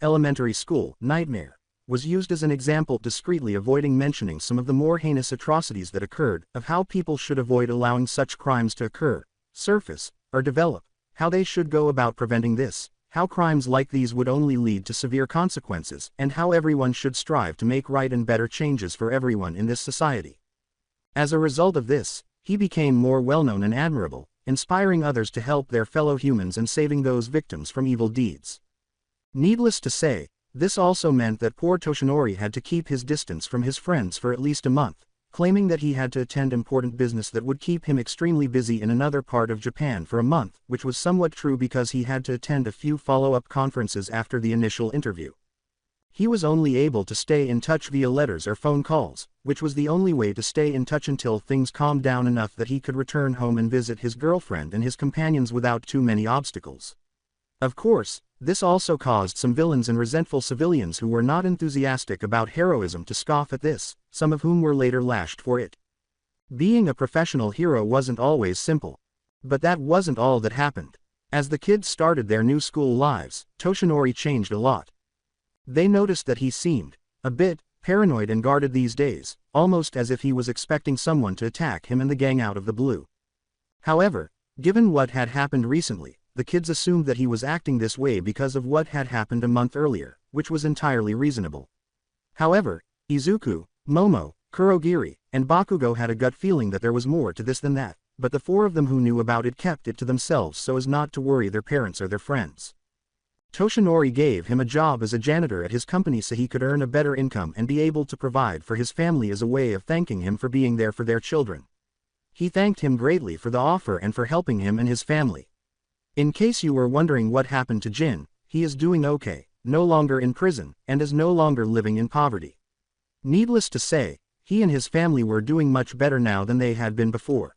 elementary school nightmare, was used as an example, discreetly avoiding mentioning some of the more heinous atrocities that occurred, of how people should avoid allowing such crimes to occur, surface, or develop, how they should go about preventing this, how crimes like these would only lead to severe consequences, and how everyone should strive to make right and better changes for everyone in this society. As a result of this, he became more well-known and admirable, inspiring others to help their fellow humans and saving those victims from evil deeds. Needless to say, this also meant that poor Toshinori had to keep his distance from his friends for at least a month, claiming that he had to attend important business that would keep him extremely busy in another part of Japan for a month, which was somewhat true because he had to attend a few follow-up conferences after the initial interview. He was only able to stay in touch via letters or phone calls, which was the only way to stay in touch until things calmed down enough that he could return home and visit his girlfriend and his companions without too many obstacles. Of course, this also caused some villains and resentful civilians who were not enthusiastic about heroism to scoff at this, some of whom were later lashed for it. Being a professional hero wasn't always simple. But that wasn't all that happened. As the kids started their new school lives, Toshinori changed a lot. They noticed that he seemed a bit paranoid and guarded these days, almost as if he was expecting someone to attack him and the gang out of the blue. However, given what had happened recently, the kids assumed that he was acting this way because of what had happened a month earlier, which was entirely reasonable. However, Izuku, Momo, Kurogiri, and Bakugo had a gut feeling that there was more to this than that, but the four of them who knew about it kept it to themselves so as not to worry their parents or their friends. Toshinori gave him a job as a janitor at his company so he could earn a better income and be able to provide for his family as a way of thanking him for being there for their children. He thanked him greatly for the offer and for helping him and his family. In case you were wondering what happened to Jin, he is doing okay, no longer in prison, and is no longer living in poverty. Needless to say, he and his family were doing much better now than they had been before.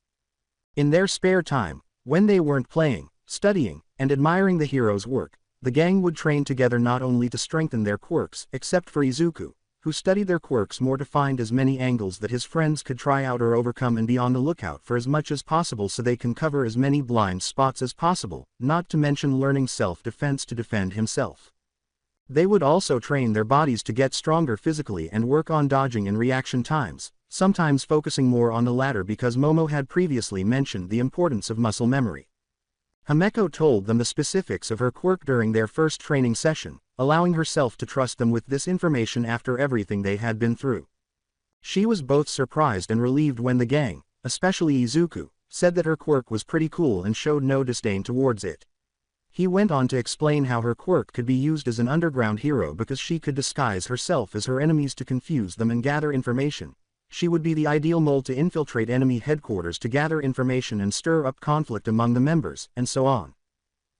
In their spare time, when they weren't playing, studying, and admiring the hero's work, the gang would train together not only to strengthen their quirks, except for Izuku, who studied their quirks more to find as many angles that his friends could try out or overcome and be on the lookout for as much as possible so they can cover as many blind spots as possible, not to mention learning self-defense to defend himself. They would also train their bodies to get stronger physically and work on dodging and reaction times, sometimes focusing more on the latter because Momo had previously mentioned the importance of muscle memory. Himeko told them the specifics of her quirk during their first training session, allowing herself to trust them with this information after everything they had been through. She was both surprised and relieved when the gang, especially Izuku, said that her quirk was pretty cool and showed no disdain towards it. He went on to explain how her quirk could be used as an underground hero because she could disguise herself as her enemies to confuse them and gather information. She would be the ideal mole to infiltrate enemy headquarters to gather information and stir up conflict among the members, and so on.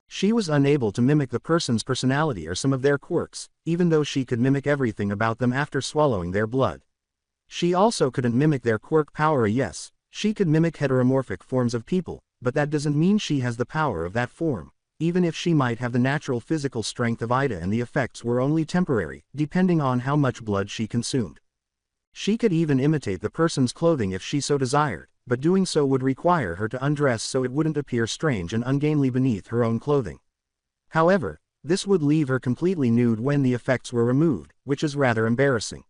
She was unable to mimic the person's personality or some of their quirks, even though she could mimic everything about them after swallowing their blood. She also couldn't mimic their quirk power. Yes, she could mimic heteromorphic forms of people, but that doesn't mean she has the power of that form, even if she might have the natural physical strength of Ida and the effects were only temporary, depending on how much blood she consumed. She could even imitate the person's clothing if she so desired, but doing so would require her to undress so it wouldn't appear strange and ungainly beneath her own clothing. However, this would leave her completely nude when the effects were removed, which is rather embarrassing.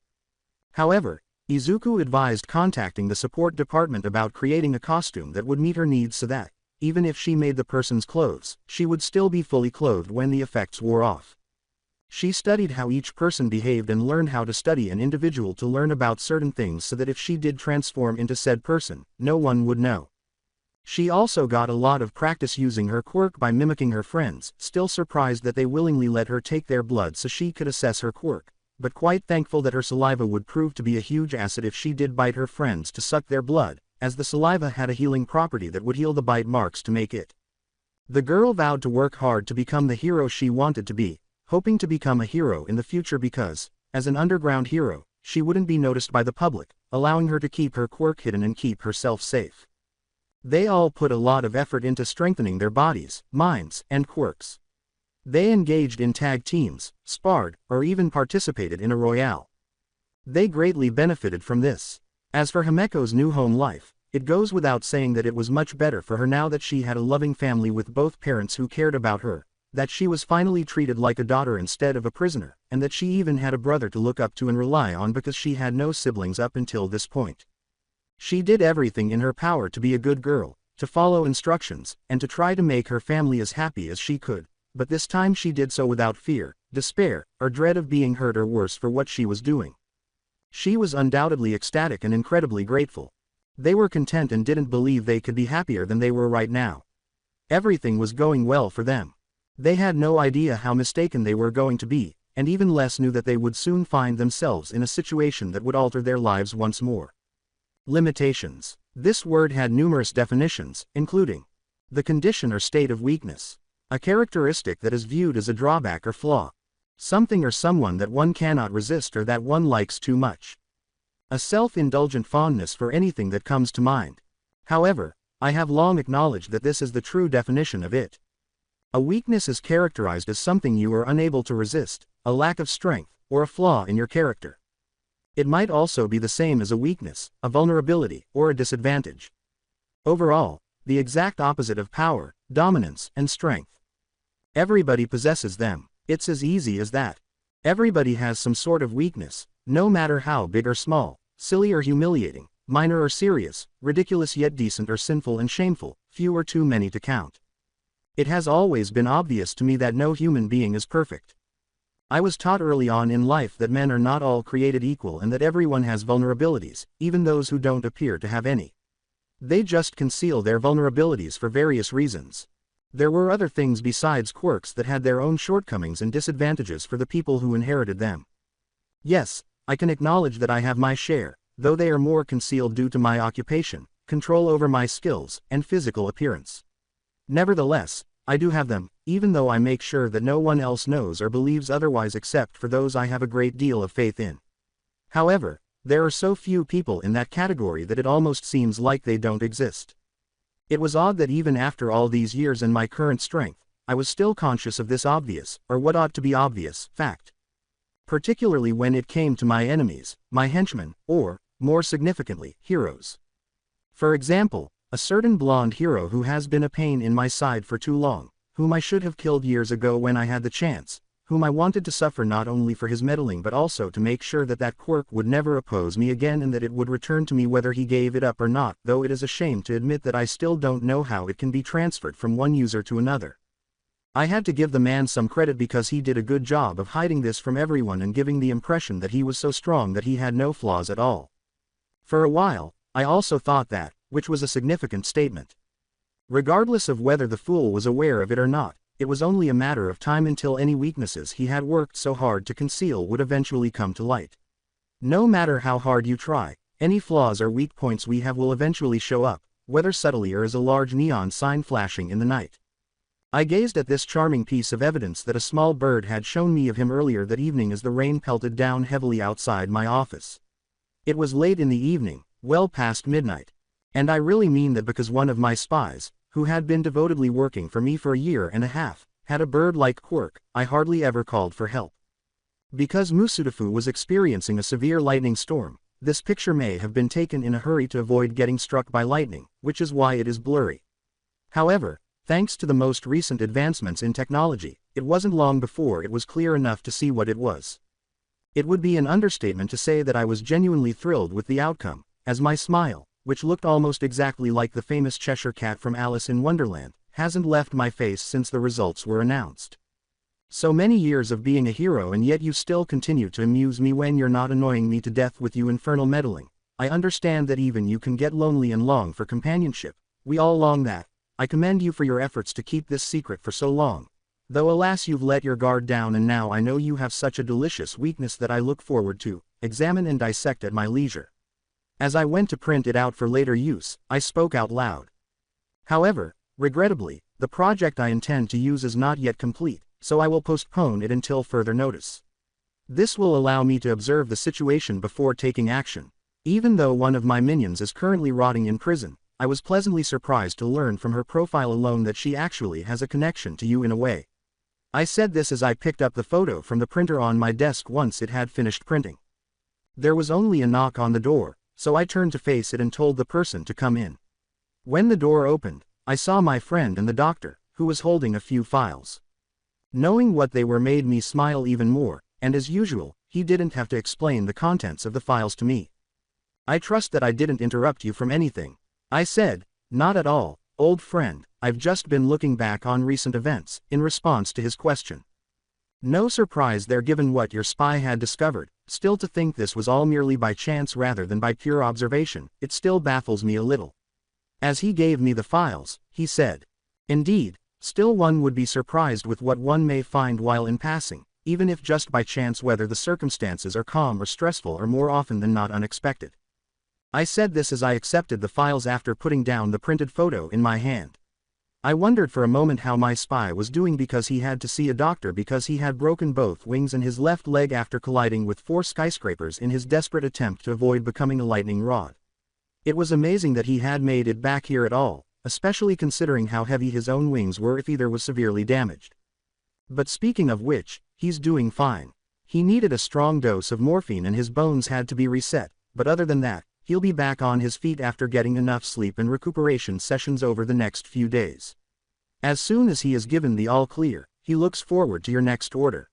However, Izuku advised contacting the support department about creating a costume that would meet her needs so that, even if she made the person's clothes, she would still be fully clothed when the effects wore off. She studied how each person behaved and learned how to study an individual to learn about certain things so that if she did transform into said person, no one would know. She also got a lot of practice using her quirk by mimicking her friends, still surprised that they willingly let her take their blood so she could assess her quirk, but quite thankful that her saliva would prove to be a huge asset if she did bite her friends to suck their blood, as the saliva had a healing property that would heal the bite marks to make it. The girl vowed to work hard to become the hero she wanted to be, hoping to become a hero in the future because, as an underground hero, she wouldn't be noticed by the public, allowing her to keep her quirk hidden and keep herself safe. They all put a lot of effort into strengthening their bodies, minds, and quirks. They engaged in tag teams, sparred, or even participated in a royale. They greatly benefited from this. As for Himeko's new home life, it goes without saying that it was much better for her now that she had a loving family with both parents who cared about her, that she was finally treated like a daughter instead of a prisoner, and that she even had a brother to look up to and rely on because she had no siblings up until this point. She did everything in her power to be a good girl, to follow instructions, and to try to make her family as happy as she could, but this time she did so without fear, despair, or dread of being hurt or worse for what she was doing. She was undoubtedly ecstatic and incredibly grateful. They were content and didn't believe they could be happier than they were right now. Everything was going well for them. They had no idea how mistaken they were going to be, and even less knew that they would soon find themselves in a situation that would alter their lives once more. Limitations. This word had numerous definitions, including the condition or state of weakness, a characteristic that is viewed as a drawback or flaw, something or someone that one cannot resist or that one likes too much, a self-indulgent fondness for anything that comes to mind. However, I have long acknowledged that this is the true definition of it. A weakness is characterized as something you are unable to resist, a lack of strength, or a flaw in your character. It might also be the same as a weakness, a vulnerability, or a disadvantage. Overall, the exact opposite of power, dominance, and strength. Everybody possesses them. It's as easy as that. Everybody has some sort of weakness, no matter how big or small, silly or humiliating, minor or serious, ridiculous yet decent or sinful and shameful, few or too many to count. It has always been obvious to me that no human being is perfect. I was taught early on in life that men are not all created equal and that everyone has vulnerabilities, even those who don't appear to have any. They just conceal their vulnerabilities for various reasons. There were other things besides quirks that had their own shortcomings and disadvantages for the people who inherited them. Yes, I can acknowledge that I have my share, though they are more concealed due to my occupation, control over my skills, and physical appearance. Nevertheless, I do have them, even though I make sure that no one else knows or believes otherwise except for those I have a great deal of faith in. However, there are so few people in that category that it almost seems like they don't exist. It was odd that even after all these years and my current strength, I was still conscious of this obvious, or what ought to be obvious, fact. Particularly when it came to my enemies, my henchmen, or, more significantly, heroes. For example, a certain blonde hero who has been a pain in my side for too long, whom I should have killed years ago when I had the chance, whom I wanted to suffer not only for his meddling but also to make sure that that quirk would never oppose me again and that it would return to me whether he gave it up or not, though it is a shame to admit that I still don't know how it can be transferred from one user to another. I had to give the man some credit because he did a good job of hiding this from everyone and giving the impression that he was so strong that he had no flaws at all. For a while, I also thought that, which was a significant statement. Regardless of whether the fool was aware of it or not, it was only a matter of time until any weaknesses he had worked so hard to conceal would eventually come to light. No matter how hard you try, any flaws or weak points we have will eventually show up, whether subtly or as a large neon sign flashing in the night. I gazed at this charming piece of evidence that a small bird had shown me of him earlier that evening as the rain pelted down heavily outside my office. It was late in the evening, well past midnight. And I really mean that because one of my spies, who had been devotedly working for me for a year and a half, had a bird-like quirk, I hardly ever called for help. Because Musudafu was experiencing a severe lightning storm, this picture may have been taken in a hurry to avoid getting struck by lightning, which is why it is blurry. However, thanks to the most recent advancements in technology, it wasn't long before it was clear enough to see what it was. It would be an understatement to say that I was genuinely thrilled with the outcome, as my smile, which looked almost exactly like the famous Cheshire Cat from Alice in Wonderland, hasn't left my face since the results were announced. So many years of being a hero and yet you still continue to amuse me when you're not annoying me to death with your infernal meddling. I understand that even you can get lonely and long for companionship. We all long that. I commend you for your efforts to keep this secret for so long. Though alas you've let your guard down and now I know you have such a delicious weakness that I look forward to examine and dissect at my leisure. As I went to print it out for later use, I spoke out loud. However, regrettably, the project I intend to use is not yet complete, so I will postpone it until further notice. This will allow me to observe the situation before taking action. Even though one of my minions is currently rotting in prison, I was pleasantly surprised to learn from her profile alone that she actually has a connection to you in a way. I said this as I picked up the photo from the printer on my desk once it had finished printing. There was only a knock on the door, so I turned to face it and told the person to come in. When the door opened, I saw my friend and the doctor, who was holding a few files. Knowing what they were made me smile even more, and as usual, he didn't have to explain the contents of the files to me. I trust that I didn't interrupt you from anything. I said, not at all, old friend, I've just been looking back on recent events, in response to his question. No surprise there given what your spy had discovered, still to think this was all merely by chance rather than by pure observation, it still baffles me a little. As he gave me the files, he said, indeed, still one would be surprised with what one may find while in passing, even if just by chance whether the circumstances are calm or stressful or more often than not unexpected. I said this as I accepted the files after putting down the printed photo in my hand. I wondered for a moment how my spy was doing because he had to see a doctor because he had broken both wings and his left leg after colliding with 4 skyscrapers in his desperate attempt to avoid becoming a lightning rod. It was amazing that he had made it back here at all, especially considering how heavy his own wings were if either was severely damaged. But speaking of which, he's doing fine. He needed a strong dose of morphine and his bones had to be reset, but other than that, he'll be back on his feet after getting enough sleep and recuperation sessions over the next few days. As soon as he is given the all clear, he looks forward to your next order.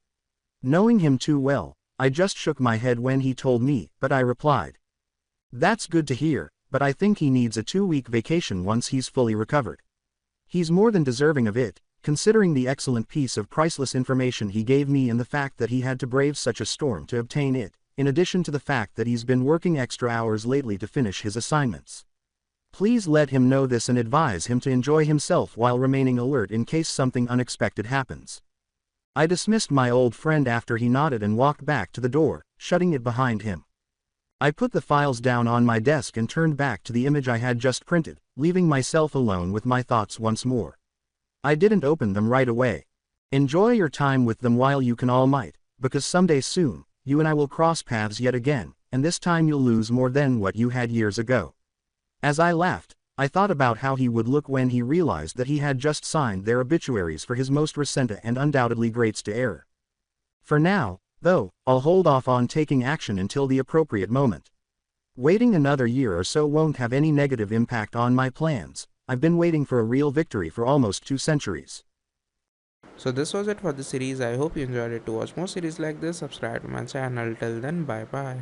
Knowing him too well, I just shook my head when he told me, but I replied. That's good to hear, but I think he needs a 2-week vacation once he's fully recovered. He's more than deserving of it, considering the excellent piece of priceless information he gave me and the fact that he had to brave such a storm to obtain it, in addition to the fact that he's been working extra hours lately to finish his assignments. Please let him know this and advise him to enjoy himself while remaining alert in case something unexpected happens. I dismissed my old friend after he nodded and walked back to the door, shutting it behind him. I put the files down on my desk and turned back to the image I had just printed, leaving myself alone with my thoughts once more. I didn't open them right away. Enjoy your time with them while you can all might, because someday soon, you and I will cross paths yet again, and this time you'll lose more than what you had years ago. As I laughed, I thought about how he would look when he realized that he had just signed their obituaries for his most recent and undoubtedly greats to error. For now, though, I'll hold off on taking action until the appropriate moment. Waiting another year or so won't have any negative impact on my plans. I've been waiting for a real victory for almost 2 centuries. So this was it for the series. I hope you enjoyed it. To watch more series like this, subscribe to my channel. Till then, bye bye.